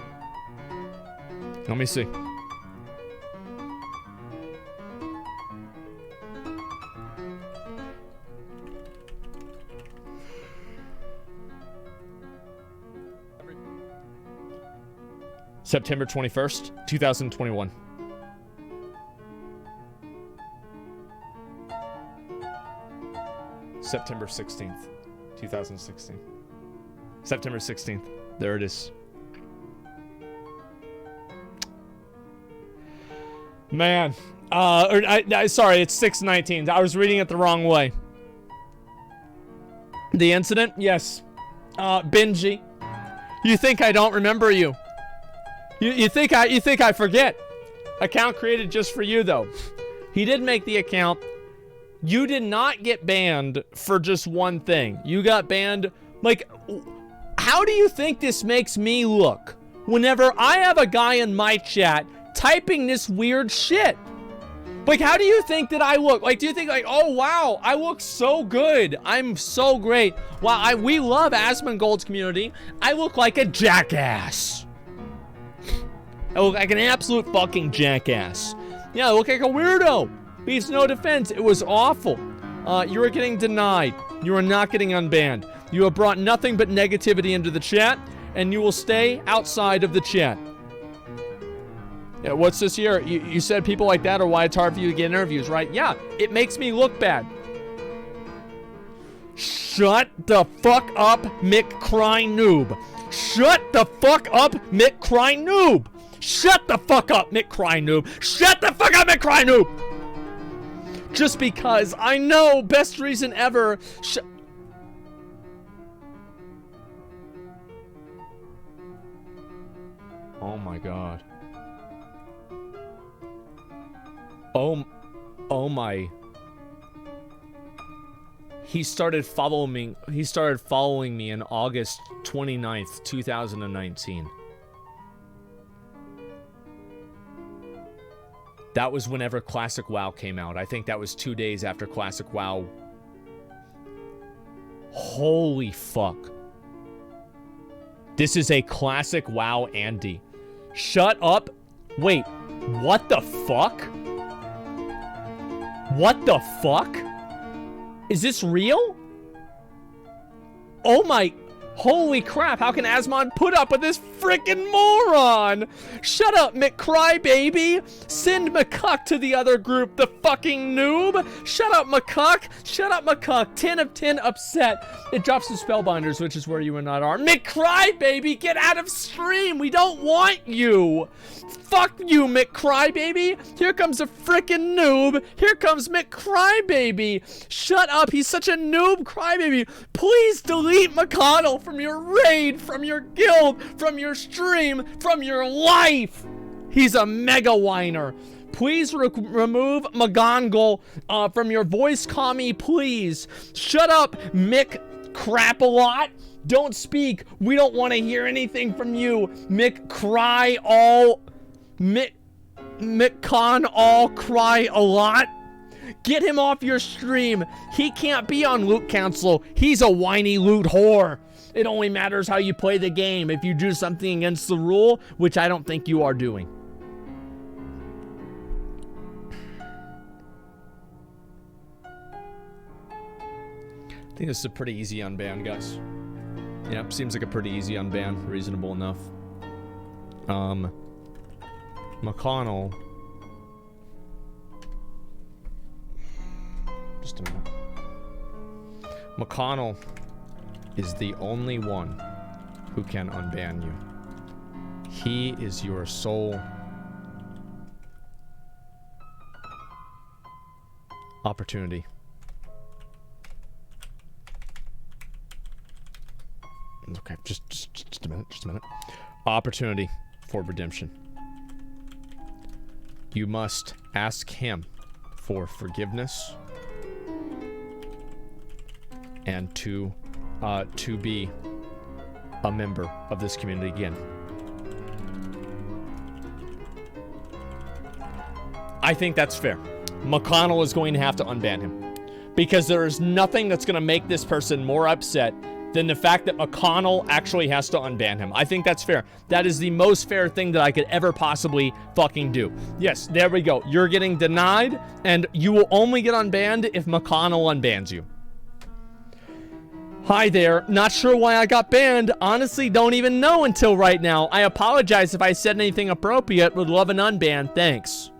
Let me see. September 21st, 2021. September 16th, 2016. September 16th. There it is. Man. Sorry, it's 6/19. I was reading it the wrong way. The incident? Yes. Benji. You think I don't remember you? You think I forget? Account created just for you, though. He did make the account. You did not get banned for just one thing. You got banned, like, how do you think this makes me look whenever I have a guy in my chat typing this weird shit? Like, how do you think that I look? Like, do you think, like, oh, wow, I look so good. I'm so great. Wow, we love AsmonGold's community. I look like a jackass. I look like an absolute fucking jackass. Yeah, I look like a weirdo. Beats no defense. It was awful. You are getting denied. You are not getting unbanned. You have brought nothing but negativity into the chat, and you will stay outside of the chat. Yeah, what's this here? You said people like that are why it's hard for you to get interviews, right? Yeah, it makes me look bad. Shut the fuck up, Mick Crying Noob. Shut the fuck up, Mick Crying Noob. Shut the fuck up, Mick Crying Noob. Shut the fuck up, Mick Crying Noob. Just because I know, best reason ever. Oh my god. Oh my. He started following me in August 29th, 2019. That was whenever Classic WoW came out. I think that was 2 days after Classic WoW. Holy fuck. This is a Classic WoW Andy. Shut up. Wait, what the fuck? What the fuck? Is this real? Oh my... Holy crap, how can Asmon put up with this freaking moron? Shut up, McCrybaby. Send McCuck to the other group, the fucking noob. Shut up, McCuck. Shut up, McCuck. 10 of 10 upset. It drops the Spellbinders, which is where you and not are. McCrybaby, get out of stream. We don't want you. Fuck you, McCrybaby. Here comes a freaking noob. Here comes McCrybaby. Shut up. He's such a noob crybaby. Please delete McConnell from your raid, from your guild, from your stream, from your life. He's a mega whiner. Please remove McGonagall from your voice commie, please. Shut up, Mick Crap-a-lot. Don't speak. We don't want to hear anything from you. Mick Cry All... McCon All Cry a Lot. Get him off your stream. He can't be on Loot Council. He's a whiny loot whore. It only matters how you play the game. If you do something against the rule, which I don't think you are doing. I think this is a pretty easy unban, guys. Yeah, seems like a pretty easy unban. Reasonable enough. McConnell. Just a minute. McConnell is the only one who can unban you. He is your sole opportunity. Okay, just a minute. Opportunity for redemption. You must ask him for forgiveness and to be a member of this community again. I think that's fair. McConnell is going to have to unban him because there is nothing that's going to make this person more upset than the fact that McConnell actually has to unban him. I think that's fair. That is the most fair thing that I could ever possibly fucking do. Yes, there we go. You're getting denied, and you will only get unbanned if McConnell unbans you. Hi there. Not sure why I got banned. Honestly, don't even know until right now. I apologize if I said anything appropriate. Would love an unban. Thanks.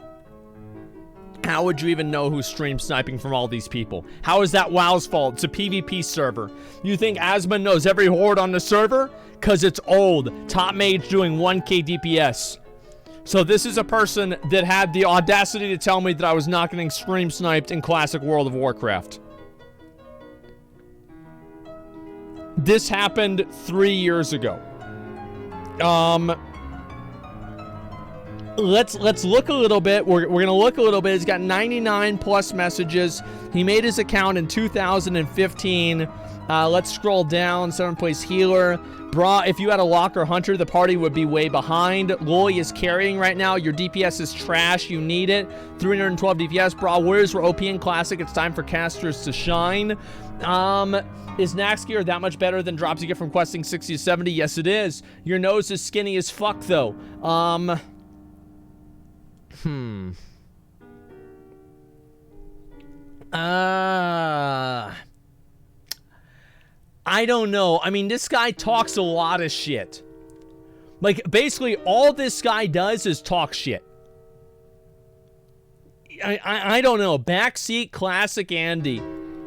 How would you even know who's stream sniping from all these people? How is that WoW's fault? It's a PvP server. You think Asmon knows every horde on the server? Cause it's old. Top mage doing 1k DPS. So this is a person that had the audacity to tell me that I was not getting stream sniped in classic World of Warcraft. This happened 3 years ago. Let's look a little bit. We're gonna look a little bit. He's got 99 plus messages. He made his account in 2015. Let's scroll down. 7th place healer. Bra, if you had a locker hunter, the party would be way behind. Loy is carrying right now. Your DPS is trash. You need it. 312 DPS. Bra, warriors were OP in classic. It's time for casters to shine. Is Nax gear that much better than drops you get from questing 60 to 70? Yes, it is. Your nose is skinny as fuck, though. I don't know. I mean, this guy talks a lot of shit. Like, basically, all this guy does is talk shit. I don't know. Backseat Classic Andy.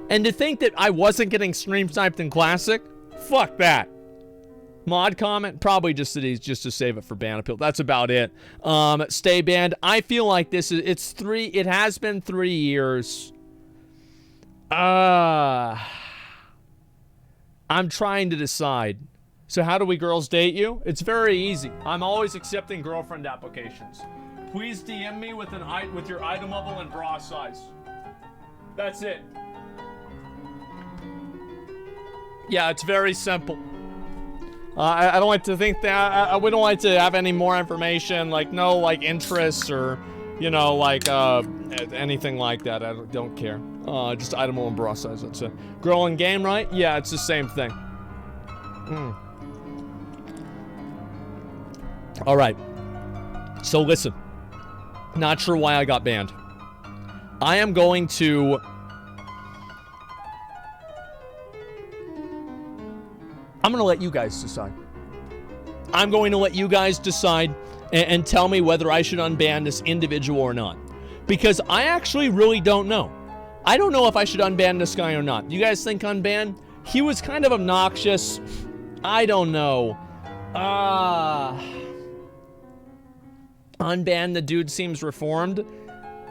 And to think that I wasn't getting stream sniped in Classic? Fuck that. Mod comment? Probably just that he's just to save it for ban appeal. That's about it. Stay banned. I feel like this is, it has been 3 years. I'm trying to decide. So how do we girls date you? It's very easy. I'm always accepting girlfriend applications. Please DM me with your item level and bra size. That's it. Yeah, it's very simple. I don't like to think that, we don't like to have any more information, like no, like, interests or, you know, like, anything like that. I don't care. Just item and bra size, that's it. Girl in game, right? Yeah, it's the same thing. Alright. So listen. Not sure why I got banned. I am going to... I'm going to let you guys decide. I'm going to let you guys decide and tell me whether I should unban this individual or not. Because I actually really don't know. I don't know if I should unban this guy or not. You guys think unban? He was kind of obnoxious. I don't know. Unban the dude seems reformed.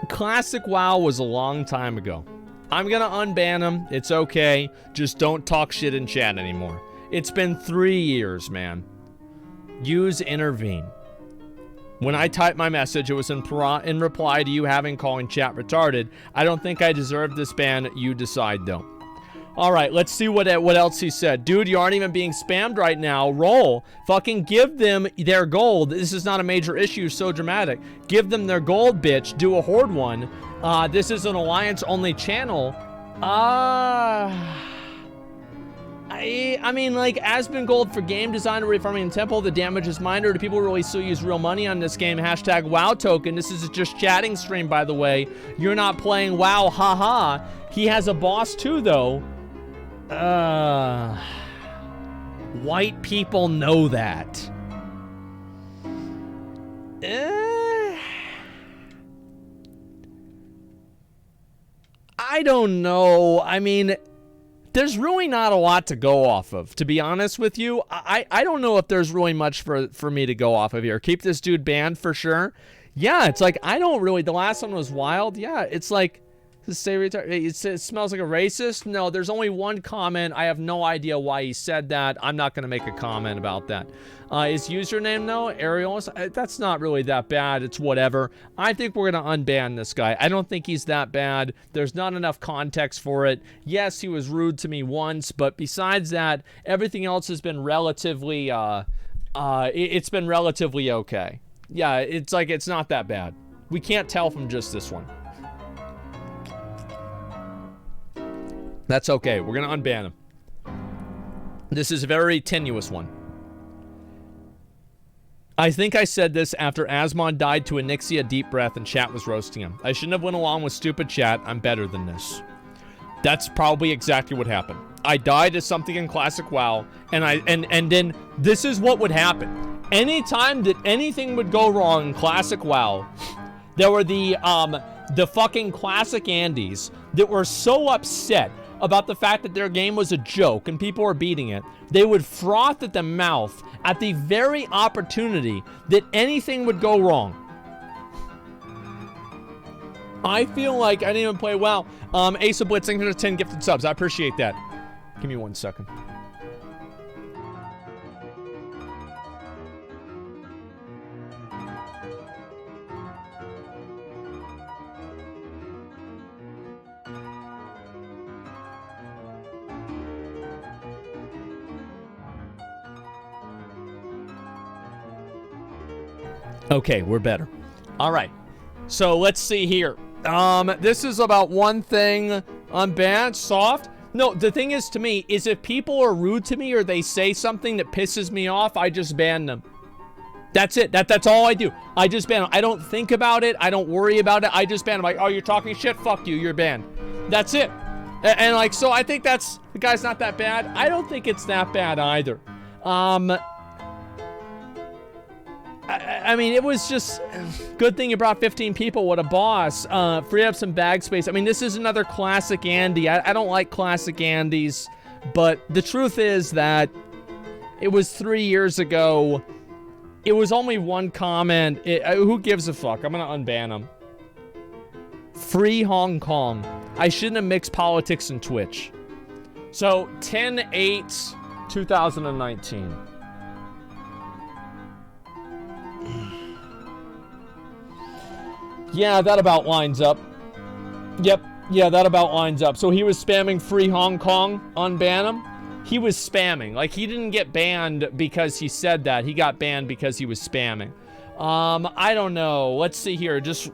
Classic WoW was a long time ago. I'm gonna unban him. It's okay. Just don't talk shit in chat anymore. It's been 3 years, man. Use intervene. When I typed my message, it was in reply to you having calling chat retarded. I don't think I deserve this ban. You decide, though. All right, let's see what else he said. Dude, you aren't even being spammed right now. Roll. Fucking give them their gold. This is not a major issue, so dramatic. Give them their gold, bitch. Do a horde one. This is an alliance-only channel. I mean, like, AsmonGold for game design, refarming, and temple. The damage is minor. Do people really still use real money on this game? Hashtag WoW token. This is just chatting stream, by the way. You're not playing WoW, haha. He has a boss too, though. White people know that. I don't know. I mean, there's really not a lot to go off of, to be honest with you. I don't know if there's really much for me to go off of here. Keep this dude banned for sure. Yeah, it's like, I don't really, the last one was wild. Yeah, it's like, it smells like a racist. No, there's only one comment. I have no idea why he said that. I'm not going to make a comment about that. His username, though, Ariel, that's not really that bad. It's whatever. I think we're going to unban this guy. I don't think he's that bad. There's not enough context for it. Yes, he was rude to me once, but besides that, everything else has been relatively, it's been relatively okay. Yeah, it's like, it's not that bad. We can't tell from just this one. That's okay. We're going to unban him. This is a very tenuous one. I think I said this after Asmon died to Anixia deep breath and chat was roasting him. I shouldn't have went along with stupid chat. I'm better than this. That's probably exactly what happened. I died to something in Classic WoW, and then this is what would happen. Anytime that anything would go wrong in Classic WoW, there were the fucking Classic Andes that were so upset about the fact that their game was a joke and people were beating it, they would froth at the mouth at the very opportunity that anything would go wrong. I feel like I didn't even play well. Ace of Blitz, thank you for 10 gifted subs. I appreciate that. Give me 1 second. Okay, we're better. All right. So let's see here. This is about one thing. Unbanned, soft. No, the thing is to me is if people are rude to me or they say something that pisses me off, I just ban them. That's it. That's all I do. I just ban them. I don't think about it. I don't worry about it. I just ban them. Like, oh, you're talking shit? Fuck you. You're banned. That's it. And like, so I think that's, the guy's not that bad. I don't think it's that bad either. I mean, it was just good thing you brought 15 people. What a boss. Free up some bag space. I mean, this is another classic Andy. I don't like classic Andys, but the truth is that it was 3 years ago. It was only one comment. Who gives a fuck? I'm gonna unban him. Free Hong Kong. I shouldn't have mixed politics and Twitch. So 10/8/2019. Yeah, that about lines up. Yep, yeah, that about lines up. So he was spamming Free Hong Kong, unban him. He was spamming. Like, he didn't get banned because he said that. He got banned because he was spamming. I don't know. Let's see here. Just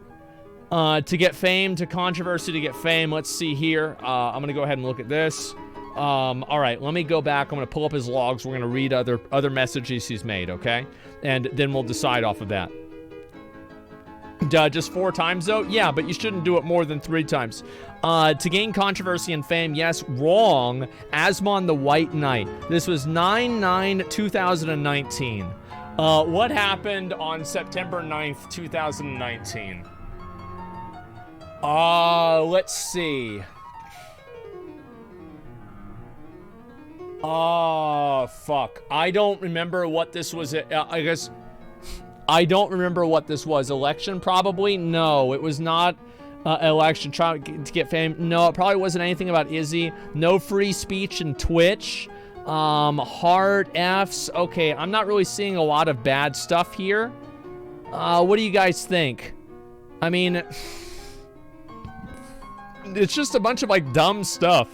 to get fame, to controversy, to get fame. Let's see here. I'm going to go ahead and look at this. All right, let me go back. I'm going to pull up his logs. We're going to read other messages he's made, okay? And then we'll decide off of that. Just 4 times, though? Yeah, but you shouldn't do it more than 3 times. To gain controversy and fame, yes, wrong. Asmon the White Knight. This was 9/9/2019. What happened on September 9th, 2019? Let's see. Oh, fuck. I don't remember what this was. I guess... I don't remember what this was. Election, probably? No, it was not election. Trying to get fame. No, it probably wasn't anything about Izzy. No free speech in Twitch. Hard Fs. Okay, I'm not really seeing a lot of bad stuff here. What do you guys think? I mean... It's just a bunch of, like, dumb stuff.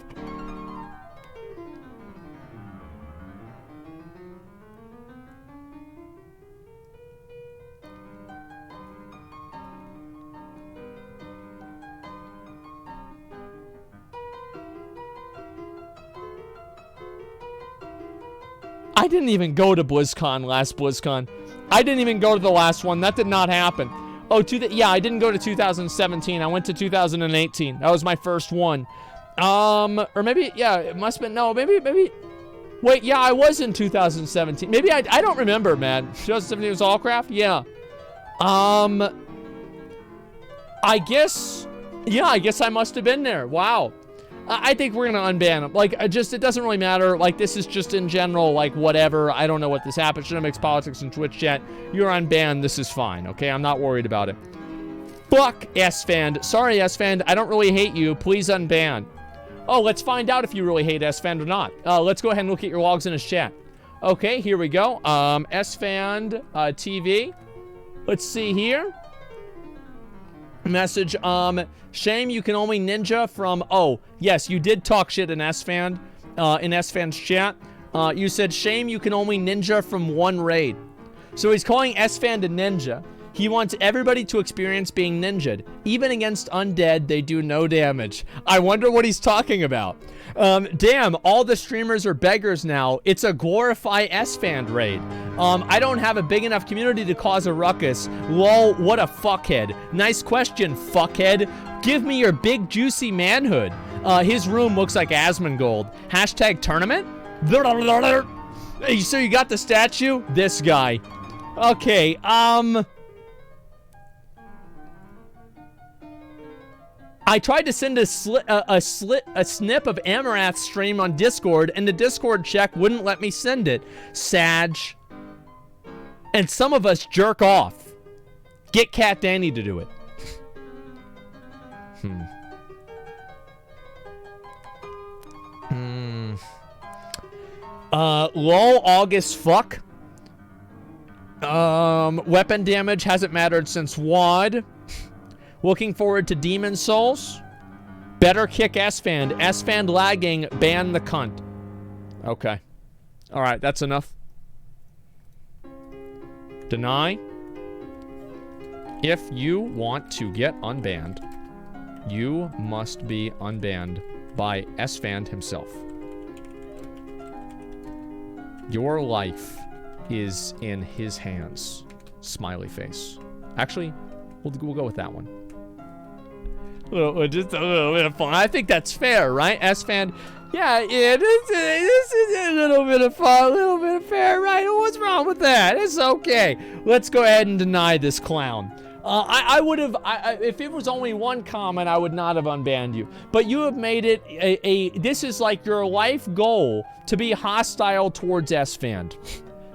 I didn't even go to BlizzCon last BlizzCon. I didn't even go to the last one. That did not happen. Oh, yeah, I didn't go to 2017. I went to 2018. That was my first one. Or maybe, yeah, it must have been, no, maybe. Wait, yeah, I was in 2017. Maybe I don't remember, man. 2017 was Allcraft? Yeah. I guess, yeah, I guess I must have been there. Wow. I think we're gonna unban him. Like, it doesn't really matter. Like, this is just in general, like, whatever. I don't know what this happened. Shouldn't mix politics in Twitch chat. You're unbanned. This is fine, okay? I'm not worried about it. Fuck S-Fan. Sorry, S-Fan. I don't really hate you. Please unban. Oh, let's find out if you really hate S-Fan or not. Let's go ahead and look at your logs in his chat. Okay, here we go. S-Fan TV. Let's see here. Message, shame you can only ninja from, oh, yes, you did talk shit in S-Fan, in S-Fan's chat. You said, shame you can only ninja from 1 raid. So he's calling S-Fan to ninja. He wants everybody to experience being ninja'd. Even against undead, they do no damage. I wonder what he's talking about. Damn, all the streamers are beggars now. It's a glorify S-Fan raid. I don't have a big enough community to cause a ruckus. Lol, what a fuckhead. Nice question, fuckhead. Give me your big juicy manhood. His room looks like AsmonGold. Hashtag tournament? So you got the statue? This guy. Okay, I tried to send a snip of Amarath's stream on Discord, and the Discord check wouldn't let me send it. Sag. And some of us jerk off. Get Cat Danny to do it. Lol, August, fuck. Weapon damage hasn't mattered since WOD. Looking forward to Demon Souls. Better kick S-Fan. S-Fan lagging. Ban the cunt. Okay. Alright, that's enough. Deny. If you want to get unbanned, you must be unbanned by S-Fan himself. Your life is in his hands. Smiley face. Actually, we'll go with that one. Just a little bit of fun. I think that's fair, right? S-Fan, yeah, this is a little bit of fun, a little bit of fair, right? What's wrong with that? It's okay. Let's go ahead and deny this clown. I would have, if it was only one comment, I would not have unbanned you. But you have made it this is like your life goal to be hostile towards S-Fan.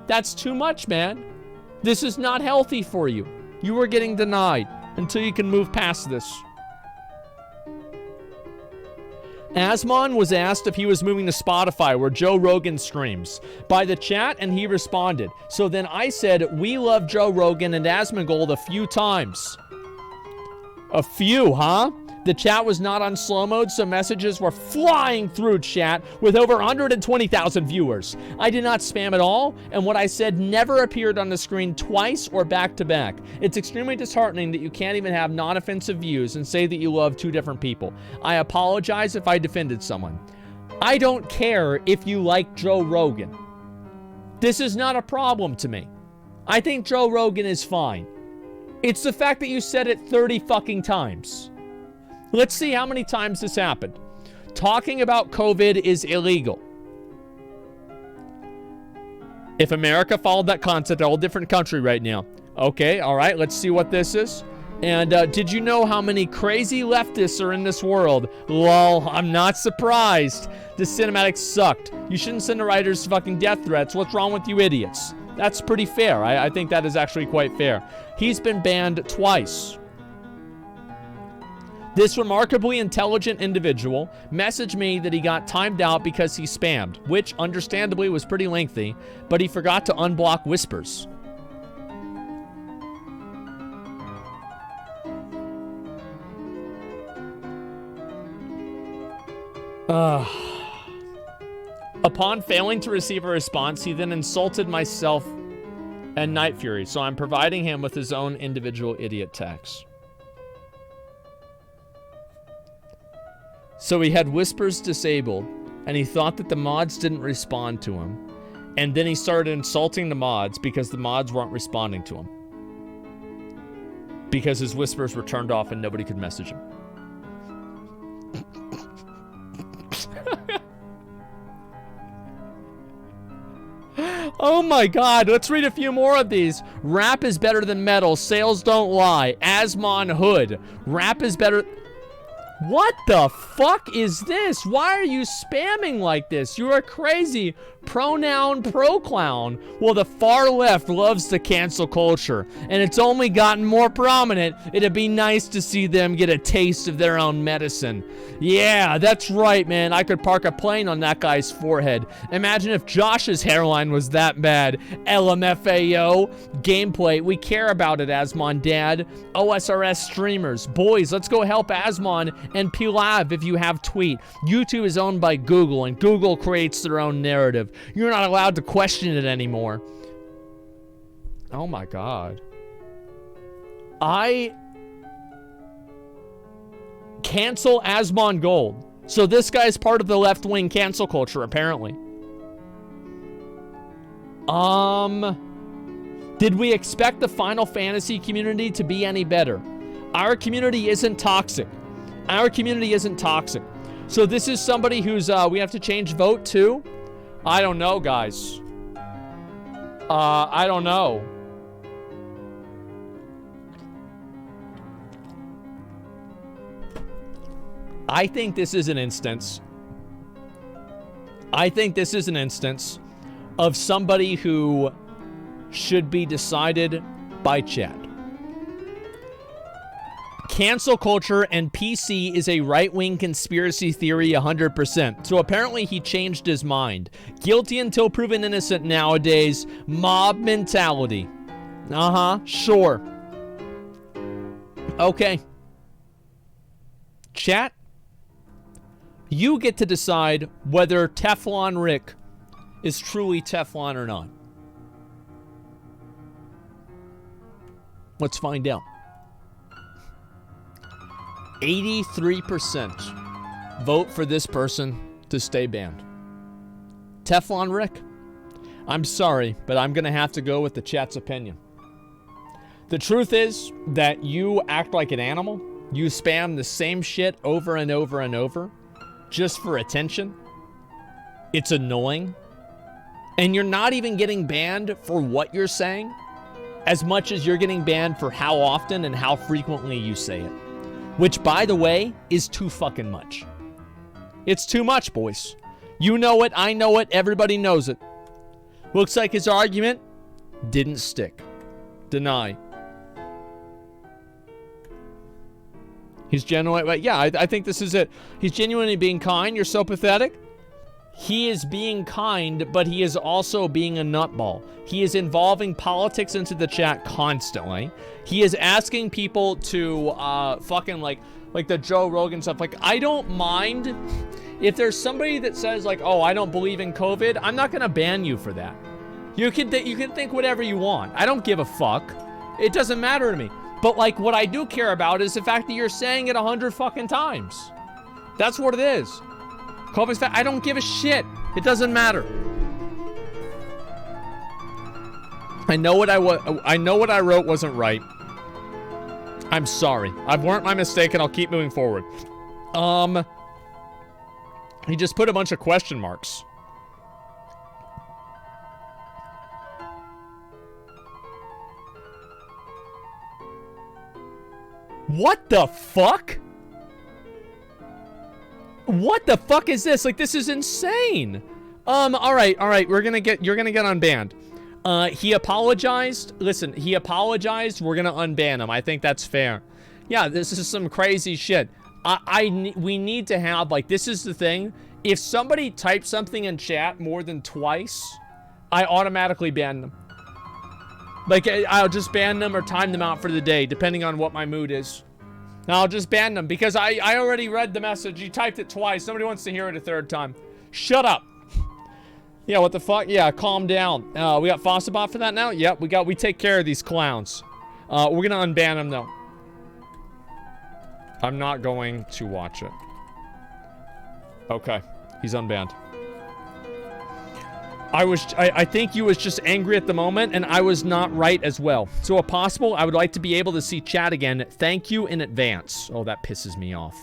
That's too much, man. This is not healthy for you. You are getting denied until you can move past this. Asmon was asked if he was moving to Spotify, where Joe Rogan streams, by the chat, and he responded. So then I said, we love Joe Rogan and AsmonGold a few times. A few, huh? The chat was not on slow mode, so messages were flying through chat with over 120,000 viewers. I did not spam at all, and what I said never appeared on the screen twice or back to back. It's extremely disheartening that you can't even have non-offensive views and say that you love 2 different people. I apologize if I defended someone. I don't care if you like Joe Rogan. This is not a problem to me. I think Joe Rogan is fine. It's the fact that you said it 30 fucking times. Let's see how many times this happened. Talking about COVID is illegal. If America followed that concept, a whole different country right now. Okay, all right, let's see what this is. And did you know how many crazy leftists are in this world? Lol, I'm not surprised. This cinematic sucked. You shouldn't send the writers fucking death threats. What's wrong with you idiots? That's pretty fair. I think that is actually quite fair. He's been banned twice. This remarkably intelligent individual messaged me that he got timed out because he spammed, which understandably was pretty lengthy, but he forgot to unblock whispers. Upon failing to receive a response, he then insulted myself and Night Fury, so I'm providing him with his own individual idiot tax. So he had whispers disabled, and he thought that the mods didn't respond to him, and then he started insulting the mods because the mods weren't responding to him. Because his whispers were turned off and nobody could message him. Oh my god, let's read a few more of these. Rap is better than metal. Sales don't lie. AsmonGold. Rap is better... What the fuck is this? Why are you spamming like this? You are crazy. Pronoun pro-clown. Well, the far left loves the cancel culture, and it's only gotten more prominent. It'd be nice to see them get a taste of their own medicine. Yeah, that's right, man. I could park a plane on that guy's forehead. Imagine if Josh's hairline was that bad. LMFAO. Gameplay. We care about it, Asmon Dad. OSRS streamers. Boys, let's go help Asmon and Pilav if you have tweet. YouTube is owned by Google, and Google creates their own narrative. You're not allowed to question it anymore. Oh my god. I cancel AsmonGold. So this guy's part of the left-wing cancel culture, apparently. Did we expect the Final Fantasy community to be any better? Our community isn't toxic. Our community isn't toxic. So this is somebody who's, we have to change vote to? I don't know, guys. I don't know. I think this is an instance. I think this is an instance of somebody who should be decided by chat. Cancel culture and PC is a right-wing conspiracy theory 100%. So apparently he changed his mind. Guilty until proven innocent nowadays. Mob mentality. Sure. Okay. Chat, you get to decide whether Teflon Rick is truly Teflon or not. Let's find out. 83% vote for this person to stay banned. Teflon Rick, I'm sorry, but I'm going to have to go with the chat's opinion. The truth is that you act like an animal. You spam the same shit over and over and over just for attention. It's annoying. And you're not even getting banned for what you're saying as much as you're getting banned for how often and how frequently you say it. Which, by the way, is too fucking much. It's too much, boys. You know it, I know it, everybody knows it. Looks like his argument didn't stick. Deny. He's genuinely, yeah, I think this is it. He's genuinely being kind. You're so pathetic. He is being kind, but he is also being a nutball. He is involving politics into the chat constantly. He is asking people to fucking like the Joe Rogan stuff. Like, I don't mind if there's somebody that says like, oh, I don't believe in COVID. I'm not gonna ban you for that. You can think whatever you want. I don't give a fuck. It doesn't matter to me. But like, what I do care about is the fact that you're saying it 100 fucking times. That's what it is. COVID's fat. I don't give a shit. It doesn't matter. I know what I wrote wasn't right. I'm sorry. I've learned my mistake and I'll keep moving forward. He just put a bunch of question marks. What the fuck? What the fuck is this? Like, this is insane. All right. You're gonna get unbanned. He apologized. Listen, he apologized. We're gonna unban him. I think that's fair. Yeah, this is some crazy shit. We need to have, like, this is the thing. If somebody types something in chat more than twice, I automatically ban them. Like, I'll just ban them or time them out for the day, depending on what my mood is. And I'll just ban them because I already read the message. You typed it twice. Nobody wants to hear it a third time. Shut up. Yeah, what the fuck? Yeah, calm down. We got Fossabot for that now? Yep, we take care of these clowns. We're gonna unban them though. I'm not going to watch it. Okay, he's unbanned. I think you was just angry at the moment, and I was not right as well. So if possible, I would like to be able to see chat again. Thank you in advance. Oh, that pisses me off.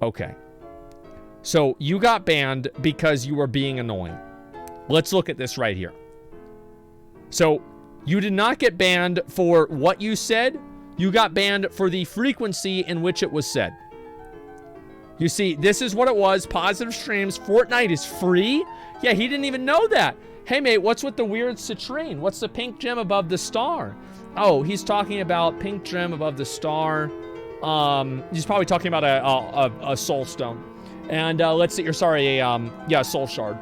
Okay. So you got banned because you were being annoying. Let's look at this right here. So you did not get banned for what you said. You got banned for the frequency in which it was said. You see, this is what it was. Positive streams. Fortnite is free. Yeah, he didn't even know that. Hey, mate, what's with the weird citrine? What's the pink gem above the star? Oh, he's talking about pink gem above the star. He's probably talking about a soul stone. And let's see, yeah, soul shard.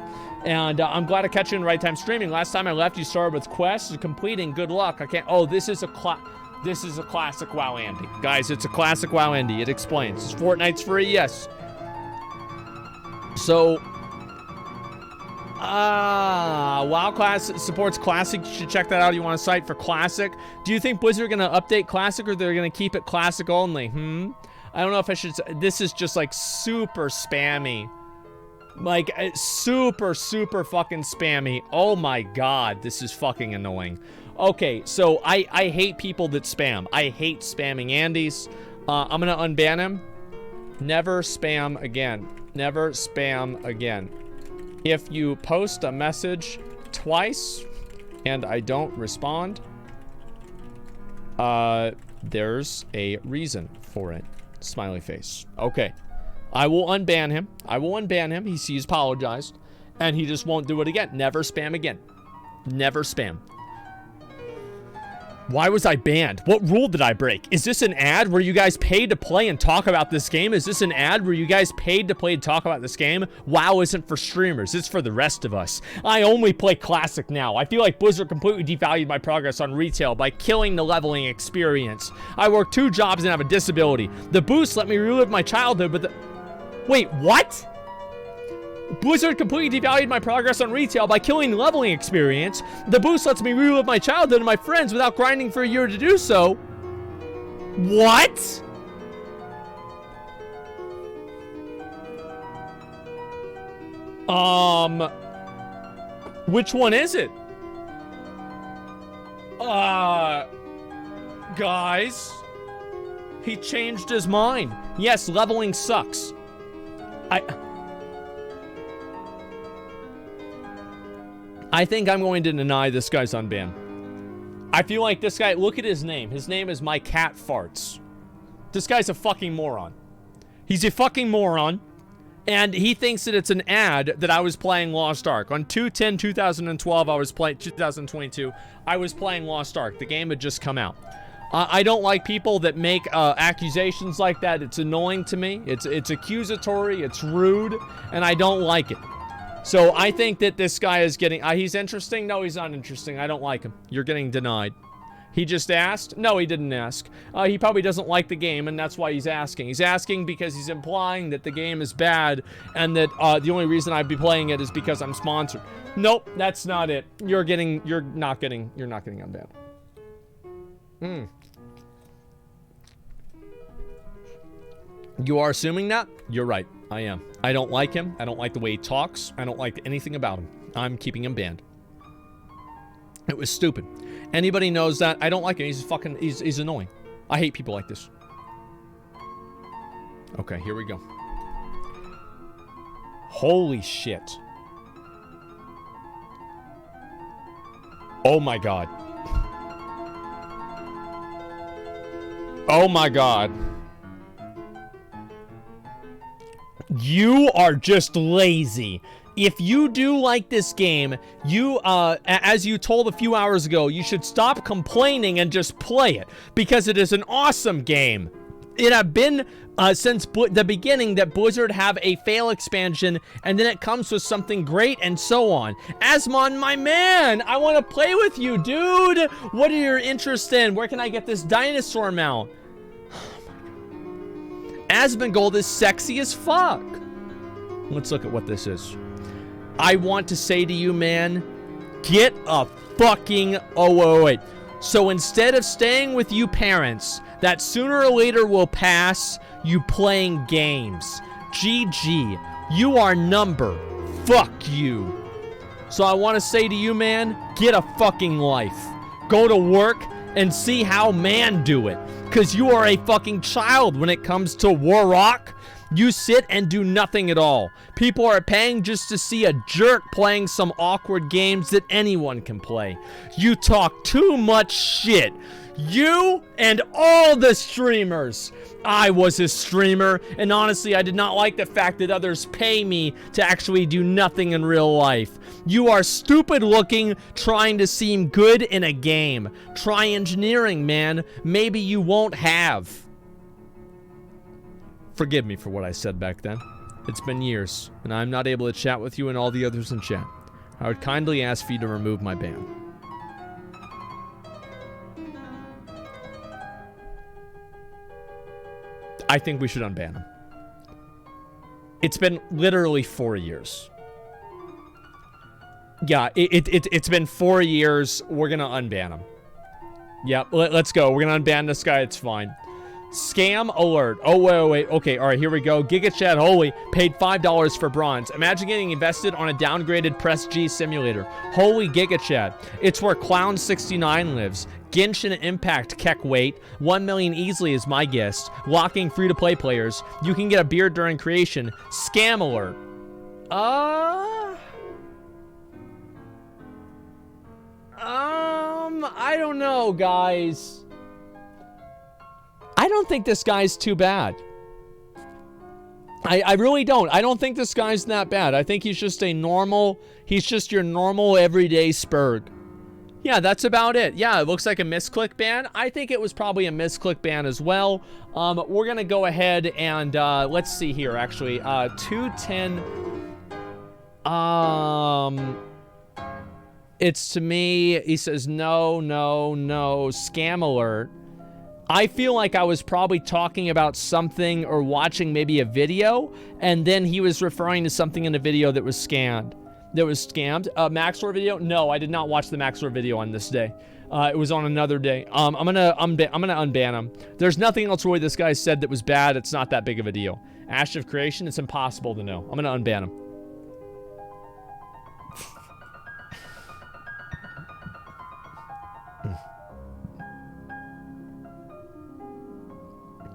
And I'm glad to catch you in the right time streaming. Last time I left, you started with quests. Completing. Good luck. I can't. Oh, this is a classic WoW Andy. Guys, it's a classic WoW Andy. It explains. Is Fortnite's free? Yes. So, WoW Class supports Classic. You should check that out. You want a site for Classic? Do you think Blizzard are going to update Classic or they're going to keep it Classic only? I don't know if I should. This is just like super spammy. Like super fucking spammy. Oh my god, this is fucking annoying. Okay, so I hate people that spam. I hate spamming Andys. I'm gonna unban him. Never spam again. Never spam again. If you post a message twice and I don't respond, there's a reason for it. Smiley face. Okay. I will unban him. I will unban him. He's apologized. And he just won't do it again. Never spam again. Never spam. Why was I banned? What rule did I break? Is this an ad where you guys paid to play and talk about this game? Is this an ad where you guys paid to play and talk about this game? WoW isn't for streamers. It's for the rest of us. I only play Classic now. I feel like Blizzard completely devalued my progress on retail by killing the leveling experience. I work 2 jobs and have a disability. The boost let me relive my childhood, but Wait, what? Blizzard completely devalued my progress on retail by killing the leveling experience. The boost lets me relive my childhood and my friends without grinding for a year to do so. What? Which one is it? Guys, he changed his mind. Yes, leveling sucks. I think I'm going to deny this guy's unban. I feel like this guy, look at his name. His name is My Cat Farts. This guy's a fucking moron. He's a fucking moron. And he thinks that it's an ad that I was playing Lost Ark. On 2/10/2012, I was playing 2022. I was playing Lost Ark. The game had just come out. I don't like people that make accusations like that. It's annoying to me. It's accusatory. It's rude, and I don't like it. So I think that this guy is getting... he's interesting? No, he's not interesting. I don't like him. You're getting denied. He just asked? No, he didn't ask. He probably doesn't like the game, and that's why he's asking. He's asking because he's implying that the game is bad, and that the only reason I'd be playing it is because I'm sponsored. Nope, that's not it. You're not getting unbanned. You are assuming that? You're right. I am. I don't like him. I don't like the way he talks. I don't like anything about him. I'm keeping him banned. It was stupid. Anybody knows that. I don't like him. He's annoying. I hate people like this. Okay, here we go. Holy shit. Oh my god. Oh my god. You are just lazy. If you do like this game, you, as you told a few hours ago, you should stop complaining and just play it. Because it is an awesome game. It have been since the beginning that Blizzard have a fail expansion, and then it comes with something great and so on. Asmon, my man, I want to play with you, dude. What are your interests in? Where can I get this dinosaur mount? AsmonGold is sexy as fuck. Let's look at what this is. I want to say to you, man, get a fucking... Oh, wait. So instead of staying with you parents, that sooner or later will pass, you playing games. GG. You are number. Fuck you. So I want to say to you, man, get a fucking life. Go to work and see how man do it. Because you are a fucking child when it comes to Wotlk. You sit and do nothing at all. People are paying just to see a jerk playing some awkward games that anyone can play. You talk too much shit. You and all the streamers. I was a streamer, and honestly, I did not like the fact that others pay me to actually do nothing in real life. You are stupid looking, trying to seem good in a game. Try engineering, man. Maybe you won't have. Forgive me for what I said back then. It's been years, and I'm not able to chat with you and all the others in chat. I would kindly ask for you to remove my ban. I think we should unban him. It's been literally 4 years. Yeah, it's been 4 years. We're gonna unban him. Yep, let's go. We're gonna unban this guy. It's fine. Scam alert. Oh, wait. Okay, all right, here we go. GigaChat Holy paid $5 for bronze. Imagine getting invested on a downgraded Press G simulator. Holy GigaChat. It's where Clown69 lives. Genshin Impact Keck wait. 1 million easily is my guess. Locking free-to-play players. You can get a beard during creation. Scam alert. I don't know, guys. I don't think this guy's too bad. I really don't. I don't think this guy's that bad. I think he's just he's just your normal everyday Spurg. Yeah, that's about it. Yeah, it looks like a misclick ban. I think it was probably a misclick ban as well. We're going to go ahead and let's see here, actually. 210. It's to me. He says, no, scam alert. I feel like I was probably talking about something or watching maybe a video, and then he was referring to something in a video that was scammed. Maxlore video? No, I did not watch the Maxlore video on this day. It was on another day. I'm gonna unban him. There's nothing else really this guy said that was bad. It's not that big of a deal. Ash of Creation, it's impossible to know. I'm gonna unban him.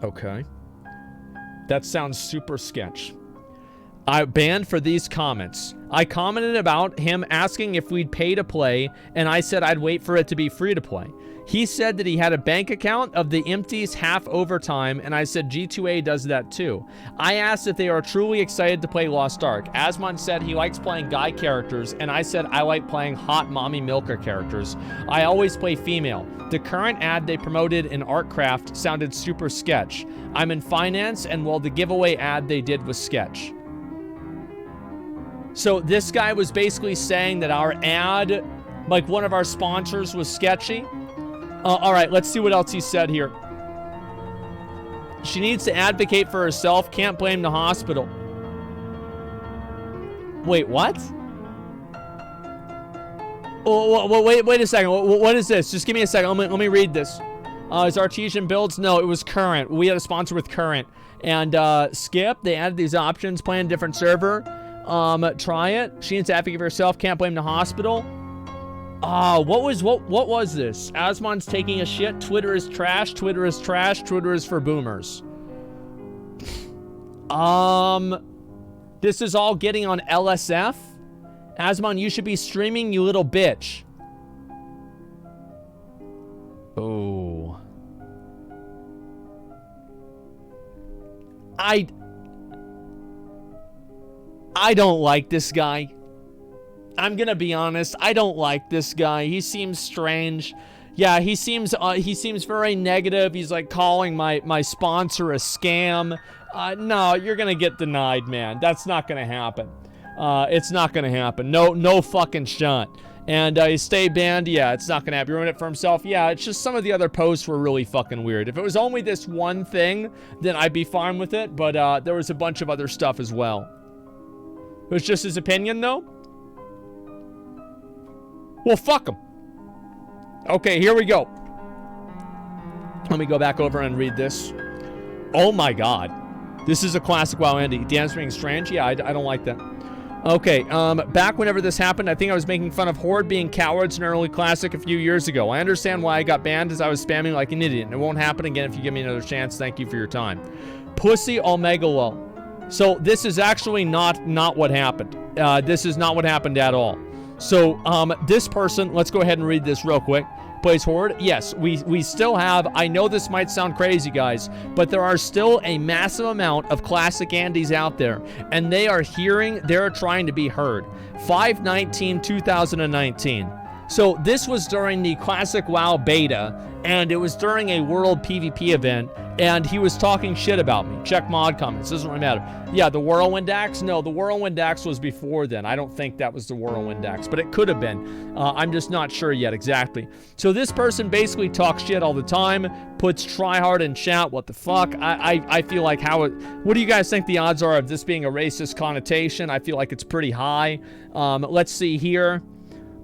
Okay. That sounds super sketch. I banned for these comments. I commented about him asking if we'd pay to play, and I said I'd wait for it to be free to play. He said that he had a bank account of the empties half overtime, and I said G2A does that too. I asked if they are truly excited to play Lost Ark. Asmon said he likes playing guy characters, and I said I like playing hot mommy milker characters. I always play female. The current ad they promoted in Artcraft sounded super sketch. I'm in finance, and well, the giveaway ad they did was sketch. So this guy was basically saying that our ad, like one of our sponsors, was sketchy. All right, let's see what else he said here. She needs to advocate for herself. Can't blame the hospital. Wait, what? Oh, wait a second. What is this? Just give me a second. Let me read this. Is Artesian Builds? No, it was Current. We had a sponsor with Current. And Skip, they added these options. Play on a different server. Try it. She needs to advocate for herself. Can't blame the hospital. What was this? Asmon's taking a shit. Twitter is trash. Twitter is trash. Twitter is for boomers. This is all getting on LSF. Asmon, you should be streaming, you little bitch. Oh. I don't like this guy. I'm gonna be honest. I don't like this guy. He seems strange. Yeah, he seems very negative. He's like calling my sponsor a scam. No, you're gonna get denied, man. That's not gonna happen. It's not gonna happen. No fucking shot. And he stay banned. Yeah, it's not gonna happen. He ruined it for himself. Yeah, it's just some of the other posts were really fucking weird. If it was only this one thing, then I'd be fine with it. But there was a bunch of other stuff as well. It was just his opinion, though. Well, fuck him. Okay, here we go. Let me go back over and read this. Oh my god. This is a classic WoW Andy. Dan's being strange? Yeah, I don't like that. Okay, back whenever this happened, I think I was making fun of Horde being cowards in an early classic a few years ago. I understand why I got banned as I was spamming like an idiot. And it won't happen again if you give me another chance. Thank you for your time. Pussy Omega Low. So this is actually not what happened. This is not what happened at all. So, this person, let's go ahead and read this real quick. Plays Horde. Yes, we still have, I know this might sound crazy, guys, but there are still a massive amount of classic Andys out there, and they're trying to be heard. 5/19/2019. So this was during the Classic WoW beta, and it was during a World PvP event, and he was talking shit about me. Check mod comments, doesn't really matter. Yeah, the Whirlwind Axe? No, the Whirlwind Axe was before then. I don't think that was the Whirlwind Axe, but it could have been. I'm just not sure yet exactly. So this person basically talks shit all the time, puts tryhard in chat, what the fuck? I feel like what do you guys think the odds are of this being a racist connotation? I feel like it's pretty high. Let's see here.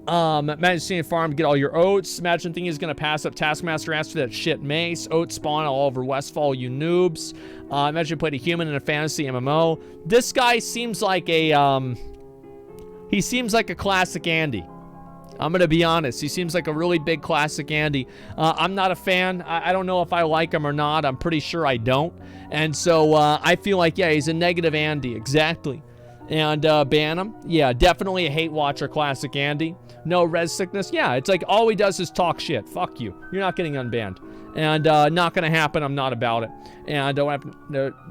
Imagine seeing a farm get all your oats. Imagine thinking he's gonna pass up Taskmaster after that shit mace. Oats spawn all over Westfall, you noobs. Imagine you played a human in a fantasy MMO. This guy seems like a, he seems like a classic Andy. I'm gonna be honest. He seems like a really big classic Andy. I'm not a fan. I don't know if I like him or not. I'm pretty sure I don't. And so, I feel like, yeah, he's a negative Andy. Exactly. And, ban him. Yeah, definitely a hate watcher, classic Andy. No res sickness. Yeah, it's like all he does is talk shit. Fuck you. You're not getting unbanned. And not gonna happen. I'm not about it. And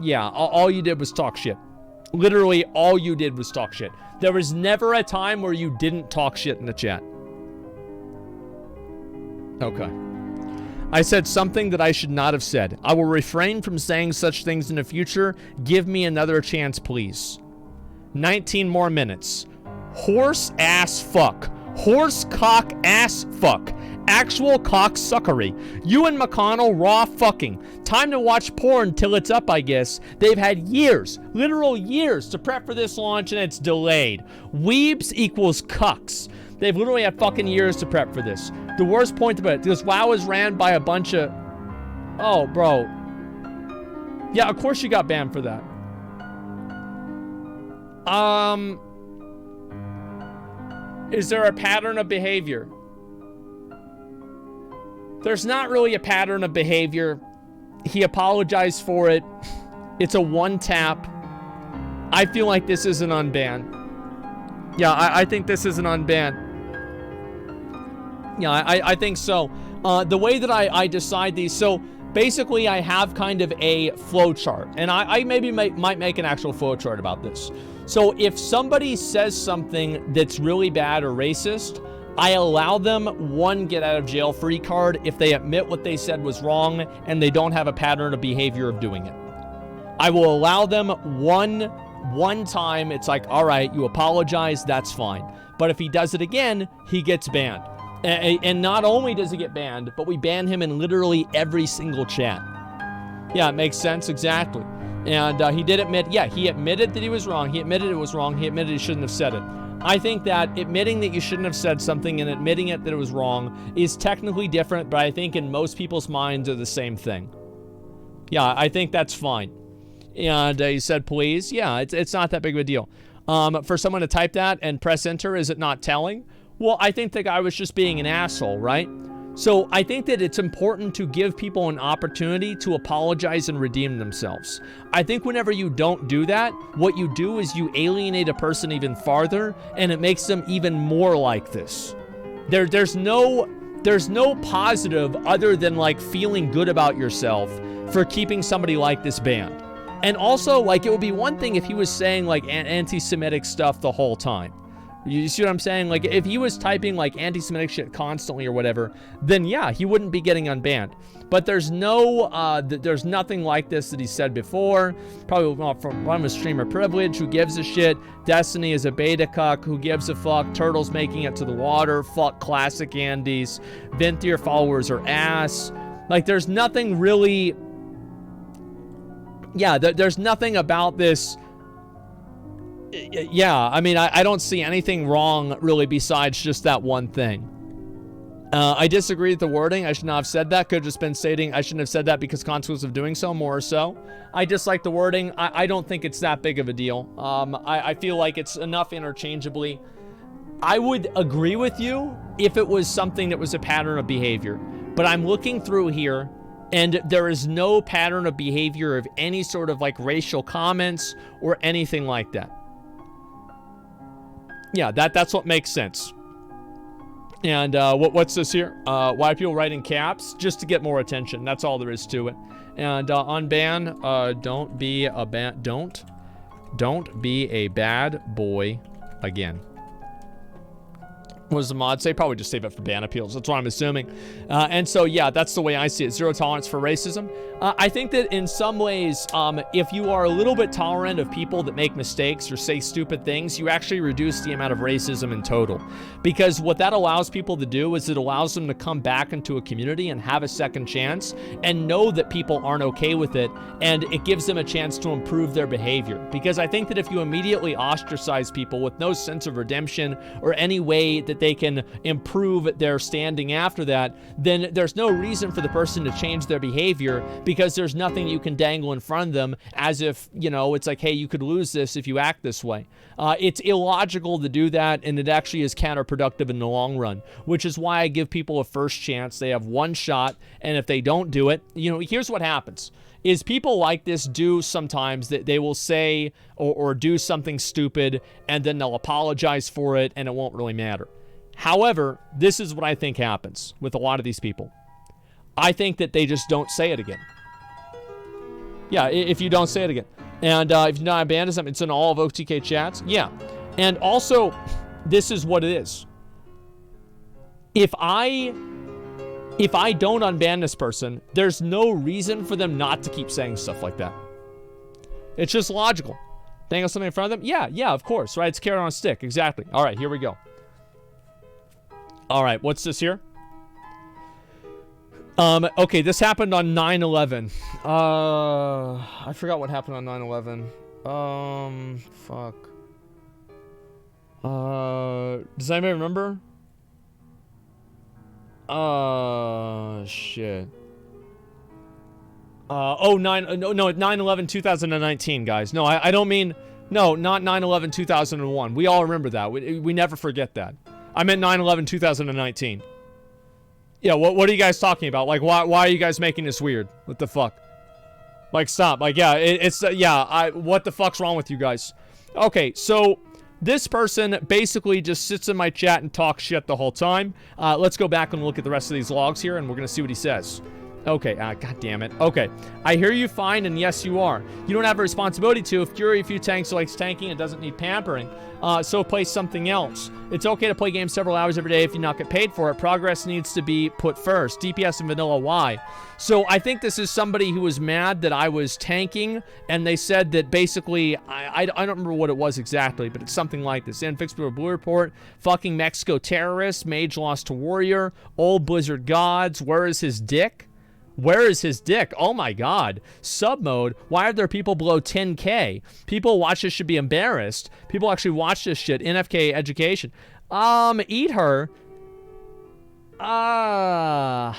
yeah, all you did was talk shit. Literally, all you did was talk shit. There was never a time where you didn't talk shit in the chat. Okay. I said something that I should not have said. I will refrain from saying such things in the future. Give me another chance, please. 19 more minutes. Horse ass fuck. Horse cock ass fuck. Actual cocksuckery. You and McConnell raw fucking. Time to watch porn till it's up, I guess. They've had years, literal years, to prep for this launch and it's delayed. Weebs equals cucks. They've literally had fucking years to prep for this. The worst point about it, because WoW is ran by a bunch of... Oh, bro. Yeah, of course you got banned for that. Is there a pattern of behavior? There's not really a pattern of behavior. He apologized for it. It's a one tap. I feel like this is an unban. Yeah, I think this is an unban. Yeah, I think so. The way that I decide these, so basically I have kind of a flow chart, and I maybe might make an actual flow chart about this. So if somebody says something that's really bad or racist, I allow them one get out of jail free card if they admit what they said was wrong and they don't have a pattern of behavior of doing it. I will allow them one time. It's like, all right, you apologize, that's fine. But if he does it again, he gets banned. And not only does he get banned, but we ban him in literally every single chat. Yeah, it makes sense, exactly. And he did admit, yeah, he admitted that he was wrong. He admitted it was wrong. He admitted he shouldn't have said it. I think that admitting that you shouldn't have said something and admitting it that it was wrong is technically different, but I think in most people's minds are the same thing. Yeah, I think that's fine. And he said, please. Yeah, it's not that big of a deal. For someone to type that and press enter, is it not telling? Well, I think the guy was just being an asshole, right? So I think that it's important to give people an opportunity to apologize and redeem themselves. I think whenever you don't do that, what you do is you alienate a person even farther, and it makes them even more like this. There's no positive other than like feeling good about yourself for keeping somebody like this banned. And also, like, it would be one thing if he was saying like anti-Semitic stuff the whole time. You see what I'm saying? Like, if he was typing like anti-Semitic shit constantly or whatever, then yeah, he wouldn't be getting unbanned. But there's nothing like this that he said before. Probably from a streamer privilege. Who gives a shit? Destiny is a beta cuck. Who gives a fuck? Turtles making it to the water. Fuck classic Andes. Ventier followers are ass. Like, there's nothing really. Yeah, there's nothing about this. Yeah, I mean, I don't see anything wrong, really, besides just that one thing. I disagree with the wording. I should not have said that. Could have just been stating I shouldn't have said that because consequence of doing so, more or so. I dislike the wording. I don't think it's that big of a deal. I feel like it's enough interchangeably. I would agree with you if it was something that was a pattern of behavior. But I'm looking through here, and there is no pattern of behavior of any sort of, like, racial comments or anything like that. Yeah, that's what makes sense. And what's this here? Why people write in caps? Just to get more attention. That's all there is to it. And unban, don't be a bad boy again. What does the mod say? Probably just save it for ban appeals. That's what I'm assuming. And so, yeah, that's the way I see it. Zero tolerance for racism. I think that in some ways, if you are a little bit tolerant of people that make mistakes or say stupid things, you actually reduce the amount of racism in total. Because what that allows people to do is it allows them to come back into a community and have a second chance and know that people aren't okay with it. And it gives them a chance to improve their behavior. Because I think that if you immediately ostracize people with no sense of redemption or any way that they can improve their standing after that, then there's no reason for the person to change their behavior because there's nothing you can dangle in front of them as if, you know, it's like, hey, you could lose this if you act this way. It's illogical to do that, and it actually is counterproductive in the long run, which is why I give people a first chance. They have one shot, and if they don't do it, you know, here's what happens. Is people like this do sometimes that they will say or do something stupid, and then they'll apologize for it, and it won't really matter. However, this is what I think happens with a lot of these people. I think that they just don't say it again. Yeah, if you don't say it again. And if you're not abandoned something, it's in all of OTK chats. Yeah. And also, this is what it is. If I don't unban this person, there's no reason for them not to keep saying stuff like that. It's just logical. Dangle something in front of them? Yeah, of course, right? It's carrot on a stick, exactly. All right, here we go. All right, what's this here? Okay, this happened on 9/11. I forgot what happened on 9/11. Fuck. Does anybody remember? Shit. 9/11/2019, guys. No, I don't mean, no, not 9/11/2001. We all remember that. We never forget that. I meant 9/11/2019. Yeah, what are you guys talking about? Like, why are you guys making this weird? What the fuck? Like, stop. Like, yeah, what the fuck's wrong with you guys? Okay, so this person basically just sits in my chat and talks shit the whole time. Let's go back and look at the rest of these logs here, and we're gonna see what he says. Okay, god damn it. Okay, I hear you fine, and yes, you are. You don't have a responsibility to. If Fury, if you tanks likes tanking and doesn't need pampering, so play something else. It's okay to play games several hours every day if you not get paid for it. Progress needs to be put first. DPS and vanilla, why? So I think this is somebody who was mad that I was tanking, and they said that basically, I don't remember what it was exactly, but it's something like this. Infix Blue Report, fucking Mexico terrorist, mage lost to warrior, old Blizzard gods, where is his dick? Where is his dick? Oh my god. Sub mode. Why are there people below 10K? People watch this should be embarrassed. People actually watch this shit. NFK education. Eat her. I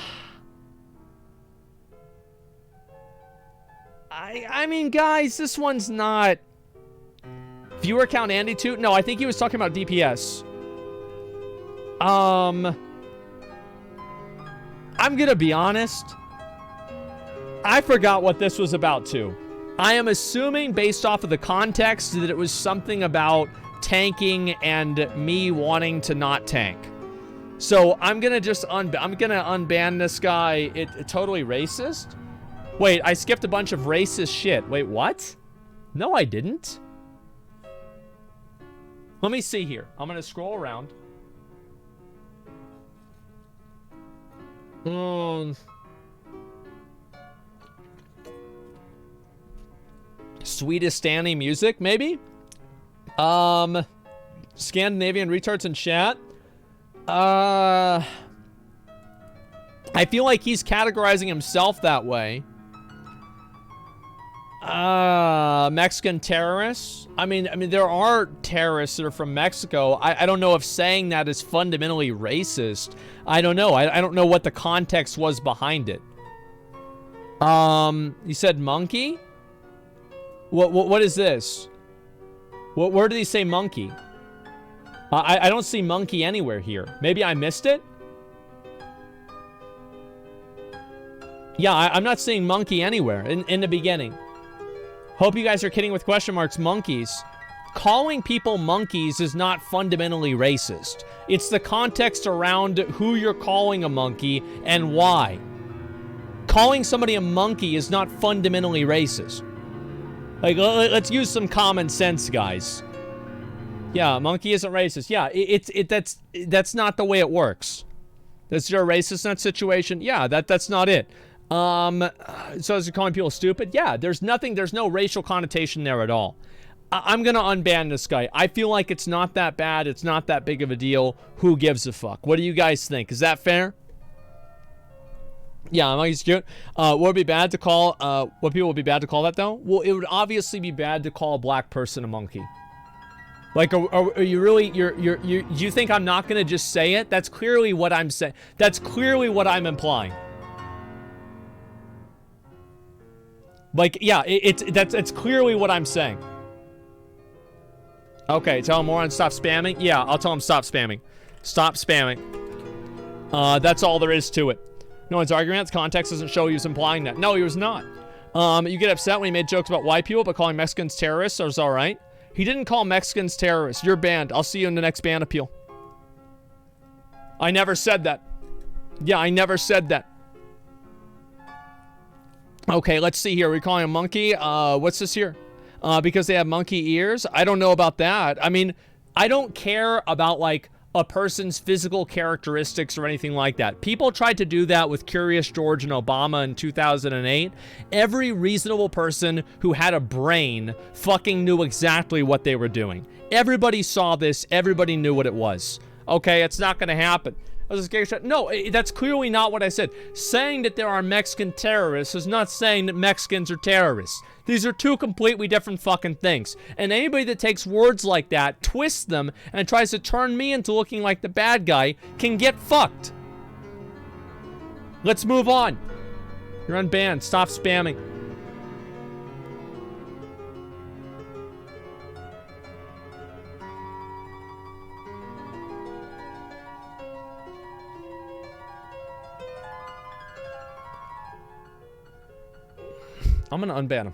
mean, guys, this one's not viewer count Andy too. No, I think he was talking about DPS. I'm gonna be honest. I forgot what this was about too. I am assuming based off of the context that it was something about tanking and me wanting to not tank. So I'm gonna just unban this guy. It totally racist. Wait, I skipped a bunch of racist shit. Wait, what? No, I didn't. Let me see here. I'm gonna scroll around. Sweetest Stanley music, maybe? Scandinavian retards in chat. I feel like he's categorizing himself that way. Mexican terrorists. I mean, there are terrorists that are from Mexico. I don't know if saying that is fundamentally racist. I don't know. I don't know what the context was behind it. You said monkey? What is this? Where did he say monkey? I don't see monkey anywhere here. Maybe I missed it? Yeah, I'm not seeing monkey anywhere in the beginning. Hope you guys are kidding with question marks. Monkeys. Calling people monkeys is not fundamentally racist. It's the context around who you're calling a monkey and why. Calling somebody a monkey is not fundamentally racist. Like, let's use some common sense, guys. Yeah, monkey isn't racist. Yeah, that's not the way it works. Is there a racist in that situation? Yeah, that's not it. So is it calling people stupid? Yeah, there's no racial connotation there at all. I'm gonna unban this guy. I feel like it's not that bad. It's not that big of a deal. Who gives a fuck? What do you guys think? Is that fair? Yeah, monkey's cute. What would be bad to call, what people would be bad to call that though? Well, it would obviously be bad to call a black person a monkey. Like, are you really, do you think I'm not gonna just say it? That's clearly what I'm saying. That's clearly what I'm implying. Like, yeah, that's clearly what I'm saying. Okay, tell him moron stop spamming. Yeah, I'll tell him stop spamming. Stop spamming. That's all there is to it. No one's arguing that. Context doesn't show he was implying that. No, he was not. You get upset when he made jokes about white people, but calling Mexicans terrorists is all right. He didn't call Mexicans terrorists. You're banned. I'll see you in the next ban appeal. I never said that. Yeah, I never said that. Okay, let's see here. We're calling a monkey. What's this here? Because they have monkey ears? I don't know about that. I mean, I don't care about, like, a person's physical characteristics or anything like that. People tried to do that with Curious George and Obama in 2008. Every reasonable person who had a brain fucking knew exactly what they were doing. Everybody saw this. Everybody knew what it was. Okay, it's not going to happen. No, that's clearly not what I said. Saying that there are Mexican terrorists is not saying that Mexicans are terrorists. These are two completely different fucking things. And anybody that takes words like that, twists them, and tries to turn me into looking like the bad guy can get fucked. Let's move on. You're unbanned. Stop spamming. I'm gonna unban him.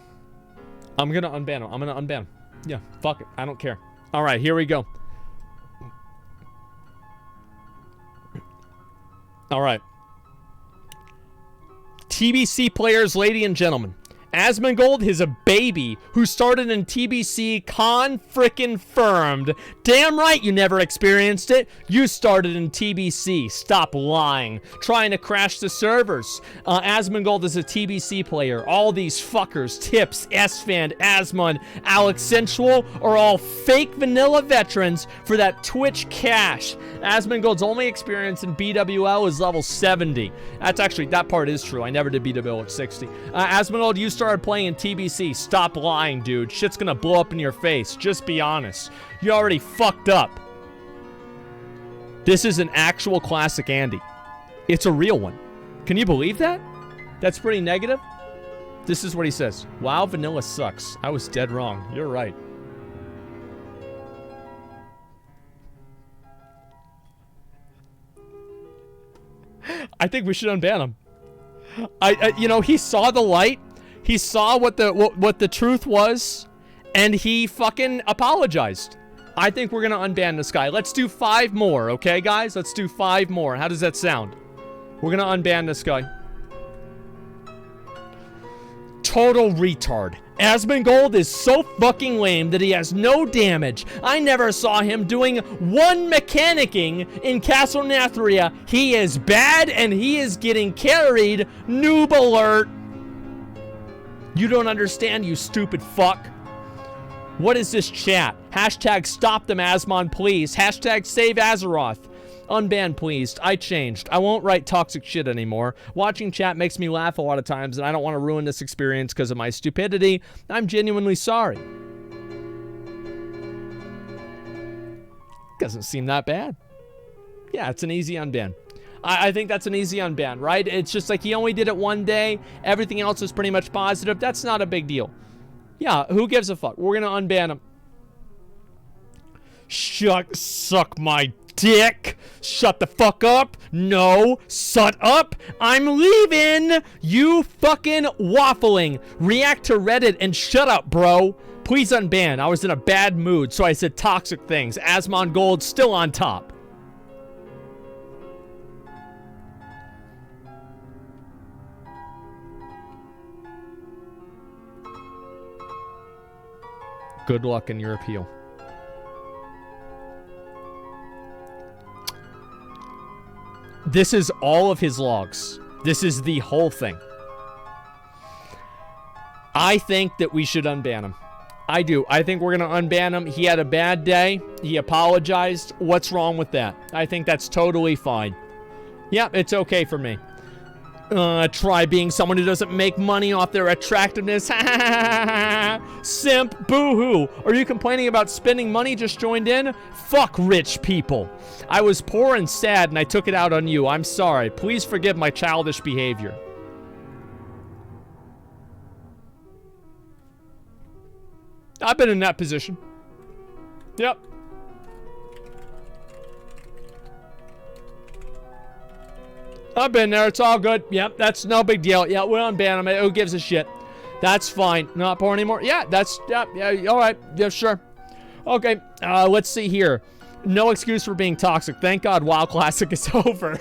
I'm gonna unban him. Yeah, fuck it. I don't care. All right, here we go. All right. TBC players, ladies and gentlemen. AsmonGold is a baby who started in TBC con-frickin-firmed. Damn right you never experienced it. You started in TBC. Stop lying. Trying to crash the servers. AsmonGold is a TBC player. All these fuckers, Tips, SFan, Asmon, Alex Sensual, are all fake vanilla veterans for that Twitch cash. AsmonGold's only experience in BWL is level 70. That's actually, that part is true. I never did BWL at 60. AsmonGold, you started playing in TBC. Stop lying, dude. Shit's gonna blow up in your face. Just be honest. You already fucked up. This is an actual classic Andy. It's a real one. Can you believe that? That's pretty negative. This is what he says. Wow, vanilla sucks. I was dead wrong. You're right. I think we should unban him. You know, he saw the light. He saw what the truth was, and he fucking apologized. I think we're gonna unban this guy. Let's do 5 more, okay, guys? Let's do 5 more. How does that sound? We're gonna unban this guy. Total retard. AsmonGold is so fucking lame that he has no damage. I never saw him doing 1 mechanicking in Castle Nathria. He is bad and he is getting carried. Noob alert. You don't understand, you stupid fuck. What is this chat? Hashtag stop them, Asmon, please. Hashtag save Azeroth. Unban, please. I changed. I won't write toxic shit anymore. Watching chat makes me laugh a lot of times, and I don't want to ruin this experience because of my stupidity. I'm genuinely sorry. Doesn't seem that bad. Yeah, it's an easy unban. I think that's an easy unban, right? It's just like he only did it 1 day. Everything else is pretty much positive. That's not a big deal. Yeah, who gives a fuck? We're gonna unban him. Suck my dick. Shut the fuck up. No, shut up. I'm leaving. You fucking waffling. React to Reddit and shut up, bro. Please unban. I was in a bad mood, so I said toxic things. AsmonGold still on top. Good luck in your appeal. This is all of his logs. This is the whole thing. I think that we should unban him. I do. I think we're going to unban him. He had a bad day. He apologized. What's wrong with that? I think that's totally fine. Yeah, it's okay for me. Try being someone who doesn't make money off their attractiveness. Simp. Boo-hoo. Are you complaining about spending money? Just joined in? Fuck rich people. I was poor and sad and I took it out on you. I'm sorry. Please forgive my childish behavior. I've been in that position. Yep. I've been there. It's all good. Yep, that's no big deal. Yeah, we'll unban him. Who gives a shit? That's fine. Not poor anymore. Yeah, that's... Yeah, all right. Yeah, sure. Okay, let's see here. No excuse for being toxic. Thank God WoW Classic is over.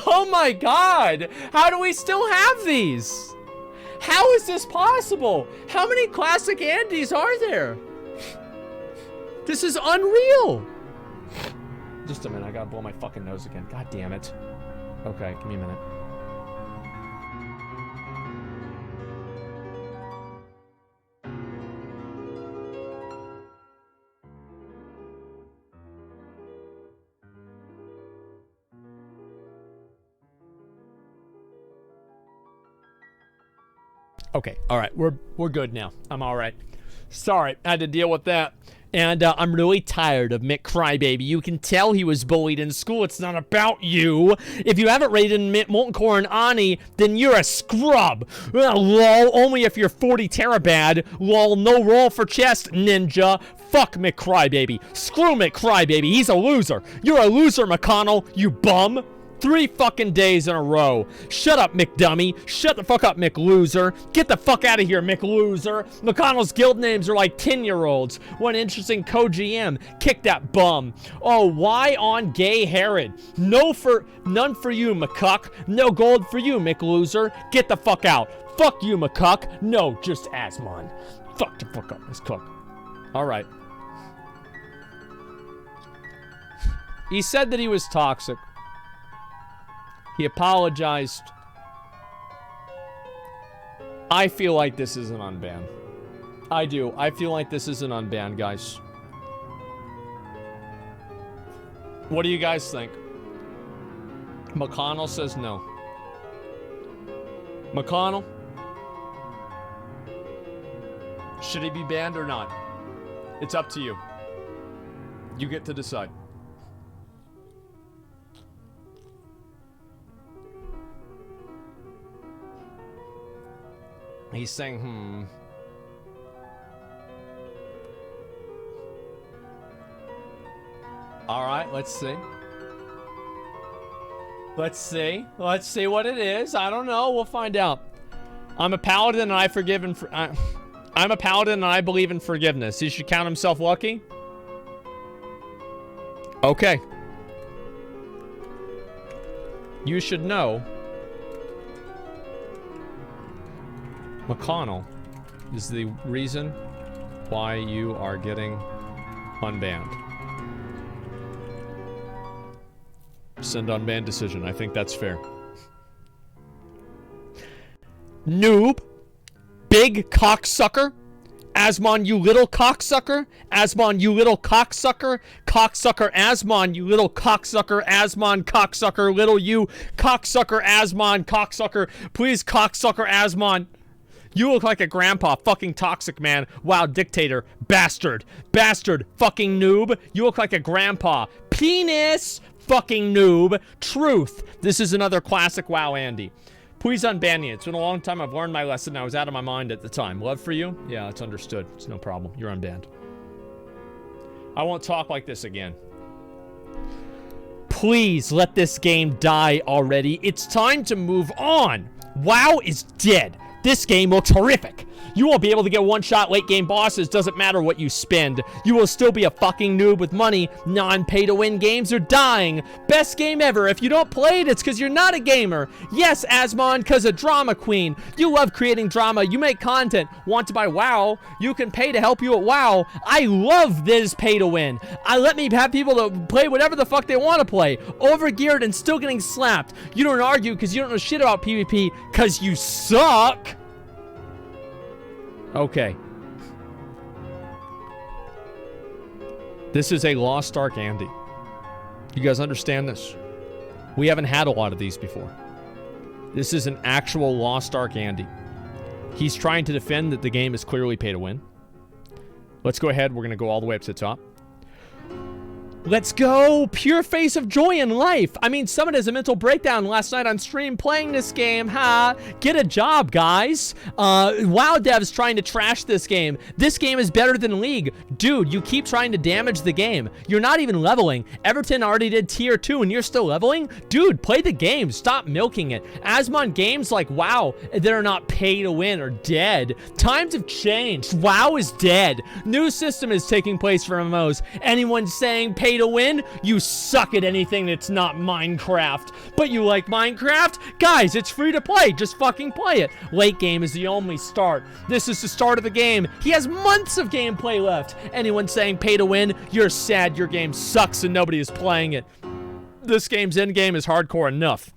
Oh my God. How do we still have these? How is this possible? How many Classic Andys are there? This is unreal. Just a minute. I gotta blow my fucking nose again. God damn it. Okay, give me a minute. Okay, all right, we're good now. I'm all right. Sorry, I had to deal with that. And I'm really tired of Mick Crybaby. You can tell he was bullied in school. It's not about you. If you haven't rated Molten Core and Ani, then you're a scrub. Lol, only if you're 40 terabad. Lol, no roll for chest, ninja. Fuck Mick Crybaby. Screw Mick Crybaby. He's a loser. You're a loser, McConnell, you bum. 3 fucking days in a row. Shut up, McDummy. Shut the fuck up, McLoser. Get the fuck out of here, McLoser. McConnell's guild names are like 10-year-olds. One interesting co-GM. Kick that bum. Oh, why on Gay Herod? None for you, McCuck. No gold for you, McLoser. Get the fuck out. Fuck you, McCuck. No, just Asmon. Fuck the fuck up, Miss Cook. All right. He said that he was toxic. He apologized. I feel like this is an unban. I do. I feel like this is an unban, guys. What do you guys think? McConnell says no. McConnell? Should he be banned or not? It's up to you. You get to decide. He's saying, All right, let's see. Let's see. Let's see what it is. I don't know. We'll find out. I'm a paladin and I'm a paladin and I believe in forgiveness. He should count himself lucky. Okay. You should know McConnell is the reason why you are getting unbanned. Send unbanned decision. I think that's fair. Noob. Big cocksucker. Asmon, you little cocksucker. Asmon, you little cocksucker. Cocksucker Asmon, you little cocksucker. Asmon, cocksucker. Little you. Cocksucker Asmon, cocksucker. Please, cocksucker Asmon. You look like a grandpa. Fucking toxic man. Wow, dictator. Bastard. Bastard. Fucking noob. You look like a grandpa. Penis. Fucking noob. Truth. This is another classic WoW Andy. Please unban me. It's been a long time. I've learned my lesson. I was out of my mind at the time. Love for you? Yeah, it's understood. It's no problem. You're unbanned. I won't talk like this again. Please let this game die already. It's time to move on. WoW is dead. This game looks horrific. You won't be able to get one-shot late-game bosses. Doesn't matter what you spend. You will still be a fucking noob with money. Non-pay-to-win games are dying. Best game ever. If you don't play it, it's because you're not a gamer. Yes, Asmon, because a drama queen. You love creating drama. You make content. Want to buy WoW? You can pay to help you at WoW. I love this pay-to-win. Let me have people to play whatever the fuck they want to play. Overgeared and still getting slapped. You don't argue because you don't know shit about PvP because you suck. Okay. This is a Lost Ark Andy. You guys understand this? We haven't had a lot of these before. This is an actual Lost Ark Andy. He's trying to defend that the game is clearly pay to win. Let's go ahead. We're going to go all the way up to the top. Let's go! Pure face of joy in life! I mean, someone has a mental breakdown last night on stream playing this game, ha! Get a job, guys! WoW devs trying to trash this game. This game is better than League. Dude, you keep trying to damage the game. You're not even leveling. Everton already did tier 2 and you're still leveling? Dude, play the game. Stop milking it. Asmon games like WoW that are not pay to win are dead. Times have changed. WoW is dead. New system is taking place for MMOs. Anyone saying pay to win, you suck at anything that's not Minecraft. But you like Minecraft? Guys, it's free to play. Just fucking play it. Late game is the only start. This is the start of the game. He has months of gameplay left. Anyone saying pay to win, you're sad. Your game sucks and nobody is playing it. This game's end game is hardcore enough.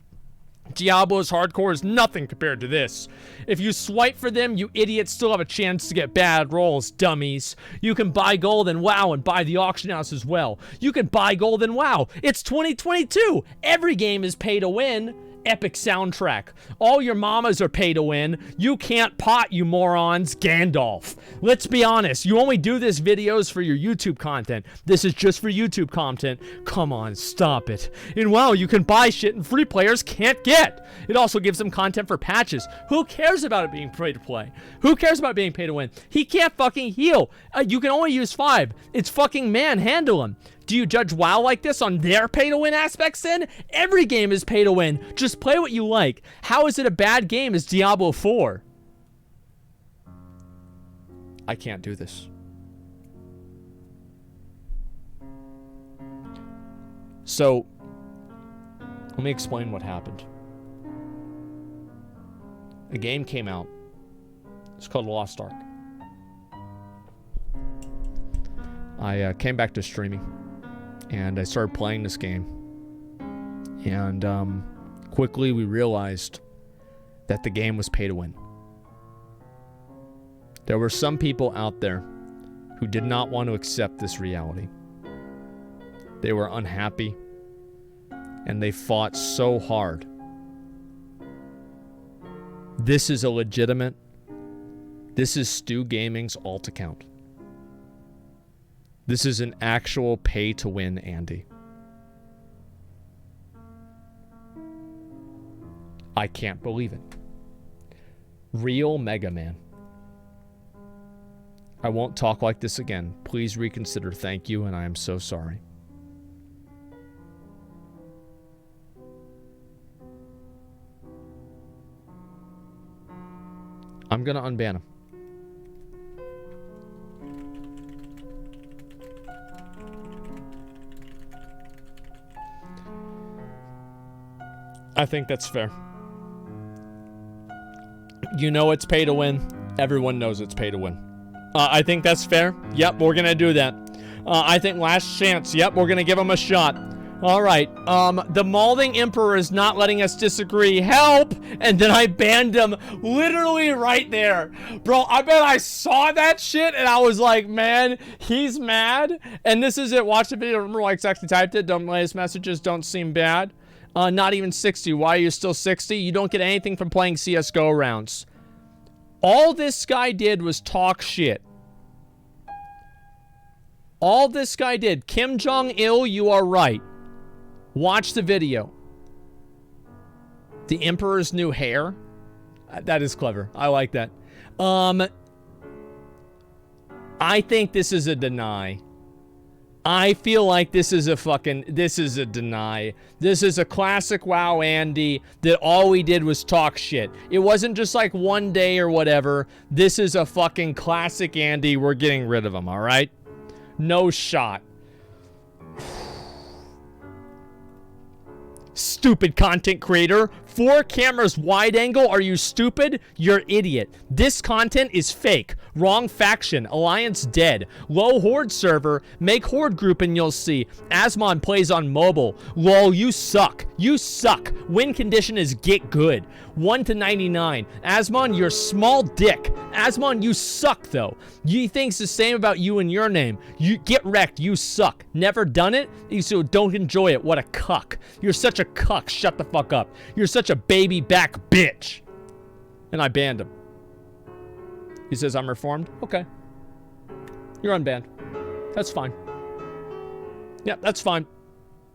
Diablo's hardcore is nothing compared to this. If you swipe for them, you idiots still have a chance to get bad rolls, dummies. You can buy gold in WoW and buy the auction house as well. You can buy gold in WoW. It's 2022. Every game is pay to win. Epic soundtrack. All your mamas are pay to win. You can't pot, you morons. Gandalf. Let's be honest. You only do this videos for your YouTube content. This is just for YouTube content. Come on, stop it. In WoW, you can buy shit and free players can't get. It also gives them content for patches. Who cares about it being free to play? Who cares about being pay to win? He can't fucking heal. You can only use 5. It's fucking manhandle him. Do you judge WoW like this on their pay-to-win aspects then? Every game is pay-to-win. Just play what you like. How is it a bad game as Diablo 4? I can't do this. So, let me explain what happened. A game came out. It's called Lost Ark. I came back to streaming. And I started playing this game. And quickly we realized that the game was pay to win. There were some people out there who did not want to accept this reality. They were unhappy. And they fought so hard. This is a legitimate. This is Stu Gaming's alt account. This is an actual pay-to-win Andy. I can't believe it. Real Mega Man. I won't talk like this again. Please reconsider. Thank you, and I am so sorry. I'm gonna unban him. I think that's fair. You know it's pay to win. Everyone knows it's pay to win. I think that's fair. Yep, we're gonna do that. I think last chance. Yep, we're gonna give him a shot. All right. The Malding Emperor is not letting us disagree. Help! And then I banned him literally right there. Bro, I bet I saw that shit and I was like, man, he's mad. And this is it. Watch the video. Remember, like, actually typed it. Don't play his messages. Don't seem bad. Not even 60. Why are you still 60? You don't get anything from playing CSGO rounds. All this guy did was talk shit. All this guy did. Kim Jong-il, you are right. Watch the video. The Emperor's new hair. That is clever. I like that. I think this is a deny. I feel like this is a deny. This is a classic WoW Andy that all we did was talk shit. It wasn't just like one day or whatever. This is a fucking classic Andy. We're getting rid of him, all right? No shot. Stupid content creator. 4 cameras wide angle. Are you stupid? You're idiot. This content is fake. Wrong faction. Alliance dead. Low horde server. Make horde group and you'll see. Asmon plays on mobile. Lol, you suck. You suck. Win condition is get good. 1 to 99. Asmon, you're small dick. Asmon, you suck though. You thinks the same about you and your name. You get wrecked. You suck. Never done it? So don't enjoy it. What a cuck. You're such a cuck. Shut the fuck up. You're such a baby back bitch. And I banned him. He says I'm reformed. Okay. You're unbanned. That's fine. Yeah, that's fine.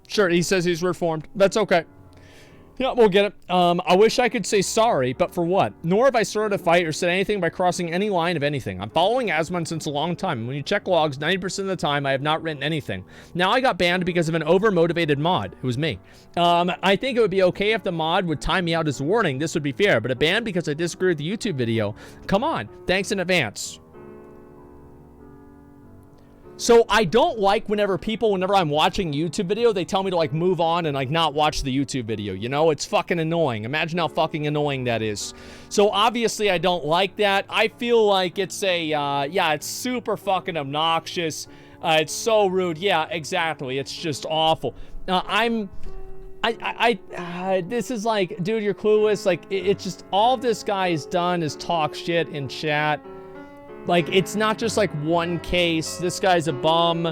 Sure, he says he's reformed. That's okay. Yeah, we'll get it. I wish I could say sorry, but for what? Nor have I started a fight or said anything by crossing any line of anything. I'm following Asmon since a long time. When you check logs, 90% of the time, I have not written anything. Now I got banned because of an over-motivated mod. It was me. I think it would be okay if the mod would time me out as a warning. This would be fair, but a ban because I disagree with the YouTube video. Come on. Thanks in advance. So I don't like whenever I'm watching a YouTube video, they tell me to like move on and like not watch the YouTube video, you know? It's fucking annoying. Imagine how fucking annoying that is. So obviously I don't like that. I feel like it's a, yeah, it's super fucking obnoxious. It's so rude. Yeah, exactly. It's just awful. This is like, dude, you're clueless. Like, it's just, all this guy has done is talk shit in chat. Like, it's not just like one case. This guy's a bum.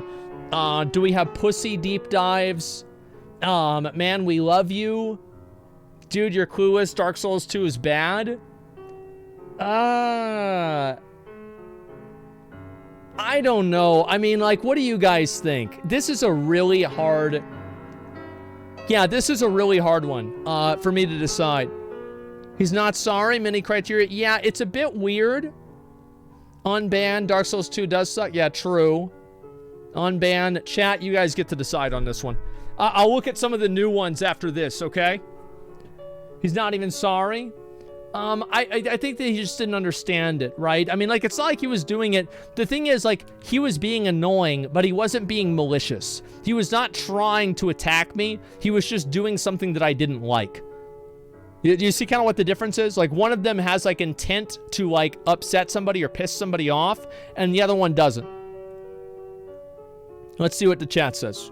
Do we have pussy deep dives? Man, we love you. Dude, you're clueless. Dark Souls 2 is bad. I don't know. I mean, like, what do you guys think? This is a really hard... Yeah, this is a really hard one for me to decide. He's not sorry. Many criteria. Yeah, it's a bit weird. Unban. Dark Souls 2 does suck. Yeah, true. Unban. Chat, you guys get to decide on this one. I'll look at some of the new ones after this, okay? He's not even sorry. I think that he just didn't understand it, right? I mean, like, it's not like he was doing it. The thing is, like, he was being annoying, but he wasn't being malicious. He was not trying to attack me. He was just doing something that I didn't like. Do you see kind of what the difference is? Like, one of them has, like, intent to, like, upset somebody or piss somebody off, and the other one doesn't. Let's see what the chat says.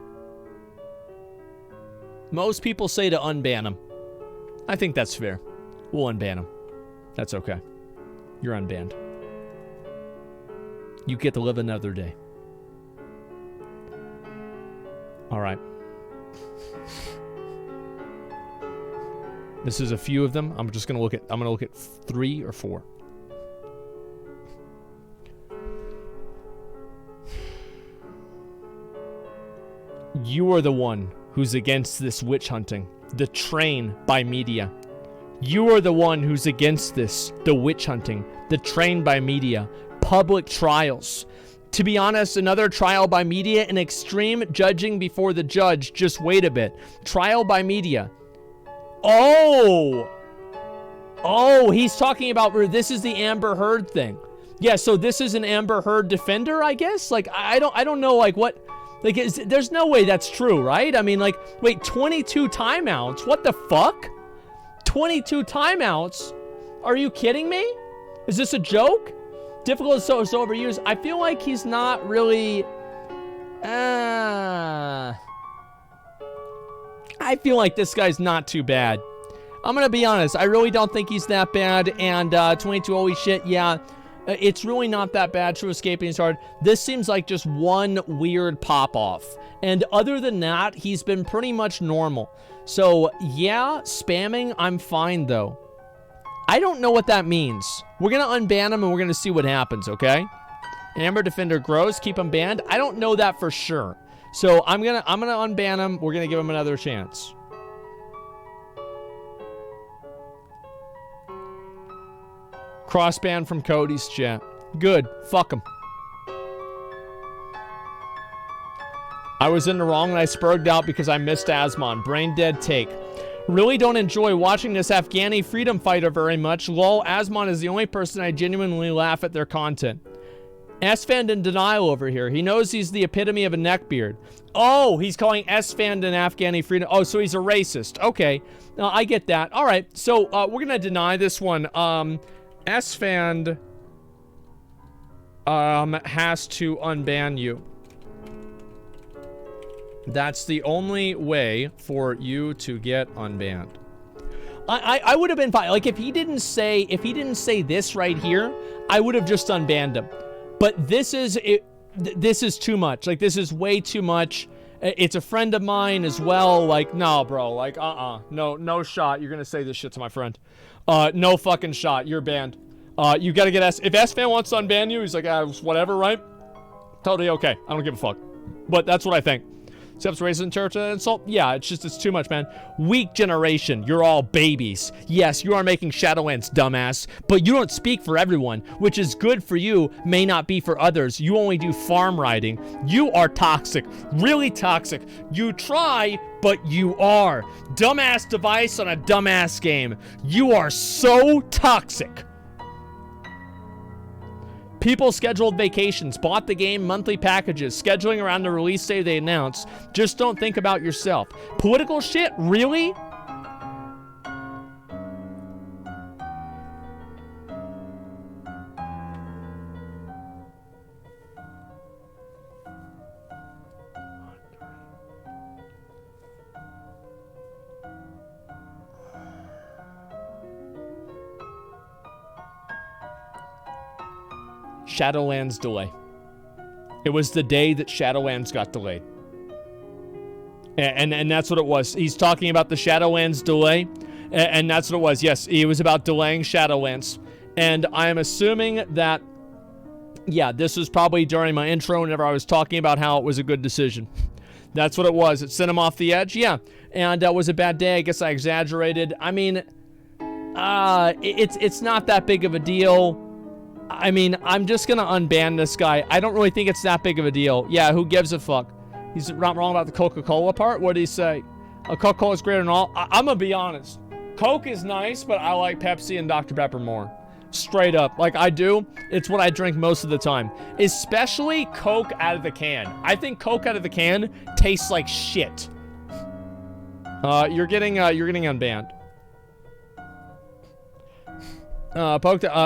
Most people say to unban him. I think that's fair. We'll unban him. That's okay. You're unbanned. You get to live another day. All right. This is a few of them. I'm just gonna look at 3 or 4. You are the one who's against this witch hunting. The train by media. You are the one who's against this. The witch hunting. The train by media. Public trials. To be honest, another trial by media and extreme judging before the judge. Just wait a bit. Trial by media. Oh! Oh, he's talking about where this is the Amber Heard thing. Yeah, so this is an Amber Heard defender, I guess? Like, I don't know, like, what... Like, there's no way that's true, right? I mean, like, wait, 22 timeouts? What the fuck? 22 timeouts? Are you kidding me? Is this a joke? Difficult so overused. I feel like he's not really... I feel like this guy's not too bad. I'm gonna be honest. I really don't think he's that bad. And 22, holy shit, yeah. It's really not that bad. True escaping is hard. This seems like just one weird pop-off. And other than that, he's been pretty much normal. So, yeah, spamming, I'm fine, though. I don't know what that means. We're gonna unban him and we're gonna see what happens, okay? Amber Defender grows, keep him banned. I don't know that for sure. So I'm gonna unban him. We're gonna give him another chance. Crossban from Cody's chat. Good. Fuck him. I was in the wrong and I spurged out because I missed Asmon. Brain dead take. Really don't enjoy watching this Afghani freedom fighter very much. Lol, Asmon is the only person I genuinely laugh at their content. S-Fan in denial over here. He knows he's the epitome of a neckbeard. Oh, he's calling S-Fan an Afghani freedom. Oh, so he's a racist. Okay. I get that. All right. So we're going to deny this one. S-Fan has to unban you. That's the only way for you to get unbanned. I would have been fine. Like, if he didn't say this right here, I would have just unbanned him. But this is too much. Like, this is way too much. It's a friend of mine as well. Like, no, bro. Like, no shot. You're gonna say this shit to my friend. No fucking shot. You're banned. You gotta get if S-Fan wants to unban you, he's like, whatever, right? Totally okay. I don't give a fuck. But that's what I think. Except racism, church, and insult. Yeah, it's too much, man. Weak generation. You're all babies. Yes, you are making Shadowlands, dumbass. But you don't speak for everyone, which is good for you, may not be for others. You only do farm riding. You are toxic. Really toxic. You try, but you are. Dumbass device on a dumbass game. You are so toxic. People scheduled vacations, bought the game, monthly packages, scheduling around the release date they announce. Just don't think about yourself. Political shit? Really? Shadowlands delay. It was the day that Shadowlands got delayed. And that's what it was. He's talking about the Shadowlands delay. And that's what it was. Yes, it was about delaying Shadowlands. And I am assuming that, yeah, this was probably during my intro whenever I was talking about how it was a good decision. That's what it was. It sent him off the edge. Yeah. And that was a bad day. I guess I exaggerated. I mean, it's not that big of a deal. I mean, I'm just gonna unban this guy. I don't really think it's that big of a deal. Yeah, who gives a fuck? He's not wrong about the Coca-Cola part. What did he say? Coca-Cola is greater than all. I'm gonna be honest. Coke is nice, but I like Pepsi and Dr. Pepper more. Straight up. Like, I do. It's what I drink most of the time. Especially Coke out of the can. I think Coke out of the can tastes like shit. You're getting unbanned.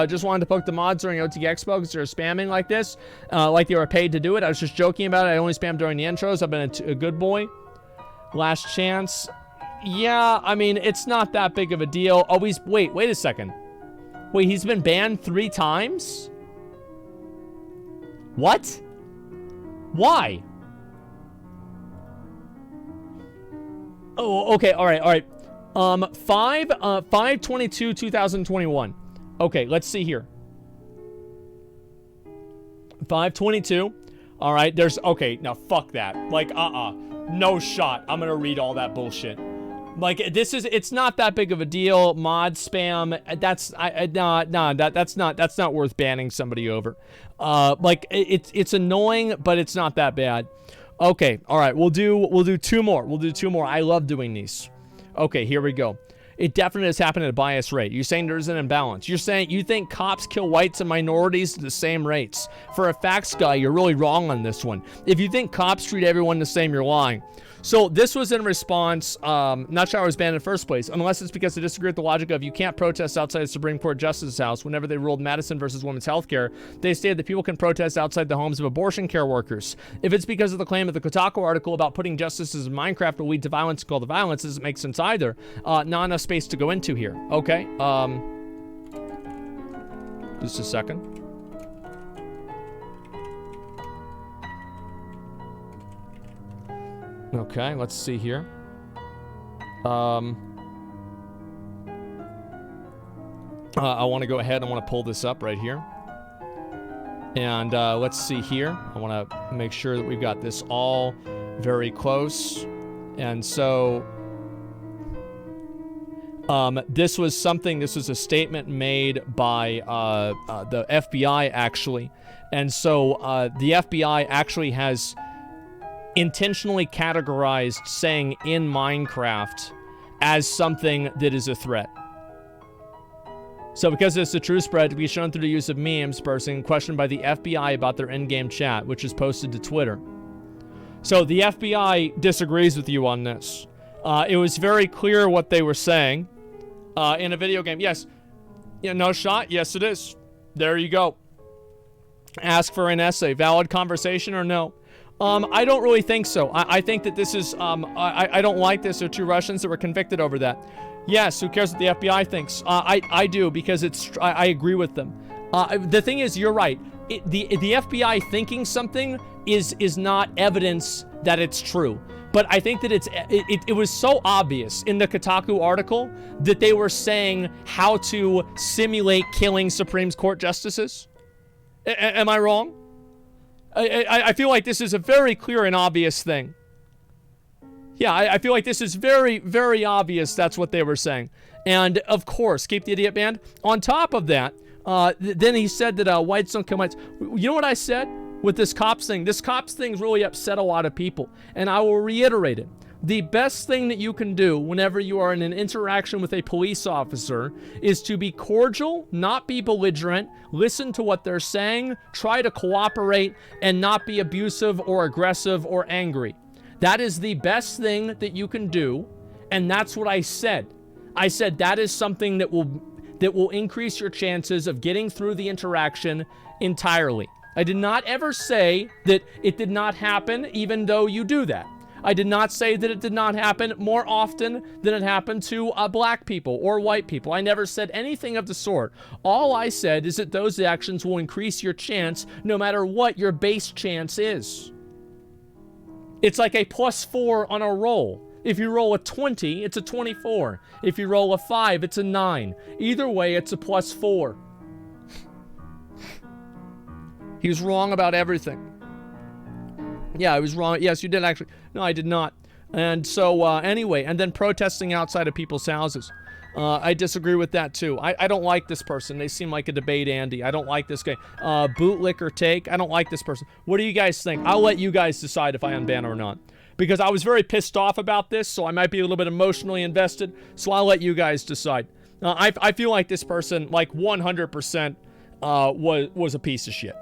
Just wanted to poke the mods during OTG Expo because they're spamming like this, like they were paid to do it. I was just joking about it. I only spam during the intros. I've been a good boy. Last chance. Yeah, I mean, it's not that big of a deal. Oh, wait a second. Wait, he's been banned 3 times? What? Why? Oh, okay, all right. 5/22/2021. Okay, let's see here. 5/22. All right, okay, now fuck that. Like, no shot. I'm gonna read all that bullshit. Like, it's not that big of a deal. Mod spam, that's not worth banning somebody over. Like, it's annoying, but it's not that bad. Okay, all right, we'll do 2 more. We'll do 2 more. I love doing these. Okay, here we go. it definitely has happened at a bias rate. You're saying there's an imbalance. You're saying you think cops kill whites and minorities at the same rates. For a facts guy, you're really wrong on this one. If you think cops treat everyone the same, you're lying. So this was in response, not sure I was banned in the first place, unless it's because I disagree with the logic of you can't protest outside the Supreme Court Justice's house. Whenever they ruled Madison versus women's health care, they stated that people can protest outside the homes of abortion care workers. If it's because of the claim of the Kotaku article about putting justices in Minecraft will lead to violence, called the violence, doesn't make sense either. Not enough space to go into here. Okay, just a second. Okay, let's see here. I want to go ahead. I want to pull this up right here. And let's see here. I want to make sure that we've got this all very close. And so this was a statement made by the FBI, actually. And so the FBI actually has intentionally categorized saying in Minecraft as something that is a threat. So because it's a true spread to be shown through the use of memes, person questioned by the FBI about their in-game chat, which is posted to Twitter. So the FBI disagrees with you on this. It was very clear what they were saying in a video game. Yes. Yeah, no shot? Yes, it is. There you go. Ask for an essay. Valid conversation or no? I don't really think so. I think that this is, I don't like this. There are 2 Russians that were convicted over that. Yes, who cares what the FBI thinks? I do, because I agree with them. The thing is, you're right. The FBI thinking something is not evidence that it's true. But I think that it was so obvious in the Kotaku article that they were saying how to simulate killing Supreme Court justices. Am I wrong? I feel like this is a very clear and obvious thing. Yeah, I feel like this is very, very obvious that's what they were saying. And, of course, keep the idiot banned. On top of that, then he said that whites don't kill whites. You know what I said with this cops thing? This cops thing's really upset a lot of people. And I will reiterate it. The best thing that you can do whenever you are in an interaction with a police officer is to be cordial, not be belligerent, listen to what they're saying, try to cooperate, and not be abusive or aggressive or angry. That is the best thing that you can do, and that's what I said. I said that is something that will increase your chances of getting through the interaction entirely. I did not ever say that it did not happen, even though you do that. I did not say that it did not happen more often than it happened to black people or white people. I never said anything of the sort. All I said is that those actions will increase your chance no matter what your base chance is. It's like a +4 on a roll. If you roll a 20, it's a 24. If you roll a 5, it's a 9. Either way, it's a +4. He was wrong about everything. Yeah, I was wrong. Yes, you did actually. No, I did not. And so, anyway, and then protesting outside of people's houses. I disagree with that, too. I don't like this person. They seem like a debate Andy. I don't like this guy. Bootlick or Take. I don't like this person. What do you guys think? I'll let you guys decide if I unban or not. Because I was very pissed off about this, so I might be a little bit emotionally invested. So I'll let you guys decide. I feel like this person, like 100%, was a piece of shit.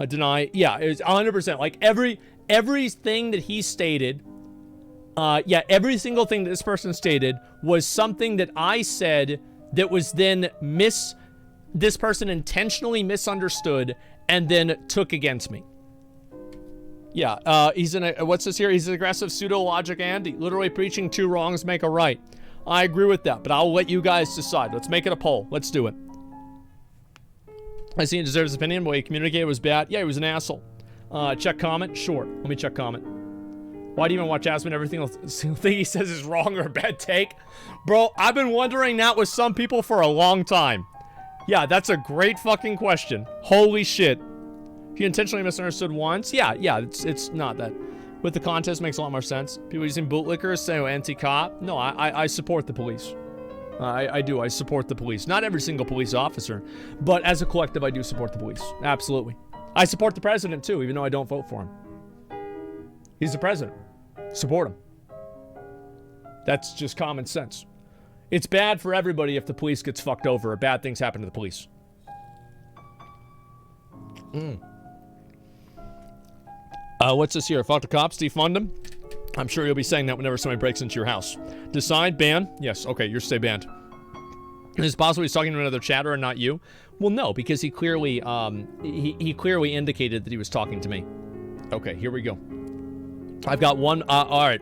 Deny. Yeah, it was 100%. Like everything that he stated, yeah, every single thing that this person stated was something that I said that was then this person intentionally misunderstood and then took against me. Yeah, what's this here? He's an aggressive pseudo-logic Andy, literally preaching 2 wrongs make a right. I agree with that, but I'll let you guys decide. Let's make it a poll. Let's do it. I see he deserves his opinion. The way he communicated was bad. Yeah, he was an asshole. Check comment? Sure. Let me check comment. Why do you even watch Asmon? Every single thing he says is wrong or a bad take? Bro, I've been wondering that with some people for a long time. Yeah, that's a great fucking question. Holy shit. He intentionally misunderstood once? Yeah, it's not that. With the contest makes a lot more sense. People using bootlickers say, oh, anti-cop. No, I support the police. I do. I support the police. Not every single police officer, but as a collective, I do support the police. Absolutely. I support the president, too, even though I don't vote for him. He's the president. Support him. That's just common sense. It's bad for everybody if the police gets fucked over or bad things happen to the police. What's this here? Fuck the cops, defund them? I'm sure you'll be saying that whenever somebody breaks into your house. Decide, ban? Yes, okay, you're stay banned. Is it possible he's talking to another chatter and not you? Well, no, because he clearly, he clearly indicated that he was talking to me. Okay, here we go. I've got one, all right.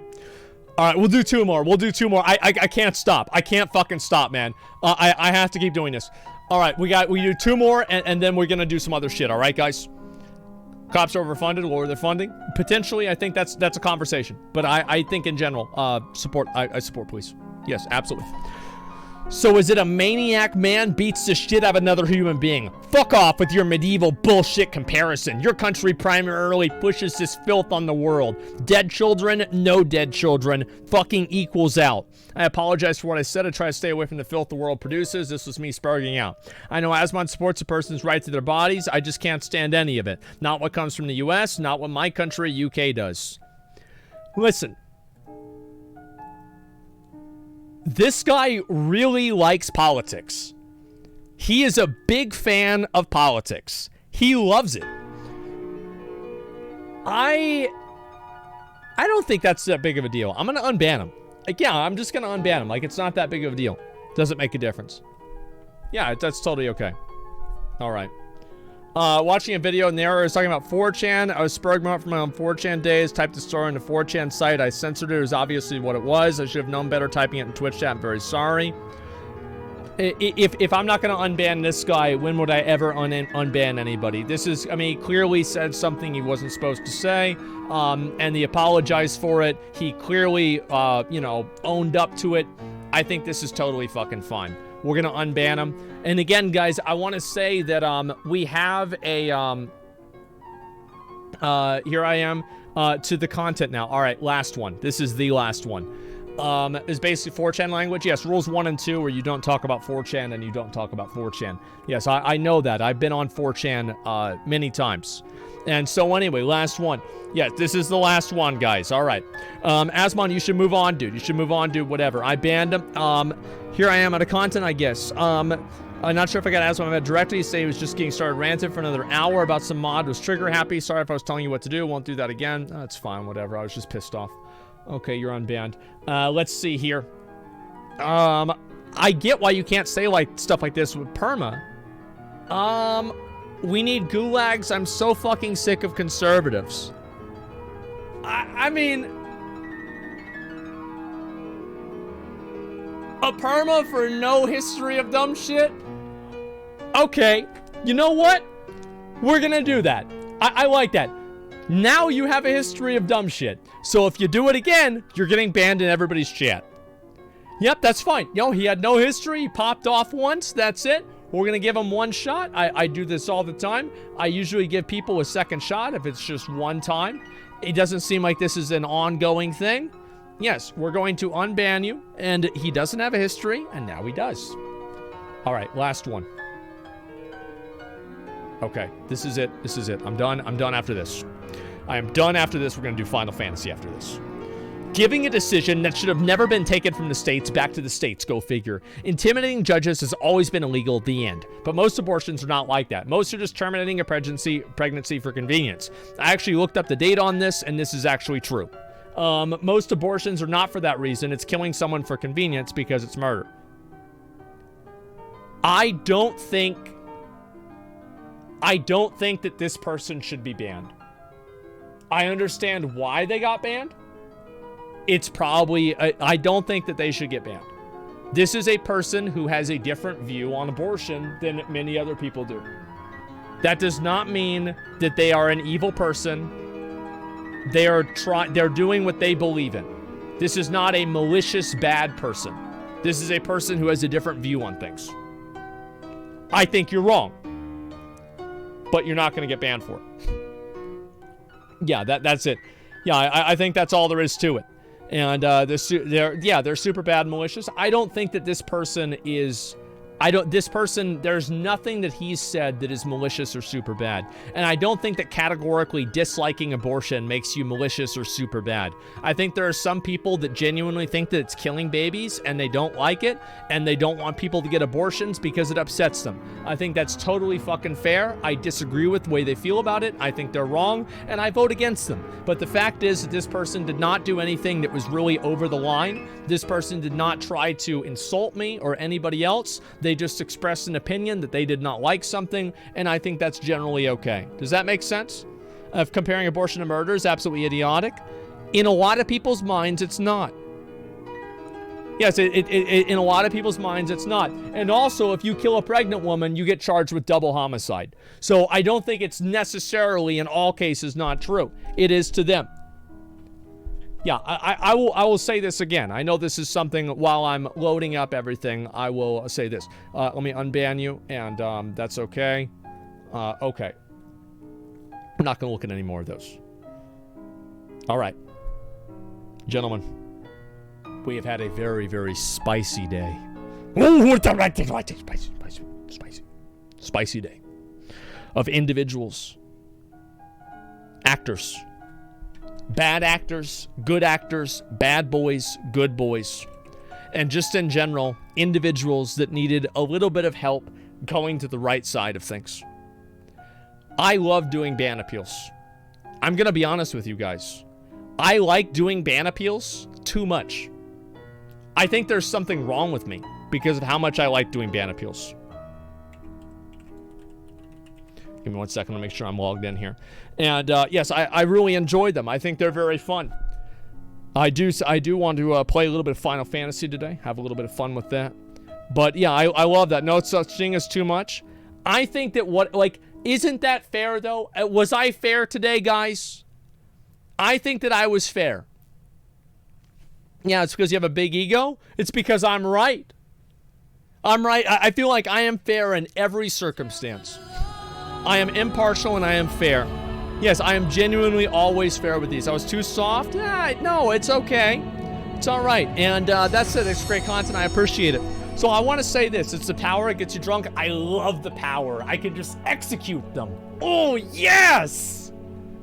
All right, we'll do 2 more. We'll do 2 more. I can't stop. I can't fucking stop, man. I have to keep doing this. All right, we do 2 more, and then we're gonna do some other shit, all right, guys? Cops are overfunded, lower their funding. Potentially, I think that's a conversation. But I think in general, I support police. Yes, absolutely. So is it a maniac man beats the shit out of another human being? Fuck off with your medieval bullshit comparison. Your country primarily pushes this filth on the world. Dead children, no dead children. Fucking equals out. I apologize for what I said. I try to stay away from the filth the world produces. This was me sparking out. I know Asmon supports a person's right to their bodies. I just can't stand any of it. Not what comes from the US, not what my country, UK, does. Listen. This guy really likes politics. He is a big fan of politics. He loves it. I don't think that's that big of a deal. I'm going to unban him. Like, yeah, I'm just going to unban him. Like, it's not that big of a deal. Doesn't make a difference. Yeah, that's totally okay. All right. Watching a video and the error is talking about 4chan. I was spurred from my own 4chan days. Typed the story on the 4chan site. I censored it. It was obviously what it was. I should have known better typing it in Twitch chat. I'm very sorry. If I'm not going to unban this guy, when would I ever unban anybody? This is, I mean, he clearly said something he wasn't supposed to say, and he apologized for it. He clearly, you know, owned up to it. I think this is totally fucking fine. We're going to unban him. And again, guys, I want to say that we have a... here I am to the content now. All right, last one. This is the last one. Is basically 4chan language. Yes, rules 1 and 2 where you don't talk about 4chan and you don't talk about 4chan. Yes, I know that. I've been on 4chan many times. And so anyway, last one. Yeah, this is the last one, guys. All right. Asmon, you should move on, dude. You should move on, dude. Whatever. I banned him. Here I am out of content, I guess. I'm not sure if I got Asmon met directly. Say he was just getting started ranting for another hour about some mod. Was trigger happy. Sorry if I was telling you what to do. Won't do that again. That's fine. Whatever. I was just pissed off. Okay, you're unbanned. Let's see here. I get why you can't say like stuff like this with perma. We need gulags. I'm so fucking sick of conservatives. I mean, a perma for no history of dumb shit? Okay, you know what? We're gonna do that. I like that. Now you have a history of dumb shit. So if you do it again, you're getting banned in everybody's chat. Yep, that's fine. You know, he had no history. He popped off once. That's it. We're going to give him one shot. I do this all the time. I usually give people a second shot if it's just one time. It doesn't seem like this is an ongoing thing. Yes, we're going to unban you. And he doesn't have a history, and now he does. All right, last one. Okay, this is it. This is it. I'm done. I'm done after this. I am done after this. We're going to do Final Fantasy after this. Giving a decision that should have never been taken from the states back to the states, go figure. Intimidating judges has always been illegal at the end, but most abortions are not like that. Most are just terminating a pregnancy for convenience. I actually looked up the data on this, and this is actually true. Most abortions are not for that reason. It's killing someone for convenience because it's murder. I don't think that this person should be banned. I understand why they got banned. It's probably, I don't think that they should get banned. This is a person who has a different view on abortion than many other people do. That does not mean that they are an evil person. They're doing what they believe in. This is not a malicious bad person. This is a person who has a different view on things. I think you're wrong, but you're not going to get banned for it. Yeah, that's it. Yeah, I think that's all there is to it. And they're super bad and malicious. I don't think that this person is This person, there's nothing that he's said that is malicious or super bad. And I don't think that categorically disliking abortion makes you malicious or super bad. I think there are some people that genuinely think that it's killing babies and they don't like it and they don't want people to get abortions because it upsets them. I think that's totally fucking fair. I disagree with the way they feel about it. I think they're wrong and I vote against them. But the fact is that this person did not do anything that was really over the line. This person did not try to insult me or anybody else. They just expressed an opinion that they did not like something, and I think that's generally okay. Does that make sense? If comparing abortion to murder is absolutely idiotic, in a lot of people's minds, it's not. Yes, in a lot of people's minds, it's not. And also, if you kill a pregnant woman, you get charged with double homicide. So I don't think it's necessarily, in all cases, not true. It is to them. Yeah, I will say this again. I know this is something, while I'm loading up everything, I will say this. Let me unban you, and that's okay. Okay. I'm not going to look at any more of those. All right. Gentlemen, we have had a very, very spicy day. Spicy day of individuals, actors, bad actors, good actors, bad boys, good boys, and just in general, individuals that needed a little bit of help going to the right side of things. I love doing ban appeals. I'm going to be honest with you guys. I like doing ban appeals too much. I think there's something wrong with me because of how much I like doing ban appeals. Give me 1 second to make sure I'm logged in here. And yes, I really enjoyed them. I think they're very fun. I do want to play a little bit of Final Fantasy today. Have a little bit of fun with that. But yeah, I love that. No such thing as too much. I think that isn't that fair though? Was I fair today, guys? I think that I was fair. Yeah, it's because you have a big ego. It's because I'm right. I'm right. I feel like I am fair in every circumstance. I am impartial and I am fair. Yes, I am genuinely always fair with these. I was too soft? No, it's okay. It's all right. And that's it. It's great content. I appreciate it. So I want to say this. It's the power. It gets you drunk. I love the power. I can just execute them. Oh, yes!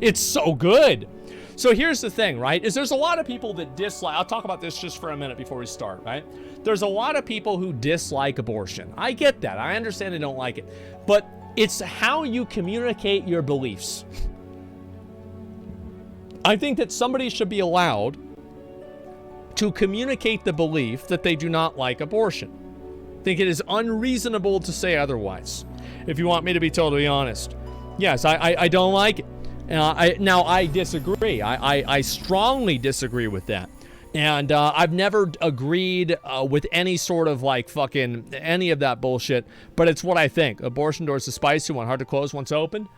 It's so good. So here's the thing, right? Is there's a lot of people that dislike... I'll talk about this just for a minute before we start, right? There's a lot of people who dislike abortion. I get that. I understand they don't like it. But it's how you communicate your beliefs. I think that somebody should be allowed to communicate the belief that they do not like abortion. I think it is unreasonable to say otherwise, if you want me to be totally honest. Yes, I don't like it. Now, I disagree. I strongly disagree with that. And I've never agreed with any sort of any of that bullshit, but it's what I think. Abortion doors are spicy one, hard to close once open.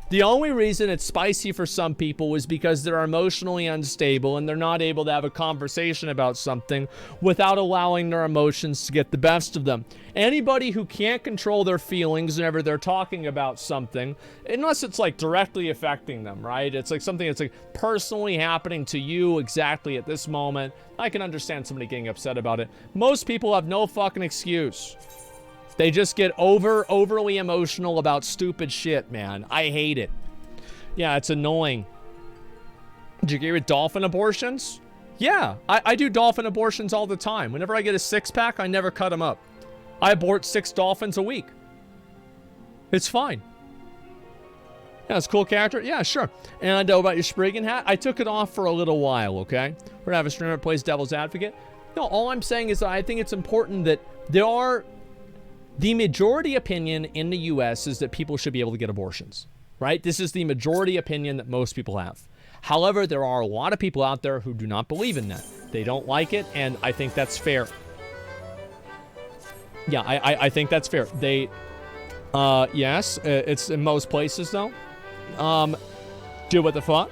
The only reason it's spicy for some people is because they're emotionally unstable and they're not able to have a conversation about something without allowing their emotions to get the best of them. Anybody who can't control their feelings whenever they're talking about something, unless it's directly affecting them, right? It's something that's personally happening to you exactly at this moment. I can understand somebody getting upset about it. Most people have no fucking excuse. They just get overly emotional about stupid shit, man. I hate it. Yeah, it's annoying. Did you agree with dolphin abortions? Yeah, I do dolphin abortions all the time. Whenever I get a six-pack, I never cut them up. I abort 6 dolphins a week. It's fine. Yeah, it's a cool character. Yeah, sure. And about your Spriggan hat, I took it off for a little while, okay? We're gonna have a streamer that plays devil's advocate. No, all I'm saying is that I think it's important that there are... The majority opinion in the U.S. is that people should be able to get abortions, right? This is the majority opinion that most people have. However, there are a lot of people out there who do not believe in that. They don't like it, and I think that's fair. Yeah, I think that's fair. Yes, it's in most places, though. Do what the fuck?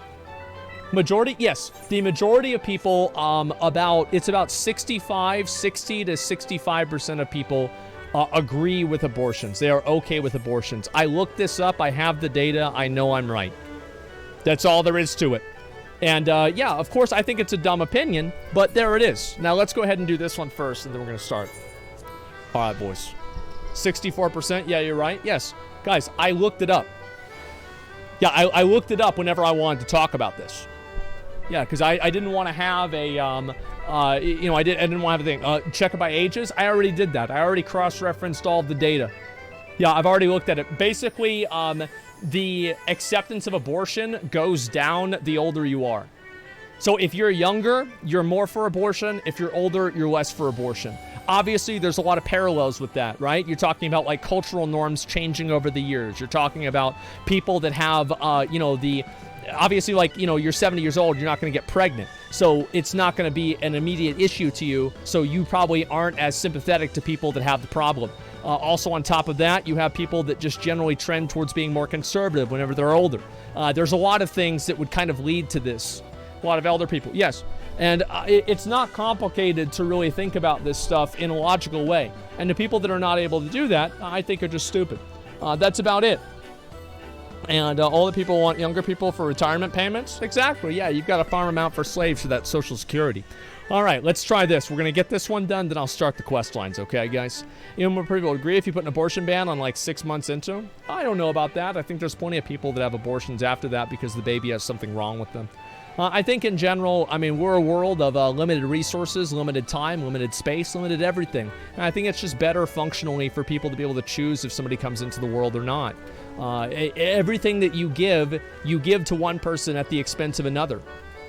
Majority? Yes. The majority of people, it's about 60 to 65% of people agree with abortions. They are okay with abortions. I looked this up. I have the data. I know I'm right. That's all there is to it. And yeah, of course, I think it's a dumb opinion, but there it is. Now let's go ahead and do this one first, and then we're going to start. All right, boys. 64%. Yeah, you're right. Yes. Guys, I looked it up. Yeah, I looked it up whenever I wanted to talk about this. Yeah, because I didn't want to have a, I didn't want to have a thing. Check it by ages. I already did that. I already cross-referenced all of the data. Yeah, I've already looked at it. Basically, the acceptance of abortion goes down the older you are. So if you're younger, you're more for abortion. If you're older, you're less for abortion. Obviously, there's a lot of parallels with that, right? You're talking about like cultural norms changing over the years. You're talking about people that have, obviously, like, you're 70 years old, you're not going to get pregnant. So it's not going to be an immediate issue to you. So you probably aren't as sympathetic to people that have the problem. Also, on top of that, you have people that just generally trend towards being more conservative whenever they're older. There's a lot of things that would kind of lead to this. A lot of elder people, yes. And it's not complicated to really think about this stuff in a logical way. And the people that are not able to do that, I think are just stupid. That's about it. And all the people want younger people for retirement payments? Exactly, yeah, you've got to farm them out for slaves for that Social Security. All right, let's try this. We're going to get this one done, then I'll start the quest lines, okay, guys? More people agree if you put an abortion ban on like 6 months into? I don't know about that. I think there's plenty of people that have abortions after that because the baby has something wrong with them. I think in general, I mean, we're a world of limited resources, limited time, limited space, limited everything. And I think it's just better functionally for people to be able to choose if somebody comes into the world or not. Everything that you give to one person at the expense of another.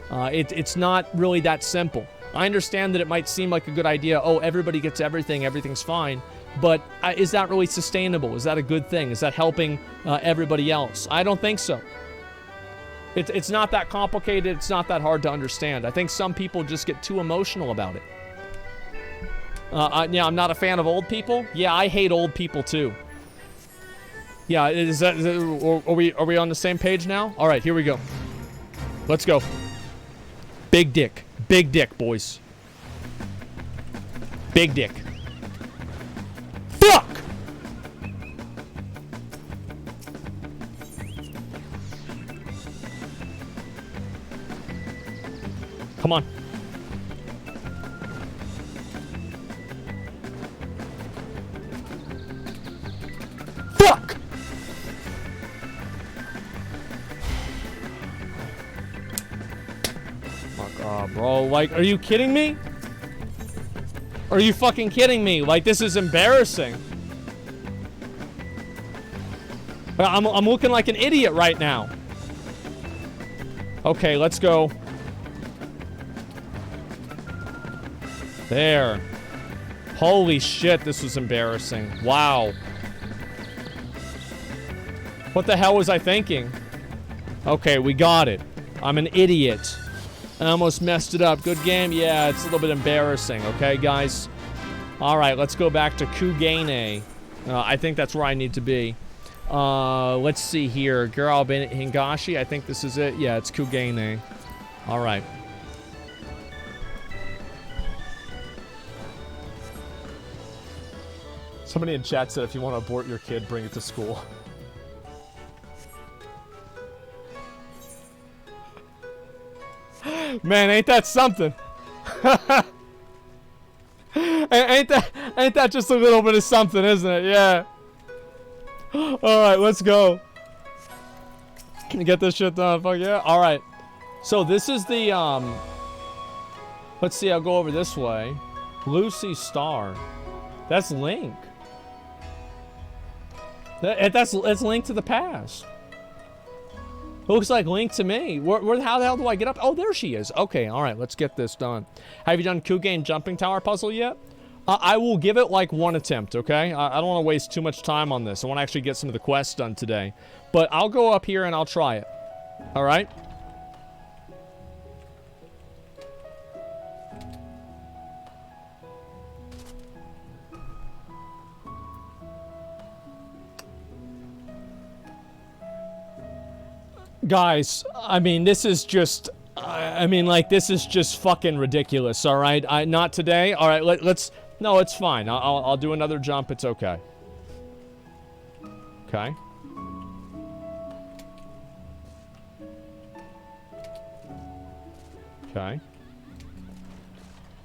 It's not really that simple. I understand that it might seem like a good idea. Oh, everybody gets everything, everything's fine. But is that really sustainable? Is that a good thing? Is that helping everybody else? I don't think so. It's not that complicated. It's not that hard to understand. I think some people just get too emotional about it. Yeah, I'm not a fan of old people. Yeah, I hate old people too. Yeah, are we on the same page now? All right, here we go. Let's go. Big dick, boys. Big dick. Fuck! Come on. Fuck! Fuck off, bro. Like, are you kidding me? Are you fucking kidding me? Like, this is embarrassing. I'm looking like an idiot right now. Okay, let's go. There. Holy shit, this was embarrassing. Wow. What the hell was I thinking? Okay, we got it. I'm an idiot. I almost messed it up. Good game? Yeah, it's a little bit embarrassing. Okay, guys? Alright, let's go back to Kugane. I think that's where I need to be. Let's see here. Girl Hingashi, I think this is it. Yeah, it's Kugane. Alright. Somebody in chat said if you want to abort your kid, bring it to school. Man, ain't that something? ain't that just a little bit of something, isn't it? Yeah. Alright, let's go. Can you get this shit done? Fuck yeah. Alright. So this is the, let's see, I'll go over this way. Lucy Star. That's Link. That's Link to the past. Looks like Link to me. How the hell do I get up? Oh, there she is. Okay, all right, let's get this done. Have you done Kugane Jumping Tower puzzle yet? I will give it like one attempt, okay? I don't want to waste too much time on this. I want to actually get some of the quests done today. But I'll go up here and I'll try it. All right? Guys, I mean, this is just, this is just fucking ridiculous, all right? Not today. All right, let's, no, it's fine. I'll do another jump. It's okay. Okay. Okay.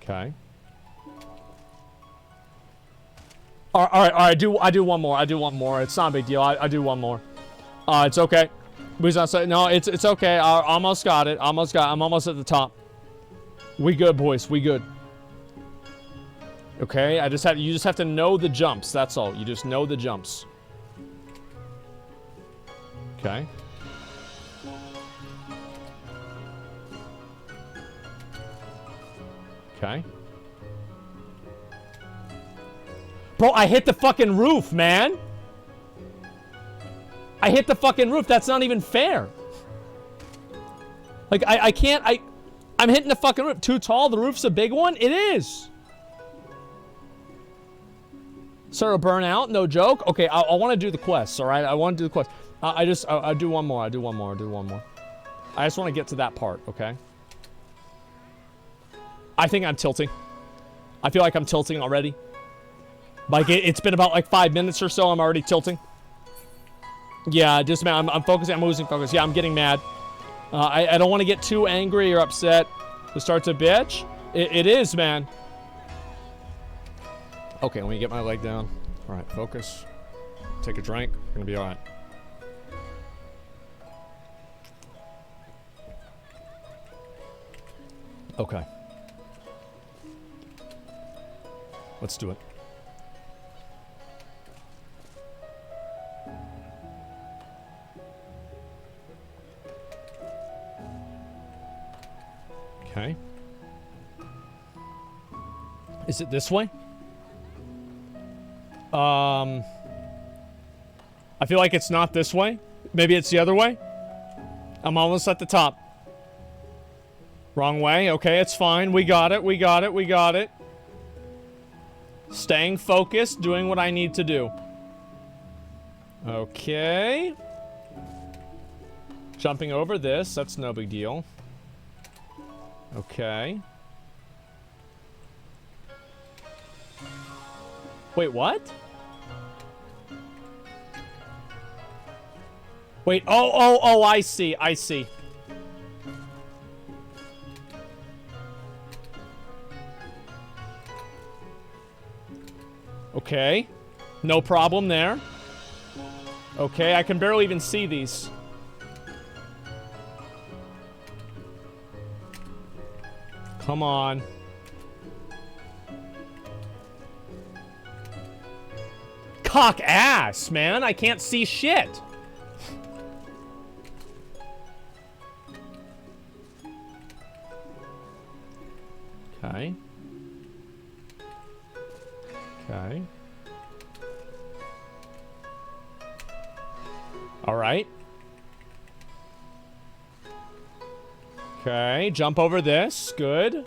Okay. All right. I do one more. I do one more. It's not a big deal. I do one more. It's okay. No, it's okay. I almost got it. I'm almost at the top. We good, boys. We good. Okay. You just have to know the jumps. That's all. You just know the jumps. Okay. Okay. Bro, I hit the fucking roof, man. I hit the fucking roof. That's not even fair. Like, I can't, I'm hitting the fucking roof. Too tall? The roof's a big one? It is. Sir, a burnout? No joke? Okay, I want to do the quests, all right? I want to do the quest. I do one more. I do one more. I just want to get to that part, okay? I think I'm tilting. I feel like I'm tilting already. Like, it's been about, like, 5 minutes or so. I'm already tilting. Yeah, just, man, I'm focusing. I'm losing focus. Yeah, I'm getting mad. I don't want to get too angry or upset. It starts to bitch. It is, man. Okay, let me get my leg down. All right, focus. Take a drink. We're going to be all right. Okay. Let's do it. Okay. Is it this way? I feel like it's not this way. Maybe it's the other way. I'm almost at the top. Wrong way. Okay, it's fine. We got it. We got it. We got it. Staying focused, doing what I need to do. Okay. Jumping over this. That's no big deal. Okay. Wait, what? Wait, oh, I see, I see. Okay. No problem there. Okay, I can barely even see these. Come on. Cock ass, man. I can't see shit. Okay. Okay. All right. Okay, jump over this. Good.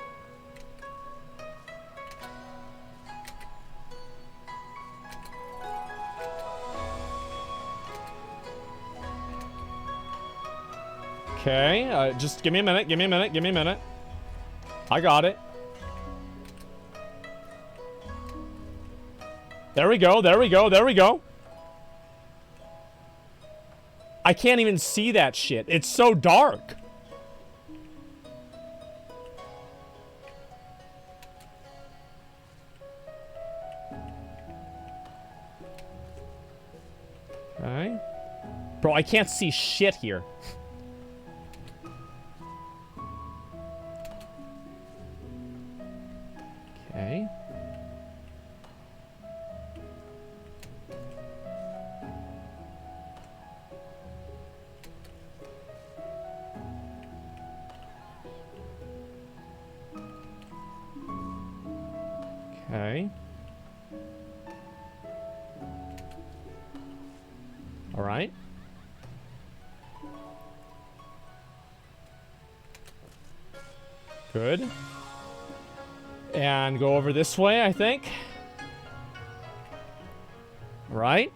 Okay, just give me a minute, give me a minute, give me a minute. I got it. There we go, there we go, there we go. I can't even see that shit. It's so dark. Okay. Bro, I can't see shit here. Okay. Okay. All right. Good. And go over this way, I think. Right.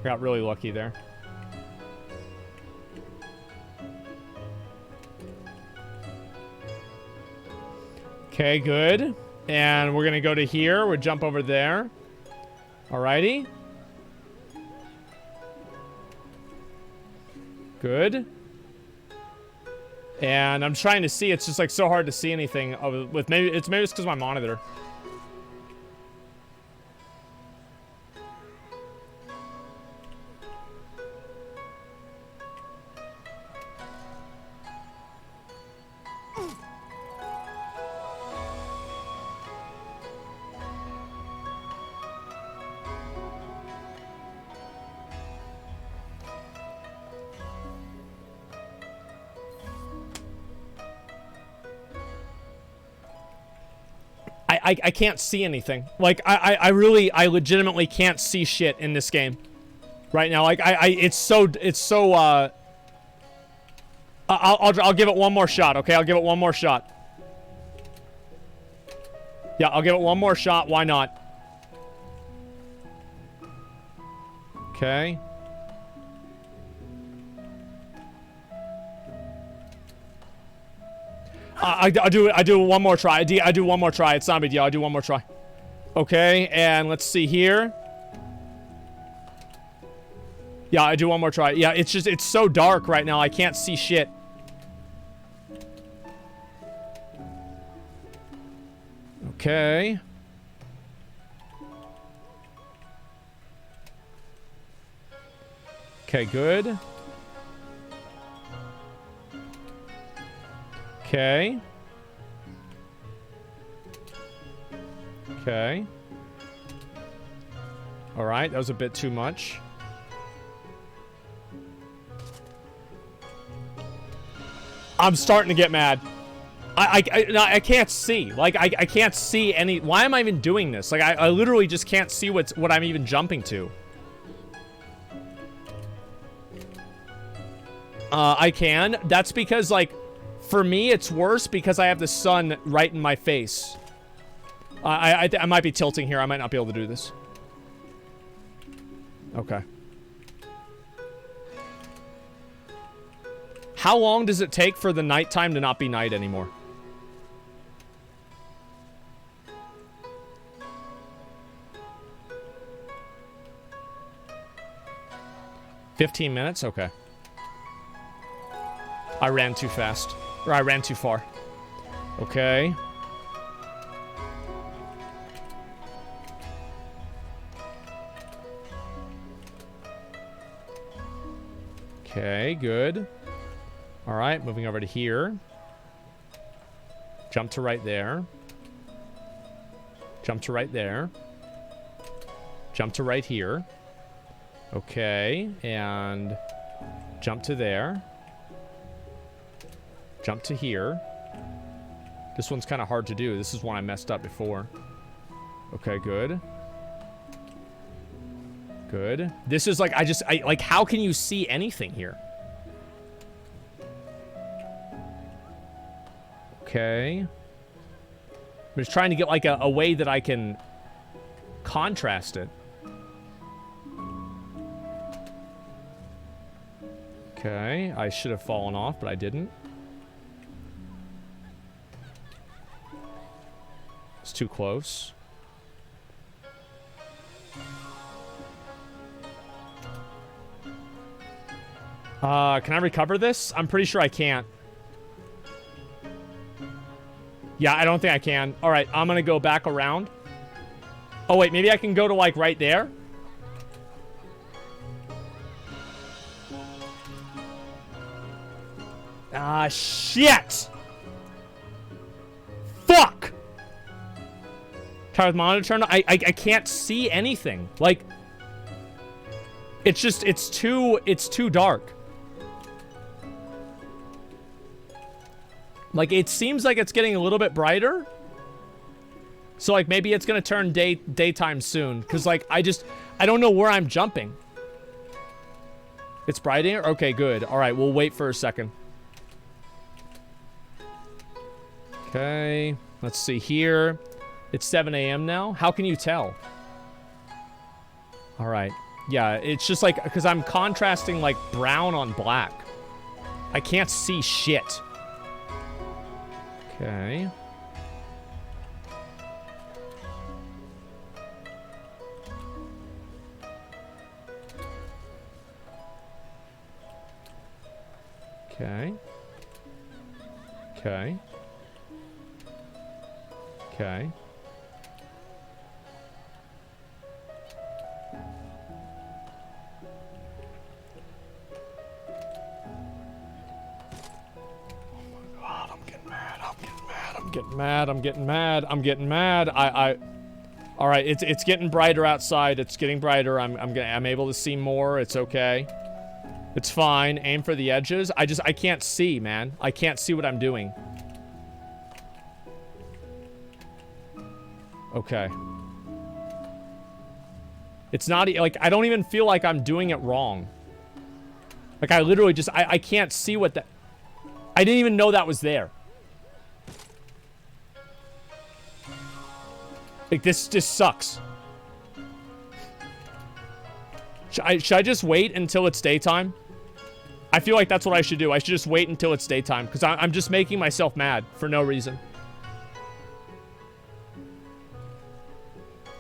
Got really lucky there. Okay, good. And we're gonna go to here. We'll jump over there. Alrighty. Good. And I'm trying to see. It's just like so hard to see anything with maybe it's because of my monitor. I can't see anything. Like, I legitimately can't see shit in this game right now. Like, it's so, I'll give it one more shot, okay? I'll give it one more shot. Yeah, I'll give it one more shot. Why not? Okay. I do one more try. I do one more try. It's not a big deal. I do one more try. Okay, and let's see here. Yeah, I do one more try. Yeah, it's just, it's so dark right now. I can't see shit. Okay. Okay, good. Okay. Okay. All right, that was a bit too much. I'm starting to get mad. I can't see. Like, I can't see any... Why am I even doing this? Like, I literally just can't see what I'm even jumping to. I can. That's because, like... For me, it's worse because I have the sun right in my face. I might be tilting here. I might not be able to do this. Okay. How long does it take for the nighttime to not be night anymore? $15 minutes? Okay. I ran too fast. Or I ran too far. Okay. Okay, good. All right, moving over to here. Jump to right there. Jump to right there. Jump to right here. Okay, and jump to there. Jump to here. This one's kind of hard to do. This is one I messed up before. Okay, good. Good. This is like, like, how can you see anything here? Okay. I'm just trying to get like a way that I can contrast it. Okay, I should have fallen off, but I didn't. It's too close. Can I recover this? I'm pretty sure I can't. Yeah, I don't think I can. All right, I'm gonna go back around. Oh, wait, maybe I can go to, like, right there? Ah, shit! Fuck! With monitor turned on. I can't see anything. Like, it's just, it's too dark. Like, it seems like it's getting a little bit brighter. So, like, maybe it's gonna turn daytime soon. Because, like, I don't know where I'm jumping. It's bright here? Okay, good. Alright, we'll wait for a second. Okay. Let's see here. It's 7 a.m. now. How can you tell? Alright. Yeah, it's just like, because I'm contrasting, like, brown on black. I can't see shit. Okay. Okay. Okay. Okay. I'm getting mad. All right, it's getting brighter outside. It's getting brighter. I'm able to see more. It's okay. It's fine. Aim for the edges. I can't see, man. I can't see what I'm doing. Okay. It's not like I don't even feel like I'm doing it wrong. Like I literally just I can't see what that. I didn't even know that was there. Like, this just sucks. Should I just wait until it's daytime? I feel like that's what I should do. I should just wait until it's daytime, because I'm just making myself mad for no reason.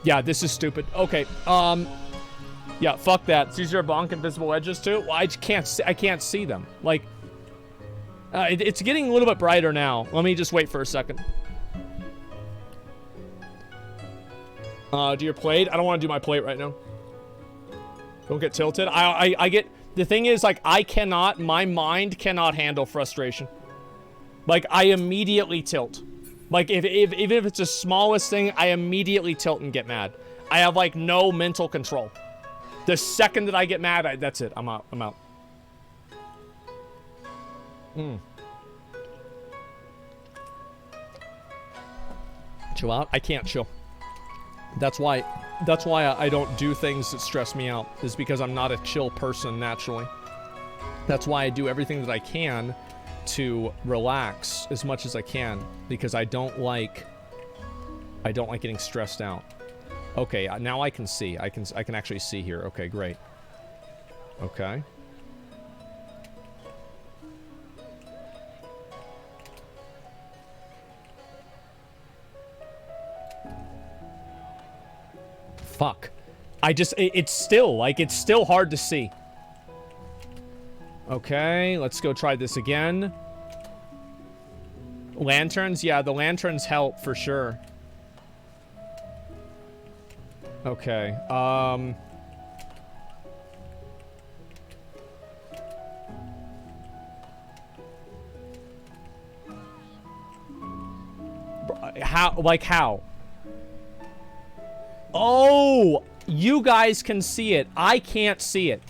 Yeah, this is stupid. Okay, yeah, fuck that. These are bonk invisible edges, too? Well, I can't see them. Like, it's getting a little bit brighter now. Let me just wait for a second. Do your plate? I don't want to do my plate right now. Don't get tilted. I get... The thing is, like, my mind cannot handle frustration. Like, I immediately tilt. Like, even if it's the smallest thing, I immediately tilt and get mad. I have, like, no mental control. The second that I get mad, that's it. I'm out. I'm out. Chill out? I can't chill. That's why I don't do things that stress me out, is because I'm not a chill person naturally. That's why I do everything that I can to relax as much as I can, because I don't like getting stressed out. Okay, now I can see. I can actually see here. Okay, great. Okay. Fuck. It's still hard to see. Okay, let's go try this again. Lanterns? Yeah, the lanterns help for sure. Okay, how? Oh, you guys can see it. I can't see it.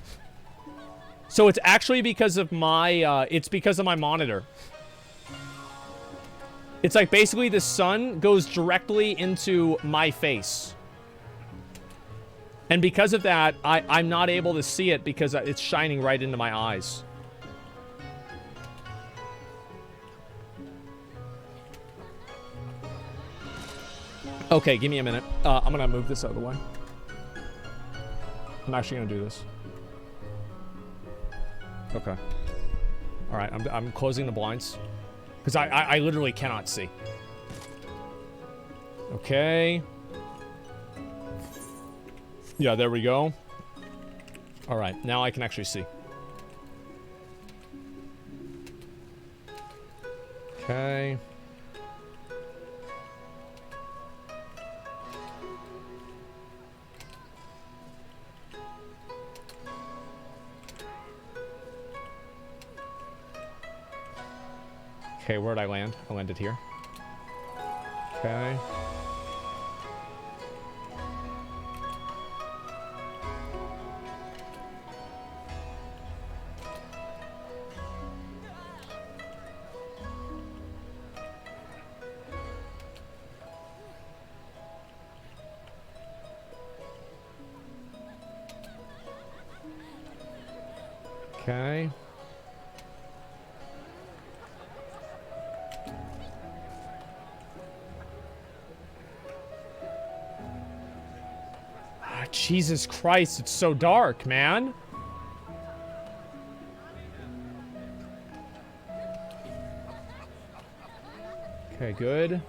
So it's actually because of my, it's because of my monitor. It's like basically the sun goes directly into my face. And because of that, I'm not able to see it because it's shining right into my eyes. Okay, give me a minute. I'm gonna move this out of the way. I'm actually gonna do this. Okay. All right, I'm closing the blinds because I literally cannot see. Okay. Yeah, there we go. All right, now I can actually see. Okay. Okay, where'd I land? I landed here. Okay. Okay. Jesus Christ, it's so dark, man. Okay, good.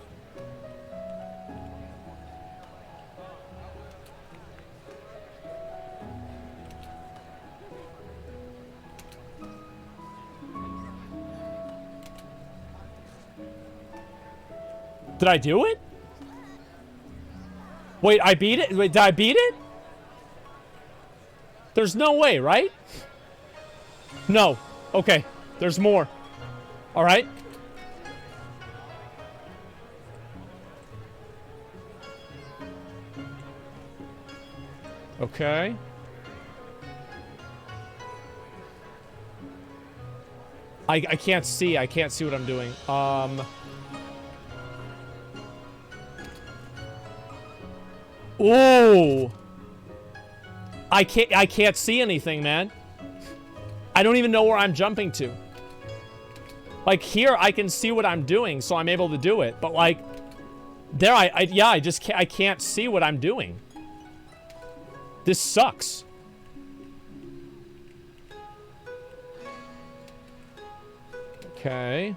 Did I do it? Wait, I beat it? Wait, did I beat it? There's no way, right? No. Okay. There's more. All right. Okay. I can't see. I can't see what I'm doing. Ooh. I can't see anything, man. I don't even know where I'm jumping to. Like here, I can see what I'm doing, so I'm able to do it. But like, there, I can't see what I'm doing. This sucks. Okay.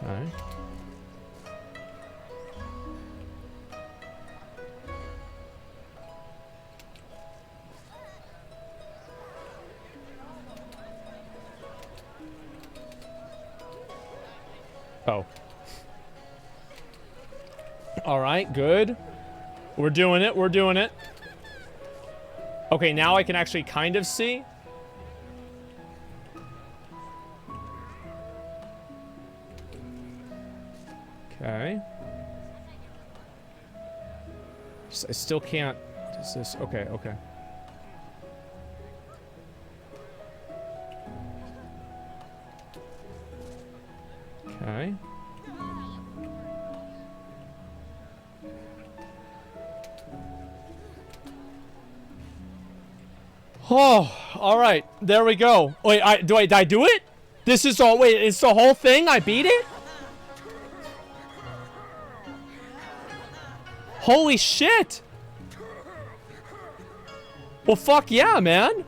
Okay. Oh. All right, good. We're doing it. We're doing it. Okay, now I can actually kind of see. Okay. I still can't. What is this? Okay, okay. Okay. Oh, all right. There we go. Wait, did I do it? This is all. Wait, it's the whole thing? I beat it? Holy shit! Well, fuck yeah, man.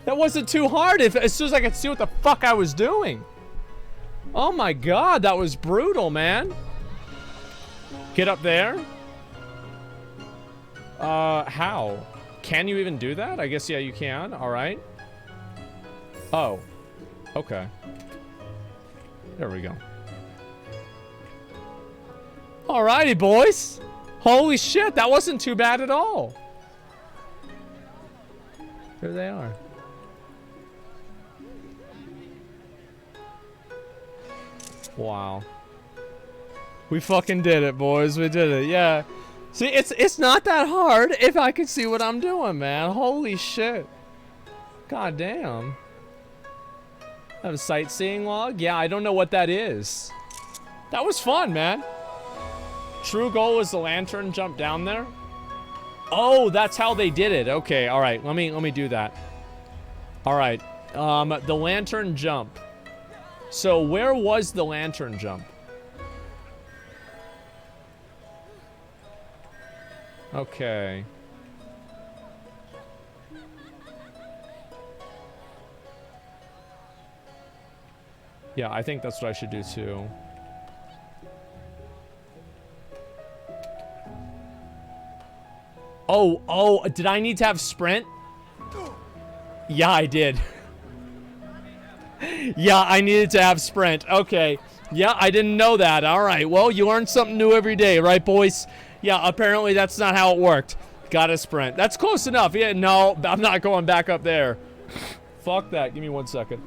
That wasn't too hard as soon as I could see what the fuck I was doing. Oh my god, that was brutal, man. Get up there. How? Can you even do that? I guess, yeah, you can. All right. Oh. Okay. There we go. Alrighty, boys. Holy shit, that wasn't too bad at all. There they are. Wow. We fucking did it, boys. We did it. Yeah. See, it's not that hard if I can see what I'm doing, man. Holy shit. God damn. I have a sightseeing log? Yeah, I don't know what that is. That was fun, man. True goal is the lantern jump down there. Oh, that's how they did it. Okay, all right. Let me do that. All right. The lantern jump. So where was the lantern jump? Okay. Yeah, I think that's what I should do too. Oh, did I need to have sprint? Yeah, I did. Yeah, I needed to have sprint. Okay. Yeah, I didn't know that. All right. Well, you learn something new every day, right, boys? Yeah, apparently that's not how it worked. Got a sprint. That's close enough. Yeah, no, I'm not going back up there. Fuck that. Give me 1 second.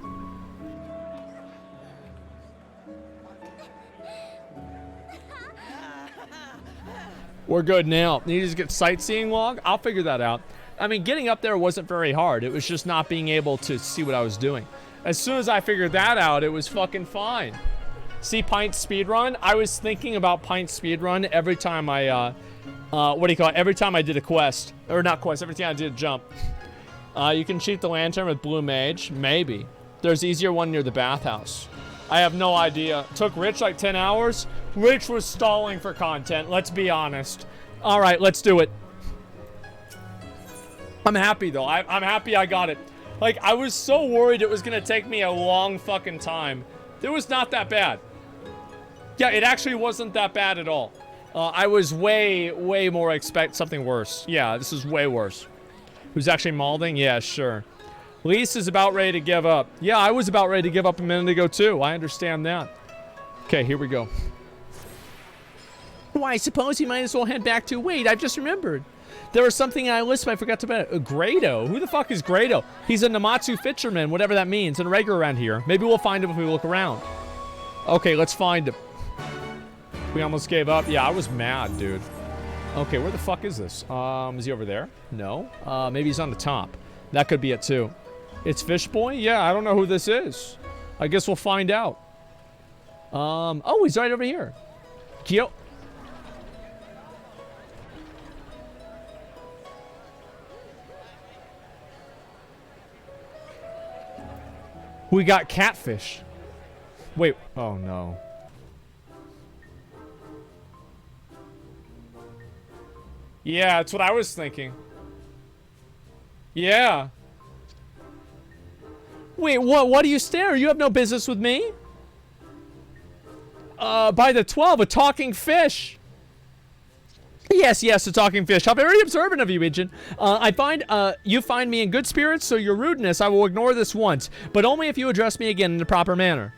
We're good now. Need to get sightseeing log? I'll figure that out. I mean, getting up there wasn't very hard. It was just not being able to see what I was doing. As soon as I figured that out, it was fucking fine. See Pint Speedrun? I was thinking about Pint Speedrun every time I, what do you call it? Every time I did a quest. Or not quest, every time I did a jump. You can cheat the lantern with Blue Mage. Maybe. There's easier one near the bathhouse. I have no idea. Took Rich like 10 hours. Rich was stalling for content, let's be honest. All right, let's do it. I'm happy, though. I'm happy I got it. Like, I was so worried it was going to take me a long fucking time. It was not that bad. Yeah, it actually wasn't that bad at all. I was way more expect something worse. Yeah, this is way worse. Who's actually malding? Yeah, sure. Lise is about ready to give up. Yeah, I was about ready to give up a minute ago, too. I understand that. Okay, here we go. Why, I suppose you might as well head back to... Wait, I've just remembered. There was something I listed I forgot to mention. Grado? Who the fuck is Grado? He's a Namatsu fisherman, whatever that means, and a regular around here. Maybe we'll find him if we look around. Okay, let's find him. We almost gave up. Yeah, I was mad, dude. Okay, where the fuck is this? Is he over there? No. Maybe he's on the top. That could be it, too. It's Fish Boy? Yeah, I don't know who this is. I guess we'll find out. Oh, he's right over here. Kyo. We got catfish. Wait. Oh, no. Yeah, that's what I was thinking. Yeah. Wait, what do you stare? You have no business with me? By the 12, a talking fish. Yes, a talking fish. How very observant of you, Ijin. I find, you find me in good spirits, so your rudeness, I will ignore this once, but only if you address me again in a proper manner.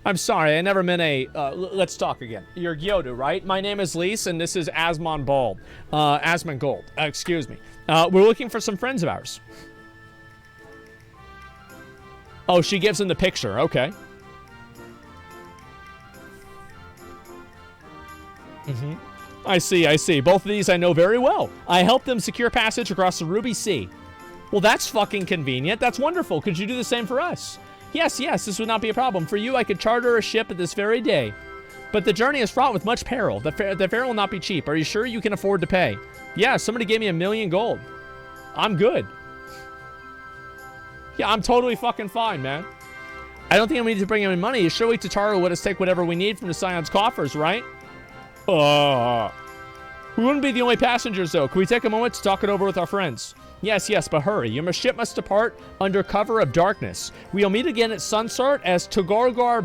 I'm sorry, I never meant a, let's talk again. You're Gyodu, right? My name is Lise, and this is AsmonGold. AsmonGold, excuse me. We're looking for some friends of ours. Oh, she gives him the picture, okay. I see. Both of these I know very well. I helped them secure passage across the Ruby Sea. Well, that's fucking convenient. That's wonderful. Could you do the same for us? Yes, this would not be a problem. For you, I could charter a ship at this very day. But the journey is fraught with much peril. The fare will not be cheap. Are you sure you can afford to pay? Yeah, somebody gave me 1 million gold. I'm good. Yeah, I'm totally fucking fine, man. I don't think I need to bring him in money. Surely Tataru will let us take whatever we need from the Scion's coffers, right? We wouldn't be the only passengers, though. Can we take a moment to talk it over with our friends? Yes, but hurry. Your ship must depart under cover of darkness. We'll meet again at sunset as Togorgar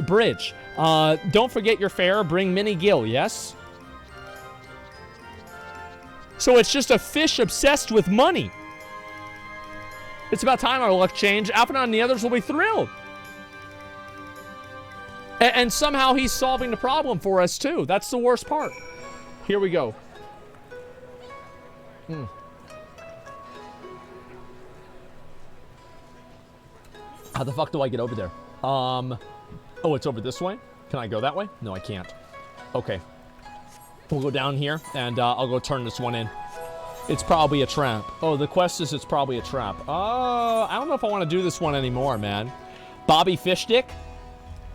Bridge. Don't forget your fare. Bring Mini Gill, yes? So it's just a fish obsessed with money. It's about time our luck changed. Alphanon and the others will be thrilled. And somehow he's solving the problem for us, too. That's the worst part. Here we go. How the fuck do I get over there? Oh, it's over this way? Can I go that way? No, I can't. Okay. We'll go down here, and I'll go turn this one in. It's probably a trap. Oh, the quest is it's probably a trap. Oh, I don't know if I want to do this one anymore, man. Bobby Fishdick?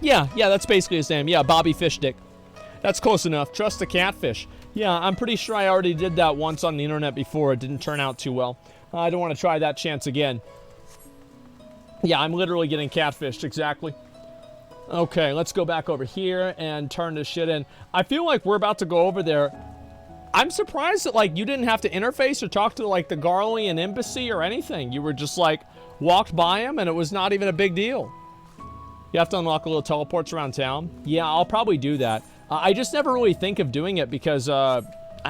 Yeah, that's basically his name. Yeah, Bobby Fishdick. That's close enough. Trust the catfish. Yeah, I'm pretty sure I already did that once on the internet before. It didn't turn out too well. I don't want to try that chance again. Yeah, I'm literally getting catfished, exactly. Okay, let's go back over here and turn this shit in. I feel like we're about to go over there. I'm surprised that, like, you didn't have to interface or talk to, like, the Garlean embassy or anything. You were just, like, walked by him and it was not even a big deal. You have to unlock a little teleports around town. Yeah, I'll probably do that. I just never really think of doing it because I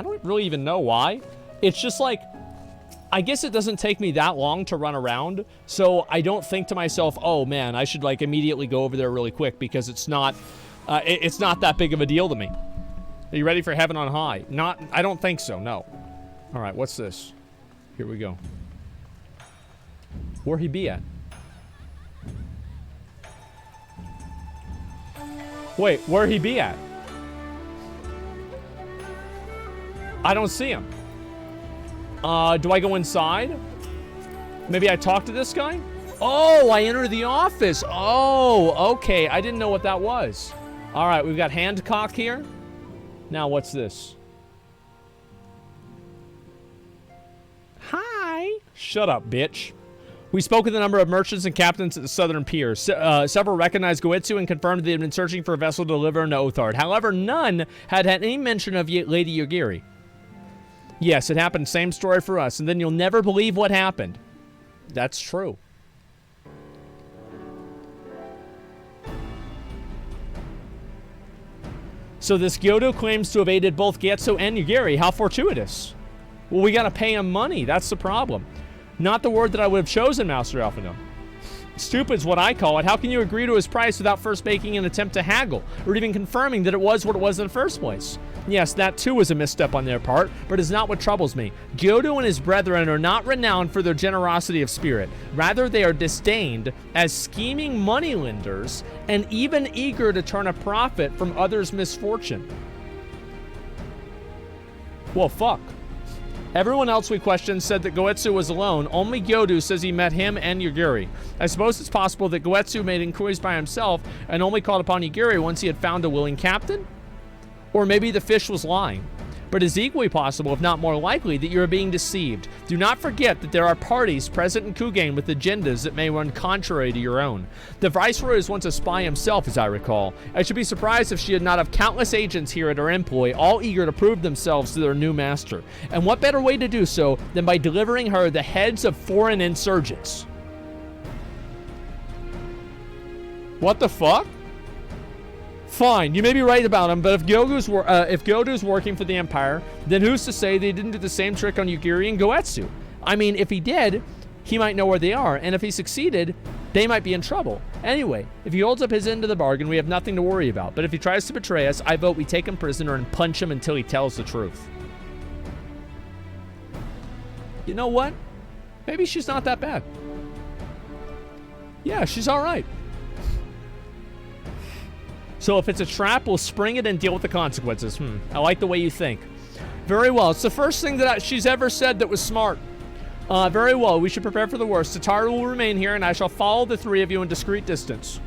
don't really even know why. It's just like, I guess it doesn't take me that long to run around, so I don't think to myself, oh man, I should like immediately go over there really quick because it's not that big of a deal to me. Are you ready for Heaven on High? I don't think so, no. All right, what's this? Here we go. Where he be at? Wait, where he be at? I don't see him. Do I go inside? Maybe I talk to this guy? Oh, I enter the office. Oh, okay. I didn't know what that was. All right, we've got Hancock here. Now, what's this? Hi. Shut up, bitch. We spoke with a number of merchants and captains at the southern pier. Several recognized Goetsu and confirmed they had been searching for a vessel to deliver into Othard. However, none had any mention of Lady Yogiri. Yes, it happened. Same story for us. And then you'll never believe what happened. That's true. So this Gyodo claims to have aided both Getsu and Yugiri. How fortuitous. Well, we gotta pay him money. That's the problem. Not the word that I would have chosen, Master Alphino. Stupid's what I call it. How can you agree to his price without first making an attempt to haggle, or even confirming that it was what it was in the first place? Yes, that too was a misstep on their part, but is not what troubles me. Gyodo and his brethren are not renowned for their generosity of spirit. Rather, they are disdained as scheming moneylenders and even eager to turn a profit from others' misfortune. Well, fuck. Everyone else we questioned said that Goetsu was alone. Only Gyodo says he met him and Yugiri. I suppose it's possible that Goetsu made inquiries by himself and only called upon Yugiri once he had found a willing captain? Or maybe the fish was lying. But it is equally possible, if not more likely, that you are being deceived. Do not forget that there are parties present in Kugan with agendas that may run contrary to your own. The Viceroy is once a spy himself, as I recall. I should be surprised if she did not have countless agents here at her employ, all eager to prove themselves to their new master. And what better way to do so than by delivering her the heads of foreign insurgents? What the fuck? Fine, you may be right about him, but if Gyodo's working for the Empire, then who's to say they didn't do the same trick on Yugiri and Goetsu? I mean, if he did, he might know where they are, and if he succeeded, they might be in trouble. Anyway, if he holds up his end of the bargain, we have nothing to worry about, but if he tries to betray us, I vote we take him prisoner and punch him until he tells the truth. You know what? Maybe she's not that bad. Yeah, she's all right. So if it's a trap, we'll spring it and deal with the consequences. I like the way you think. Very well. It's the first thing that she's ever said that was smart. Very well. We should prepare for the worst. Tataru will remain here, and I shall follow the three of you in discreet distance.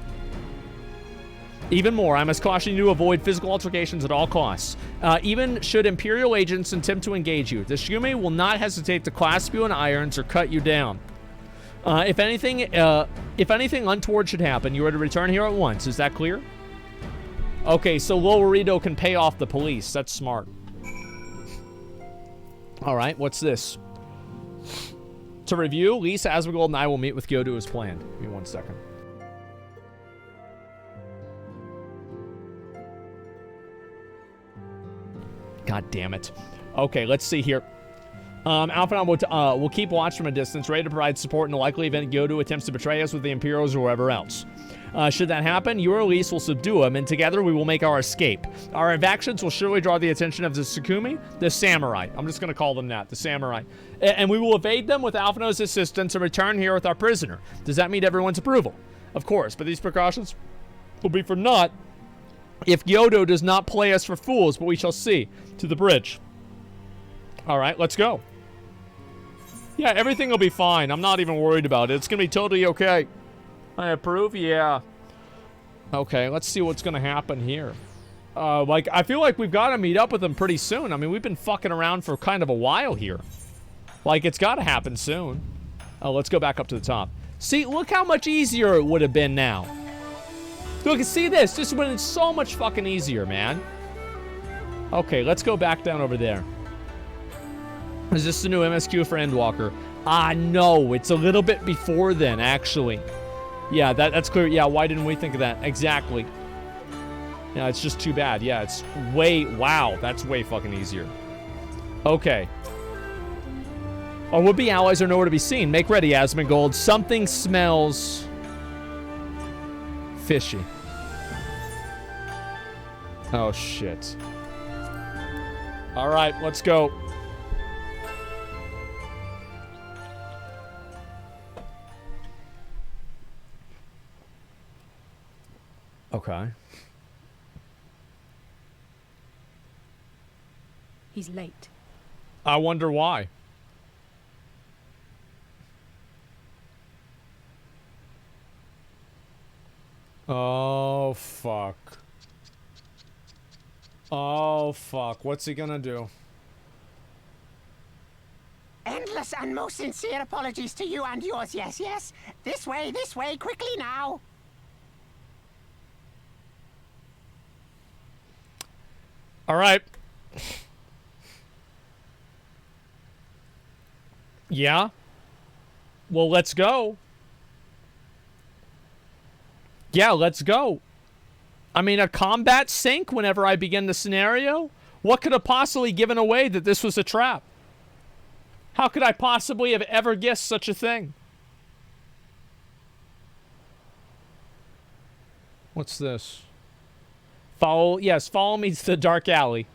Even more, I must caution you to avoid physical altercations at all costs. Even should Imperial agents attempt to engage you, the Shume will not hesitate to clasp you in irons or cut you down. If anything untoward should happen, you are to return here at once. Is that clear? Okay, so Lolorito can pay off the police. That's smart. All right, what's this? To review, Lisa, AsmonGold, and I will meet with Gyodo as planned. Give me 1 second. God damn it. Okay, let's see here. Alpha will keep watch from a distance, ready to provide support in the likely event Gyodo attempts to betray us with the Imperials or whoever else. Should that happen, you or Elise will subdue him, and together we will make our escape. Our actions will surely draw the attention of the Tsukumi, the samurai. I'm just going to call them that, the samurai. And we will evade them with Alphino's assistance and return here with our prisoner. Does that meet everyone's approval? Of course, but these precautions will be for naught if Gyodo does not play us for fools, but we shall see. To the bridge. All right, let's go. Yeah, everything will be fine. I'm not even worried about it. It's going to be totally okay. I approve? Yeah. Okay, let's see what's going to happen here. I feel like we've got to meet up with them pretty soon. I mean, we've been fucking around for kind of a while here. Like, it's got to happen soon. Oh, let's go back up to the top. See, look how much easier it would have been now. Look, see this. This would have been so much fucking easier, man. Okay, let's go back down over there. Is this the new MSQ for Endwalker? No, it's a little bit before then, actually. Yeah, that's clear. Yeah, why didn't we think of that? Exactly. Yeah, it's just too bad. Yeah, it's way... Wow, that's way fucking easier. Okay. Our would-be allies are nowhere to be seen. Make ready, AsmonGold. Something smells... fishy. Oh, shit. All right, let's go. Okay. He's late. I wonder why. Oh, fuck. Oh, fuck. What's he gonna do? Endless and most sincere apologies to you and yours, yes, yes. This way, quickly now. All right. Yeah. Well, let's go. Yeah, let's go. I mean, a combat sync whenever I begin the scenario? What could have possibly given away that this was a trap? How could I possibly have ever guessed such a thing? What's this? Follow me to the dark alley.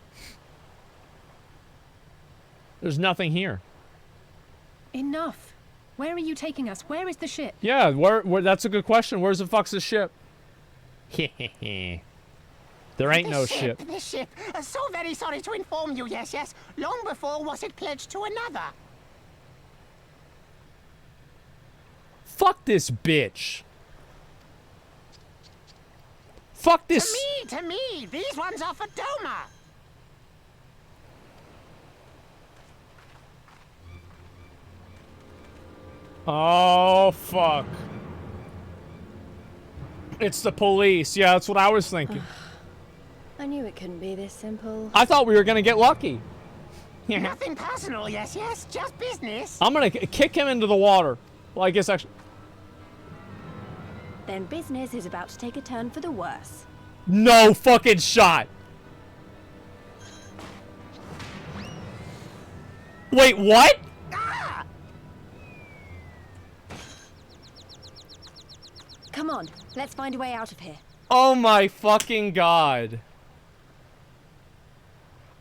There's nothing here. Enough. Where are you taking us? Where is the ship? Yeah, where that's a good question. Where's the fuck's the ship? There ain't no ship. The ship. So very sorry to inform you, yes. Long before was it pledged to another. Fuck this bitch. Fuck this. To me. These ones are for Doma. Oh, fuck. It's the police. Yeah, that's what I was thinking. I knew it couldn't be this simple. I thought we were gonna get lucky. Nothing personal, yes. Just business. I'm gonna kick him into the water. Well, I guess actually... Then business is about to take a turn for the worse. No fucking shot. Wait, what? Come on, let's find a way out of here. Oh my fucking god.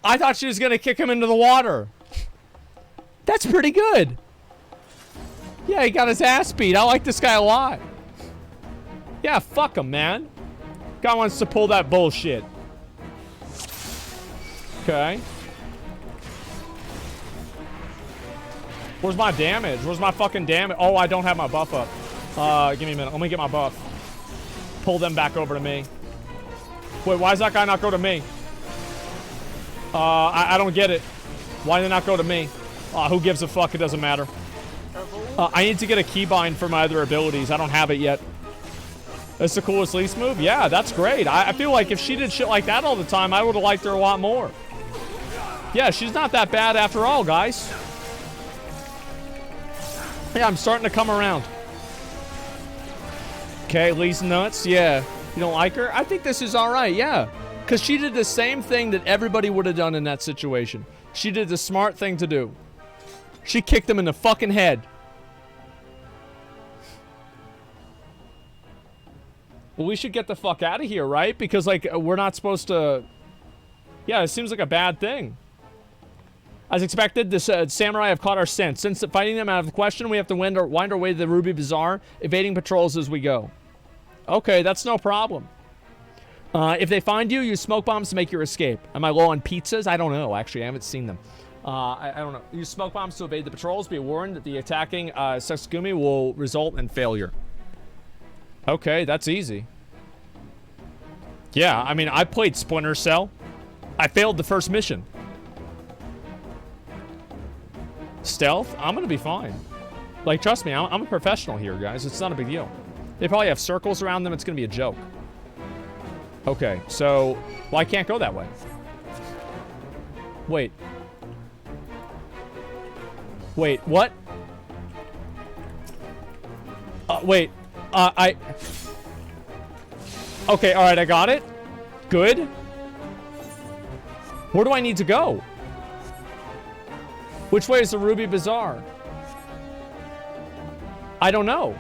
I thought she was gonna kick him into the water. That's pretty good. Yeah, he got his ass beat. I like this guy a lot. Yeah, fuck him, man. Guy wants to pull that bullshit. Okay. Where's my damage? Where's my fucking damage? Oh, I don't have my buff up. Give me a minute. Let me get my buff. Pull them back over to me. Wait, why does that guy not go to me? I don't get it. Why did they not go to me? Who gives a fuck? It doesn't matter. I need to get a keybind for my other abilities. I don't have it yet. That's the coolest least move? Yeah, that's great. I feel like if she did shit like that all the time, I would have liked her a lot more. Yeah, she's not that bad after all, guys. Yeah, I'm starting to come around. Okay, Lee's nuts. Yeah. You don't like her? I think this is alright, yeah. Because she did the same thing that everybody would have done in that situation. She did the smart thing to do. She kicked him in the fucking head. Well, we should get the fuck out of here, right? Because, like, we're not supposed to... Yeah, it seems like a bad thing. As expected, this samurai have caught our scent. Since fighting them out of the question, we have to wind our way to the Ruby Bazaar, evading patrols as we go. Okay, that's no problem. If they find you, use smoke bombs to make your escape. Am I low on pizzas? I don't know, actually. I haven't seen them. I don't know. Use smoke bombs to evade the patrols. Be warned that the attacking Setsugumi will result in failure. Okay, that's easy. Yeah, I mean, I played Splinter Cell. I failed the first mission. Stealth? I'm gonna be fine. Like, trust me, I'm a professional here, guys. It's not a big deal. They probably have circles around them. It's gonna be a joke. Okay, so... Well, I can't go that way. Wait. Wait, what? Wait. Okay, alright, I got it. Good. Where do I need to go? Which way is the Ruby Bazaar? I don't know.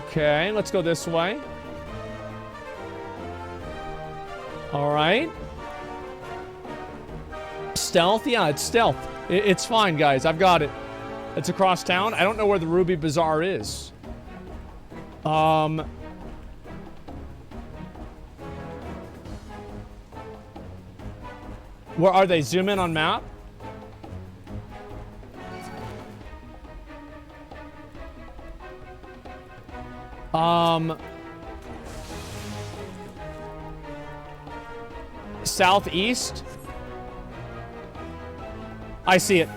Okay, let's go this way. Alright. Stealth? Yeah, it's stealth. It's fine, guys. I've got it. It's across town. I don't know where the Ruby Bazaar is. Where are they? Zoom in on map. Southeast. I see it.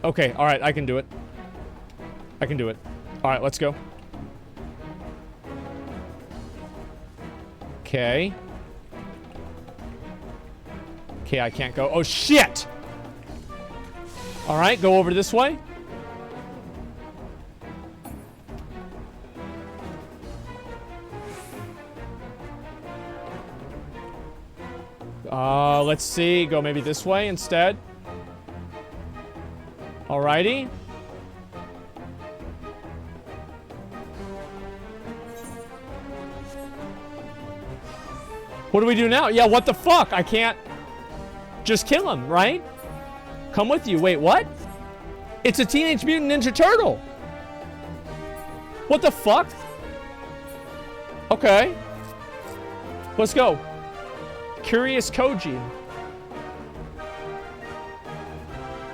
Okay, all right, I can do it. I can do it. All right, let's go. Okay. Okay, I can't go. Oh, shit! All right, go over this way. Let's see. Go maybe this way instead. Alrighty. What do we do now? Yeah, what the fuck? I can't just kill him, right? Come with you. Wait, what? It's a Teenage Mutant Ninja Turtle. What the fuck? Okay. Let's go. Curious Koji.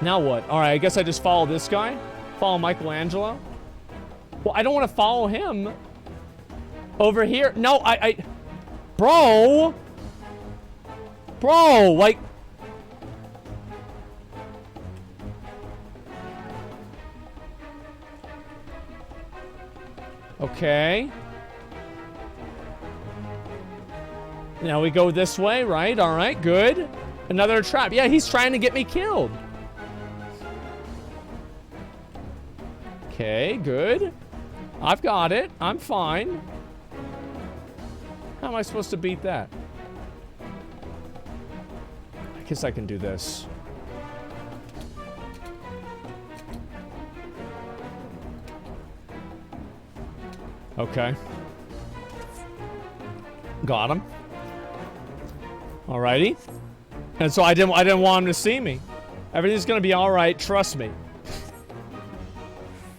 Now what? All right, I guess I just follow this guy. Follow Michelangelo. Well, I don't want to follow him over here. No, Bro, like... Okay. Now we go this way, right? All right, good. Another trap. Yeah, he's trying to get me killed. Okay, good. I've got it. I'm fine. How am I supposed to beat that? I guess I can do this. Okay. Got him. Alrighty. And so I didn't want him to see me. Everything's gonna be alright, trust me.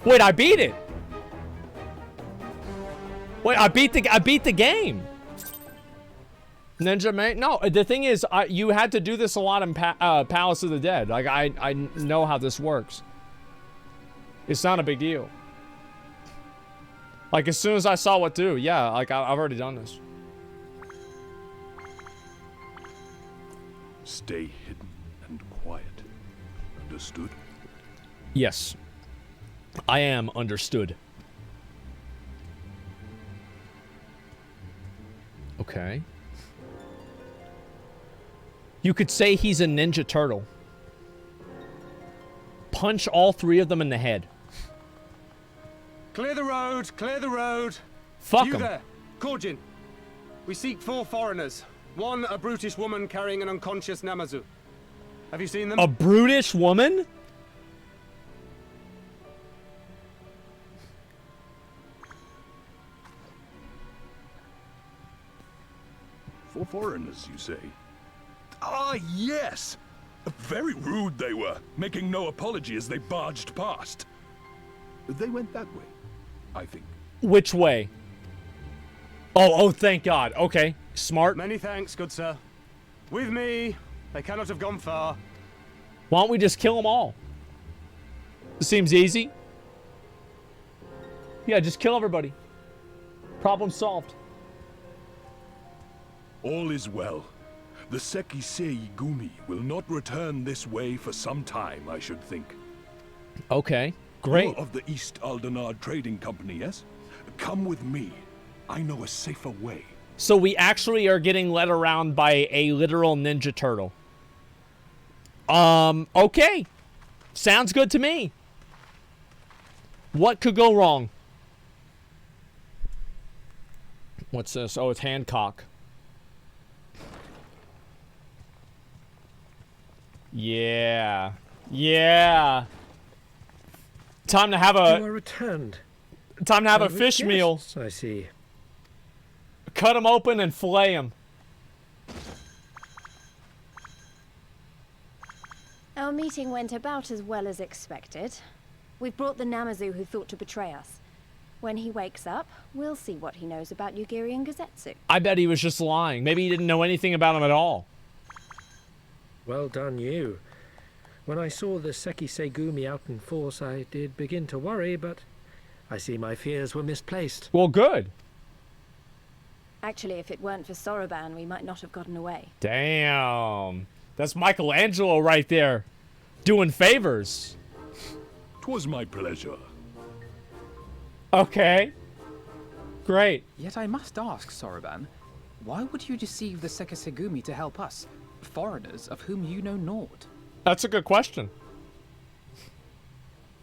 Wait, I beat it. Wait, I beat the game. Ninja Man? No, the thing is, you had to do this a lot in Palace of the Dead. Like, I know how this works. It's not a big deal. Like, as soon as I saw what to do, yeah, like, I've already done this. Stay hidden and quiet. Understood? Yes. I am understood. Okay. You could say he's a Ninja Turtle. Punch all three of them in the head. Clear the road, clear the road. Fuck you 'em. there, Korjin. We seek 4 foreigners. One, a brutish woman carrying an unconscious Namazu. Have you seen them? A brutish woman? For foreigners, you say? Ah, yes! Very rude they were, making no apology as they barged past. They went that way, I think. Which way? Oh, thank God. Okay, smart. Many thanks, good sir. With me, they cannot have gone far. Why don't we just kill them all? Seems easy. Yeah, just kill everybody. Problem solved. All is well. The Sekisei Gumi will not return this way for some time, I should think. Okay, great. You're of the East Aldenard Trading Company, yes? Come with me. I know a safer way. So we actually are getting led around by a literal Ninja Turtle. Okay. Sounds good to me. What could go wrong? What's this? Oh, it's Hancock. Yeah. Yeah. Time to have a... You are returned. Time to have a fish meal. I see. Cut them open and fillet them. Our meeting went about as well as expected. We've brought the Namazu who thought to betray us. When he wakes up, we'll see what he knows about Yugiri and Gazetsu. I bet he was just lying. Maybe he didn't know anything about him at all. Well done, you. When I saw the Sekisei Gumi out in force, I did begin to worry, but I see my fears were misplaced. Well, good. Actually, if it weren't for Soroban, we might not have gotten away. Damn. That's Michelangelo right there. Doing favors. 'Twas my pleasure. Okay. Great. Yet I must ask, Soroban, why would you deceive the Sekisei Gumi to help us? foreigners of whom you know naught? That's a good question.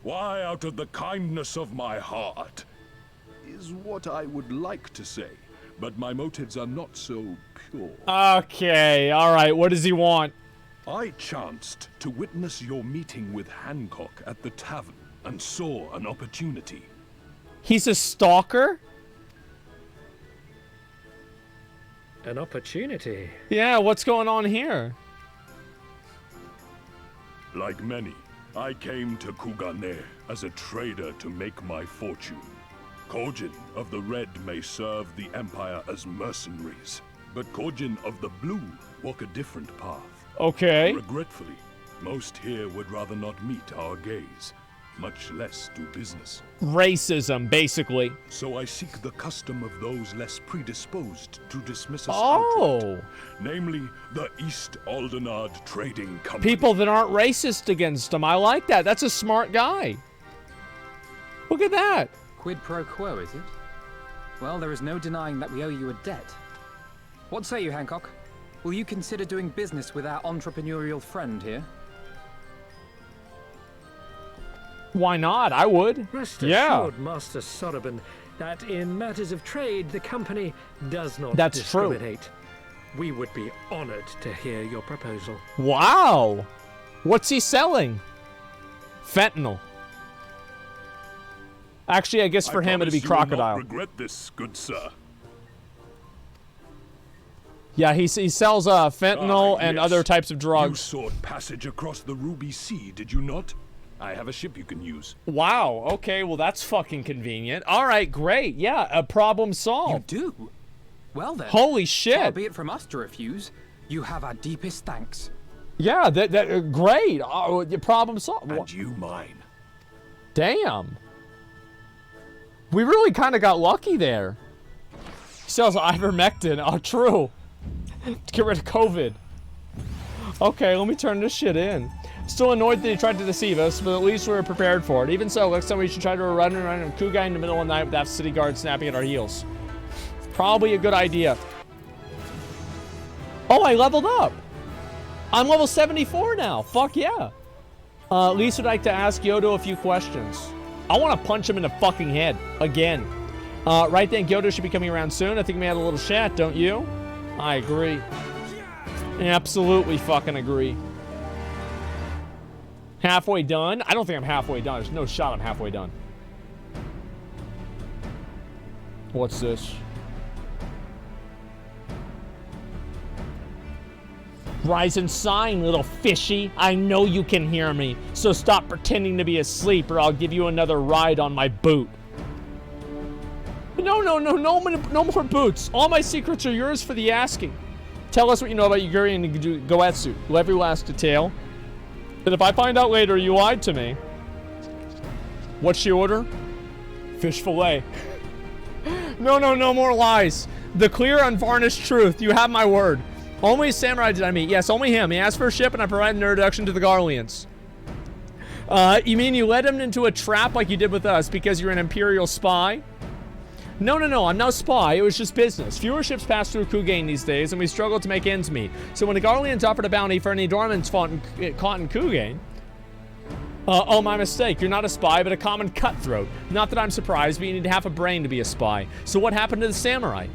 Why, out of the kindness of my heart, is what I would like to say, but my motives are not so pure. Okay, alright, what does he want? I chanced to witness your meeting with Hancock at the tavern and saw an opportunity. He's a stalker? An opportunity? Yeah, what's going on here? Like many, I came to Kugane as a trader to make my fortune. Kojin of the Red may serve the Empire as mercenaries, but Kojin of the Blue walk a different path. Okay. Regretfully, most here would rather not meet our gaze, much less do business. Racism, basically. So I seek the custom of those less predisposed to dismiss us outright, namely the East Aldenard Trading Company. People that aren't racist against him. I like that. That's a smart guy. Look at that. Quid pro quo, is it? Well, there is no denying that we owe you a debt. What say you, Hancock? Will you consider doing business with our entrepreneurial friend here? Why not? I would. Rest assured, Master Soroban, that in matters of trade, the company does not discriminate. We would be honored to hear your proposal. Wow. What's he selling? Fentanyl. Actually, I guess for him it'd be crocodile. I regret this, good sir. Yeah, he sells fentanyl and other types of drugs. You sought passage across the Ruby Sea, did you not? I have a ship you can use. Wow, okay, well that's fucking convenient. Alright, great, yeah, a problem solved. You do? Well then. Holy shit. Far be it from us to refuse. You have our deepest thanks. Yeah, great. Problem solved. And you mine. Damn. We really kind of got lucky there. He sells ivermectin. Oh, true. To get rid of COVID. Okay, let me turn this shit in. Still annoyed that he tried to deceive us, but at least we were prepared for it. Even so, next time we should try to run around in Kugai in the middle of the night without city guards snapping at our heels. Probably a good idea. Oh, I leveled up. I'm level 74 now. Fuck yeah. At least I'd like to ask Yodo a few questions. I want to punch him in the fucking head. Again. Right then, Yodo should be coming around soon. I think we had a little chat, don't you? I agree. Absolutely fucking agree. Halfway done? I don't think I'm halfway done. There's no shot I'm halfway done. What's this? Rise and sign, little fishy. I know you can hear me, so stop pretending to be asleep or I'll give you another ride on my boot. No more boots. All my secrets are yours for the asking. Tell us what you know about Yuguri and Goetsu. Whoever will ask a tale. But if I find out later you lied to me, what's your order? Fish fillet. No more lies. The clear, unvarnished truth. You have my word. Only a samurai did I meet. Yes, only him. He asked for a ship and I provided an introduction to the Garleans. You mean you led him into a trap like you did with us because you're an Imperial spy? No, I'm no spy. It was just business. Fewer ships pass through Kugain these days, and we struggle to make ends meet. So when the Garleans offered a bounty for any Dormans caught in Kugain... oh, my mistake. You're not a spy, but a common cutthroat. Not that I'm surprised, but you need half a brain to be a spy. So what happened to the samurai?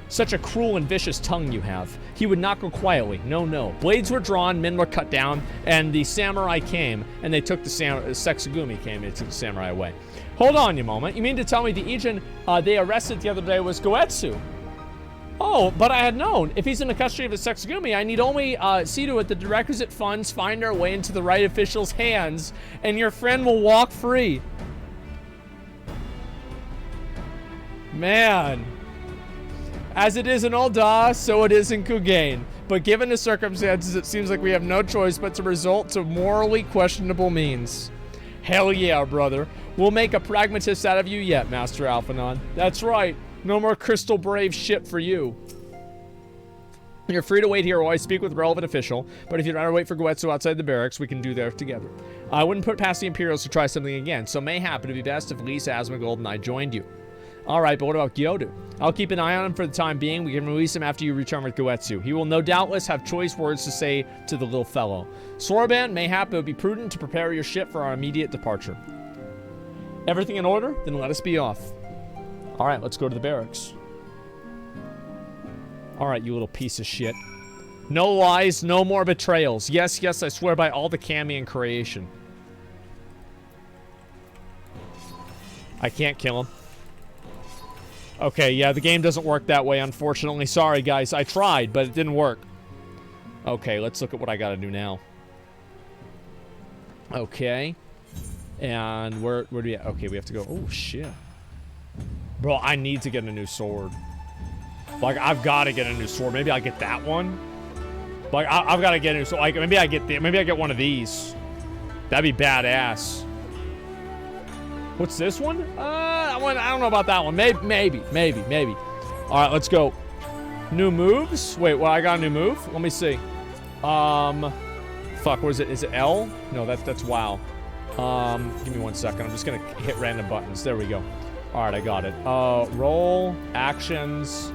Such a cruel and vicious tongue you have. He would not go quietly. No. Blades were drawn, men were cut down, and the samurai came, and they took the Sexagumi came, and they took the samurai away. Hold on a moment. You mean to tell me the agent they arrested the other day was Goetsu? Oh, but I had known. If he's in the custody of the Sexagumi, I need only see to it that the requisite funds find their way into the right official's hands, and your friend will walk free. Man. As it is in Ul'dah, so it is in Kugain. But given the circumstances, it seems like we have no choice but to resort to morally questionable means. Hell yeah, brother. We'll make a pragmatist out of you yet, Master Alphanon. That's right. No more crystal brave shit for you. You're free to wait here while I speak with the relevant official, but if you'd rather wait for Goetsu outside the barracks, we can do that together. I wouldn't put past the Imperials to try something again, so mayhap it'd be best if Lisa, AsmonGold, and I joined you. Alright, but what about Gyodu? I'll keep an eye on him for the time being. We can release him after you return with Goetsu. He will no doubtless have choice words to say to the little fellow. Soraban, mayhap it would be prudent to prepare your ship for our immediate departure. Everything in order? Then let us be off. Alright, let's go to the barracks. Alright, you little piece of shit. No lies, no more betrayals. Yes, yes, I swear by all the Kami in creation. I can't kill him. Okay, yeah, the game doesn't work that way, unfortunately. Sorry, guys. I tried, but it didn't work. Okay, let's look at what I gotta do now. Okay. And where do we... Okay, we have to go... Oh, shit. Bro, I need to get a new sword. Like, I've got to get a new sword. Maybe I get that one. Like, I've got to get a new sword. Like, maybe I get one of these. That'd be badass. What's this one? I don't know about that one. Maybe. All right, let's go. New moves? Wait, well, I got a new move? Let me see. Fuck, what is it? Is it L? No, that's WoW. Give me 1 second. I'm just gonna hit random buttons. There we go. All right, I got it. Roll, actions,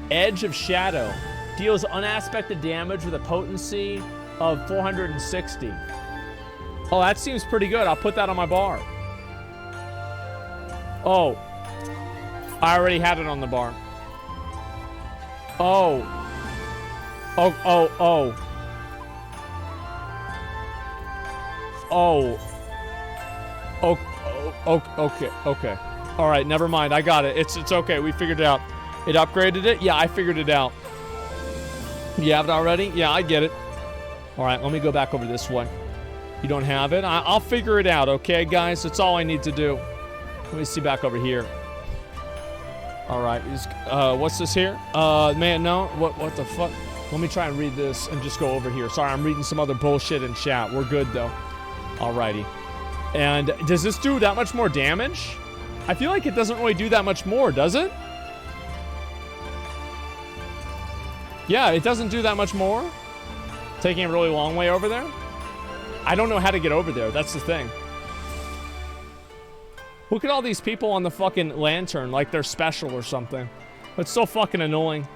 Edge of Shadow. Deals unaspected damage with a potency of 460. Oh, that seems pretty good. I'll put that on my bar. Oh. I already had it on the bar. Oh. Oh. Okay. All right, never mind. I got it. It's okay. We figured it out. It upgraded it? Yeah, I figured it out. You have it already? Yeah, I get it. All right, let me go back over this way. You don't have it? I'll figure it out, okay, guys? That's all I need to do. Let me see back over here. All right, what's this here? Man, no. What the fuck? Let me try and read this and just go over here. Sorry, I'm reading some other bullshit in chat. We're good, though. Alrighty. And does this do that much more damage? I feel like it doesn't really do that much more, does it? Yeah, it doesn't do that much more. Taking a really long way over there. I don't know how to get over there. That's the thing. Look at all these people on the fucking lantern like they're special or something. It's so fucking annoying.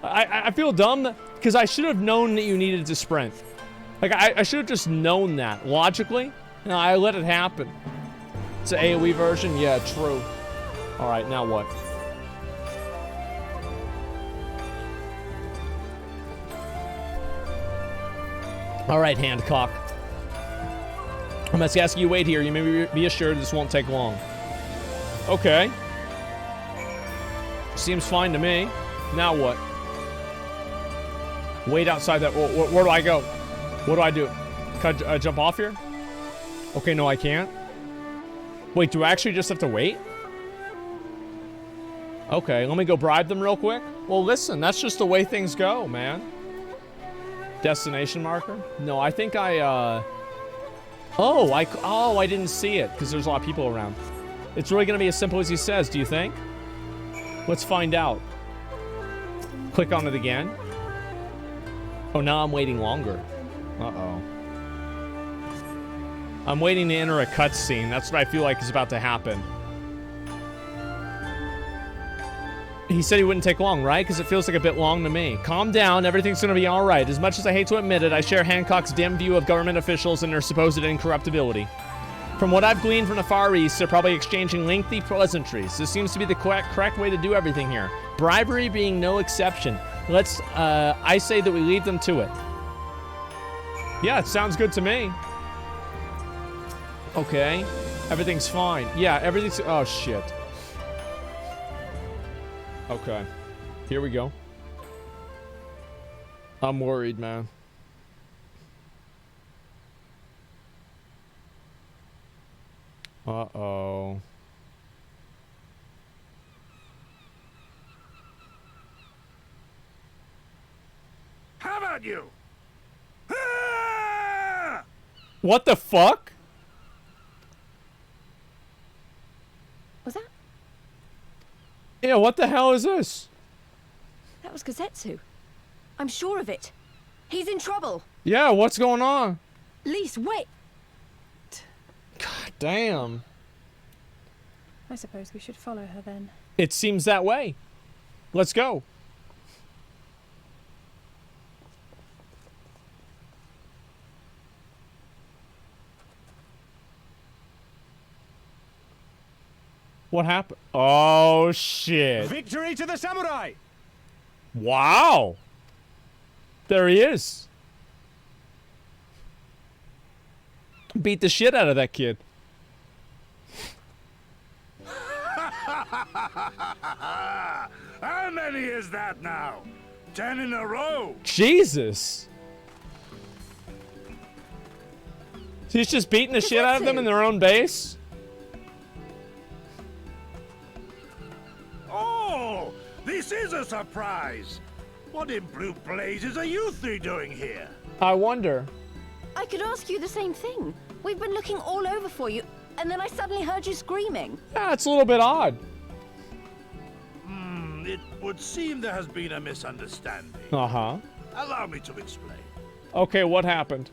I feel dumb because I should have known that you needed to sprint. Like, I should have just known that logically. No, I let it happen. It's an AoE version? Yeah, true. All right, now what? All right, Hancock. I must ask you wait here. You may be assured this won't take long. Okay. Seems fine to me. Now what? Wait outside that. Where do I go? What do I do? Can I jump off here? Okay, no, I can't. Wait, do I actually just have to wait? Okay, let me go bribe them real quick. Well, listen, that's just the way things go, man. Destination marker? No, I think I, Oh, I didn't see it because there's a lot of people around. It's really going to be as simple as he says, do you think? Let's find out. Click on it again. Oh, now I'm waiting longer. Uh-oh. I'm waiting to enter a cutscene. That's what I feel like is about to happen. He said he wouldn't take long, right? Because it feels like a bit long to me. Calm down. Everything's going to be all right. As much as I hate to admit it, I share Hancock's dim view of government officials and their supposed incorruptibility. From what I've gleaned from the Far East, they're probably exchanging lengthy pleasantries. This seems to be the correct way to do everything here. Bribery being no exception. I say that we lead them to it. Yeah, it sounds good to me. Okay. Everything's fine. Yeah, everything's... Oh, shit. Okay. Here we go. I'm worried, man. Uh-oh. How about you? What the fuck? Was that? Yeah, what the hell is this? That was Kazetsu. I'm sure of it. He's in trouble. Yeah, what's going on? Lise, wait. God damn. I suppose we should follow her then. It seems that way. Let's go. What happened? Oh, shit. Victory to the samurai! Wow. There he is. Beat the shit out of that kid. How many is that now? 10 in a row. Jesus. He's just beating the shit out of them in their own base? Oh, this is a surprise. What in blue blazes are you three doing here? I wonder. I could ask you the same thing. We've been looking all over for you, and then I suddenly heard you screaming. Yeah, it's a little bit odd. It would seem there has been a misunderstanding. Uh-huh. Allow me to explain. Okay, what happened?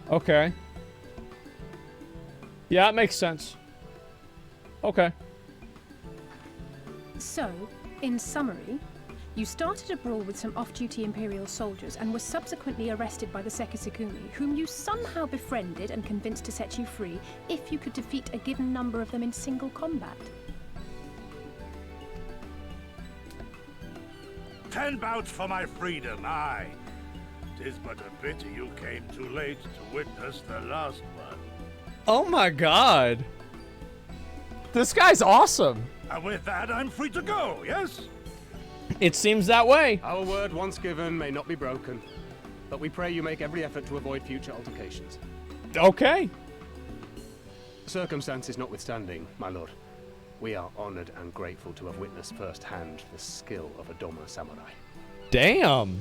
Okay. Yeah, it makes sense. Okay. So, in summary, you started a brawl with some off-duty Imperial soldiers and were subsequently arrested by the Sekisegumi, whom you somehow befriended and convinced to set you free if you could defeat a given number of them in single combat. 10 bouts for my freedom, aye. 'Tis but a pity you came too late to witness the last one. Oh my god. This guy's awesome. And with that, I'm free to go, yes? It seems that way. Our word once given may not be broken, but we pray you make every effort to avoid future altercations. Okay. Circumstances notwithstanding, my lord, we are honored and grateful to have witnessed firsthand the skill of a Doma samurai. Damn.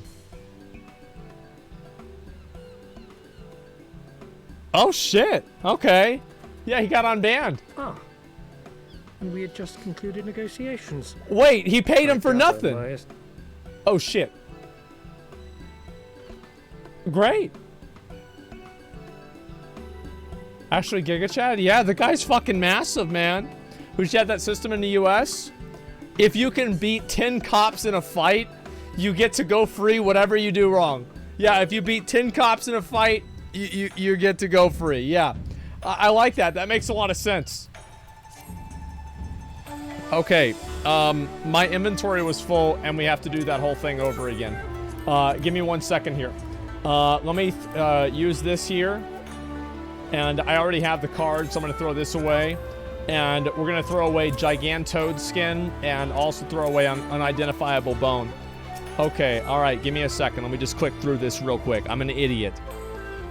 Oh shit. Okay. Yeah, he got unbanned. Ah. And we had just concluded negotiations. Wait, he paid him for nothing. Oh shit. Great. Actually, Giga Chad, yeah, the guy's fucking massive, man. Who's had that system in the US? If you can beat 10 cops in a fight, you get to go free whatever you do wrong. Yeah, if you beat 10 cops in a fight, you get to go free. Yeah, I like that. That makes a lot of sense. Okay, my inventory was full, and we have to do that whole thing over again. Give me 1 second here. Let me use this here. And I already have the card, so I'm going to throw this away. And we're going to throw away Gigantoad skin and also throw away unidentifiable bone. Okay, all right, give me a second. Let me just click through this real quick. I'm an idiot.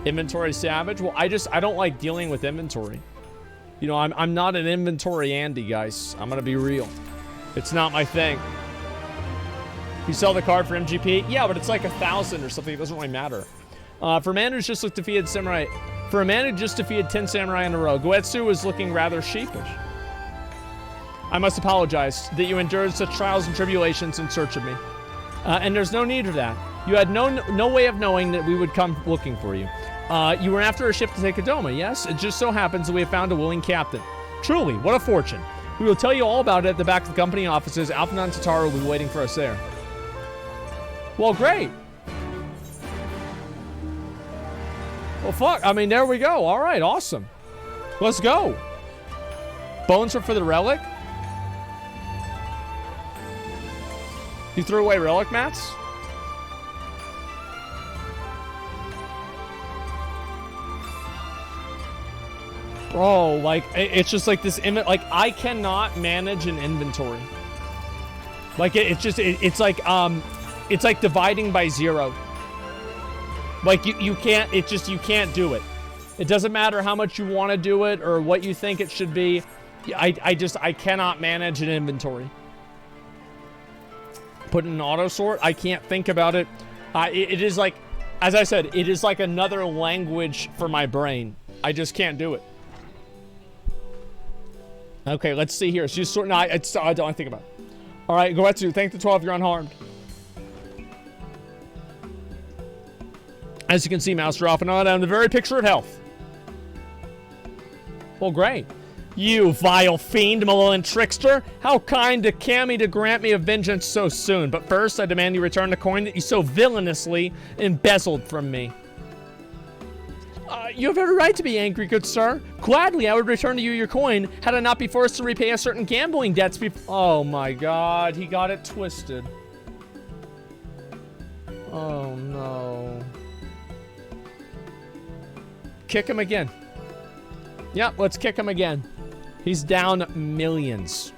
Inventory savage? Well, I don't like dealing with inventory. You know, I'm not an inventory Andy, guys. I'm going to be real. It's not my thing. You sell the card for MGP? Yeah, but it's like 1,000 or something. It doesn't really matter. For a man who's just defeated samurai... For a man who just defeated 10 samurai in a row, Goetsu was looking rather sheepish. I must apologize that you endured such trials and tribulations in search of me. And there's no need for that. You had no way of knowing that we would come looking for you. You were after a ship to take a Doma, yes? It just so happens that we have found a willing captain. Truly, what a fortune. We will tell you all about it at the back of the company offices. Alpha and Tataru will be waiting for us there. Well, great. Well, fuck. I mean, there we go. All right, awesome. Let's go. Bones are for the relic? You threw away relic mats? Bro, like, it's just like this, like, I cannot manage an inventory. Like, it's like dividing by 0. Like, you can't, you can't do it. It doesn't matter how much you want to do it or what you think it should be. I cannot manage an inventory. Put in an auto sort, I can't think about it. It is like, as I said, it is like another language for my brain. I just can't do it. Okay, let's see here. So you sort, no, I don't think about it. All right, Goetsu, thank the 12, you're unharmed. As you can see, Mouse dropping on down the very picture of health. Well, great. You vile fiend, malevolent trickster! How kind to Cammy to grant me a vengeance so soon. But first, I demand you return the coin that you so villainously embezzled from me. You have every right to be angry, good sir. Gladly, I would return to you your coin had I not be forced to repay a certain gambling debts Oh my god, he got it twisted. Oh no. Kick him again. Yep, let's kick him again. He's down millions.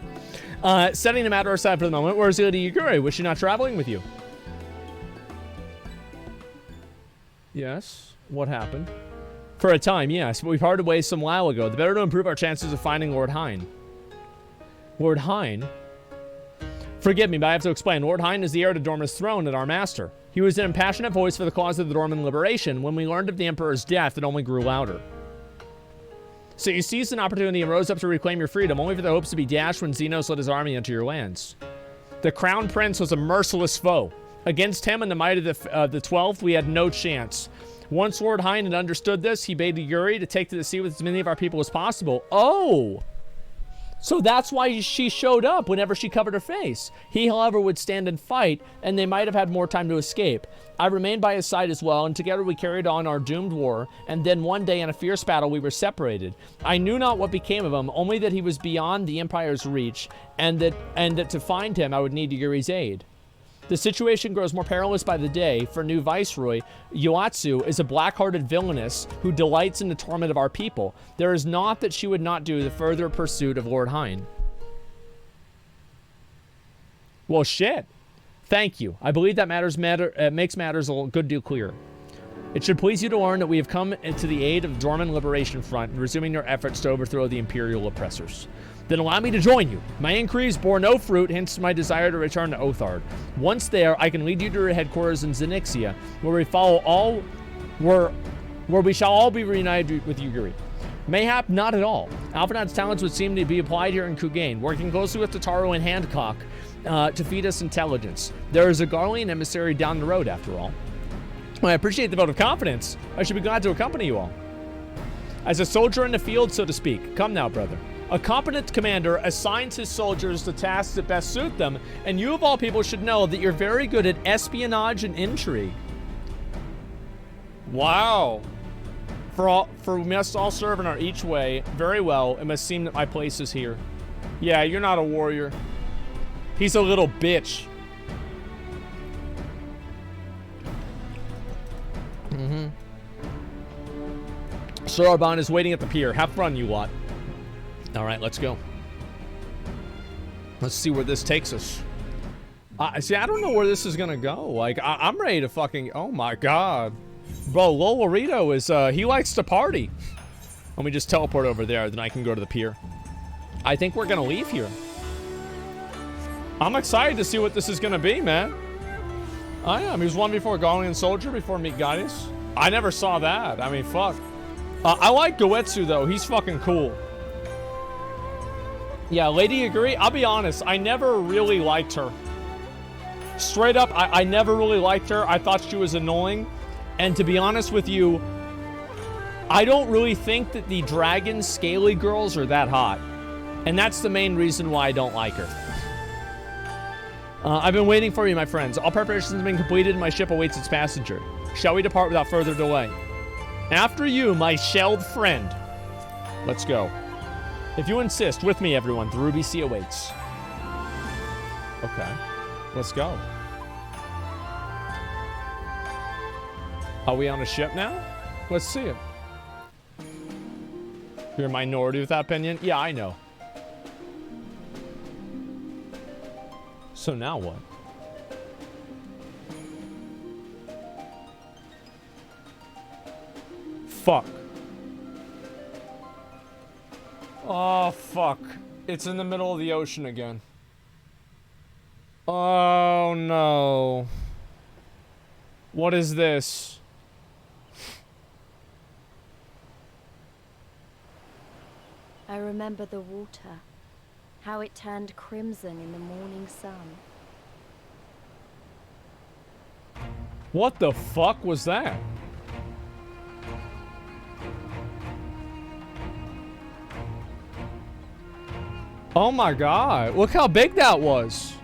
Setting the matter aside for the moment, where's Lady Yaguri? Was she not traveling with you? Yes. What happened? For a time, yes, but we parted ways some while ago. The better to improve our chances of finding Lord Hine. Lord Hine? Forgive me, but I have to explain. Lord Hine is the heir to Dorma's throne and our master. He was an impassionate voice for the cause of the Dorman liberation. When we learned of the Emperor's death, it only grew louder. So you seized an opportunity and rose up to reclaim your freedom, only for the hopes to be dashed when Xenos led his army into your lands. The Crown Prince was a merciless foe. Against him and the might of the 12th, we had no chance. Once Lord Hine had understood this, he bade Yuri to take to the sea with as many of our people as possible. Oh! So that's why she showed up whenever she covered her face. He, however, would stand and fight, and they might have had more time to escape. I remained by his side as well, and together we carried on our doomed war, and then one day in a fierce battle we were separated. I knew not what became of him, only that he was beyond the Empire's reach, and that to find him I would need Yuri's aid. The situation grows more perilous by the day, for new Viceroy, Yuatsu, is a black-hearted villainess who delights in the torment of our people. There is naught that she would not do the further pursuit of Lord Hine. Well, shit. Thank you. I believe that makes matters a good deal clearer. It should please you to learn that we have come to the aid of the Dorman Liberation Front in resuming their efforts to overthrow the Imperial oppressors. Then allow me to join you. My inquiries bore no fruit, hence my desire to return to Othard. Once there, I can lead you to your headquarters in Zenixia, where we shall all be reunited with Yuguri. Mayhap not at all. Alphinaud's talents would seem to be applied here in Kugain, working closely with Tataru and Hancock to feed us intelligence. There is a Garlean emissary down the road, after all. I appreciate the vote of confidence. I should be glad to accompany you all. As a soldier in the field, so to speak. Come now, brother. A competent commander assigns his soldiers the tasks that best suit them, and you of all people should know that you're very good at espionage and intrigue. Wow. For we must all serve in our each way. Very well, it must seem that my place is here. Yeah, you're not a warrior. He's a little bitch. Sir Arban is waiting at the pier. Have fun, you lot. All right, let's go. Let's see where this takes us. See, I don't know where this is gonna go. Like, I'm ready to fucking... Oh my god. Bro, Lolorito is, he likes to party. Let me just teleport over there, then I can go to the pier. I think we're gonna leave here. I'm excited to see what this is gonna be, man. I am. He was one before Garlean Soldier, before Meet Gaius. I never saw that. I mean, fuck. I like Goetsu, though. He's fucking cool. Yeah, Lady Yaguri, I'll be honest, I never really liked her. Straight up, I never really liked her. I thought she was annoying. And to be honest with you, I don't really think that the dragon scaly girls are that hot. And that's the main reason why I don't like her. I've been waiting for you, my friends. All preparations have been completed and my ship awaits its passenger. Shall we depart without further delay? After you, my shelled friend. Let's go. If you insist, with me, everyone. The Ruby Sea awaits. Okay. Let's go. Are we on a ship now? Let's see it. You're a minority with that opinion? Yeah, I know. So now what? Fuck. Oh, fuck. It's in the middle of the ocean again. Oh, no. What is this? I remember the water. How it turned crimson in the morning sun. What the fuck was that? Oh my god. Look how big that was.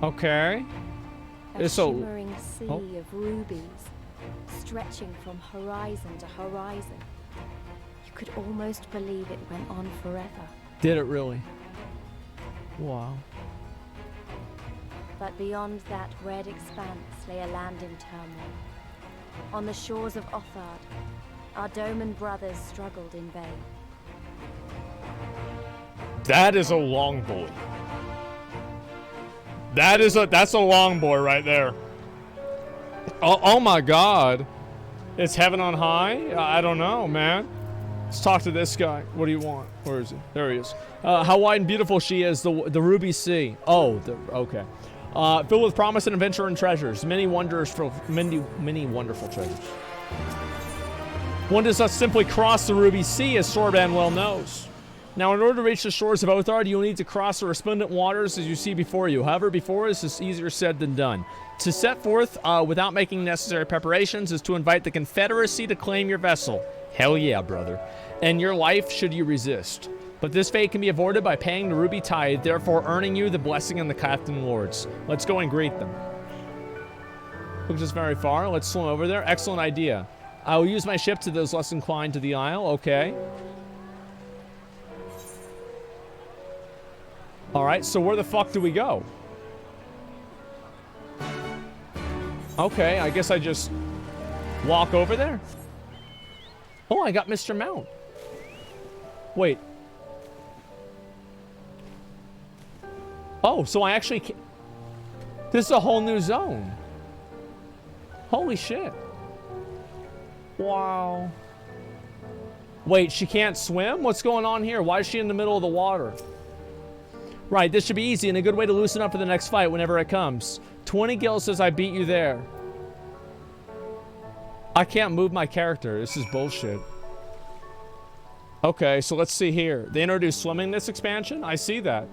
Okay. A It's shimmering sea of rubies, stretching from horizon to horizon. You could almost believe it went on forever. Did it really? Wow. But beyond that red expanse lay a land in turmoil. On the shores of Othard, our Doman brothers struggled in vain. That is a long boy. That's a long boy right there. Oh my god. It's heaven on high? I don't know, man. Let's talk to this guy. What do you want? Where is he? There he is. How wide and beautiful she is, the Ruby Sea. Oh, okay. Filled with promise and adventure and treasures. Many wonderful treasures. One does not simply cross the Ruby Sea, as Sorban well knows. Now, in order to reach the shores of Othard, you'll need to cross the resplendent waters as you see before you. However, before us is easier said than done. To set forth without making necessary preparations is to invite the Confederacy to claim your vessel. Hell yeah, brother. And your life should you resist. But this fate can be avoided by paying the Ruby Tithe, therefore earning you the blessing of the Captain Lords. Let's go and greet them. Look just very far. Let's swim over there. Excellent idea. I will use my ship to those less inclined to the Isle. Okay. Alright, so where the fuck do we go? Okay, I guess I just walk over there. Oh, I got Mr. Mount. Wait. Oh, so I actually can't... This is a whole new zone. Holy shit. Wow. Wait, she can't swim? What's going on here? Why is she in the middle of the water? Right, this should be easy and a good way to loosen up for the next fight whenever it comes. 20 gil says I beat you there. I can't move my character. This is bullshit. Okay, so let's see here. They introduced swimming in this expansion? I see that.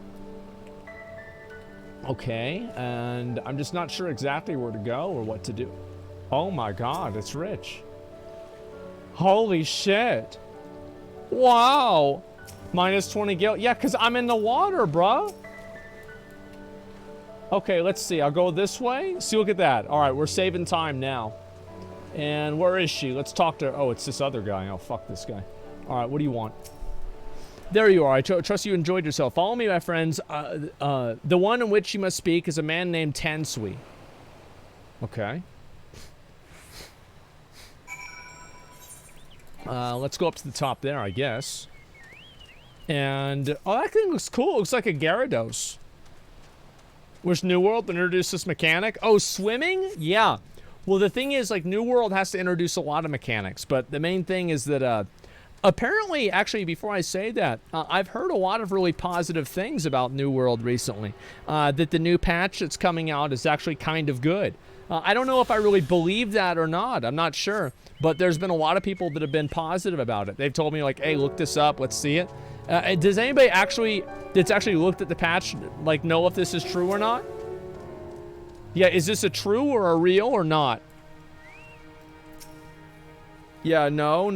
Okay, and I'm just not sure exactly where to go or what to do. Oh my god, it's rich. Holy shit. Wow. Minus 20 gil. Yeah, because I'm in the water, bro. Okay, let's see. I'll go this way. See, look at that. All right, we're saving time now. And where is she? Let's talk to her. Oh, it's this other guy. Oh, fuck this guy. All right, what do you want? There you are. I trust you enjoyed yourself. Follow me, my friends. The one in which you must speak is a man named Tansui. Okay. Let's go up to the top there, I guess. And, oh, that thing looks cool. It looks like a Gyarados. Which New World introduced this mechanic? Oh, swimming? Yeah. Well, the thing is, like, New World has to introduce a lot of mechanics. But the main thing is that, apparently, actually, before I say that, I've heard a lot of really positive things about New World recently. That the new patch that's coming out is actually kind of good. I don't know if I really believe that or not. I'm not sure. But there's been a lot of people that have been positive about it. They've told me, like, hey, look this up. Let's see it. Does anybody that's actually looked at the patch, like, know if this is true or not? Yeah, is this a true or a real or not? Yeah, no,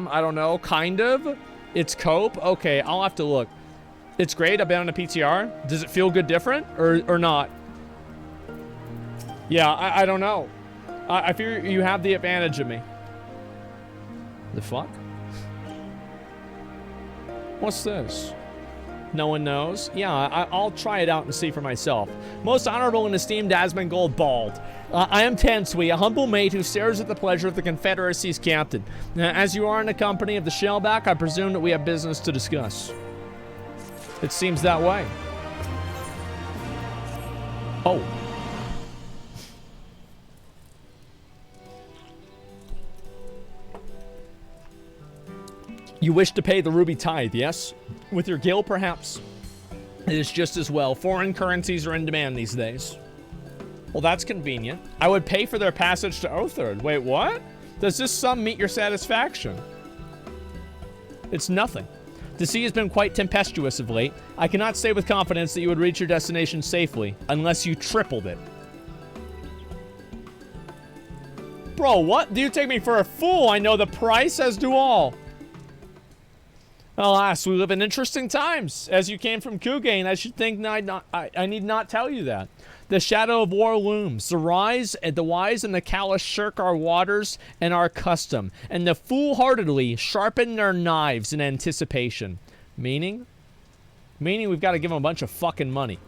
I don't know. Kind of. It's cope. Okay, I'll have to look. It's great. I've been on a PTR. Does it feel good different or not? Yeah, I don't know. I fear you have the advantage of me. The fuck? What's this? No one knows? Yeah, I'll try it out and see for myself. Most honorable and esteemed AsmonGold Bald. I am Tansui, a humble mate who stares at the pleasure of the Confederacy's captain. As you are in the company of the Shellback, I presume that we have business to discuss. It seems that way. Oh. You wish to pay the Ruby Tithe, yes? With your gil, perhaps? It is just as well. Foreign currencies are in demand these days. Well, that's convenient. I would pay for their passage to Othard. Wait, what? Does this sum meet your satisfaction? It's nothing. The sea has been quite tempestuous of late. I cannot say with confidence that you would reach your destination safely, unless you tripled it. Bro, what? Do you take me for a fool? I know the price, as do all. Alas, we live in interesting times. As you came from Kugain, I should think I need not tell you that. The shadow of war looms. The wise and the callous shirk our waters and our custom, and the foolhardily sharpen their knives in anticipation. Meaning? Meaning we've got to give them a bunch of fucking money.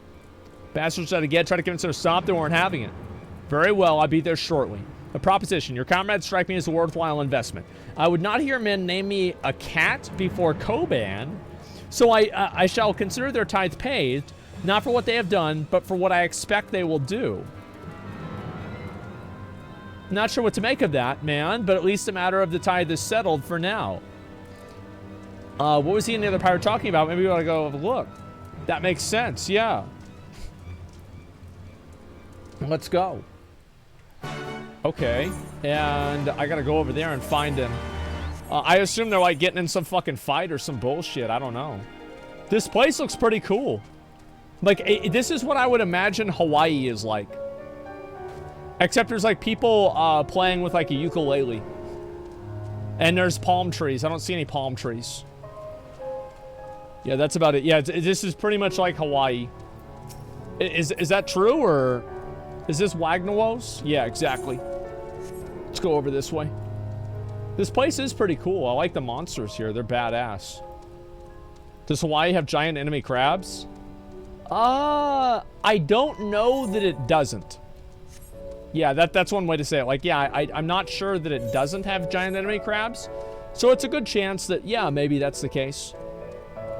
Bastards try to convince them to stop, they weren't having it. Very well, I'll be there shortly. A proposition. Your comrades strike me as a worthwhile investment. I would not hear men name me a cat before Koban, so I shall consider their tithe paid, not for what they have done, but for what I expect they will do. Not sure what to make of that, man, but at least the matter of the tithe is settled for now. What was he and the other pirate talking about? Maybe we ought to go have a look. That makes sense, yeah. Let's go. Okay, and I gotta go over there and find him. I assume they're like getting in some fucking fight or some bullshit. I don't know. This place looks pretty cool. Like, this is what I would imagine Hawaii is like. Except there's like people playing with like a ukulele. And there's palm trees. I don't see any palm trees. Yeah, that's about it. Yeah, this is pretty much like Hawaii. Is that true, or is this Wagnawos? Yeah, exactly. Let's go over this way. This place is pretty cool. I like the monsters here. They're badass. Does Hawaii have giant enemy crabs? I don't know that it doesn't. Yeah, that's one way to say it. Like, yeah, I'm not sure that it doesn't have giant enemy crabs. So it's a good chance that, yeah, maybe that's the case.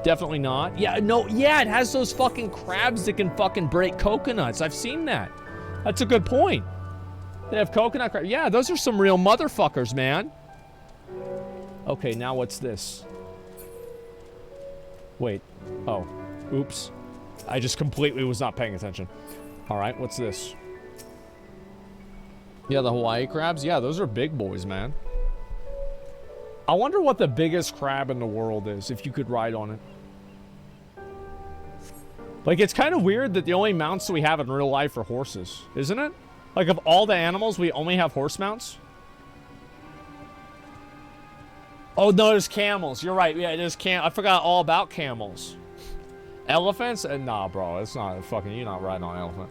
Definitely not. Yeah, no, yeah, it has those fucking crabs that can fucking break coconuts. I've seen that. That's a good point. They have coconut crabs. Yeah, those are some real motherfuckers, man. Okay, now what's this? Wait. Oh. Oops. I just completely was not paying attention. Alright, what's this? Yeah, the Hawaii crabs? Yeah, those are big boys, man. I wonder what the biggest crab in the world is, if you could ride on it. Like, it's kind of weird that the only mounts we have in real life are horses, isn't it? Like, of all the animals, we only have horse mounts? Oh, no, there's camels. You're right. Yeah, there's I forgot all about camels. Elephants? Nah, bro. It's not fucking... You're not riding on an elephant.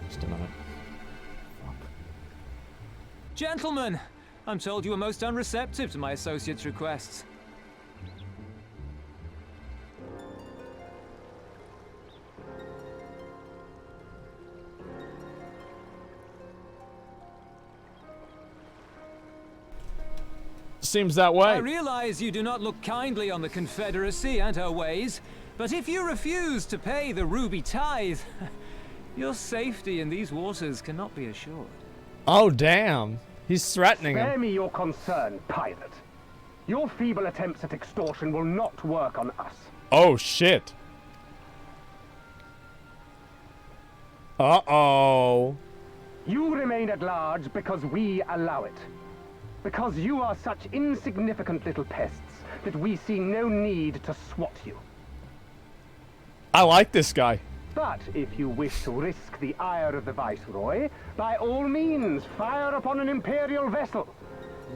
Just a minute. Fuck. Gentlemen, I'm told you were most unreceptive to my associate's requests. Seems that way. I realize you do not look kindly on the Confederacy and her ways, but if you refuse to pay the ruby tithe, your safety in these waters cannot be assured. Oh, damn. He's threatening him. Spare me your concern, pirate. Your feeble attempts at extortion will not work on us. Oh, shit. Uh-oh. You remain at large because we allow it. Because you are such insignificant little pests that we see no need to swat you. I like this guy. But if you wish to risk the ire of the Viceroy, by all means, fire upon an Imperial vessel.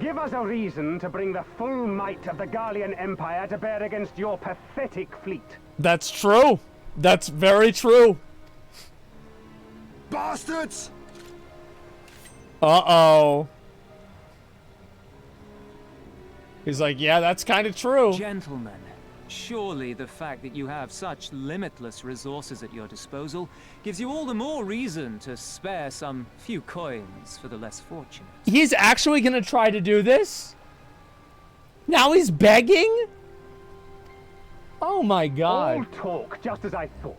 Give us a reason to bring the full might of the Garlean Empire to bear against your pathetic fleet. That's true. That's very true. Bastards! Uh-oh. He's like, yeah, that's kind of true. Gentlemen, surely the fact that you have such limitless resources at your disposal gives you all the more reason to spare some few coins for the less fortunate. He's actually gonna try to do this? Now he's begging? Oh my god. All talk, just as I thought.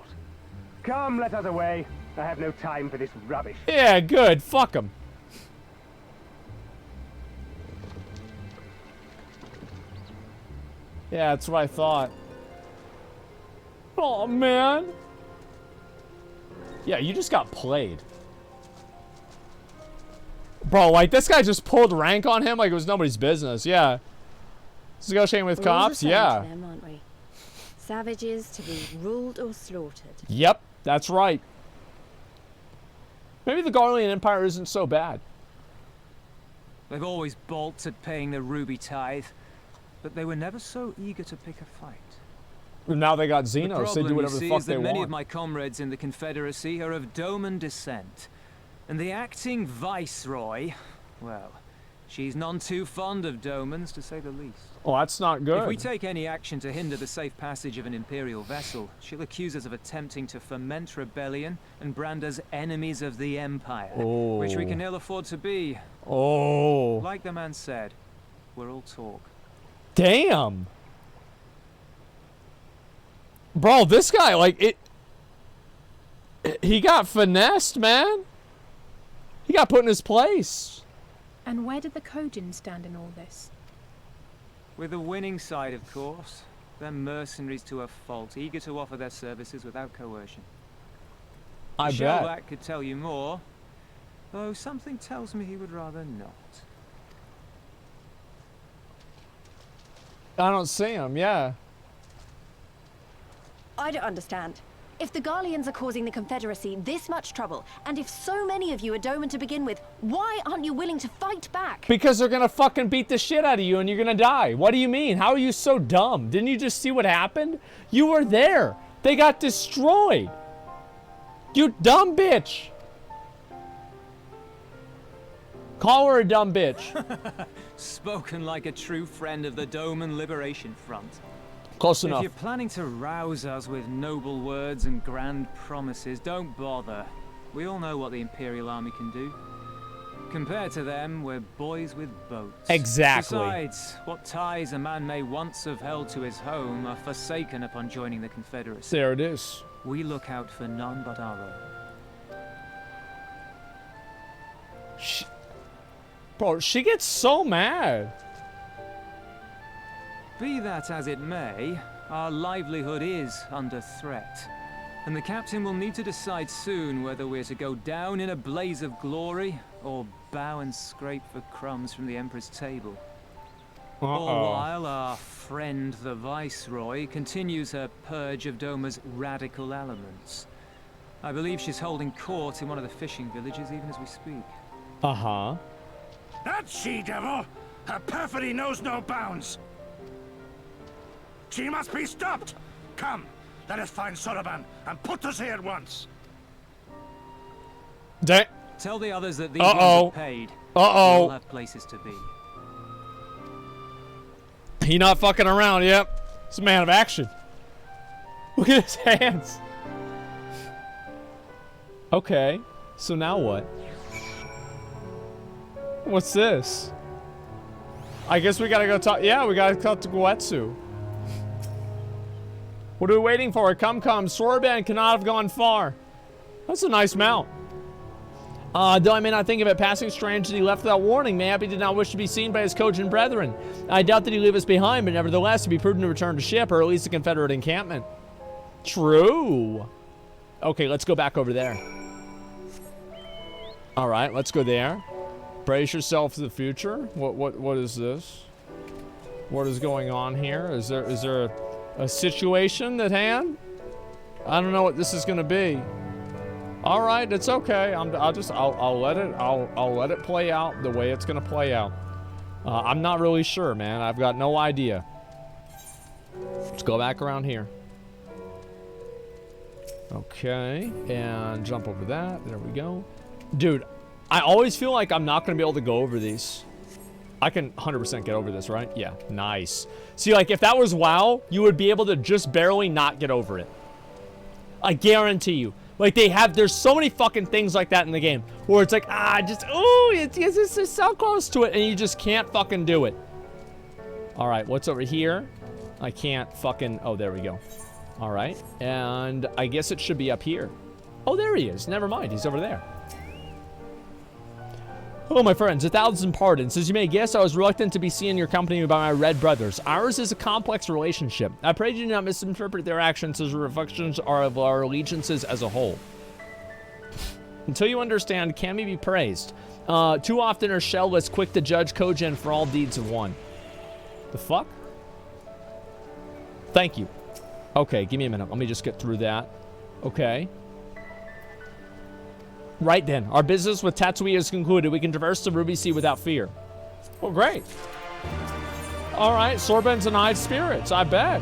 Come, let us away. I have no time for this rubbish. Yeah, good. Fuck him. Yeah, that's what I thought. Oh, man. Yeah, you just got played. Bro, like, this guy just pulled rank on him like it was nobody's business. Yeah. This is negotiating with cops? Yeah. Them, aren't we? Savages to be ruled or slaughtered. Yep, that's right. Maybe the Garlean Empire isn't so bad. They've always balked at paying the ruby tithe. but they were never so eager to pick a fight. Now they got The Xenos. They do problem, whatever you the see, fuck is they that many want. of my comrades in the Confederacy are of Doman descent. And the acting viceroy, well, she's none too fond of Domans, to say the least. Oh, that's not good. If we take any action to hinder the safe passage of an Imperial vessel, she'll accuse us of attempting to foment rebellion and brand us enemies of the Empire, which we can ill afford to be. Oh. Like the man said, we're all talk. Damn. Bro, this guy, like, he got finessed, man. He got put in his place. And where did the Kojin stand in all this? With the winning side, of course. They're mercenaries to a fault, eager to offer their services without coercion. I bet. Shellback could tell you more, though something tells me he would rather not. I don't see him, yeah. I don't understand. If the Garleans are causing the Confederacy this much trouble, and if so many of you are Doman to begin with, why aren't you willing to fight back? Because they're gonna fucking beat the shit out of you and you're gonna die. What do you mean? How are you so dumb? Didn't you just see what happened? You were there. They got destroyed. You dumb bitch. Call her a dumb bitch. Spoken like a true friend of the Doman Liberation Front. Close enough. If you're planning to rouse us with noble words and grand promises, don't bother. We all know what the Imperial Army can do. Compared to them, we're boys with boats. Exactly. Besides, what ties a man may once have held to his home are forsaken upon joining the Confederacy. There it is. We look out for none but our own. Bro, she gets so mad. Be that as it may, our livelihood is under threat. And the captain will need to decide soon whether we're to go down in a blaze of glory or bow and scrape for crumbs from the Emperor's table. All while our friend the Viceroy continues her purge of Doma's radical elements. I believe she's holding court in one of the fishing villages even as we speak. Uh-huh. That she-devil! Her perfidy knows no bounds! She must be stopped! Come, let us find Soroban and put us here at once! Tell the others that these ones are paid. They all have places to be. He not fucking around, yep. He's a man of action. Look at his hands. Okay, so now what? What's this? I guess we gotta go talk. Yeah, we gotta talk to Goetsu. What are we waiting for? Come. Soroban cannot have gone far. That's a nice mount. Though I may not think of it passing strange that he left without warning, mayhap he did not wish to be seen by his Kojin brethren. I doubt that he leave us behind, but nevertheless, it'd be prudent to return to ship, or at least the Confederate encampment. True. Okay, let's go back over there. All right, let's go there. Brace yourself for the future. What is this? What is going on here? Is there a situation at hand? I don't know what this is gonna be. All right, it's okay. I'll let it play out the way it's gonna play out. I'm not really sure, man. I've got no idea. Let's go back around here. Okay, and jump over that. There we go. Dude, I always feel like I'm not gonna be able to go over these. I can 100% get over this, right? Yeah, nice. See, like, if that was WoW, you would be able to just barely not get over it. I guarantee you. Like, there's so many fucking things like that in the game, where it's like, it's just so close to it, and you just can't fucking do it. All right, what's over here? I can't fucking, oh, there we go. All right, and I guess it should be up here. Oh, there he is. Never mind, he's over there. Hello, my friends. 1,000 pardons. As you may guess, I was reluctant to be seen in your company by my red brothers. Ours is a complex relationship. I pray you do not misinterpret their actions as reflections of our allegiances as a whole. Until you understand, Kami be praised. Too often are shellless, quick to judge Kojin for all deeds of one. The fuck? Thank you. Okay, give me a minute. Let me just get through that. Okay. Right then, our business with Tatsui is concluded. We can traverse the Ruby Sea without fear. Oh, great. All right, Sorben's in high spirits, I bet.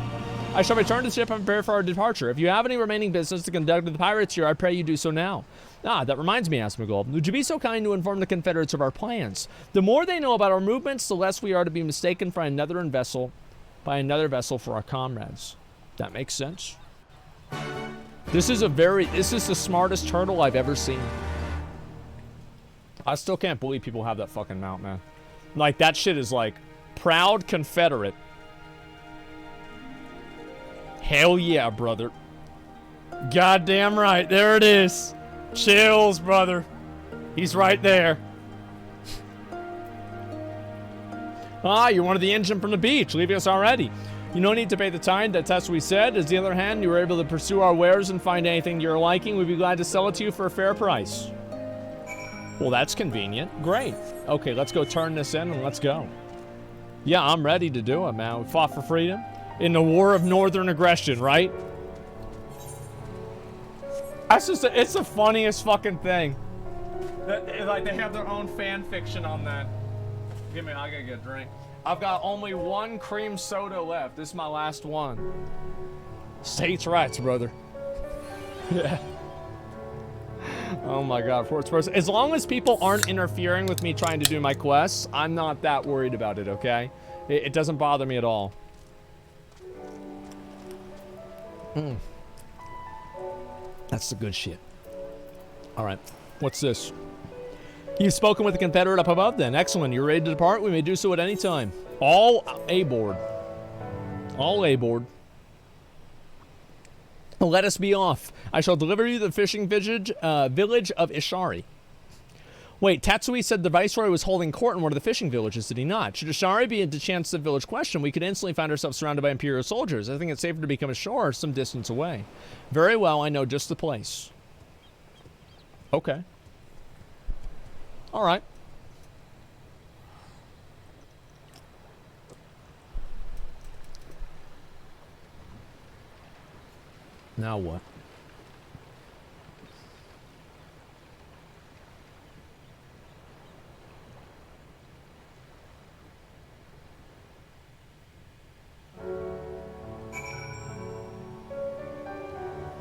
I shall return to the ship and prepare for our departure. If you have any remaining business to conduct with the pirates here, I pray you do so now. Ah, that reminds me, AsmonGold. Would you be so kind to inform the Confederates of our plans? The more they know about our movements, the less we are to be mistaken for another vessel for our comrades. That makes sense. This is the smartest turtle I've ever seen. I still can't believe people have that fucking mount, man. Like, that shit is like, proud Confederate. Hell yeah, brother. Goddamn right. There it is. Chills, brother. He's right there. Ah, you're one of the engine from the beach, leaving us already. You no need to pay the time, that's what we said. As the other hand, you were able to pursue our wares and find anything you're liking, we'd be glad to sell it to you for a fair price. Well, that's convenient. Great. Okay, let's go turn this in and let's go. Yeah, I'm ready to do it, man. We fought for freedom in the war of northern aggression, right? That's just, it's the funniest fucking thing. Like, they have their own fan fiction on that. I gotta get a drink. I've got only one cream soda left. This is my last one. States' rights, brother. Yeah. Oh my god, fourth person. As long as people aren't interfering with me trying to do my quests, I'm not that worried about it, okay? It doesn't bother me at all. That's the good shit. Alright, what's this? You've spoken with the Confederate up above then. Excellent, you're ready to depart? We may do so at any time. All aboard. All aboard. Let us be off. I shall deliver you to the fishing village of Ishari. Wait, Tatsui said the Viceroy was holding court in one of the fishing villages, did he not? Should Ishari be to chance the village question, we could instantly find ourselves surrounded by Imperial soldiers. I think it's safer to become ashore some distance away. Very well, I know just the place. Okay. Alright. Now what?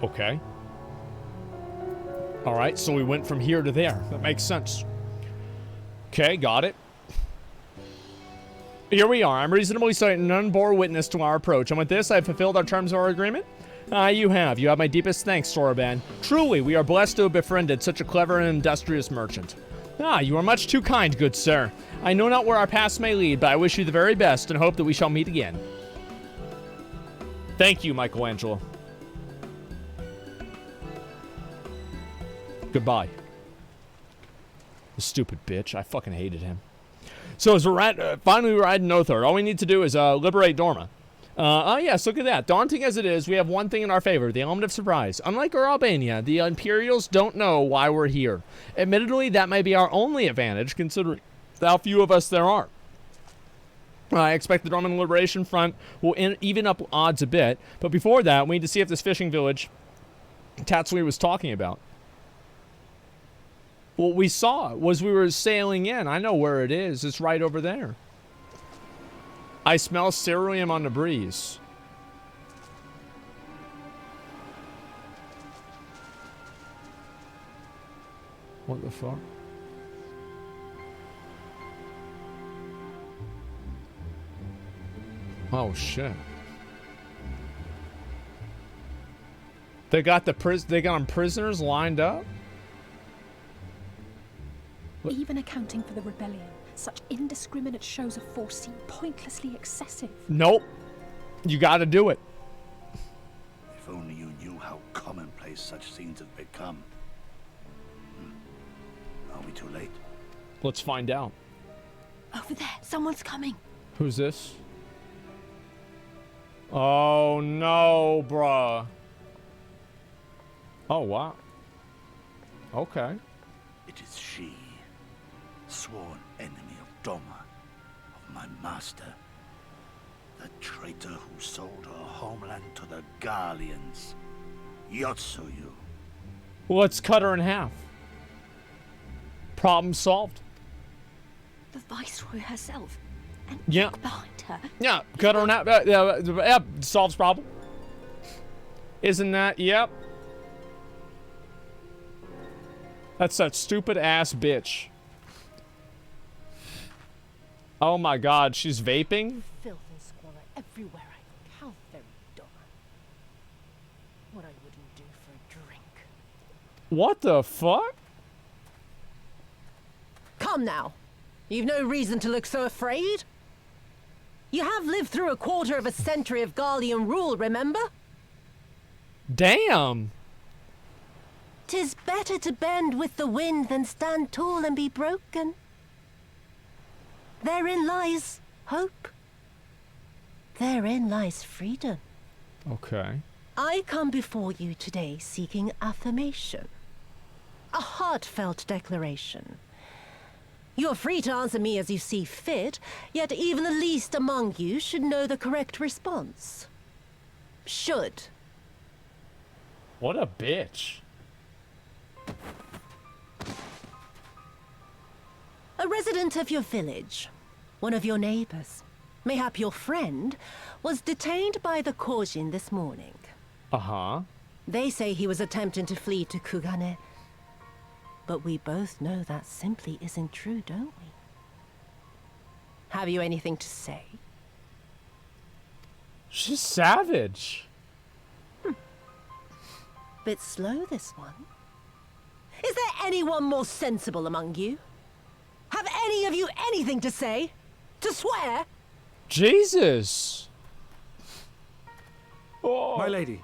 Okay. Alright, so we went from here to there. That makes sense. Okay, got it. Here we are. I'm reasonably certain none bore witness to our approach, and with this, I've fulfilled our terms of our agreement. You have. You have my deepest thanks, Soroban. Truly, we are blessed to have befriended such a clever and industrious merchant. You are much too kind, good sir. I know not where our paths may lead, but I wish you the very best and hope that we shall meet again. Thank you, Michelangelo. Goodbye. The stupid bitch. I fucking hated him. So as we're finally riding Nothard, all we need to do is liberate Dorma. Oh yes, look at that. Daunting as it is, we have one thing in our favor, the element of surprise. Unlike our Albania, the Imperials don't know why we're here. Admittedly, that may be our only advantage, considering how few of us there are. I expect the Dorman Liberation Front will even up odds a bit, but before that, we need to see if this fishing village Tatsui was talking about. What we saw was we were sailing in. I know where it is. It's right over there. I smell ceruleum on the breeze. What the fuck? Oh shit. They got them prisoners lined up? Even accounting for the rebellion, such indiscriminate shows of force seem pointlessly excessive. Nope. You gotta do it. If only you knew how commonplace such scenes have become. Are we too late? Let's find out. Over there, someone's coming. Who's this? Oh no, bruh. Oh wow. Okay. It is she, sworn enemy of Doma, of my master, the traitor who sold her homeland to the Garleans, Yotsuyu. Let's cut her in half. Problem solved. The Viceroy herself. Yeah. Behind her. Yeah, cut her out. Yeah, solves problem. Isn't that? Yep. That's that stupid ass bitch. Oh my god, she's vaping? Filth and squalor everywhere I look. How very dumb. What I wouldn't do for a drink. What the fuck? Come now. You've no reason to look so afraid. You have lived through 1/4 of a century of Garlean rule, remember? Damn. 'Tis better to bend with the wind than stand tall and be broken. Therein lies hope. Therein lies freedom. Okay. I come before you today seeking affirmation. A heartfelt declaration. You are free to answer me as you see fit, yet even the least among you should know the correct response. Should. What a bitch. A resident of your village, one of your neighbors, mayhap your friend, was detained by the Korjin this morning. Uh-huh. They say he was attempting to flee to Kugane. But we both know that simply isn't true, don't we? Have you anything to say? She's savage. Bit slow, this one. Is there anyone more sensible among you? Have any of you anything to say? To swear? Jesus. Oh. My lady,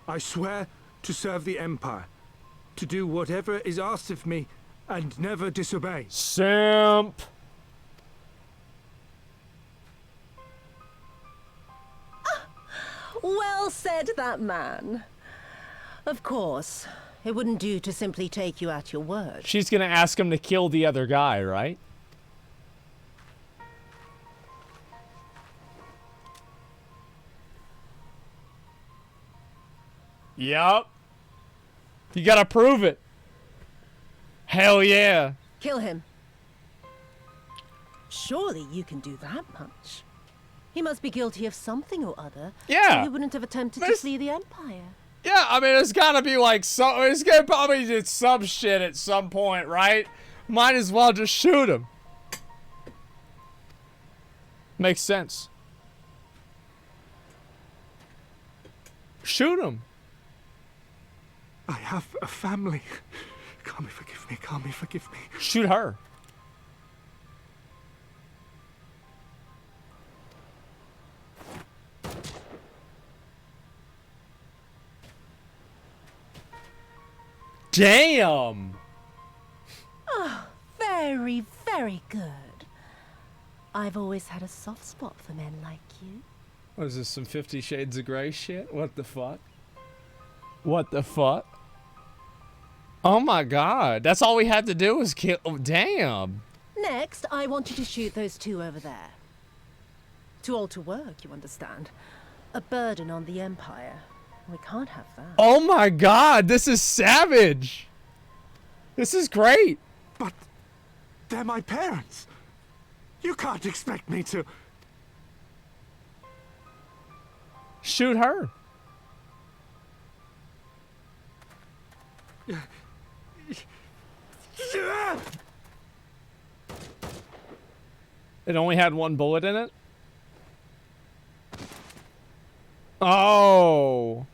I swear to serve the Empire, to do whatever is asked of me, and never disobey. Simp. Well said, that man. Of course, it wouldn't do to simply take you at your word. She's gonna ask him to kill the other guy, right? Yup. You gotta prove it. Hell yeah. Kill him. Surely you can do that much. He must be guilty of something or other. Yeah. Or he wouldn't have attempted to flee the Empire. Yeah, I mean, it's gotta be like some. It's gonna probably did some shit at some point, right? Might as well just shoot him. Makes sense. Shoot him. I have a family. Kami, forgive me. Kami, forgive me. Shoot her. Damn. Oh, very, very good. I've always had a soft spot for men like you. What is this, some 50 Shades of Grey shit? What the fuck? What the fuck? Oh my god. That's all we had to do was kill. Oh, damn. Next, I want you to shoot those two over there. Too old to work, you understand. A burden on the Empire. We can't have that. Oh my god. This is savage. This is great. But they're my parents. You can't expect me to... Shoot her. It only had one bullet in it? Oh.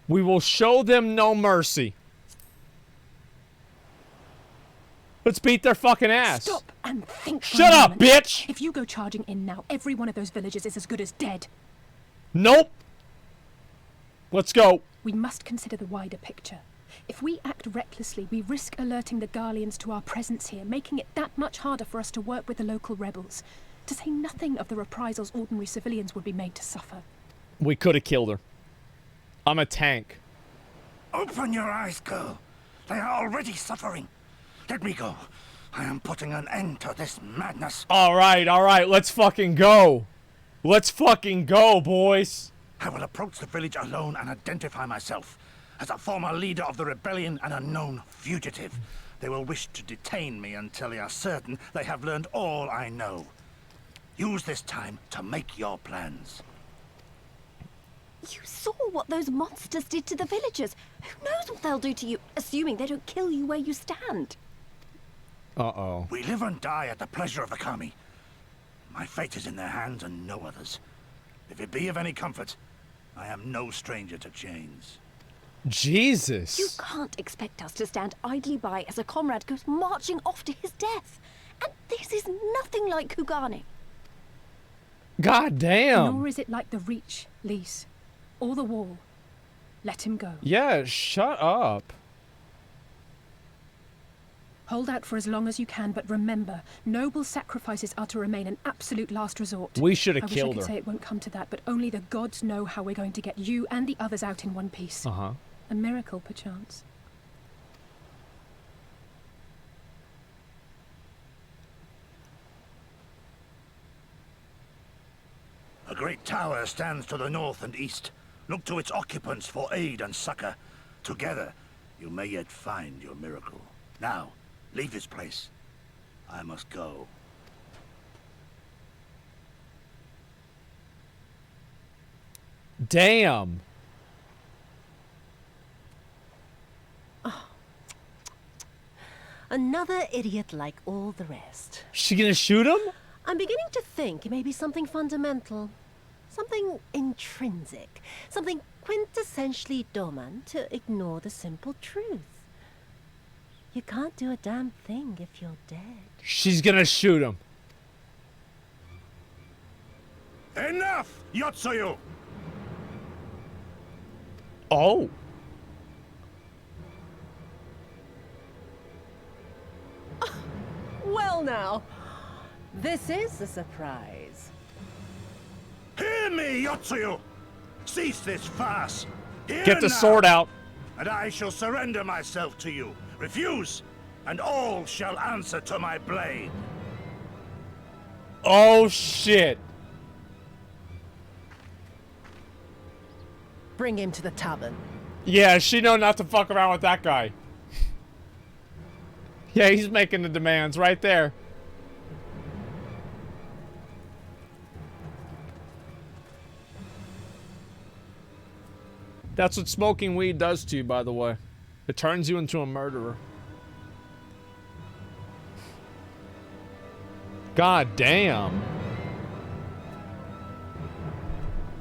We will show them no mercy. Let's beat their fucking ass. Stop and think. Shut up, bitch! If you go charging in now, every one of those villagers is as good as dead. Nope. Let's go. We must consider the wider picture. If we act recklessly, we risk alerting the Garleans to our presence here, making it that much harder for us to work with the local rebels. To say nothing of the reprisals ordinary civilians would be made to suffer. We could have killed her. I'm a tank. Open your eyes, girl. They are already suffering. Let me go. I am putting an end to this madness. All right. Let's fucking go. Let's fucking go, boys. I will approach the village alone and identify myself as a former leader of the rebellion and a known fugitive. They will wish to detain me until they are certain they have learned all I know. Use this time to make your plans. You saw what those monsters did to the villagers. Who knows what they'll do to you, assuming they don't kill you where you stand? Uh-oh. We live and die at the pleasure of the Kami. My fate is in their hands and no others. If it be of any comfort, I am no stranger to chains. Jesus. You can't expect us to stand idly by as a comrade goes marching off to his death. And this is nothing like Kugani. God damn. Nor is it like the Reach, Lise, or the Wall. Let him go. Yeah, shut up. Hold out for as long as you can, but remember, noble sacrifices are to remain an absolute last resort. We should have killed I wish I could her. say it won't come to that, but only the gods know how we're going to get you and the others out in one piece. Uh-huh. A miracle, perchance. A great tower stands to the north and east. Look to its occupants for aid and succor. Together, you may yet find your miracle. Now, leave this place. I must go. Damn. Another idiot like all the rest. She gonna shoot him? I'm beginning to think it may be something fundamental. Something intrinsic. Something quintessentially Doman to ignore the simple truth. You can't do a damn thing if you're dead. She's gonna shoot him. Enough, Yotsuyu! Oh. Well now, this is a surprise. Hear me, Yotsuyu! Cease this farce! Here Get the now, sword out. And I shall surrender myself to you. Refuse, and all shall answer to my blade. Oh, shit. Bring him to the tavern. Yeah, she know not to fuck around with that guy. Yeah, he's making the demands right there. That's what smoking weed does to you, by the way. It turns you into a murderer. God damn.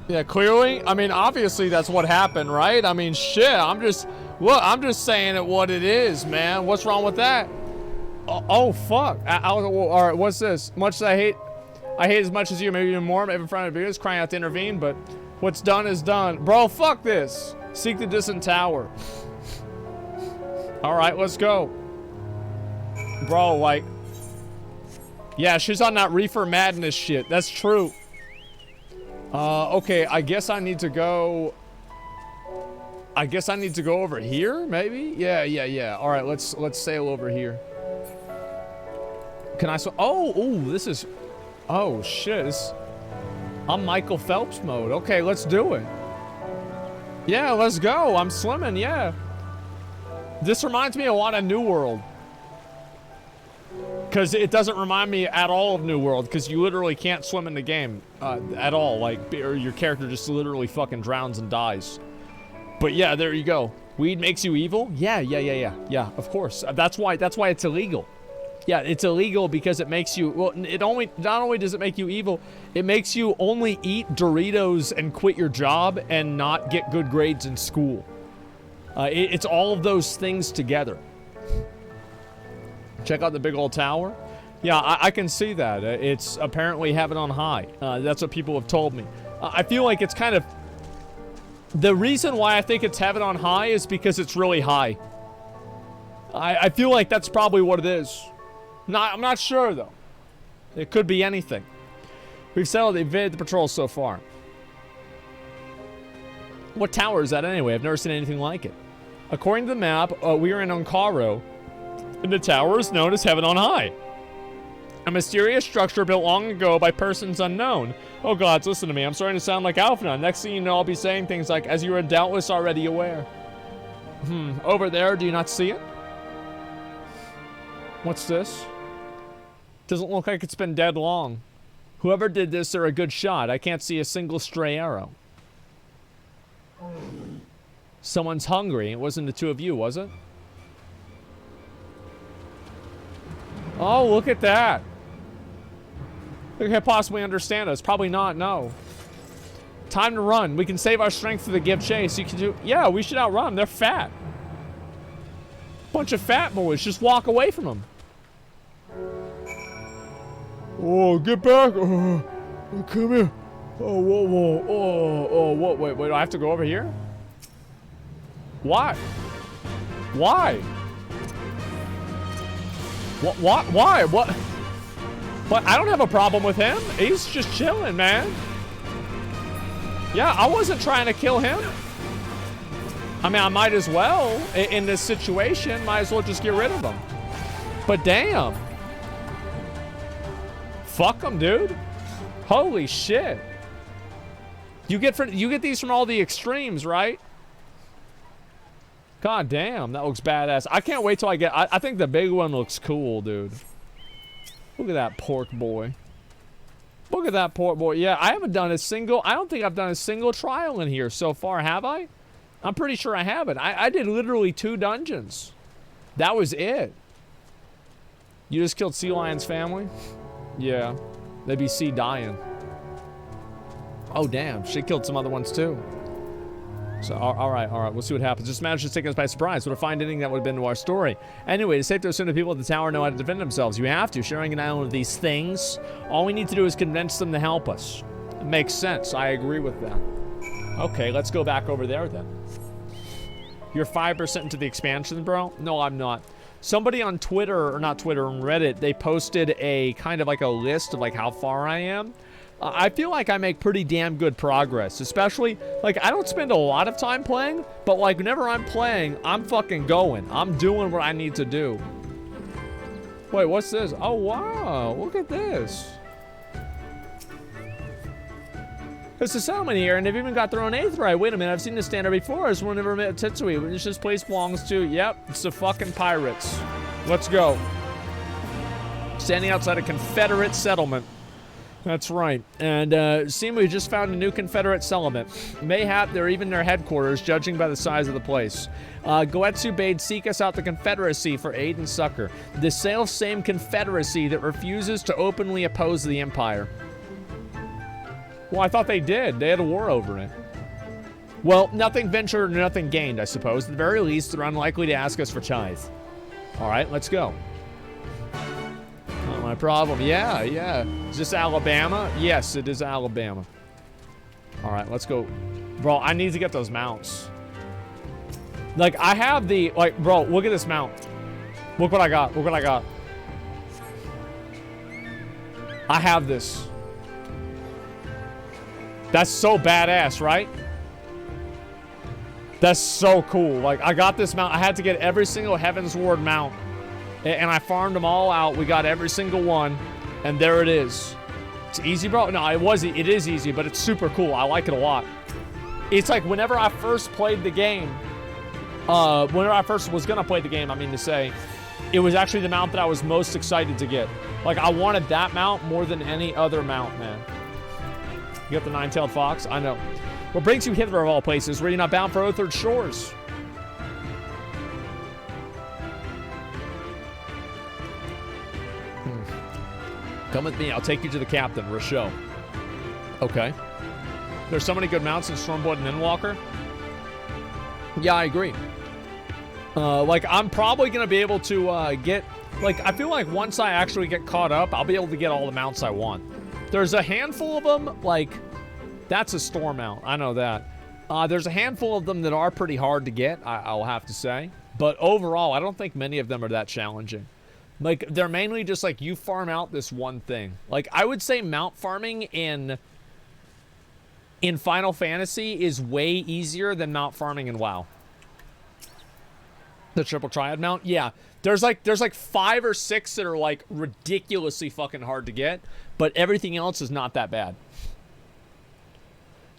Yeah, clearly. I mean, obviously that's what happened, right? I mean, shit. I'm just saying it what it is, man. What's wrong with that? Oh fuck. All right, what's this? Much as I hate as much as you, maybe even more. Maybe in front of videos, crying out to intervene, but what's done is done. Bro, fuck this. Seek the distant tower. All right, let's go. Bro, like, yeah, she's on that reefer madness shit. That's true. Okay, I guess I need to go over here, maybe? Yeah. All right, let's sail over here. Can I this is, oh shit, I'm Michael Phelps mode. Okay, let's do it. Yeah, let's go. I'm swimming, yeah. This reminds me a lot of New World. Because it doesn't remind me at all of New World, because you literally can't swim in the game at all. Like, or your character just literally fucking drowns and dies. But yeah, there you go. Weed makes you evil? Yeah, of course. That's why it's illegal. Yeah, it's illegal because it makes you, well, not only does it make you evil, it makes you only eat Doritos and quit your job and not get good grades in school. It's all of those things together. Check out the big old tower. Yeah, I can see that. It's apparently heaven on high. That's what people have told me. I feel like it's kind of, the reason why I think it's heaven on high is because it's really high. I feel like that's probably what it is. I'm not sure, though. It could be anything. We've settled the evaded the patrol so far. What tower is that anyway? I've never seen anything like it. According to the map, we are in Onkaro, and the tower is known as Heaven on High. A mysterious structure built long ago by persons unknown. Oh gods, listen to me. I'm starting to sound like Alphinaud. Next thing you know, I'll be saying things like, as you are doubtless already aware. Over there, do you not see it? What's this? Doesn't look like it's been dead long. Whoever did this, they're a good shot. I can't see a single stray arrow. Someone's hungry. It wasn't the two of you, was it? Oh, look at that. They can't possibly understand us. Probably not, no. Time to run. We can save our strength for the give chase. You can do... Yeah, we should outrun. They're fat. Bunch of fat boys. Just walk away from them. Oh, get back. Oh, come here. Oh, whoa, whoa. Oh, what? Wait, do I have to go over here? Why? Why? What? Why? What? But I don't have a problem with him. He's just chilling, man. Yeah, I wasn't trying to kill him. I mean, I might as well. In this situation, might as well just get rid of him. But damn. Fuck him, dude. Holy shit. You get these from all the extremes, right? God damn, that looks badass. I can't wait till I get... I think the big one looks cool, dude. Look at that pork boy. Look at that pork boy. Yeah, I haven't done a single... I don't think I've done a single trial in here so far, have I? I'm pretty sure I haven't. I did literally 2 dungeons. That was it. You just killed Sea Lion's family? Yeah. They'd be sea dying. Oh, damn. She killed some other ones, too. So, all right. We'll see what happens. Just managed to take us by surprise. Would have find anything that would have been to our story. Anyway, it's safe to assume the people at the tower know how to defend themselves. You have to. Sharing an island with these things, all we need to do is convince them to help us. It makes sense. I agree with that. Okay, let's go back over there then. You're 5% into the expansion, bro? No, I'm not. Somebody on Twitter, or not Twitter, on Reddit, they posted a kind of like a list of like how far I am. I feel like I make pretty damn good progress, especially, like, I don't spend a lot of time playing, but, like, whenever I'm playing, I'm fucking going. I'm doing what I need to do. Wait, what's this? Oh, wow. Look at this. There's a settlement here, and they've even got their own Aetheryte. Wait a minute, I've seen this standard before. It's one never met Titsui. It's this place belongs to, yep, it's the fucking pirates. Let's go. Standing outside a Confederate settlement. That's right. And seem we just found a new Confederate settlement. Mayhap they're even their headquarters, judging by the size of the place. Goetsu bade seek us out the Confederacy for aid and succor. The self-same Confederacy that refuses to openly oppose the Empire. Well, I thought they did. They had a war over it. Well, nothing ventured, nothing gained, I suppose. At the very least, they're unlikely to ask us for tithe. All right, let's go. Not my problem. Yeah. Is this Alabama? Yes, it is Alabama. All right, let's go. Bro, I need to get those mounts. Like, I have the... Like, bro, look at this mount. Look what I got. Look what I got. I have this. That's so badass, right? That's so cool. Like, I got this mount. I had to get every single Heaven's Ward mount. And I farmed them all out. We got every single one. And there it is. It's easy, bro. No, it is easy, but it's super cool. I like it a lot. It's like whenever I first played the game, whenever I first was going to play the game, I mean to say, it was actually the mount that I was most excited to get. Like, I wanted that mount more than any other mount, man. You got the nine-tailed fox? I know. What brings you hither of all places? Were you not bound for Oathard shores? Come with me. I'll take you to the captain, Rochelle. Okay. There's so many good mounts in Stormblood and Endwalker. Yeah, I agree. Like, I'm probably going to be able to get... Like, I feel like once I actually get caught up, I'll be able to get all the mounts I want. There's a handful of them, like... That's a Storm mount. I know that. There's a handful of them that are pretty hard to get, I'll have to say. But overall, I don't think many of them are that challenging. Like, they're mainly just, like, you farm out this one thing. Like, I would say mount farming in Final Fantasy is way easier than mount farming in WoW. The triple triad mount? Yeah. There's like 5 or 6 that are like ridiculously fucking hard to get, but everything else is not that bad.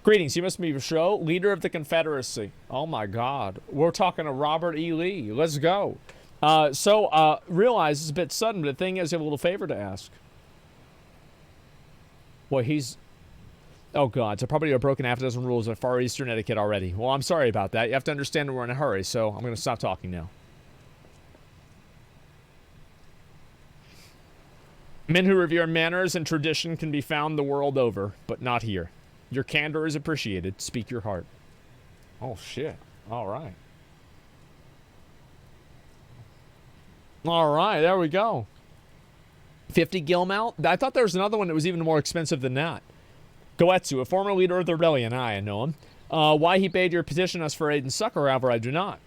Greetings, you must be Show, leader of the Confederacy. Oh my God. We're talking to Robert E. Lee. Let's go. Realize it's a bit sudden, but the thing is, I have a little favor to ask. Well, he's... Oh God, so probably a broken half a dozen rules of Far Eastern etiquette already. Well, I'm sorry about that. You have to understand that we're in a hurry, so I'm going to stop talking now. Men who revere manners and tradition can be found the world over, but not here. Your candor is appreciated. Speak your heart. Oh, shit. All right. All right, there we go. 50 gil mount? I thought there was another one that was even more expensive than that. Goetsu, a former leader of the rebellion. I know him. Why he bade your petition us for aid and succor, however, I do not.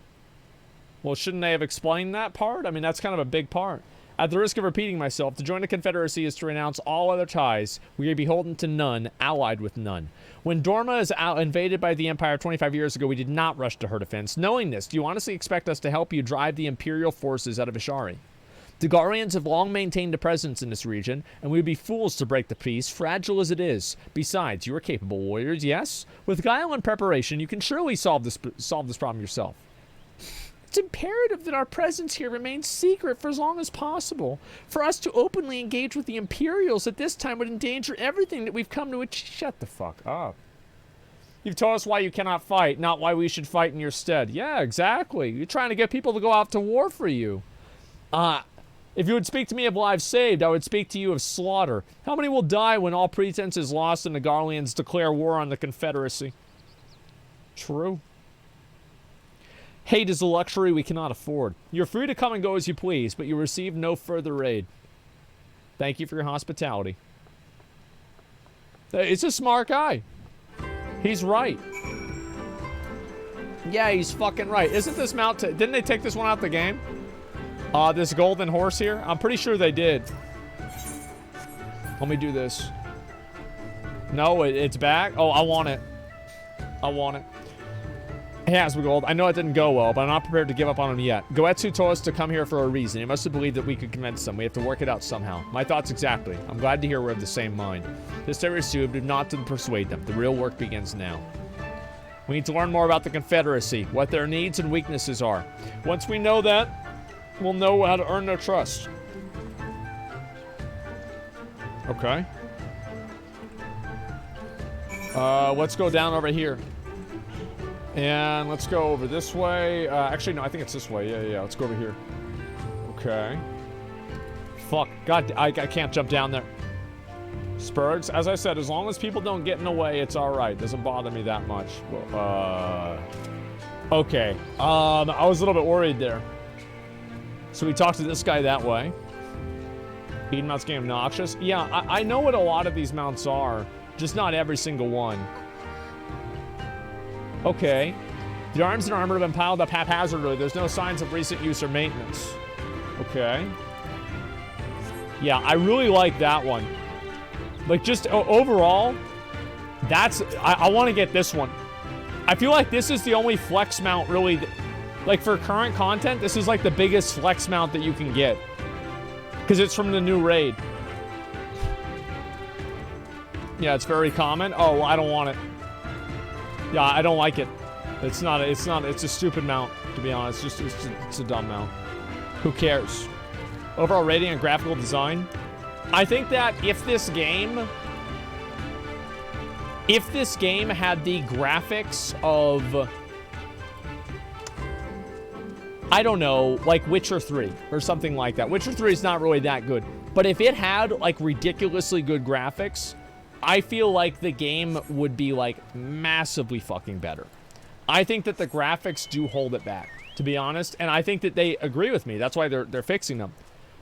Well, shouldn't they have explained that part? I mean, that's kind of a big part. At the risk of repeating myself, to join the Confederacy is to renounce all other ties. We are beholden to none, allied with none. When Dorma is invaded by the Empire 25 years ago, we did not rush to her defense. Knowing this, do you honestly expect us to help you drive the Imperial forces out of Ishari? The Garians have long maintained a presence in this region, and we would be fools to break the peace, fragile as it is. Besides, you are capable warriors, yes? With guile and preparation, you can surely solve this problem yourself. It's imperative that our presence here remains secret for as long as possible. For us to openly engage with the Imperials at this time would endanger everything that we've come to achieve. Shut the fuck up. You've told us why you cannot fight, not why we should fight in your stead. Yeah, exactly. You're trying to get people to go out to war for you. If you would speak to me of lives saved, I would speak to you of slaughter. How many will die when all pretense is lost and the Garleans declare war on the Confederacy? True. Hate is a luxury we cannot afford. You're free to come and go as you please, but you receive no further aid. Thank you for your hospitality. It's a smart guy. He's right. Yeah, he's fucking right. Isn't this mount... Didn't they take this one out the game? This golden horse here? I'm pretty sure they did. Let me do this. No, it's back. Oh, I want it. I want it. Hey, AsmonGold, I know it didn't go well, but I'm not prepared to give up on him yet. Goetsu told us to come here for a reason. He must have believed that we could convince them. We have to work it out somehow. My thoughts exactly. I'm glad to hear we're of the same mind. This Teresu did not to persuade them. The real work begins now. We need to learn more about the Confederacy, what their needs and weaknesses are. Once we know that, we'll know how to earn their trust. Okay. Let's go down over here. And let's go over this way. Actually, no, I think it's this way. Yeah. Let's go over here. Okay. Fuck. God, I can't jump down there. Spurgs, as I said, as long as people don't get in the way, it's alright. Doesn't bother me that much. Okay. I was a little bit worried there. So we talked to this guy that way. Beating mounts getting obnoxious. Yeah, I know what a lot of these mounts are. Just not every single one. Okay. The arms and armor have been piled up haphazardly. There's no signs of recent use or maintenance. Okay. Yeah, I really like that one. Like, just overall, that's... I want to get this one. I feel like this is the only flex mount really... Like, for current content, this is like the biggest flex mount that you can get. Because it's from the new raid. Yeah, it's very common. Oh, I don't want it. Yeah, I don't like it. It's a stupid mount, to be honest. It's a dumb mount. Who cares? Overall rating and graphical design. I think that if this game had the graphics of, I don't know, like Witcher 3 or something like that. Witcher 3 is not really that good. But if it had like ridiculously good graphics, I feel like the game would be like massively fucking better. I think that the graphics do hold it back, to be honest, and I think that they agree with me. That's why they're fixing them.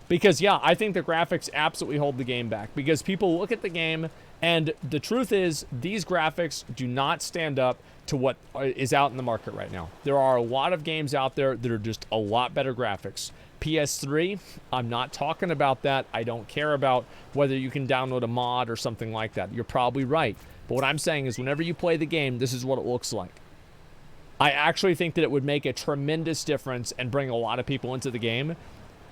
Because yeah, I think the graphics absolutely hold the game back, because people look at the game and the truth is these graphics do not stand up to what is out in the market right now. There are a lot of games out there that are just a lot better graphics. PS3, I'm not talking about that. I don't care about whether you can download a mod or something like that. You're probably right. But what I'm saying is whenever you play the game, this is what it looks like. I actually think that it would make a tremendous difference and bring a lot of people into the game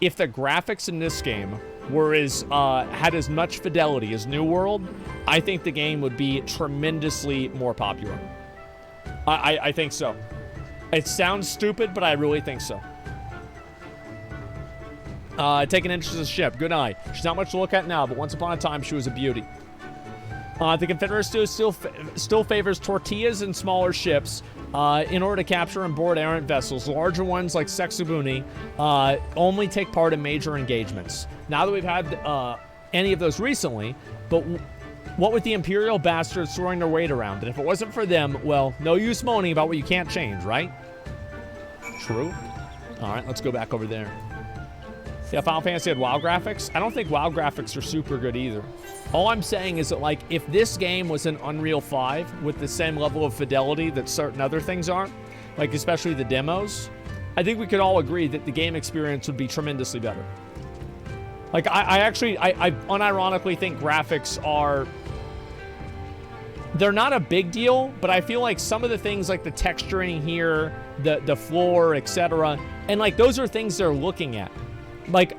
if the graphics in this game were had as much fidelity as New World, I think the game would be tremendously more popular. I think so. It sounds stupid, but I really think so. Take an interest in the ship. Good eye. She's not much to look at now, but once upon a time, she was a beauty. The Confederacy still favors tortillas and smaller ships in order to capture and board errant vessels. Larger ones like Sexubuni only take part in major engagements. Now that we've had any of those recently, but what with the Imperial bastards throwing their weight around? And if it wasn't for them, well, no use moaning about what you can't change, right? True. All right, let's go back over there. Yeah, Final Fantasy had WoW graphics. I don't think WoW graphics are super good either. All I'm saying is that, like, if this game was an Unreal 5 with the same level of fidelity that certain other things are, like especially the demos, I think we could all agree that the game experience would be tremendously better. Like, I actually unironically think graphics are... They're not a big deal, but I feel like some of the things like the texturing here, the floor, etc., and, like, those are things they're looking at. Like,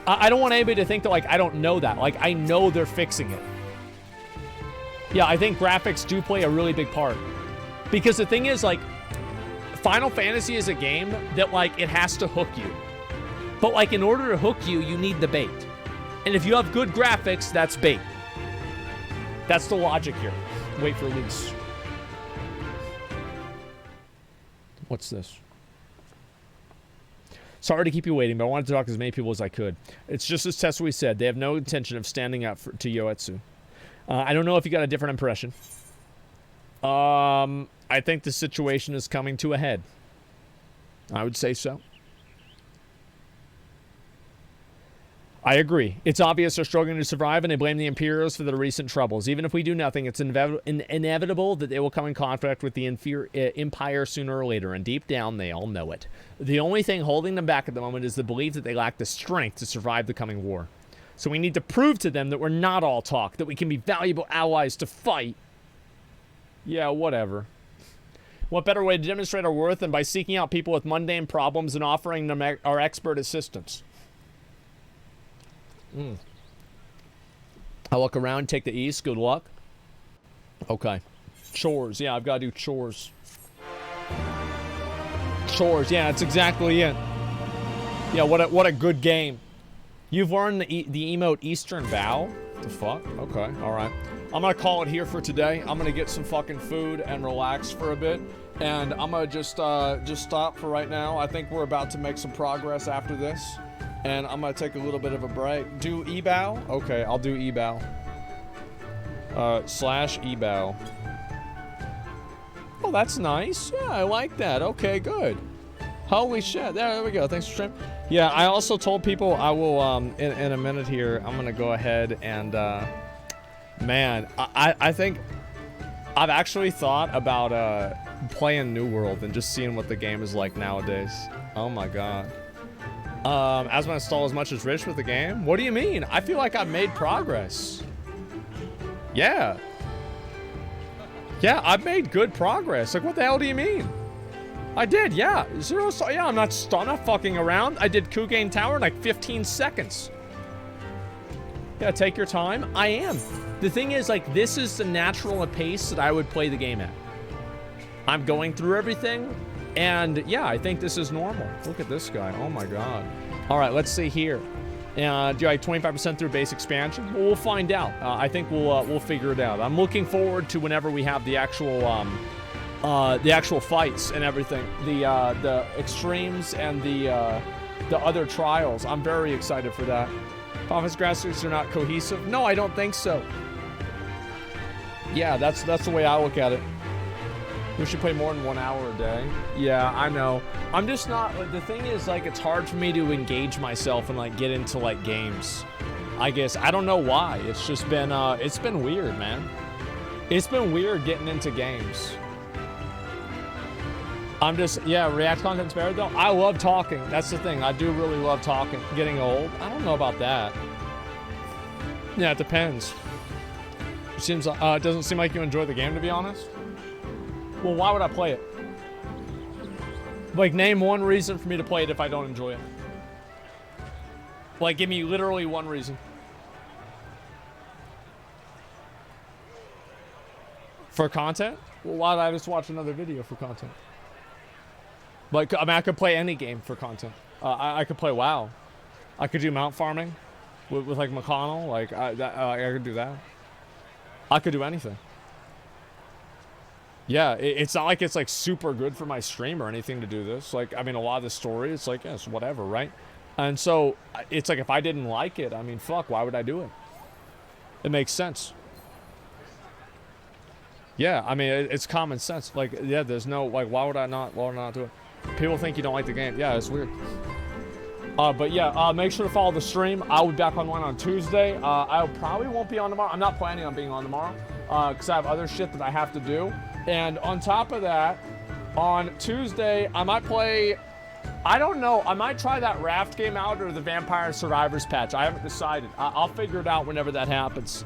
I don't want anybody to think that, like, I don't know that. Like, I know they're fixing it. Yeah, I think graphics do play a really big part. Because the thing is, like, Final Fantasy is a game that, like, it has to hook you. But, like, in order to hook you, you need the bait. And if you have good graphics, that's bait. That's the logic here. Wait for release. What's this? Sorry to keep you waiting, but I wanted to talk to as many people as I could. It's just as Tessui said. They have no intention of standing up to Yoetsu. I don't know if you got a different impression. I think the situation is coming to a head. I would say so. I agree. It's obvious they're struggling to survive, and they blame the Imperials for their recent troubles. Even if we do nothing, it's inevitable that they will come in contact with the Empire sooner or later, and deep down, they all know it. The only thing holding them back at the moment is the belief that they lack the strength to survive the coming war. So we need to prove to them that we're not all talk, that we can be valuable allies to fight. Yeah, whatever. What better way to demonstrate our worth than by seeking out people with mundane problems and offering them our expert assistance? I look around, take the east. Good luck. Okay. Chores. Yeah, I've got to do chores. Chores. Yeah, that's exactly it. Yeah, what a good game. You've learned the emote Eastern Vow? What the fuck? Okay, alright. I'm gonna call it here for today. I'm gonna get some fucking food and relax for a bit. And I'm gonna just stop for right now. I think we're about to make some progress after this. And I'm gonna take a little bit of a break. Do eBow? Okay, I'll do eBow. Slash eBow. Oh, that's nice. Yeah, I like that. Okay, good. Holy shit. There we go. Thanks for streaming. Yeah, I also told people I will, in a minute here, I'm gonna go ahead and, man, I think I've actually thought about, playing New World and just seeing what the game is like nowadays. Oh my god. Asmon install as much as Rich with the game? What do you mean? I feel like I've made progress. Yeah. Yeah, I've made good progress. Like, what the hell do you mean? I did, yeah. Zero star. Yeah, I'm not fucking around. I did Kugane Tower in like 15 seconds. Yeah, take your time. I am. The thing is, like, this is the natural pace that I would play the game at. I'm going through everything. And yeah, I think this is normal. Look at this guy. Oh my god. All right, let's see here. Do I 25% through base expansion? Well, we'll find out. I think we'll figure it out. I'm looking forward to whenever we have the actual fights and everything, the extremes and the other trials. I'm very excited for that. Office grassroots are not cohesive. No, I don't think so. Yeah, that's the way I look at it. We should play more than 1 hour a day. Yeah, I know. I'm just not, the thing is, like, it's hard for me to engage myself and, like, get into, like, games. I guess. I don't know why. It's just been, it's been weird, man. It's been weird getting into games. I'm just, yeah, React content's better, though. I love talking. That's the thing. I do really love talking. Getting old? I don't know about that. Yeah, it depends. It seems, it doesn't seem like you enjoy the game, to be honest. Well, why would I play it? Like, name one reason for me to play it if I don't enjoy it. Like, give me literally one reason. For content? Well, why don't I just watch another video for content? Like, I mean, I could play any game for content. I could play WoW. I could do mount farming with like McConnell. Like, I could do that. I could do anything. Yeah, it's not like it's like super good for my stream or anything to do this. Like, I mean, a lot of the story, it's like, yeah, it's whatever, right? And so it's like, if I didn't like it, I mean, fuck, why would I do it? It makes sense. Yeah, I mean, it's common sense. Like, yeah, there's no, like, why would I not do it? People think you don't like the game. Yeah, it's weird. But yeah, make sure to follow the stream. I'll be back online on Tuesday. I probably won't be on tomorrow. I'm not planning on being on tomorrow because I have other shit that I have to do. And on top of that, on Tuesday, I might play, I don't know, I might try that Raft game out or the Vampire Survivors patch. I haven't decided. I'll figure it out whenever that happens.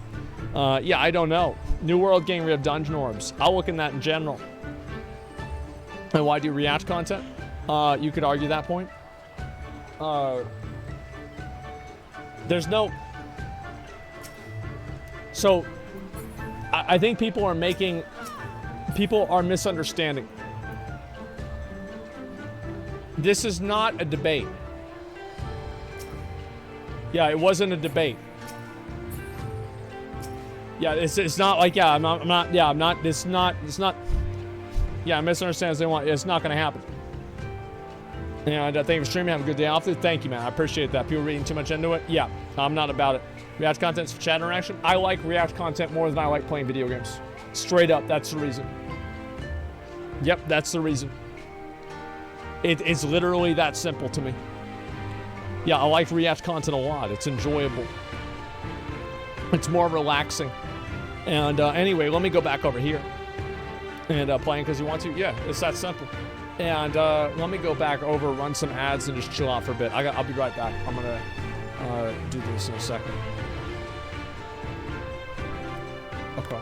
Yeah, I don't know. New World game, we have Dungeon Orbs. I'll look in that in general. And why do React content? You could argue that point. There's no... So, I think people are misunderstanding. This is not a debate. Yeah, it wasn't a debate. Yeah, it's not like, yeah, I'm not, yeah, it's not, yeah, I misunderstand they want, it's not going to happen. And thank you for streaming, have a good day off. Thank you, man, I appreciate that. People reading too much into it, yeah, I'm not about it. React content's for chat interaction. I like React content more than I like playing video games. Straight up, that's the reason. Yep, that's the reason. It's literally that simple to me. Yeah, I like React content a lot. It's enjoyable. It's more relaxing. And anyway, let me go back over here. And playing because you want to? Yeah, it's that simple. And let me go back over, run some ads, and just chill out for a bit. I'll be right back. I'm going to do this in a second. Okay.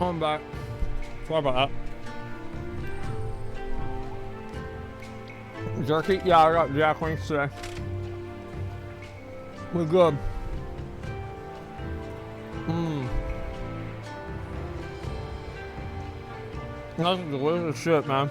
I'm back. Sorry about that. Jerky? Yeah, I got Jack Wings today. We're good. That's delicious shit, man.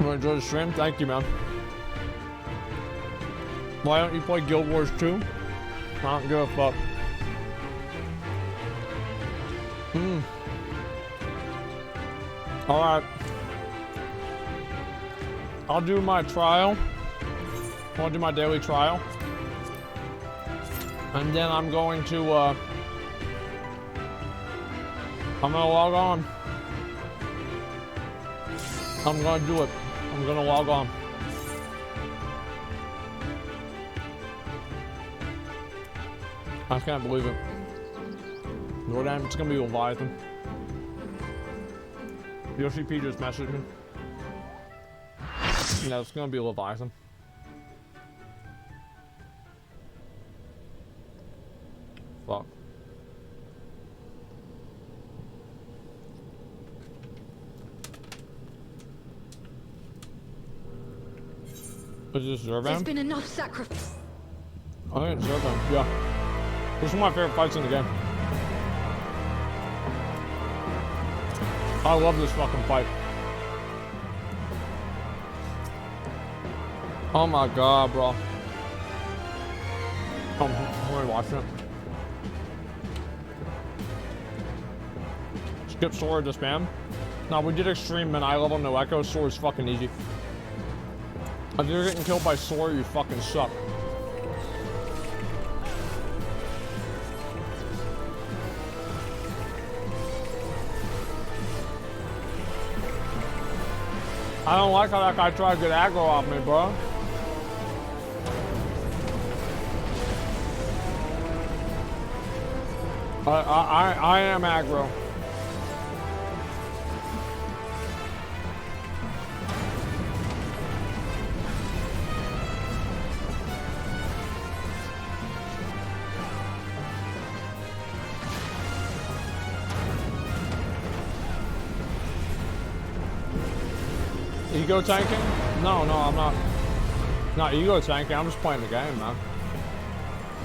You enjoy the stream? Thank you, man. Why don't you play Guild Wars 2? I don't give a fuck. Alright. I'll do my trial. I'll do my daily trial. And then I'm going to, I'm gonna log on. I'm gonna do it. I'm gonna log on. I can't believe it. No damn, it's gonna be Leviathan. Yoshi P just messaged me. Yeah, it's gonna be Leviathan. Fuck. Is this Zervan? There's been enough sacrifice. I think it's Zervan, yeah. This is one of my favorite fights in the game. I love this fucking fight. Oh my god, bro. I'm really watching it. Skip sword to spam. No, we did extreme and eye level, no echo. Sword's fucking easy. If you're getting killed by sword, you fucking suck. I don't like how that guy tried to get aggro off me, bro. I am aggro. Ego tanking? No, I'm not ego tanking. I'm just playing the game, man.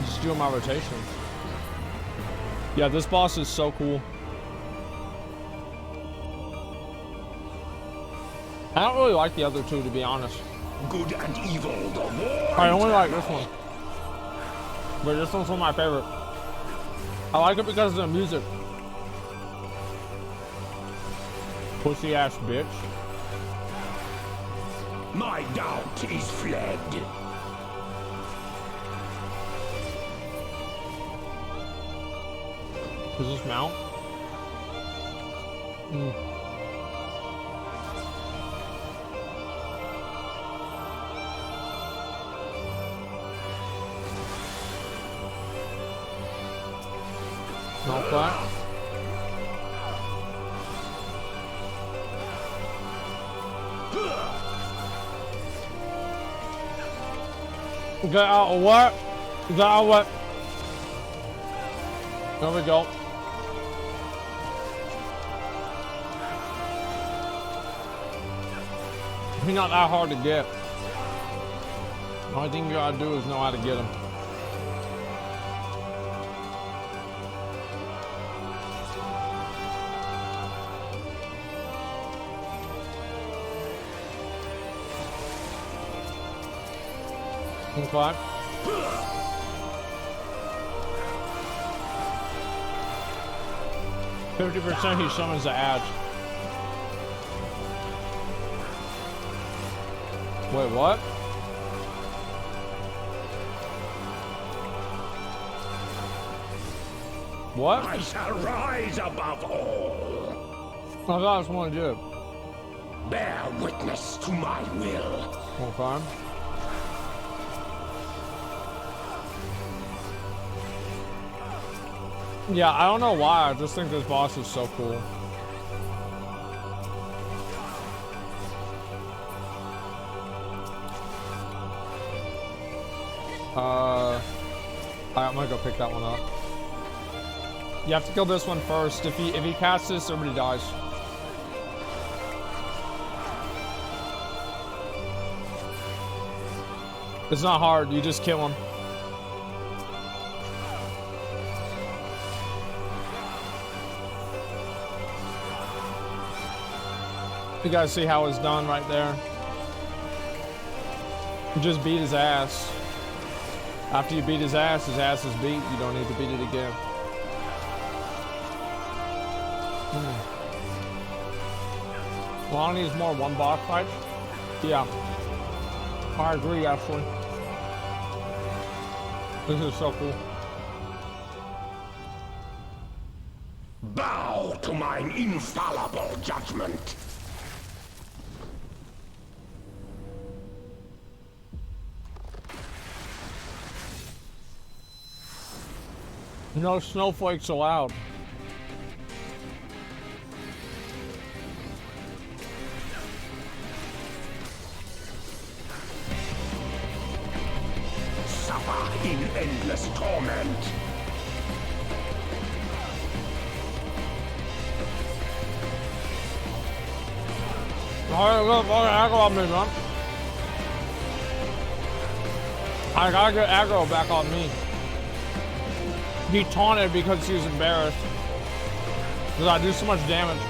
Just doing my rotation. Yeah, this boss is so cool. I don't really like the other two, to be honest. Good and evil, the war. I only like this one. But this one's one of my favorite. I like it because of the music. Pussy ass bitch. My doubt is fled. Does this mount? Not that. Get out of what? Get out of what? There we go. He's not that hard to get. The only thing you gotta do is know how to get him. Okay. %, he summons the ads. Wait, what? What? I shall rise above all. I just want to do it. Bear witness to my will. Okay. Yeah, I don't know why. I just think this boss is so cool. I'm gonna go pick that one up. You have to kill this one first. If he casts this, everybody dies. It's not hard. You just kill him. You guys see how it's done right there. Just beat his ass. After you beat his ass is beat. You don't need to beat it again. Well, needs more one boss fights. Yeah. I agree, actually. This is so cool. Bow to mine infallible judgment. No snowflakes allowed. Suffer in endless torment. Alright, look, aggro on me, man. I gotta get aggro back on me. He taunted because he was embarrassed. Because I do so much damage.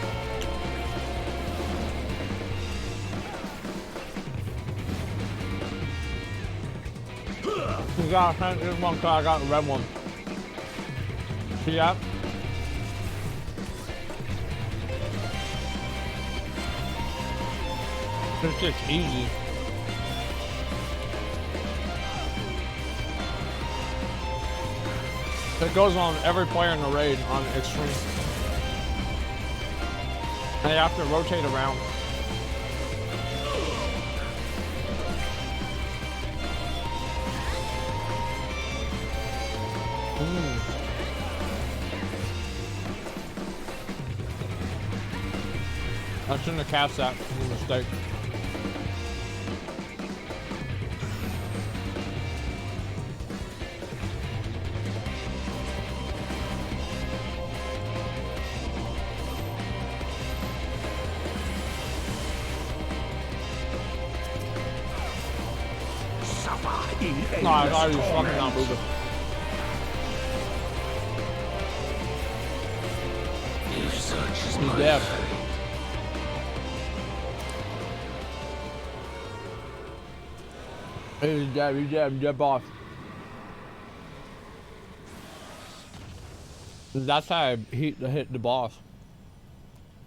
You got this one card, I got the red one. See that? This shit's easy. It goes on every player in the raid on extreme. And you have to rotate around. I shouldn't have cast that. It was a mistake. No, I thought he was fucking not moving. He's dead. He's dead boss. That's how I hit the boss.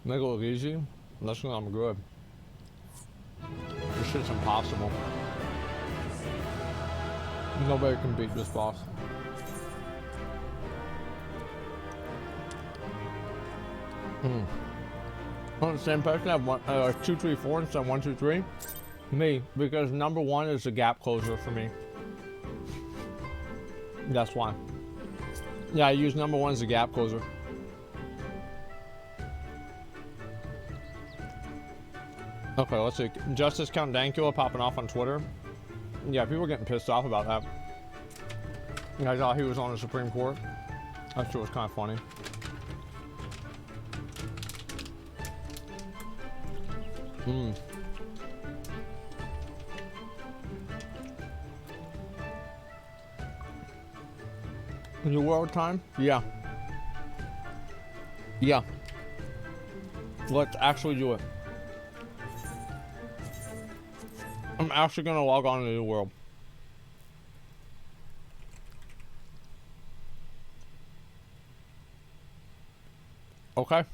Make it look easy. That's when I'm good. This shit's impossible. Nobody can beat this boss. On the same person, I have 2, 3, 4 instead of 1, 2, 3. Me, because number 1 is a gap closer for me. That's why. Yeah, I use number 1 as a gap closer. Okay, let's see. Justice Count Dankula popping off on Twitter. Yeah, people are getting pissed off about that. Yeah, I thought he was on the Supreme Court. That shit was kind of funny. New World time? Yeah. Yeah. Let's actually do it. I'm actually gonna log on to the New World. Okay.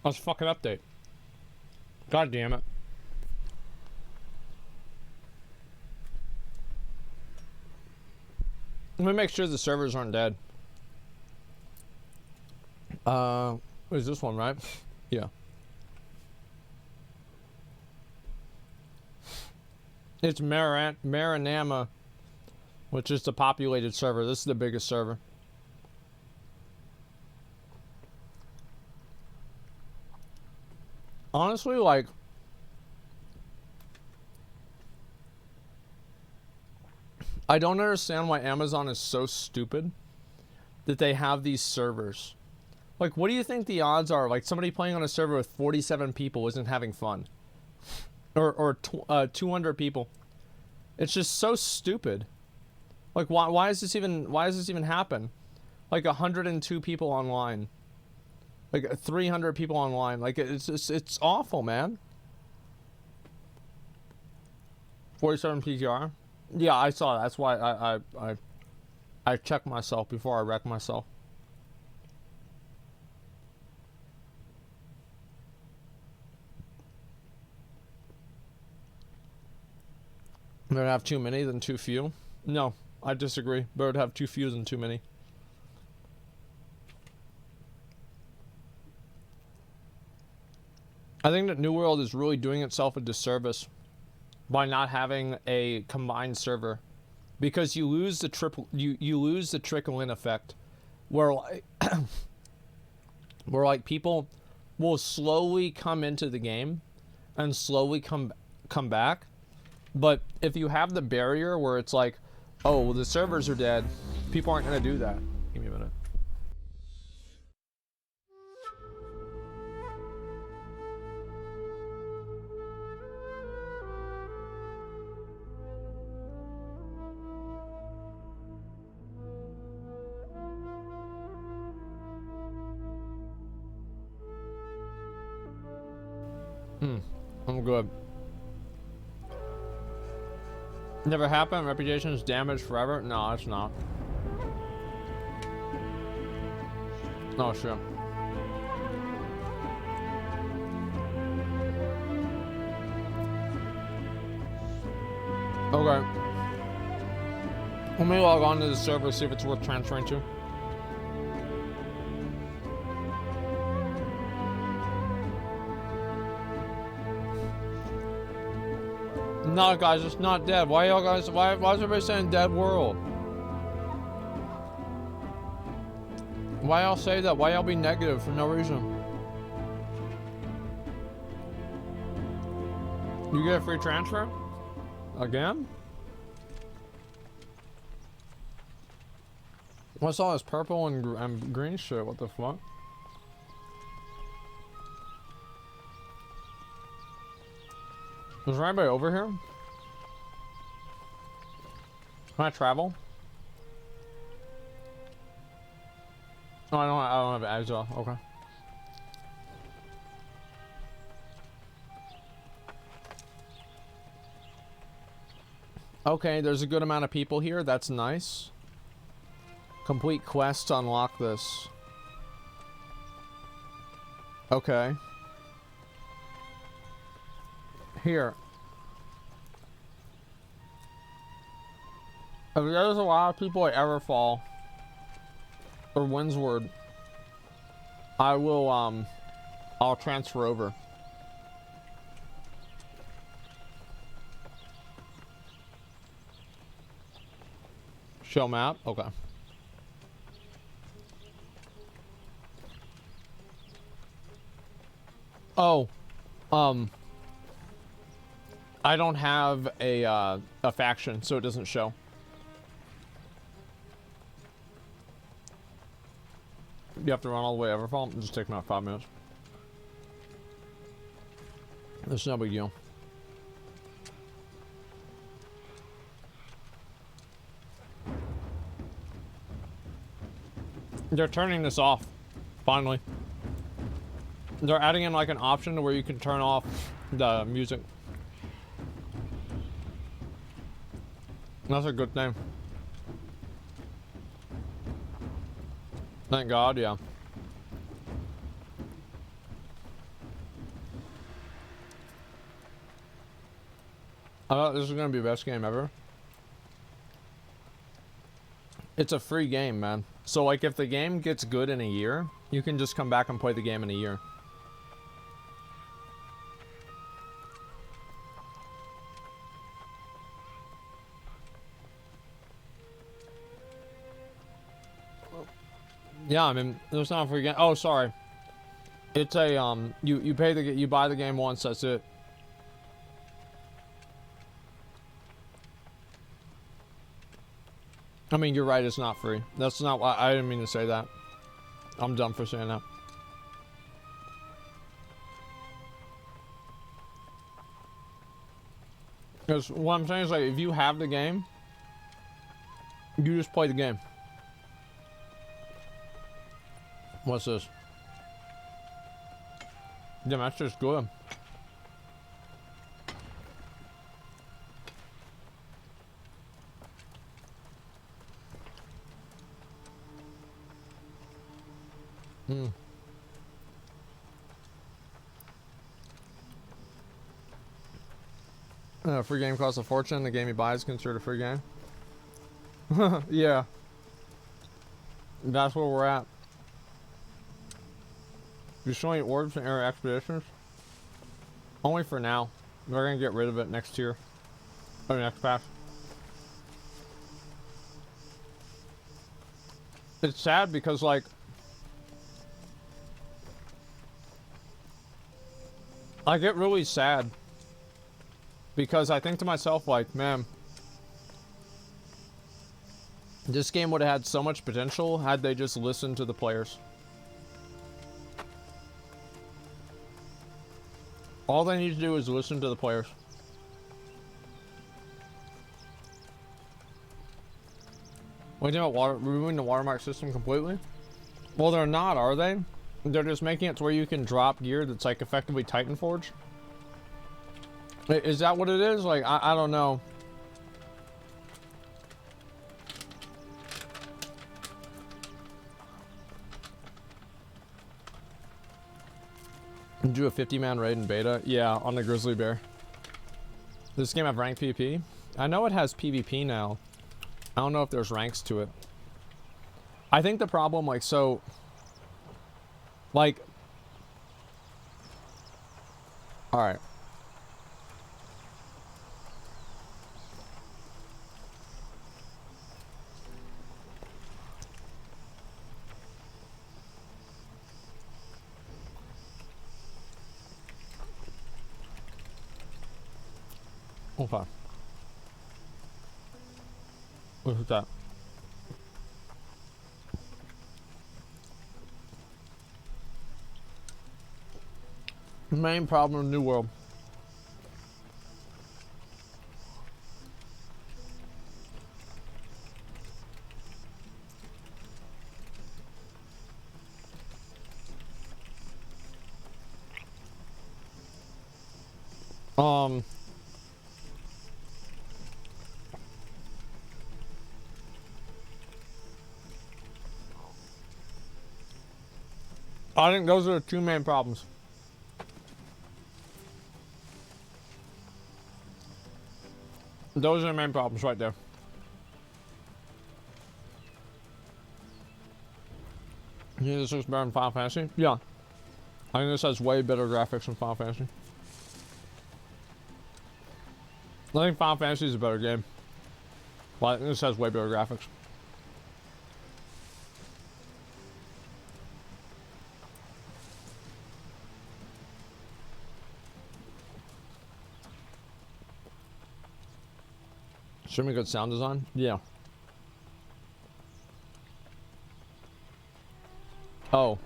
Let's fucking update. God damn it. Let me make sure the servers aren't dead. Is this one, right? Yeah. It's Marinama, which is the populated server. This is the biggest server. Honestly, like, I don't understand why Amazon is so stupid that they have these servers. Like, what do you think the odds are? Like, somebody playing on a server with 47 people isn't having fun. Or 200 people. It's just so stupid. Like, why does this even happen? like 102 people online, like 300 people online. Like it's awful, man. 47 PTR. Yeah, I saw that. That's why I check myself before I wreck myself. Better have too many than too few. No, I disagree. Better have too few than too many. I think that New World is really doing itself a disservice by not having a combined server, because you lose the trickle-in effect, where like where like people will slowly come into the game and slowly come back. But if you have the barrier where it's like, oh, well, the servers are dead, people aren't gonna do that. Give me a minute. I'm good. Never happened. Reputation is damaged forever. No, it's not. Oh shit. Okay. Let me log on to the server, see if it's worth transferring to. No, guys, it's not dead. Why y'all guys? Why is everybody saying dead world? Why y'all say that? Why y'all be negative for no reason? You get a free transfer? Again? What's all this purple and green shit? What the fuck? Is there anybody over here? Can I travel? Oh, I don't have exile. Okay. Okay, there's a good amount of people here. That's nice. Complete quest to unlock this. Okay. Here. If there's a lot of people at Everfall or Windsward, I'll transfer over. Show map? Okay. Oh, I don't have a faction, so it doesn't show. You have to run all the way to Everfall? It'll just take about 5 minutes. It's no big deal. They're turning this off, finally. They're adding in like an option to where you can turn off the music. That's a good thing. Thank God, yeah. I thought this was gonna be the best game ever. It's a free game, man. So like if the game gets good in a year, you can just come back and play the game in a year. Yeah, I mean, there's not a free game. Oh, sorry. It's a you buy the game once, that's it. I mean, you're right, it's not free. That's not why I didn't mean to say that. I'm dumb for saying that. Because what I'm saying is, like, if you have the game, you just play the game. What's this? Damn, that's just good. Hmm. Free game costs a fortune. The game you buy is considered a free game. Yeah. That's where we're at. You're showing orbs and air expeditions? Only for now. They're gonna get rid of it next year. Or next patch. It's sad because, like, I get really sad because I think to myself, like, man, this game would have had so much potential had they just listened to the players. All they need to do is listen to the players. What do you think about removing the watermark system completely? Well, they're not, are they? They're just making it to where you can drop gear that's like effectively Titanforge. Is that what it is? Like, I don't know. Do a 50-man raid in beta? Yeah, on the Grizzly Bear. Does this game have ranked PvP? I know it has PvP now. I don't know if there's ranks to it. I think the problem, like, so... Like... Alright. Okay. What's that? Main problem in New World. I think those are the two main problems. Those are the main problems right there. Yeah, this looks better than Final Fantasy. Yeah. I think this has way better graphics than Final Fantasy. I think Final Fantasy is a better game. But I think this has way better graphics. Extremely good sound design? Yeah. Oh.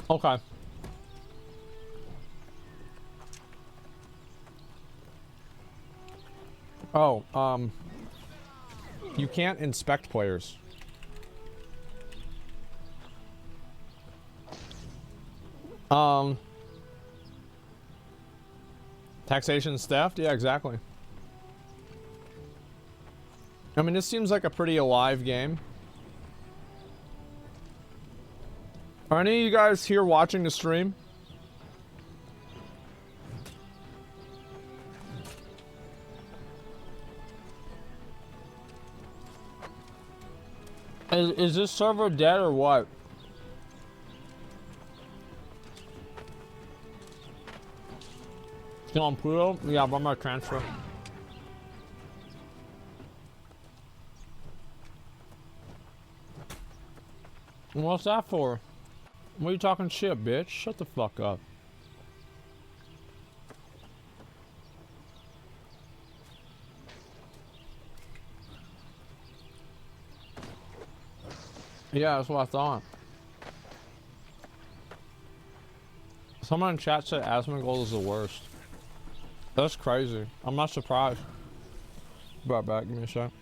Okay. Oh, you can't inspect players. Taxation theft? Yeah, exactly. I mean, this seems like a pretty alive game. Are any of you guys here watching the stream? Is this server dead or what? Still on Pluto? Yeah, one more transfer. What's that for? What are you talking shit, bitch? Shut the fuck up. Yeah, that's what I thought. Someone in chat said AsmonGold is the worst. That's crazy. I'm not surprised. Brought back. Give me a shot.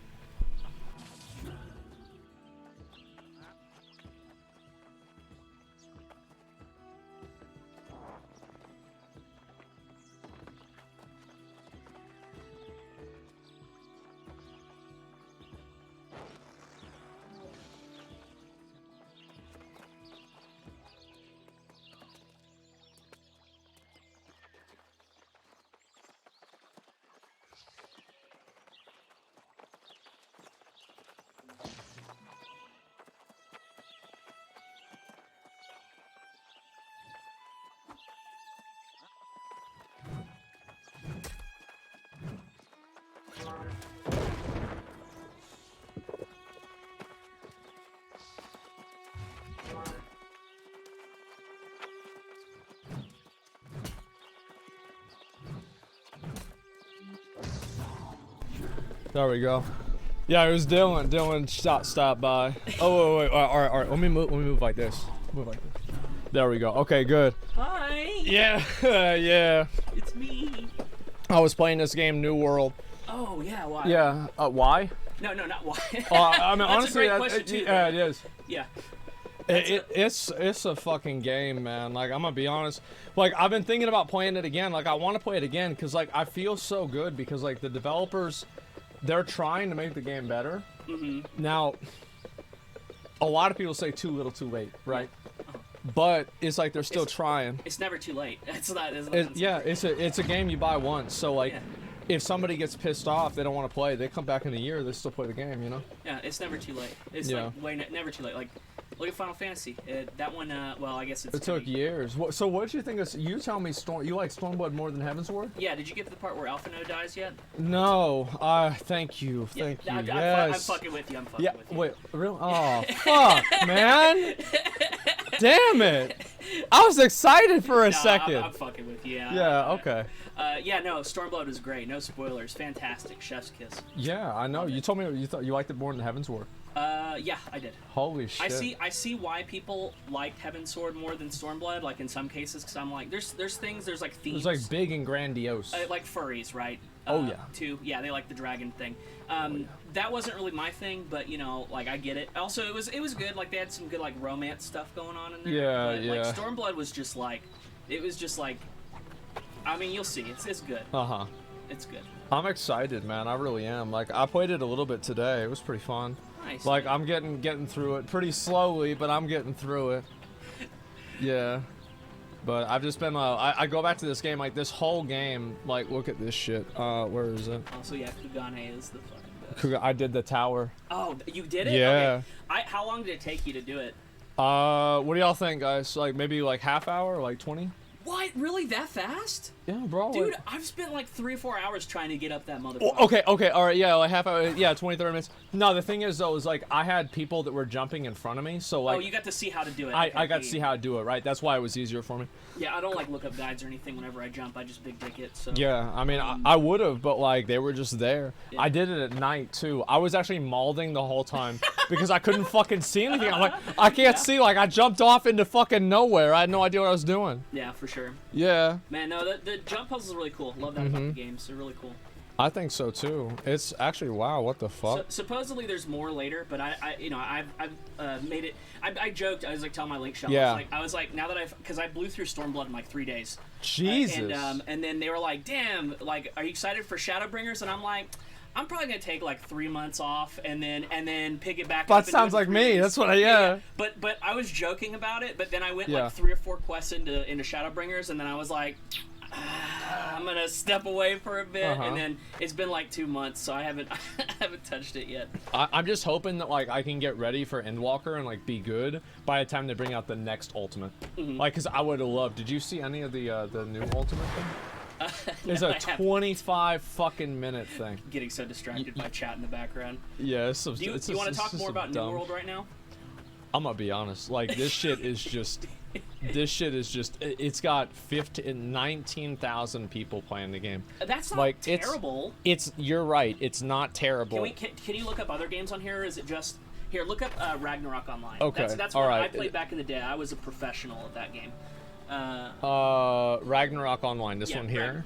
There we go. Yeah, it was Dylan. Dylan stopped by. Oh wait. All right. Let me move like this. Move like this. There we go. Okay, good. Hi. Yeah. Yeah. It's me. I was playing this game, New World. Oh yeah. Why? Yeah. Why? No, not why. I mean, That's honestly, a great question too, yeah, it is. Yeah. It's a fucking game, man. Like, I'm gonna be honest. Like, I've been thinking about playing it again. Like, I want to play it again because, like, I feel so good because, like, the developers, they're trying to make the game better. Now, a lot of people say too little, too late, right? But it's like they're still trying. It's never too late. It's not. Yeah, it's a game you buy once. So like, if somebody gets pissed off, they don't want to play. They come back in a year, they still play the game. You know? Yeah, it's never too late. It's like never too late. Like, look at Final Fantasy. That one. Well, I guess it took years. So what did you think of? You tell me, you like Stormblood more than Heavensward? Yeah. Did you get to the part where Alphino dies yet? No. Thank you. Thank you. I'm Yes. fucking with you. I'm fucking with you. Wait. Really? Oh, fuck, man. Damn it. I was excited for a second. I'm fucking with you. Yeah. Okay. Yeah. No. Stormblood was great. No spoilers. Fantastic. Chef's kiss. Yeah, I know. You told me you thought you liked it more than Heavensward. Yeah, I did. Holy shit. I see why people liked Heavensward more than Stormblood, like in some cases, because I'm like, there's things, there's like themes. It was like big and grandiose. Like furries, right? Oh yeah. Too. Yeah, they like the dragon thing. That wasn't really my thing, but you know, like I get it. Also, it was good. Like they had some good like romance stuff going on in there. Yeah, but, yeah. Like Stormblood was just like, I mean, you'll see. It's good. It's good. I'm excited, man. I really am. Like I played it a little bit today. It was pretty fun. Nice. Like I'm getting through it pretty slowly, but I'm getting through it. Yeah. But I've just been I go back to this game like this whole game. Like look at this shit. Where is it? Also, yeah, Kugane is the fucking best. I did the tower. Oh, you did it? Yeah. Okay. How long did it take you to do it? What do y'all think, guys? Like maybe like half hour, like 20? What? Really? That fast? Yeah, bro. Dude, I've spent like 3 or 4 hours trying to get up that motherfucker. Well, okay, all right, yeah, like half hour, yeah, 20, 30 minutes. No, the thing is, though, is like I had people that were jumping in front of me, so like. Oh, you got to see how to do it. I got to see how to do it, right? That's why it was easier for me. Yeah, I don't like look up guides or anything whenever I jump. I just big dick it. So. Yeah, I mean, I would have, but like they were just there. Yeah. I did it at night too. I was actually malding the whole time because I couldn't fucking see anything. I'm like, I can't see. Like I jumped off into fucking nowhere. I had no idea what I was doing. Yeah, for sure. Yeah. Man, no, the jump puzzles are really cool. Love that about the games. They're really cool. I think so too. It's actually wow. What the fuck? So, supposedly there's more later, but I've made it. I joked. I was like telling my link shop. Yeah. I was like now that because I blew through Stormblood in like 3 days. Jesus. And then they were like, damn, like, are you excited for Shadowbringers? And I'm like, I'm probably gonna take like 3 months off and then pick it back up. That sounds like me. That's what yeah. But I was joking about it. But then I went like 3 or 4 quests into Shadowbringers, and then I was like, I'm gonna step away for a bit, and then it's been like 2 months, so I haven't touched it yet. I'm just hoping that like I can get ready for Endwalker and like be good by the time they bring out the next Ultimate. Like, cause I would have loved. Did you see any of the new Ultimate thing? It's a 25 fucking minute thing. Getting so distracted by chat in the background. Yeah, it's do you want to talk more about New World right now? I'm gonna be honest. Like this shit is just. This shit is just. It's got 19,000 people playing the game. That's not like, terrible. It's. You're right. It's not terrible. Can you look up other games on here? Or is it just here? Look up Ragnarok Online. Okay. That's all what right. I played back in the day. I was a professional at that game. Ragnarok Online. This one here.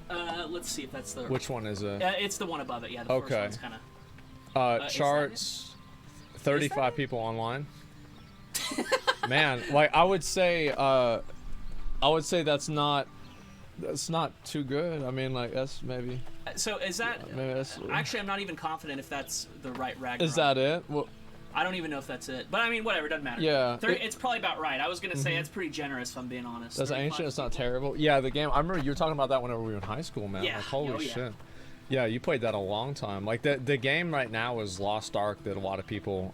let's see if that's the. Which one is it? It's the one above it. Yeah, the first one's kind of. Charts. 35 people online. Man, like I would say that's not too good. I mean, like that's maybe. So is that? Actually, I'm not even confident if that's the right Ragnarok. Is that it? Well, I don't even know if that's it. But I mean, whatever, doesn't matter. Yeah. It's probably about right. I was gonna say it's pretty generous, if I'm being honest. That's ancient. It's not terrible. Yeah, the game. I remember you were talking about that whenever we were in high school, man. Yeah. Like, holy shit. Yeah, you played that a long time. Like the game right now is Lost Ark that a lot of people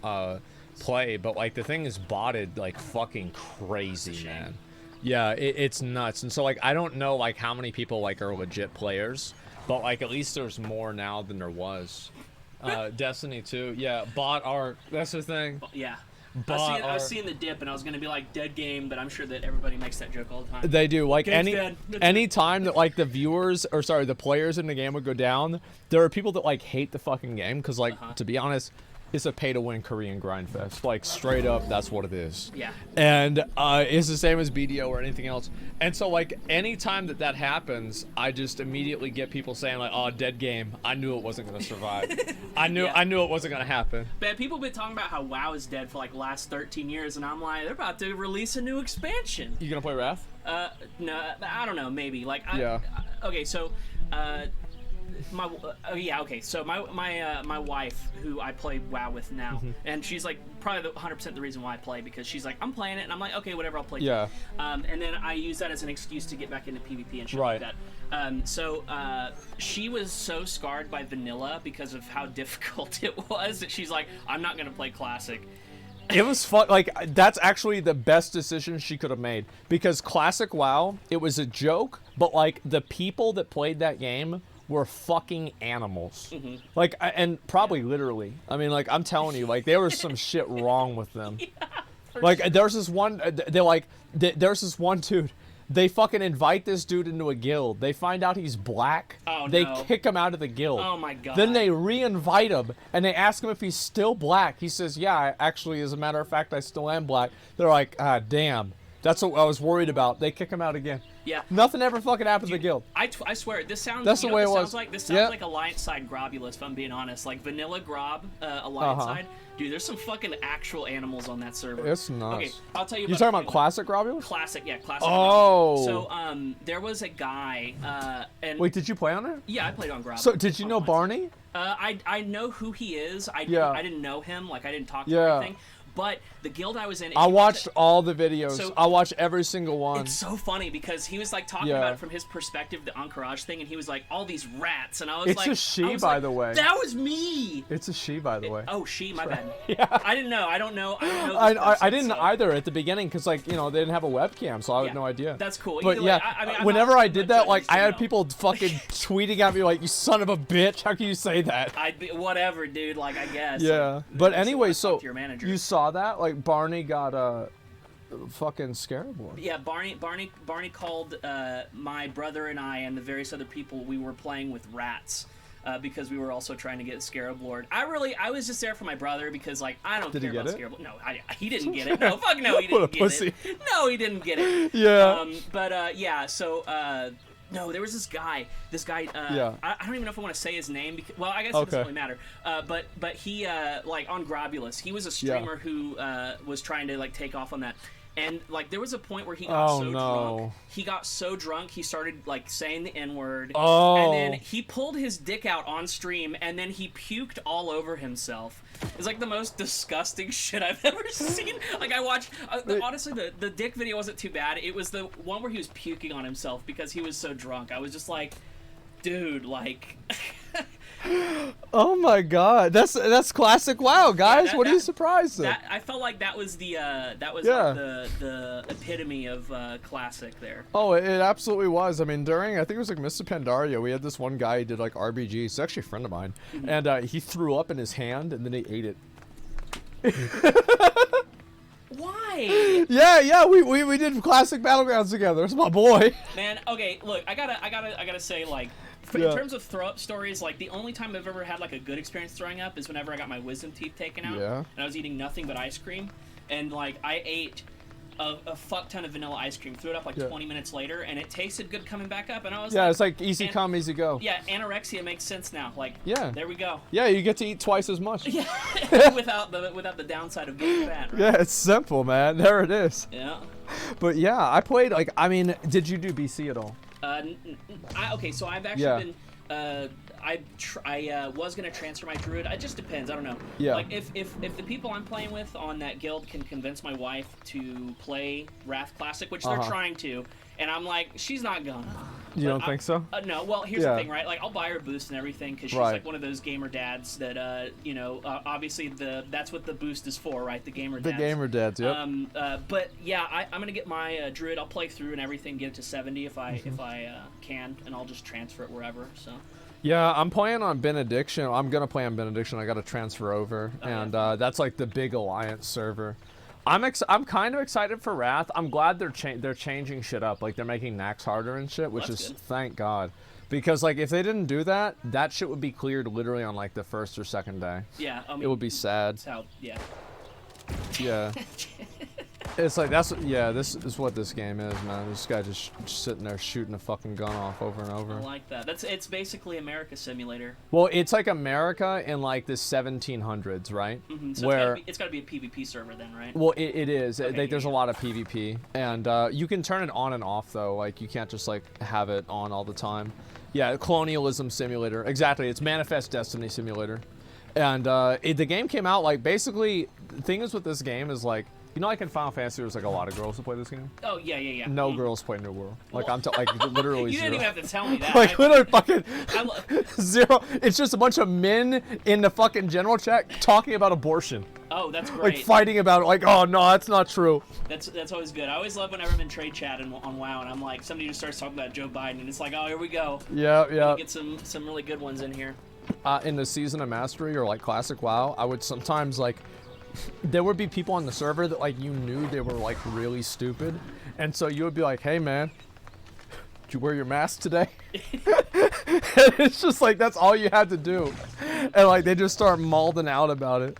play, but like the thing is botted like fucking crazy, man. Yeah, it's nuts. And so like I don't know like how many people like are legit players, but like at least there's more now than there was. Destiny 2, yeah, bot art. That's the thing. Yeah. I was seeing the dip, and I was gonna be like dead game, but I'm sure that everybody makes that joke all the time. They do. Like any time that like the viewers or sorry the players in the game would go down, there are people that like hate the fucking game because like to be honest, it's a pay-to-win Korean grind fest. Like straight up, that's what it is. Yeah. And it's the same as BDO or anything else. And so like any time that happens, I just immediately get people saying like, "Oh, dead game. I knew it wasn't gonna survive. I knew it wasn't gonna happen." But people have been talking about how WoW is dead for like the last 13 years, and I'm like, they're about to release a new expansion. You gonna play Wrath? No, I don't know. Maybe like. Okay, so. So my wife, who I play WoW with now, and she's like probably 100% the reason why I play, because she's like, I'm playing it, and I'm like, okay, whatever, I'll play. Yeah. And then I use that as an excuse to get back into PvP and shit like that. So she was so scarred by vanilla because of how difficult it was that she's like, I'm not gonna play classic. It was fun. Like that's actually the best decision she could have made, because classic WoW, it was a joke, but like the people that played that game were fucking animals. Like, and probably literally. I mean, like, I'm telling you, like, there was some shit wrong with them. Like, there's this one, there's this one dude. They fucking invite this dude into a guild. They find out he's black. Oh, they no. kick him out of the guild. Oh, my God. Then they re-invite him, and they ask him if he's still black. He says, yeah, actually, as a matter of fact, I still am black. They're like, ah, damn. That's what I was worried about. They kick him out again. Yeah. Nothing ever fucking happened to the guild. I swear, this sounds. That's the way it was. This sounds like Alliance side Grobulus, if I'm being honest. Like vanilla Grob, Alliance side. Dude, there's some fucking actual animals on that server. It's nuts. Okay, I'll tell you. You talking about classic Grobulus? Classic, yeah, classic. Oh. So, there was a guy. And wait, did you play on it? Yeah, I played on Grob. So, did you know Barney? I know who he is. I didn't know him. Like, I didn't talk to him or anything. But the guild I was in... I watched all the videos. So, I watched every single one. It's so funny because he was like talking about it from his perspective, the Encourage thing, and he was like, all these rats, and I was it's like... It's a she, by the way. That was me! It's a she, by the way. Oh, she, my bad. Yeah. I didn't know. I don't know. I didn't either at the beginning because, like, you know, they didn't have a webcam, so I had no idea. That's cool. But way, yeah, whenever I did that, like, I had people fucking tweeting at me like, you son of a bitch, how can you say that? Whatever, dude, like, I guess. Yeah. Like, but anyway, so you saw that? Like, Barney got a fucking Scarab Lord. Yeah, Barney called my brother and I and the various other people we were playing with rats. Because we were also trying to get Scarab Lord. I was just there for my brother because, like, I don't care about Scarab Lord. No, he didn't get it. No, fuck no, he didn't get it. No, he didn't get it. Yeah. Yeah, so, no, there was this guy. I don't even know if I want to say his name. Because, well, I guess it doesn't really matter. But he, like, on Grobulus, he was a streamer who was trying to, like, take off on that. And, like, there was a point where he got drunk. He got so drunk, he started, like, saying the N-word. Oh. And then he pulled his dick out on stream, and then he puked all over himself. It's, like, the most disgusting shit I've ever seen. Like, I watched... honestly, the dick video wasn't too bad. It was the one where he was puking on himself because he was so drunk. I was just like, dude, like... Oh my god, that's classic WoW, guys. What are you surprised at? I felt like that was the like the epitome of classic there. Oh, it absolutely was. I mean, during I think it was like Mr. Pandaria, we had this one guy who did like RBG. He's actually a friend of mine, and he threw up in his hand and then he ate it. Why? Yeah, we did classic Battlegrounds together. It's my boy. Man, okay, look, I gotta say, like, in terms of throw up stories, like, the only time I've ever had like a good experience throwing up is whenever I got my wisdom teeth taken out, and I was eating nothing but ice cream, and like I ate a fuck ton of vanilla ice cream. Threw it up like 20 minutes later, and it tasted good coming back up. And I was it's like easy come, easy go. Yeah, anorexia makes sense now. Like, there we go. Yeah, you get to eat twice as much. Yeah, without the downside of getting fat. Right? Yeah, it's simple, man. There it is. Yeah. But yeah, I played like, I mean, did you do BC at all? Okay, so I've actually been. I was gonna transfer my druid. It just depends. I don't know. Yeah. Like if the people I'm playing with on that guild can convince my wife to play Wrath Classic, which they're trying to, and I'm like, she's not gonna. You don't think so? No. Well, here's the thing, right? Like, I'll buy her boost and everything because she's like one of those gamer dads that, you know, obviously that's what the boost is for, right? The gamer dads. The gamer dads, yep. But yeah, I'm gonna get my druid. I'll play through and everything, get it to 70 if I can, and I'll just transfer it wherever. So. Yeah, I'm playing on Benediction. I'm gonna play on Benediction. I got to transfer over, and that's like the big alliance server. I'm kind of excited for Wrath. I'm glad they're changing shit up. Like they're making Nax harder and shit, which is good. Thank God. Because like if they didn't do that, that shit would be cleared literally on like the first or second day. Yeah, I mean, it would be sad. That's how, yeah. Yeah. It's like this is what this game is, man. This guy just sitting there shooting a fucking gun off over and over. I like that. It's basically America Simulator. Well, it's like America in like the 1700s, right? So where it's got to be a PvP server then, right? Well, it is. Okay, like, there's a lot of PvP, and you can turn it on and off though. Like you can't just like have it on all the time. Yeah, colonialism simulator. Exactly. It's Manifest Destiny simulator, and the game came out like basically. The thing is with this game is like. You know, like in Final Fantasy, there's like a lot of girls who play this game. Oh yeah. No girls play New World. Like I'm like literally you zero. didn't even have to tell me that. Like literally fucking zero. It's just a bunch of men in the fucking general chat talking about abortion. Oh, that's great. Like fighting about it. Like, oh no, that's not true. That's always good. I always love whenever I'm in trade chat on WoW and I'm like somebody just starts talking about Joe Biden and it's like, oh, here we go. Yeah. Get some really good ones in here. In the Season of Mastery or like Classic WoW, I would sometimes like. There would be people on the server that like you knew they were like really stupid, and so you would be like, "Hey man, did you wear your mask today?" And it's just like that's all you had to do, and like they just start mauling out about it.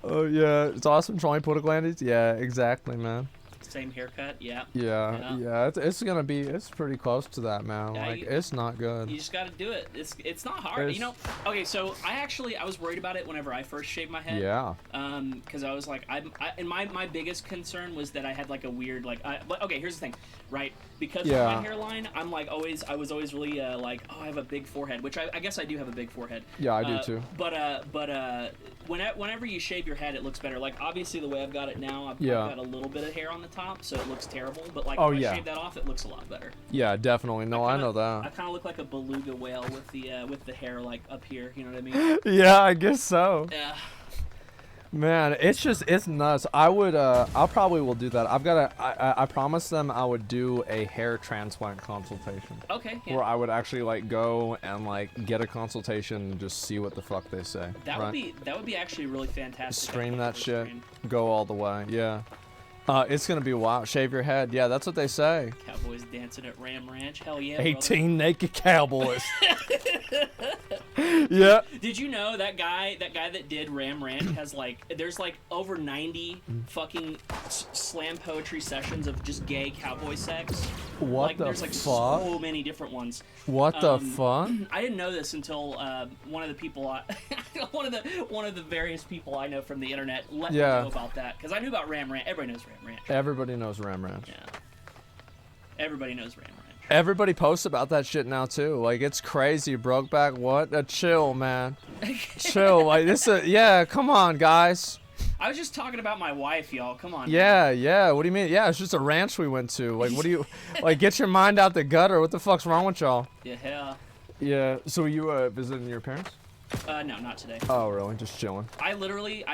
Oh yeah, it's awesome trolling Podoglandis. Yeah, exactly, man. Same haircut, yeah. Yeah. It's pretty close to that, man. Yeah, like it's not good. You just got to do it. It's not hard, you know. Okay, so I was worried about it whenever I first shaved my head. Yeah. Because I was like, and my biggest concern was that I had like a weird like. But okay, here's the thing, right? Because of my hairline, I was always really like, oh, I have a big forehead, which I guess I do have a big forehead. Yeah, I do too. But whenever you shave your head, it looks better. Like obviously the way I've got it now, I've got a little bit of hair on the top, so it looks terrible. But like if I shave that off, it looks a lot better. Yeah, definitely. No, I know that. I kind of look like a beluga whale with the hair like up here. You know what I mean? Yeah, I guess so. Yeah. Man, it's nuts. I'll probably will do that. I promised them I would do a hair transplant consultation. Okay. Yeah. Where I would actually like go and like get a consultation and just see what the fuck they say. That would be actually really fantastic. Stream that shit. Go all the way. Yeah. It's gonna be wild. Shave your head. Yeah, that's what they say. Cowboys dancing at Ram Ranch. Hell yeah. 18 naked cowboys. Yeah. Did you know that guy that did Ram Ranch has there's over 90 fucking slam poetry sessions of just gay cowboy sex. What the there's fuck? So many different ones. What the fuck? I didn't know this until one of the people one of the various people I know from the internet let me know about that, because I knew about Ram Ranch. Everybody knows Ram Ranch. Everybody knows Ram Ranch. Yeah. Everybody knows Ram Ranch. Everybody posts about that shit now too. Like it's crazy. Brokeback, what? Chill, man. Chill. Like this. Yeah. Come on, guys. I was just talking about my wife, y'all. Come on. Yeah. What do you mean? Yeah, it's just a ranch we went to. Like, what do you? Like, get your mind out the gutter. What the fuck's wrong with y'all? Yeah. Yeah. So were you visiting your parents? No, not today. Oh, really? Just chilling. I literally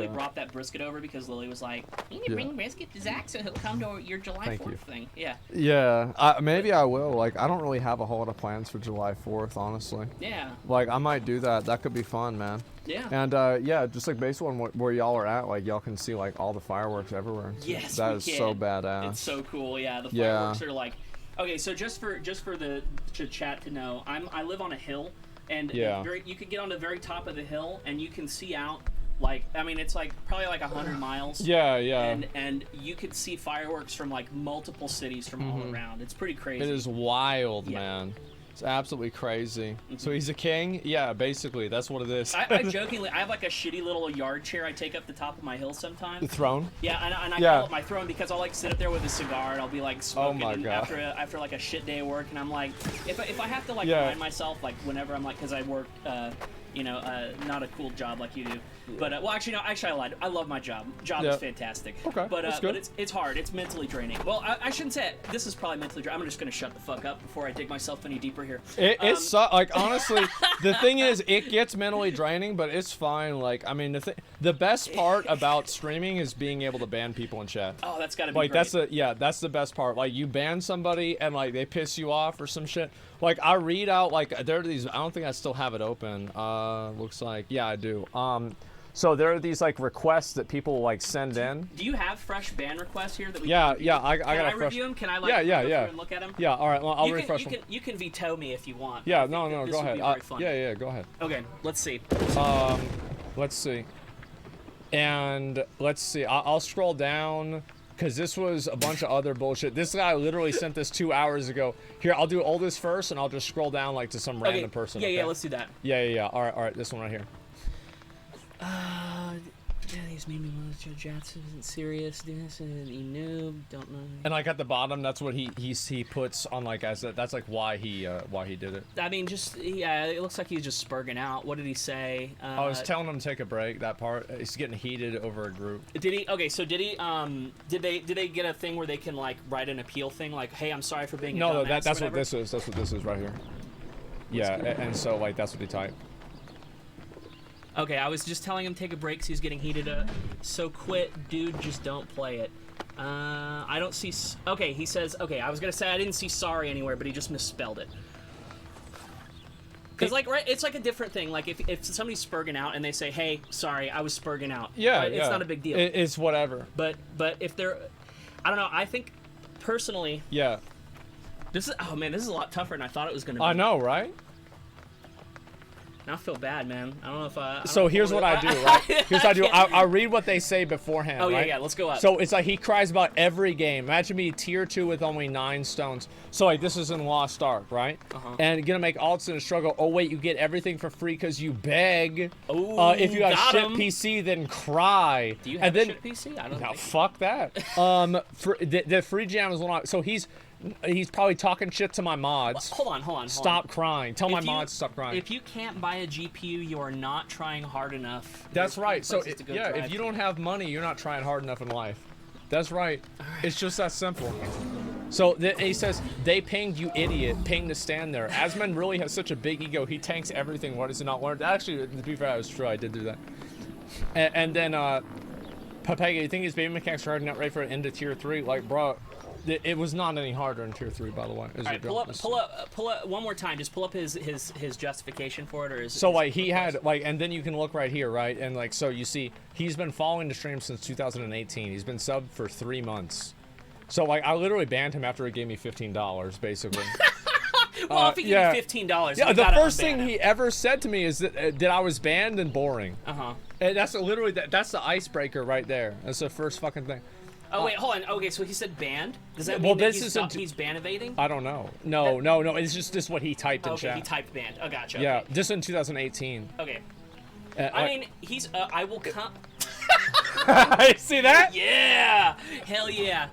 brought that brisket over because Lily was like, "You need to bring brisket to Zach so he'll come to your July 4th thing." Yeah. Yeah. Maybe I will. Like, I don't really have a whole lot of plans for July 4th, honestly. Yeah. Like, I might do that. That could be fun, man. Yeah. And yeah, just like based on where y'all are at, like y'all can see like all the fireworks everywhere. Yes, that is so badass. It's so cool. Yeah. The fireworks are like, okay. So just for the chat to know, I live on a hill. And you could get on the very top of the hill, and you can see out Like, I mean, it's like probably like 100 miles. Yeah, yeah. And you could see fireworks from like multiple cities from all around. It's pretty crazy. It is wild, man. It's absolutely crazy. So he's a king? Yeah, basically. That's what it is. I jokingly, I have like a shitty little yard chair I take up the top of my hill sometimes. The throne? Yeah, and I call it my throne because I'll like sit up there with a cigar and I'll be like smoking after like a shit day of work, and I'm like, if I have to like remind myself like whenever I'm like, because I work not a cool job like you do, but well, actually no, I lied. I love my job. Job is fantastic. Okay, but it's hard. It's mentally draining. Well, I shouldn't say it. This is probably mentally draining. I'm just gonna shut the fuck up before I dig myself any deeper here. It's like honestly, the thing is, it gets mentally draining, but it's fine. Like, I mean, the best part about streaming is being able to ban people in chat. Oh, that's gotta be like great. that's the best part. Like, you ban somebody and like they piss you off or some shit. Like, I read out like there are these. I don't think I still have it open. Looks like I do. So there are these like requests that people like send in. Do you have fresh ban requests here that we I can got I review them? Can I like go through and look at them? Yeah, all right. Well, I'll refresh them. You can veto me if you want. Yeah, no, go ahead. Yeah, go ahead. Okay, let's see. Let's see. And let's see. I'll scroll down because this was a bunch of other bullshit. This guy literally sent this 2 hours ago. Here, I'll do oldest first, and I'll just scroll down like to some random person. Yeah, let's do that. Yeah. All right. This one right here. These made me want to judge Jats isn't serious. This and you noob, don't know. And like at the bottom, that's what he puts on like as that's like why he did it. I mean, it looks like he's just spurging out. What did he say? I was telling him to take a break. That part, he's getting heated over a group. Did he? Okay, so did he? Did they get a thing where they can like write an appeal thing like, hey, I'm sorry for being a dumbass? No, that's what this is. That's what this is right here. Yeah, and so like that's what he typed. Okay, I was just telling him take a break because he was getting heated up. So quit, dude, just don't play it. I don't see... Okay, he says... Okay, I was going to say I didn't see sorry anywhere, but he just misspelled it. Because, like, right, it's like a different thing. Like, if somebody's spurging out and they say, hey, sorry, I was spurging out. Yeah, right? It's not a big deal. It's whatever. But if they're... I don't know, I think, personally... Yeah. This is... Oh, man, this is a lot tougher than I thought it was going to be. I know, right? Now I feel bad, man. I don't know if I... So here's what I do, right? Here's what I do. I read what they say beforehand, Oh, right? yeah, let's go up. So it's like he cries about every game. Imagine me tier 2 with only 9 stones. So like this is in Lost Ark, right? And gonna make alts in a struggle. Oh wait, you get everything for free because you beg. Ooh, if you got shit him. PC, then cry. Do you have a shit PC? I don't know. Fuck that. The free jam is one. So he's probably talking shit to my mods. Hold on. Stop crying. Tell my mods to stop crying. If you can't buy a GPU, you are not trying hard enough. That's right. So if you don't have money, you're not trying hard enough in life. That's right. It's just that simple. So he says, they pinged, you idiot. Ping to stand there. Asmon really has such a big ego. He tanks everything. What does he not learn? Actually, to be fair, that was true. I did do that. And then, Papega, you think his baby mechanics are hard, not ready for an end of tier 3? Like, bro, it was not any harder in tier 3, by the way. All right, pull up one more time. Just pull up his justification for it, or so like he had like, and then you can look right here, right, and like so you see he's been following the stream since 2018. He's been subbed for 3 months. So like I literally banned him after he gave me $15, basically. Well, if he gave you $15, yeah, the first thing he ever said to me is that I was banned and boring. And that's literally that's the icebreaker right there. That's the first fucking thing. Oh wait, hold on. Okay, so he said banned. Does that mean that he's ban evading? I don't know. No. It's just what he typed in chat. Okay, he typed banned. Oh, gotcha. Yeah, okay. just in 2018. Okay. I mean, he's. I will come. See that? Yeah. Hell yeah.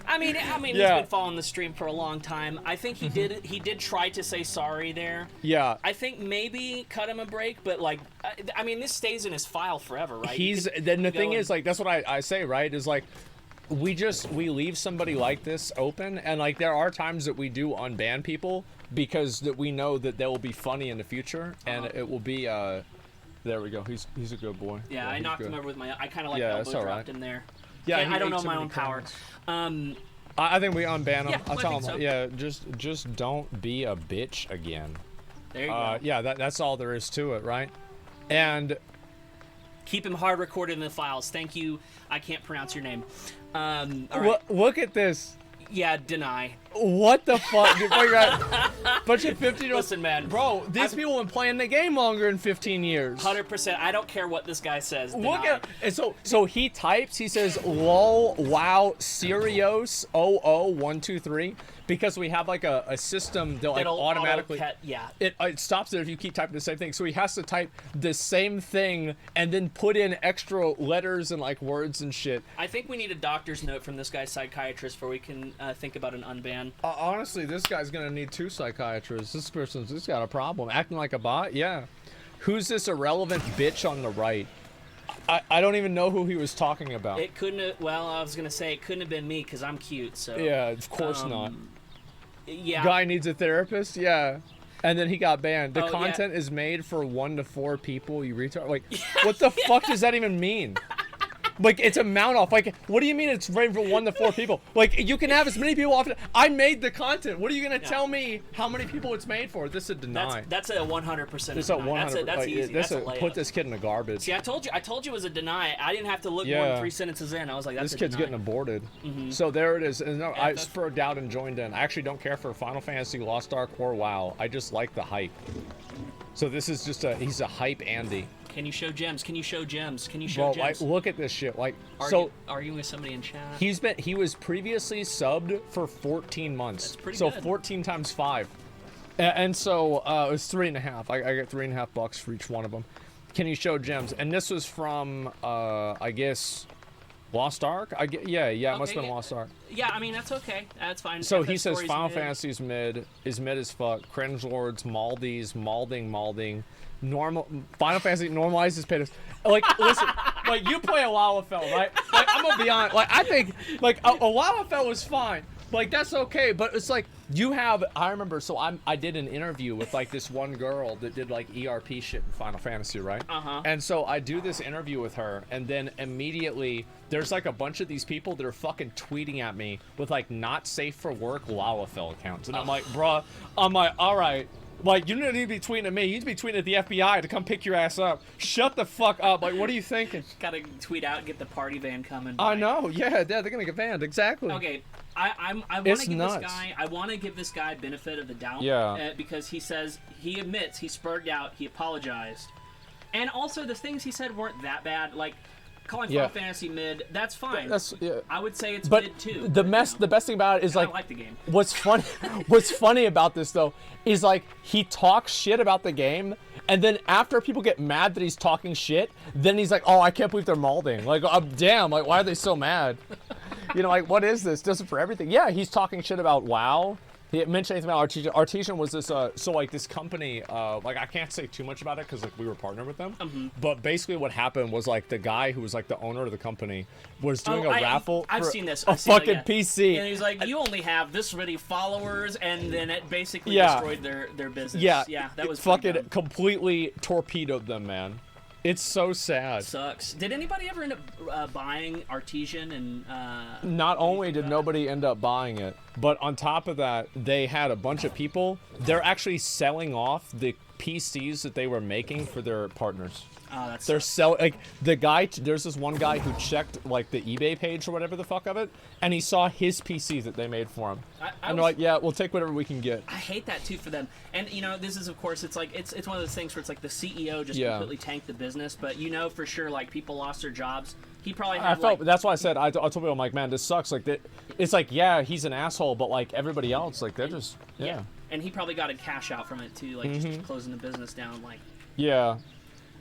I mean, he's been following the stream for a long time. I think he did. He did try to say sorry there. Yeah. I think maybe cut him a break, but like, I mean, this stays in his file forever, right? Then the thing is, like, that's what I say, right? Is like, we leave somebody like this open, and like there are times that we do unban people because that we know that they will be funny in the future, and it will be. There we go. He's a good boy. Yeah, I knocked him over with my. I kind of like elbow dropped him there. Yeah, I don't know my own power. I think we unban him. Yeah, I'll tell him. so. Yeah, just don't be a bitch again. There you go. Yeah, that's all there is to it, right? And keep him hard recorded in the files. Thank you. I can't pronounce your name. Look at this. Yeah, deny. What the fuck? Dude, bunch of 15. Listen, man. Bro, these people have been playing the game longer than 15 years. 100%. I don't care what this guy says. Look at, and so he types. He says, "Lol, wow, Serios 00123," because we have like a system that like automatically. It stops it if you keep typing the same thing. So he has to type the same thing and then put in extra letters and like words and shit. I think we need a doctor's note from this guy's psychiatrist before we can think about an unban. Honestly, this guy's gonna need 2 psychiatrists. This person's just got a problem. Acting like a bot? Yeah. Who's this irrelevant bitch on the right? I don't even know who he was talking about. It couldn't have, well, I was gonna say it couldn't have been me because I'm cute, so. Yeah, of course not. Yeah. Guy needs a therapist? Yeah. And then he got banned. The Oh, content is made for 1 to 4 people, you retard. Like, what the fuck does that even mean? Like, it's a mount off. Like, what do you mean it's rated for 1 to 4 people? Like, you can have as many people off. I made the content. What are you gonna tell me how many people it's made for? This is a deny. That's a 100%. It's a 100. That's easy. That's a layup. Put this kid in the garbage. See, I told you it was a deny. I didn't have to look more than 3 sentences in. I was like, that's this a kid's deny. getting aborted. Mhm. So there it is. And no, I spurred out and joined in. I actually don't care for Final Fantasy, Lost Ark, or WoW. I just like the hype. So this is just he's a hype Andy. Can you show gems? Can you show gems? Can you show Bro, gems? like, look at this shit. Like, arguing with somebody in chat. He was previously subbed for 14 months. That's pretty so good. 14 times 5. And so it was 3.5. I got $3.50 for each one of them. Can you show gems? And this was from I guess Lost Ark? Yeah, it must have been Lost Ark. Yeah, I mean, that's okay. That's fine. So If he that says story's Final mid- Fantasy's mid as fuck. Cringe Lords, Maldies, Malding. Final Fantasy normalizes pedos. Like, listen, like you play a Lalafell, right? Like, I'm gonna be honest. Like, I think like a Lalafell is fine. Like, that's okay, but it's like you have. I remember. So I did an interview with like this one girl that did like ERP shit in Final Fantasy, right? And so I do this interview with her, and then immediately there's like a bunch of these people that are fucking tweeting at me with like not safe for work Lalafell accounts, and I'm like, bruh, all right. Like, you don't need to be tweeting at me. You need to be tweeting at the FBI to come pick your ass up. Shut the fuck up. Like, what are you thinking? Gotta tweet out and get the party van coming. I know. Yeah, they're gonna get banned. Exactly. Okay, I want to give this guy. I want to give this guy benefit of the doubt. Yeah. Because he says he admits he spurred out. He apologized, and also the things he said weren't that bad. Like calling Final Fantasy mid, that's fine. I would say it's mid too. The best thing about it is I like like the game. What's funny about this though is like he talks shit about the game, and then after people get mad that he's talking shit, then he's like, oh, I can't believe they're Malding. Like, damn, like why are they so mad? You know, like what is this? Does it for everything? Yeah, he's talking shit about WoW. He didn't mention anything about Artesian. Artesian was this, so like this company, like I can't say too much about it because like we were partnered with them. But basically what happened was like the guy who was like the owner of the company was doing a raffle I've for seen this. a fucking PC. And he's like, you only have this many followers, and then it basically destroyed their business. Yeah, that was fucking completely torpedoed them, man. It's so sad. Sucks. Did anybody ever end up buying Artesian and? Not only did nobody end up buying it, but on top of that, they had a bunch of people. They're actually selling off the PCs that they were making for their partners. Oh, that's. They're selling like the guy. There's this one guy who checked like the eBay page or whatever the fuck of it, and he saw his PC that they made for him. And they're like, yeah, we'll take whatever we can get. I hate that too for them. And you know, this is of course, it's like it's one of those things where it's like the CEO just completely tanked the business, but you know for sure like people lost their jobs. He probably had that's why I said I told people I'm like, man, this sucks. Like that, it's like he's an asshole, but like everybody else, like they're just And he probably got a cash out from it too, like just closing the business down, like. Yeah.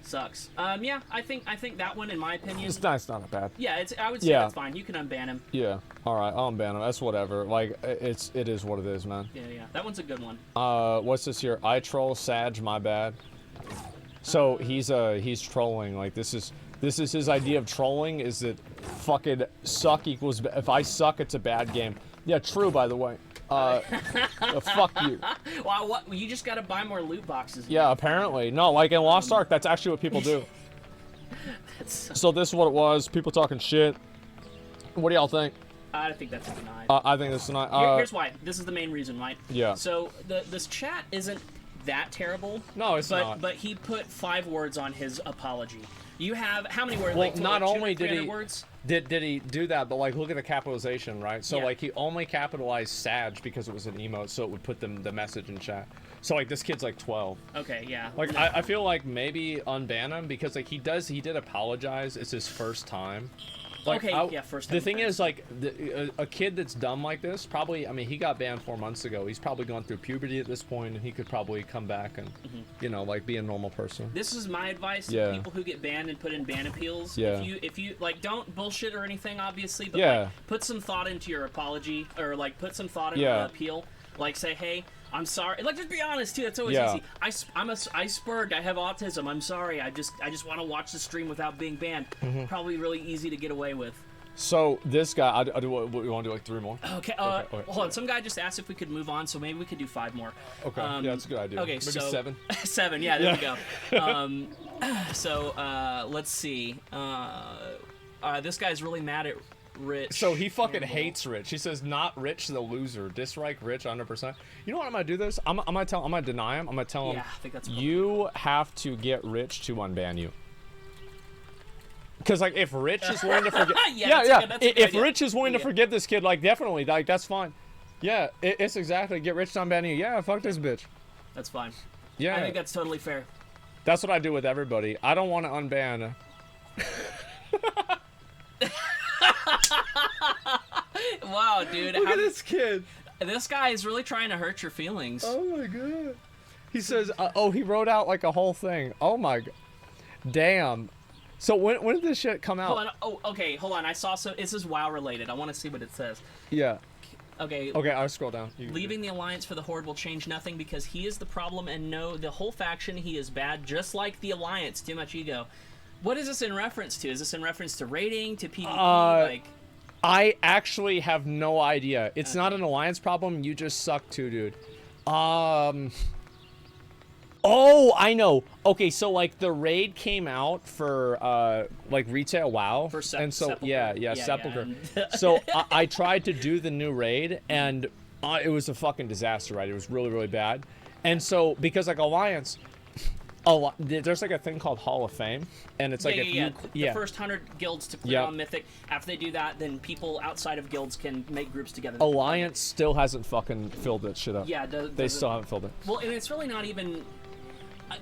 Sucks. Yeah, I think that one, in my opinion, it's not bad. Yeah, I would say that's fine. You can unban him. Yeah. All right, I'll unban him. That's whatever. Like it is what it is, man. Yeah. That one's a good one. What's this here? I troll Sag, my bad. So he's trolling. Like this is his idea of trolling is that fucking suck equals if I suck it's a bad game. Yeah, true by the way. Fuck you. Well, what? You just gotta buy more loot boxes. Yeah, apparently. No, like in Lost Ark, that's actually what people do. So this is what it was. People talking shit. What do y'all think? I think that's a deny. I think this is not. Here's why. This is the main reason, right? Yeah. So this chat isn't that terrible. No, it's not. But he put 5 words on his apology. You have how many words? Well, like, not only did he words? did he do that, but like look at the capitalization, right? So like he only capitalized Sag because it was an emote, so it would put them the message in chat. So like this kid's like 12. Okay, yeah. Like I feel like maybe unban him because like he did apologize. It's his first time. Like, okay, first time. The thing is, like, a kid that's dumb like this, probably, I mean, he got banned 4 months ago. He's probably gone through puberty at this point, and he could probably come back and, you know, like, be a normal person. This is my advice to people who get banned and put in ban appeals. Yeah. If you like, don't bullshit or anything, obviously, but Yeah. like, put some thought into your apology, or like, put some thought into the appeal. Like, say, hey, I'm sorry. Like, just be honest too. That's always easy. I'm iceberg. I have autism. I'm sorry. I just want to watch the stream without being banned. Probably really easy to get away with. So this guy, I do what we want to do, like 3 more. Okay. Hold on. Some guy just asked if we could move on, so maybe we could do 5 more. Okay. Yeah, that's a good idea. Okay, maybe so 7. 7. Yeah, there we go. So let's see. This guy's really mad at Rich. So he fucking hates Rich. He says, "Not Rich, the loser. Dislike Rich 100%." You know what I'm gonna do this? I'm gonna deny him. I'm gonna tell him. Yeah, I think that's you have to get Rich to unban you. Because like if Rich is willing to forget, if Rich is willing to forgive this kid, like definitely, like that's fine. Yeah, it's exactly get Rich to unban you. Yeah, fuck this bitch. That's fine. Yeah, I think that's totally fair. That's what I do with everybody. I don't want to unban. Wow, dude. Look at this kid. This guy is really trying to hurt your feelings. Oh my god. He says, oh, he wrote out like a whole thing. Oh my god. Damn. So when did this shit come out? Hold on. Oh, okay. Hold on. I saw so. This is WoW related. I want to see what it says. Yeah. Okay. Okay, I'll scroll down. Leaving the Alliance for the Horde will change nothing because he is the problem, and no, the whole faction, he is bad, just like the Alliance. Too much ego. What is this in reference to? Is this in reference to raiding, to PvP? Like, I actually have no idea. It's not an Alliance problem. You just suck too, dude. Oh, I know. Okay, so like the raid came out for like retail WoW, for and so Sepulcher. Sepulcher. Yeah. So I tried to do the new raid, and it was a fucking disaster, right? It was really, really bad. And so because like Alliance, there's like a thing called Hall of Fame, and it's like the first 100 guilds to clear on Mythic. After they do that, then people outside of guilds can make groups together. Alliance still hasn't fucking filled that shit up. Yeah, they still haven't filled it. Well, and it's really not even.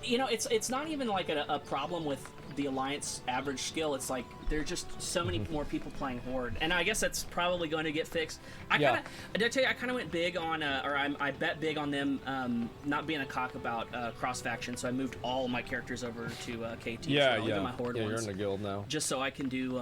You know, it's not even like a problem with the Alliance average skill. It's like there's just so many more people playing Horde, and I guess that's probably going to get fixed. Did I tell you I kind of went big on, I bet big on them not being a cock about cross faction, so I moved all my characters over to KT. Yeah, so even my Horde ones, you're in the guild now. Just so I can do.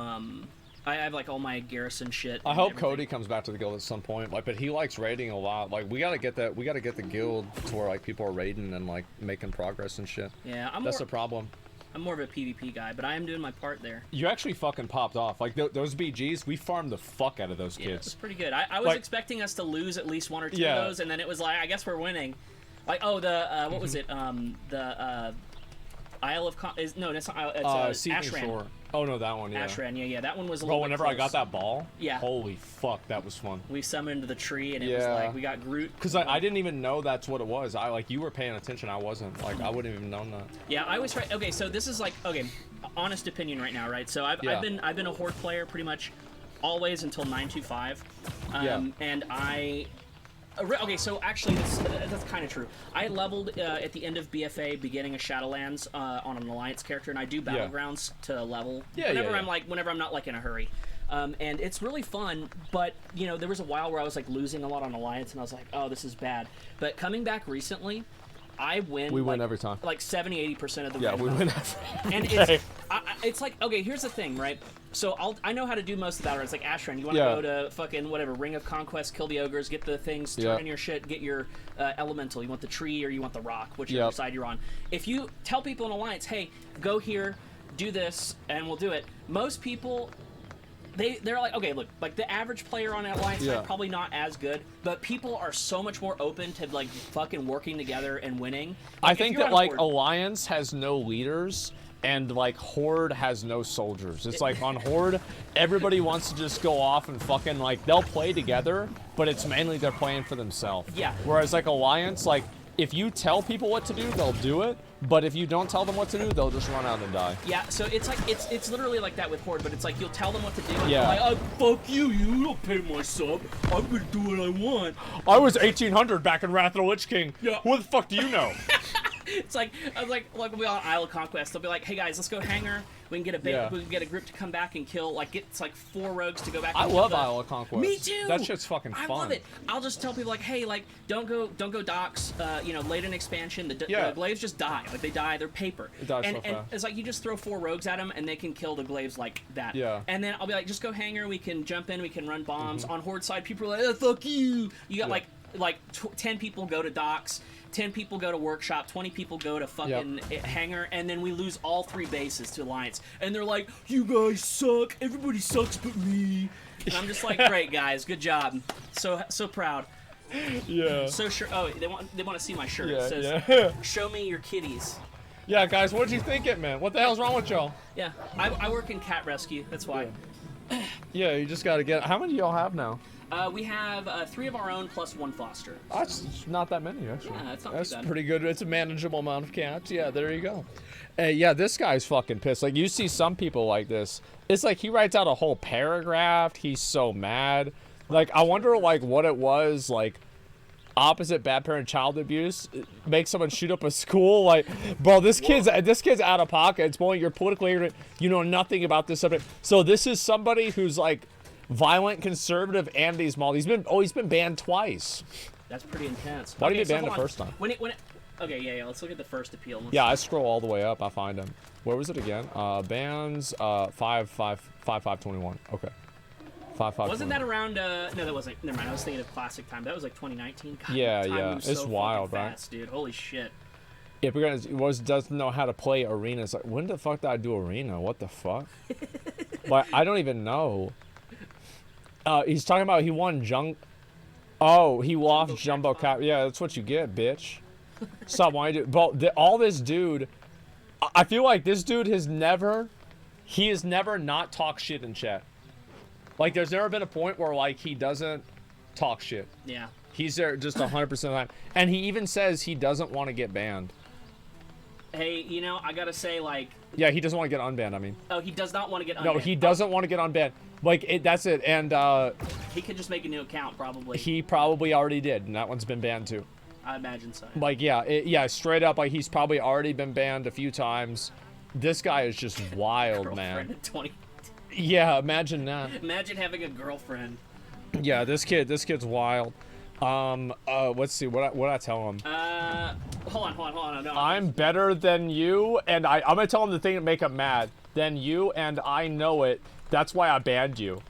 I have like all my garrison shit. I hope Cody comes back to the guild at some point. Like, but he likes raiding a lot. Like, we gotta get that. We gotta get the guild to where like people are raiding and like making progress and shit. Yeah, that's the problem. I'm more of a PvP guy, but I am doing my part there. You actually fucking popped off. Like those BGs, we farmed the fuck out of those kids. Yeah, it's pretty good. I was expecting us to lose at least 1 or 2 of those, and then it was like, I guess we're winning. Like, oh, the what was it? The Isle of no, that's not Isle. It's Ashran. Shore. Oh no, that one. Yeah. Ashran. Yeah, that one was a Bro, little. Whenever bit I got that ball, yeah. Holy fuck, that was fun. We summoned the tree, and it was like we got Groot. Because I didn't even know that's what it was. I like you were paying attention. I wasn't. Like I wouldn't even known that. Yeah, I was right. Okay, so this is like honest opinion right now, right? So I've been a Horde player pretty much always until 925, and okay, so actually that's kind of true. I leveled at the end of BFA, beginning of Shadowlands on an Alliance character, and I do Battlegrounds to level whenever I'm not like in a hurry. And it's really fun, but you know there was a while where I was like losing a lot on Alliance, and I was like, oh, this is bad. But coming back recently, I win. We win every time. Like 70-80% of the. Yeah, we win every. And it's like okay, here's the thing, right? So I know how to do most of that. It's like Ashran. You want to go to fucking whatever Ring of Conquest, kill the ogres, get the things, turn in your shit, get your elemental. You want the tree or you want the rock, whichever side you're on. If you tell people in Alliance, hey, go here, do this, and we'll do it. Most people. They're like, okay, look, like the average player on Alliance side, probably not as good, but people are so much more open to like fucking working together and winning. Like, I think that like Horde, Alliance has no leaders and like Horde has no soldiers. It's like on Horde, everybody wants to just go off and fucking like they'll play together, but it's mainly they're playing for themselves. Yeah. Whereas like Alliance, like if you tell people what to do, they'll do it. But if you don't tell them what to do, they'll just run out and die. Yeah, so it's like it's literally like that with Horde, but it's like you'll tell them what to do. And Yeah. they're like, oh, fuck you! You don't pay my sub. I'm gonna do what I want. I was 1800 back in Wrath of the Lich King. Yeah. Who the fuck do you know? It's like I was like we'll be on Isle of Conquest. They'll be like, hey guys, let's go hangar. We can get we can get a group to come back and kill. Like it's like 4 rogues to go back. I and love kill Isle of Conquest. Me too. That shit's fucking fun. I love it. I'll just tell people like, hey, like don't go docks. You know, late in expansion, the glaives just die. Like they die. They're paper. It dies and so fast. it's like you just throw 4 rogues at them and they can kill the glaives like that. Yeah. And then I'll be like, just go hangar. We can jump in. We can run bombs. On Horde side, people are like, oh, fuck you. You got like 10 people go to docks. 10 people go to workshop, 20 people go to fucking hangar, and then we lose all 3 bases to Alliance. And they're like, you guys suck. Everybody sucks but me. And I'm just like, great guys, good job. So proud. Yeah. So sure. Oh, they want to see my shirt. Yeah, It says, yeah. show me your kitties. Yeah, guys, what'd you think it, man? What the hell's wrong with y'all? Yeah, I work in cat rescue. That's why. Yeah, you just gotta get. How many do y'all have now? We have 3 of our own plus 1 foster. That's not that many, actually. Yeah, that's not That's too bad. pretty good. It's a manageable amount of cats. Yeah, there you go. Yeah, this guy's fucking pissed. Like, you see some people like this. It's like he writes out a whole paragraph. He's so mad. Like, I wonder, like, what it was, like, opposite bad parent child abuse make someone shoot up a school. Like, bro, this kid's out of pocket. It's more you're politically ignorant. You know nothing about this subject. So this is somebody who's like violent, conservative, and he's small. He's been banned twice. That's pretty intense. Why did he so ban the hold on. first time? Okay, yeah, let's look at the first appeal. Yeah, I scroll all the way up. I find him. Where was it again? Bans 5/5/21. Okay. 5/5/21. Wasn't that around? No, that wasn't. Never mind. I was thinking of classic time. That was like 2019. God, Yeah, time yeah. moves It's so wild, fucking right? fast, dude. Holy shit. If we're gonna doesn't know how to play arena, it's like when the fuck did I do arena? What the fuck? Like I don't even know. He's talking about he won Oh, he lost Jumbo Cap. Yeah, that's what you get, bitch. Stop wanting to do. But all this dude, I feel like this dude has never not talked shit in chat. Like, there's never been a point where like he doesn't talk shit. Yeah. He's there just 100% of the time, and he even says he doesn't want to get banned. Hey, you know, I gotta say, like. Yeah, he doesn't want to get unbanned. I mean. Oh, he does not want to get unbanned. No, he doesn't want to get unbanned. Like, that's it. And he could just make a new account, probably. He probably already did, and that one's been banned too. I imagine so. Like, yeah, straight up, like he's probably already been banned a few times. This guy is just wild, man. At 20. Yeah, imagine that. Imagine having a girlfriend. Yeah, this kid's wild. Let's see what I tell him. Hold on. No, I'm better than you, and I'm gonna tell him the thing that make him mad. Than you, and I know it. That's why I banned you.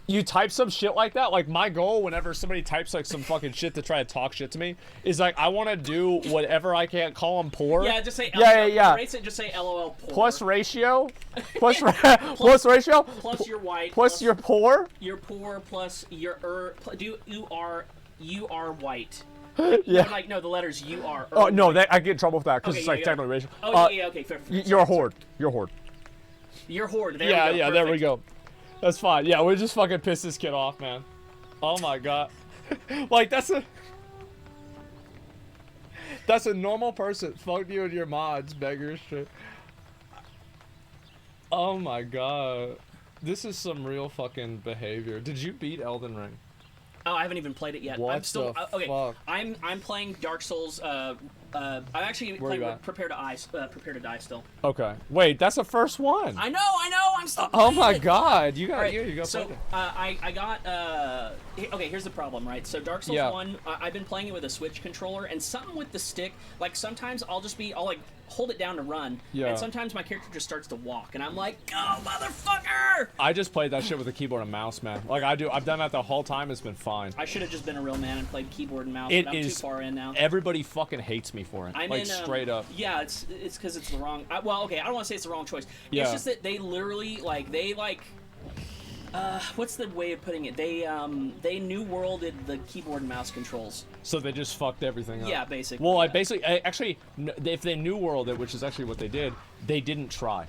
You type some shit like that. Like my goal, whenever somebody types like some fucking shit to try to talk shit to me, is like I want to do whatever I can. Call them poor. Yeah, just say. Yeah. Erase it. Just say LOL poor. Plus ratio. Plus ratio. Plus you're white. Plus you're poor. You're poor. Plus you're you are white. Yeah. No, the letters you are. Oh no, I get in trouble with that because it's like technically racial. Oh yeah, okay, fair. You're a horde. You're a horde. You're a horde. There Yeah, we go. yeah, Perfect. there we go. That's fine. Yeah, we just fucking pissed this kid off, man. Oh my god. Like that's a normal person. Fuck you and your mods, beggars. Shit. Oh my god. This is some real fucking behavior. Did you beat Elden Ring? Oh, I haven't even played it yet. What I'm still the okay. fuck? I'm playing Dark Souls. I'm actually Where you playing at? Prepare to Die still. Okay. Wait, that's the first one. I know. I'm still. Oh playing my it. god, you got All right, you got so play it. I got okay, here's the problem, right? So Dark Souls 1, I've been playing it with a Switch controller, and something with the stick, like sometimes I'll like hold it down to run, and sometimes my character just starts to walk, and I'm like, go motherfucker! I just played that shit with a keyboard and mouse, man. Like I've done that the whole time. It's been fine. I should have just been a real man and played keyboard and mouse. It but I'm is too far in now. Everybody fucking hates me for it. I'm like in, straight up. Yeah, it's because it's the wrong. Well, okay, I don't want to say it's the wrong choice. Yeah. It's just that they literally what's the way of putting it? They new worlded the keyboard and mouse controls. So they just fucked everything up. Yeah, basically. Well, actually, if they new world it, which is actually what they did, they didn't try.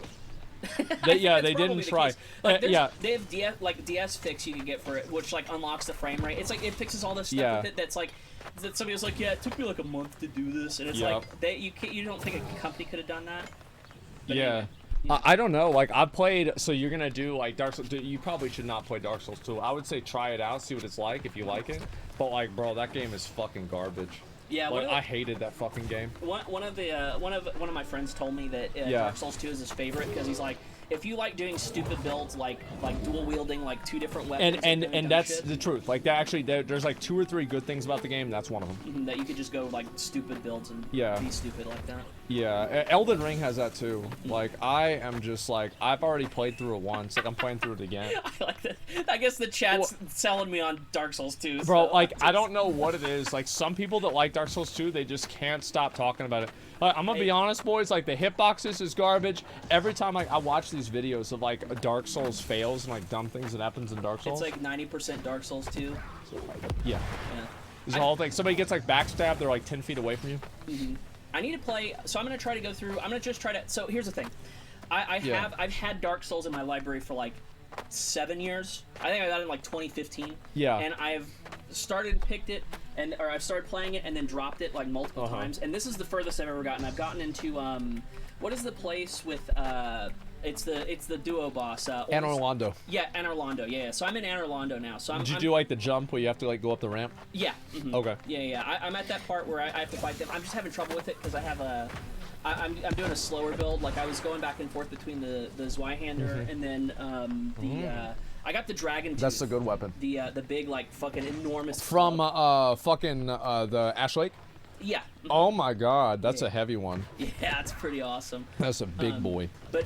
They didn't try. Like, they have DS fix you can get for it, which like unlocks the frame rate. It's like it fixes all this stuff with it that's like that somebody was like, yeah, it took me like a month to do this, and it's like you don't think a company could have done that? But yeah. anyway, I don't know. Like I played, so you're gonna do like Dark Souls. You probably should not play Dark Souls 2. I would say try it out, see what it's like if you like it. But like, bro, that game is fucking garbage. Yeah, like, I hated that fucking game. One of my friends told me that Dark Souls 2 is his favorite because he's like, if you like doing stupid builds like dual wielding like 2 different weapons and that's the truth. Like that actually, there's like 2 or 3 good things about the game. That's one of them. That you could just go like stupid builds and be stupid like that. Yeah, Elden Ring has that too. Like I am just like, I've already played through it once. Like I'm playing through it again. I like that. I guess the chat's selling me on Dark Souls 2. Bro, so like I don't know what it is. Like some people that like Dark Souls 2, they just can't stop talking about it. I'm gonna be honest, boys. Like the hitboxes is garbage. Every time I watch these videos of like Dark Souls fails and like dumb things that happens in Dark Souls. It's like 90% Dark Souls 2. Yeah. There's a whole thing. Somebody gets like backstabbed. They're like 10 feet away from you. I need to play. So I'm gonna try to go through. I'm gonna just try to. So here's the thing. I've had Dark Souls in my library for like 7 years. I think I got it in like 2015. Yeah. And I've started, picked it, or I've started playing it and then dropped it like multiple times. And this is the furthest I've ever gotten. I've gotten into what is the place with it's the duo boss. Anor Londo. Yeah, Anor Londo. Yeah. So I'm in Anor Londo now. So Did you do like the jump where you have to like go up the ramp? Yeah. Okay. Yeah. I'm at that part where I have to fight them. I'm just having trouble with it because I have a. I'm doing a slower build. Like I was going back and forth between the Zweihander and then I got the dragon. That's a good weapon. The big like fucking enormous. From the Ash Lake. Yeah. Oh my God, that's a heavy one. Yeah, it's pretty awesome. That's a big boy. But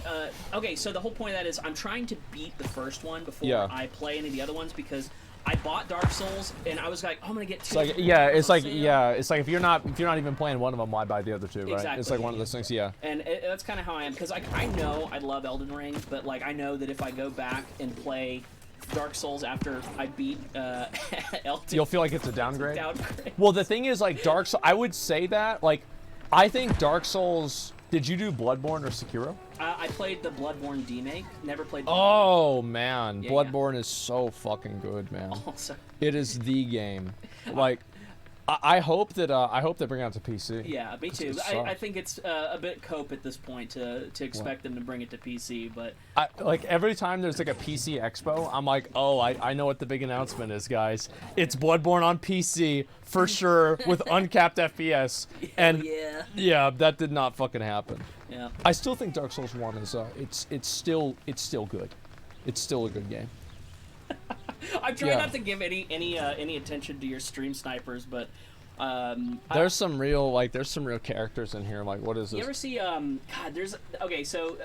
okay, so the whole point of that is I'm trying to beat the first one before I play any of the other ones because I bought Dark Souls and I was like, oh, I'm gonna get 2. It's like if you're not even playing one of them, why buy the other 2, right? Exactly. It's like one of those things, yeah. And that's kind of how I am because I know I love Elden Ring, but like I know that if I go back and play Dark Souls after I beat Elden, you'll feel like it's a downgrade. Well, the thing is, like Dark Souls, I would say that like I think Dark Souls. Did you do Bloodborne or Sekiro? I played the Bloodborne remake. Never played. Oh man, Bloodborne is so fucking good, man. Awesome. It is the game. Like, I hope that they bring it out to PC. Yeah, me too. I think it's a bit cope at this point to expect them to bring it to PC, but like every time there's like a PC Expo, I'm like, oh, I know what the big announcement is, guys. It's Bloodborne on PC for sure with uncapped FPS, and yeah, that did not fucking happen. Yeah, I still think Dark Souls 1 is it's still good. It's still a good game. I'm trying not to give any attention to your stream snipers, but there's some real characters in here. Like, what is this? You ever see so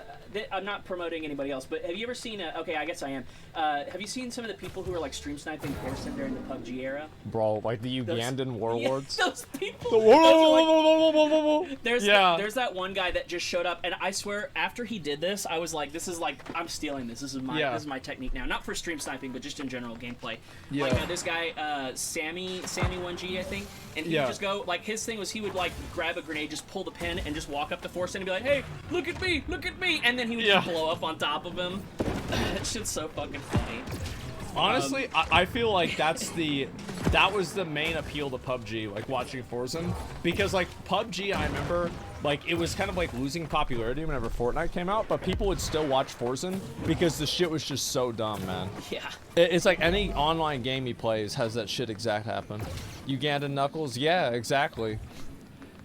I'm not promoting anybody else, but have you ever seen okay, I guess I am. Have you seen some of the people who were like stream sniping Forsen during the PUBG era? Bro, like the Ugandan warlords. Yeah, those people. There's that one guy that just showed up, and I swear after he did this, I was like, this is like I'm stealing this. This is my technique now, not for stream sniping, but just in general gameplay. Yeah. Like this guy Sammy 1G, I think. And he'd just go, like, his thing was he would, like, grab a grenade, just pull the pin, and just walk up to Forsen and be like, hey, look at me, and then he would just blow up on top of him. That shit's so fucking funny. Honestly, I feel like that was the main appeal to PUBG, like, watching Forsen. Because, like, PUBG, I remember, like, it was kind of, like, losing popularity whenever Fortnite came out, but people would still watch Forsen because the shit was just so dumb, man. Yeah. It's like any online game he plays has that shit exact happen. Ugandan Knuckles? Yeah, exactly.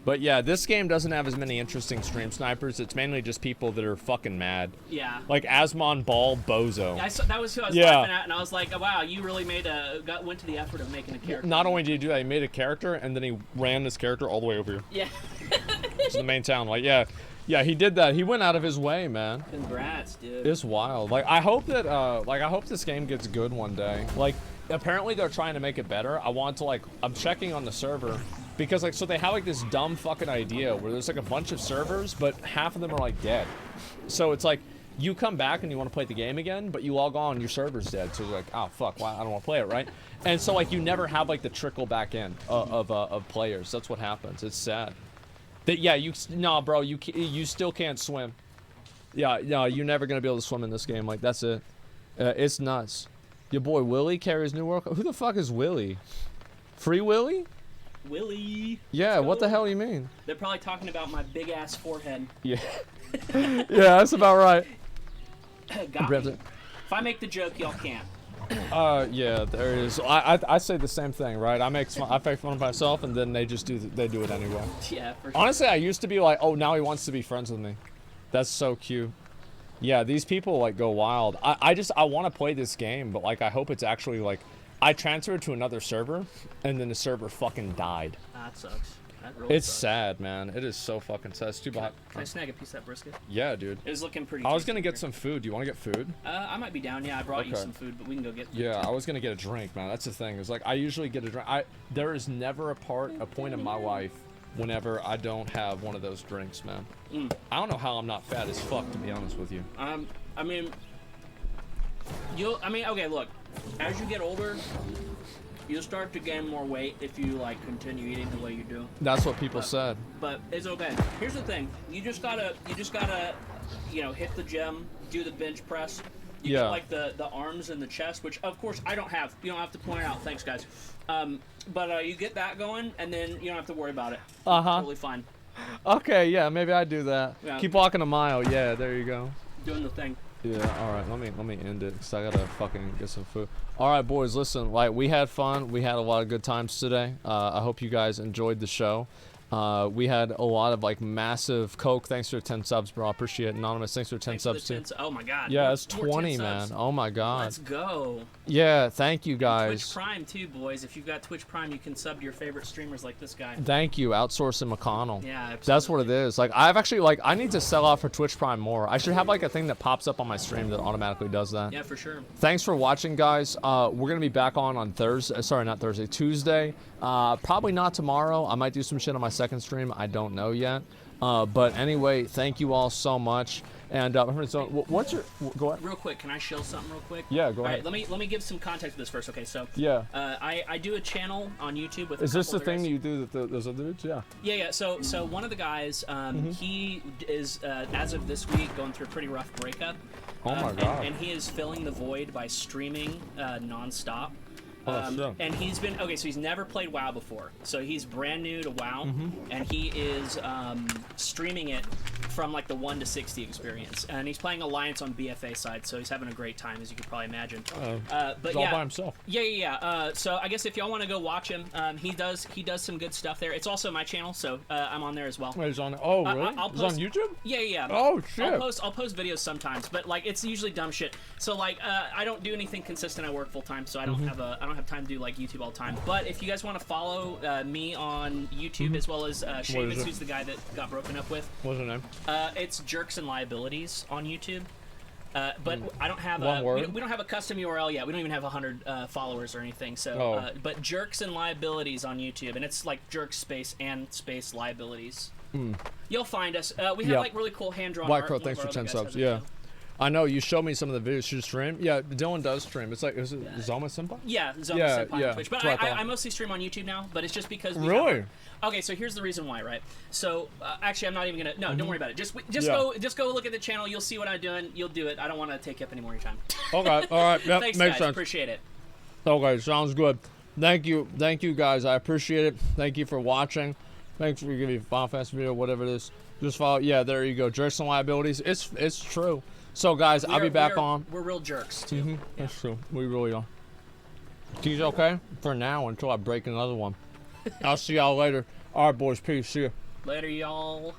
But yeah, this game doesn't have as many interesting stream snipers. It's mainly just people that are fucking mad. Yeah. Like AsmonGold Bozo. Yeah, that was who I was laughing at, and I was like, wow, you really went to the effort of making a character. Not only did he do that, he made a character, and then he ran this character all the way over here. Yeah. To the main town. Like, yeah, he did that. He went out of his way, man. Congrats, dude. It's wild. Like, I hope that, I hope this game gets good one day. Like, apparently they're trying to make it better. I'm checking on the server. Because, like, so they have, like, this dumb fucking idea where there's, like, a bunch of servers, but half of them are, like, dead. So it's like, you come back and you want to play the game again, but you log on, your server's dead. So you're like, oh, fuck, well, I don't want to play it, right? And so, like, you never have, like, the trickle back in of players. That's what happens. It's sad. Bro, you still can't swim. Yeah, no, you're never going to be able to swim in this game. Like, that's it. It's nuts. Your boy Willie carries New World. Who the fuck is Willie? Free Willie? Willie. Yeah, what the hell do you mean? They're probably talking about my big ass forehead. Yeah. Yeah, that's about right. Got me. If I make the joke, y'all can't. Yeah, there it is. I say the same thing, right? I make fun of myself, and then they just do it anyway. Yeah, for sure. Honestly, I used to be like, oh, now he wants to be friends with me. That's so cute. Yeah, these people like go wild. I want to play this game, but like I hope it's actually like I transferred to another server, and then the server fucking died. That sucks. That really It's sucks. sad, man. It is so fucking sad. It's too bad. Can I snag a piece of that brisket? Yeah, dude. It was looking pretty. I was tasty gonna here. get some food. Do you want to get food? I might be down. Yeah, I brought you Okay. some food, but we can go get. Yeah, I was gonna get a drink, man. That's the thing. It's like I usually get a drink. There is never a point in my life whenever I don't have one of those drinks, man. I don't know how I'm not fat as fuck, to be honest with you. I mean, okay, look. As you get older, you'll start to gain more weight if you like continue eating the way you do. That's what people said. But it's okay. Here's the thing: you just gotta, hit the gym, do the bench press. You get like the arms and the chest, which of course I don't have. You don't have to point it out. Thanks, guys. But you get that going, and then you don't have to worry about it. Totally fine. Okay, yeah, maybe I do that. Yeah. Keep walking a mile. Yeah, there you go. Doing the thing. Yeah, all right. Let me end it because I gotta fucking get some food. All right, boys. Listen, like we had fun. We had a lot of good times today. I hope you guys enjoyed the show. We had a lot of like massive Coke. Thanks for 10 subs, bro. I appreciate it. Anonymous, thanks for 10 subs too. Oh my god. Yeah, it's More 20, 10 man. subs. Oh my god. Let's go. Yeah, thank you guys. Twitch Prime too, boys. If you've got Twitch Prime, you can sub to your favorite streamers like this guy. Thank you, Outsourcing McConnell. Yeah, absolutely. That's what it is. Like I've actually like I need to sell out for Twitch Prime more. I should have like a thing that pops up on my stream that automatically does that. Yeah, for sure. Thanks for watching, guys. We're gonna be back on Thursday. Sorry, not Thursday. Tuesday. Probably not tomorrow. I might do some shit on my second stream. I don't know yet. But anyway, thank you all so much. And so what's your go ahead? Real quick, can I shill something real quick? Yeah, go All ahead. right, let me give some context to this first. Okay, so Yeah. I do a channel on YouTube with. Is this the other thing guys. that you do with those other dudes? Yeah. Yeah. So one of the guys, he is as of this week going through a pretty rough breakup. Oh my God. And he is filling the void by streaming nonstop. Sure. And he's been so he's never played WoW before, so he's brand new to WoW, and he is streaming it from like the 1 to 60 experience, and he's playing Alliance on BFA side, so he's having a great time, as you could probably imagine. But he's yeah, all by himself. Yeah. So I guess if y'all want to go watch him, he does some good stuff there. It's also my channel, so I'm on there as well. Wait, he's on. Oh, really? He's on YouTube? Yeah. Oh shit. I'll post videos sometimes, but like it's usually dumb shit. So like I don't do anything consistent. I work full time, so I don't have time to do like YouTube all the time. But if you guys want to follow me on YouTube as well as Seamus, who's the guy that got broken up with. What's her name? It's Jerks and Liabilities on YouTube. But I don't have we don't have a custom URL yet. We don't even have 100 followers or anything. So, but Jerks and Liabilities on YouTube, and it's like Jerks space and space Liabilities. You'll find us. We have like really cool hand drawn White art. Crow, thanks for 10 subs. Yeah. I know you showed me some of the videos you stream. Yeah, Dylan does stream. It's like is it Zoma Senpai? Yeah, Zoma Senpai on Twitch. But I mostly stream on YouTube now. But it's just because really. Okay, so here's the reason why, right? So actually, I'm not even gonna. No, don't worry about it. Just go look at the channel. You'll see what I'm doing. You'll do it. I don't want to take up any more of your time. Okay. All right. Yep. Thanks, makes guys. sense. Appreciate it. Okay, sounds good. Thank you, guys. I appreciate it. Thank you for watching. Thanks for giving me a Final Fantasy video, whatever it is. Just follow. Yeah, there you go. Jerks and Liabilities. It's true. So guys, I'll be back on. We're real jerks too. Yeah. That's true. We really are. He's okay for now until I break another one. I'll see y'all later. All right, boys. Peace. See ya. Later, y'all.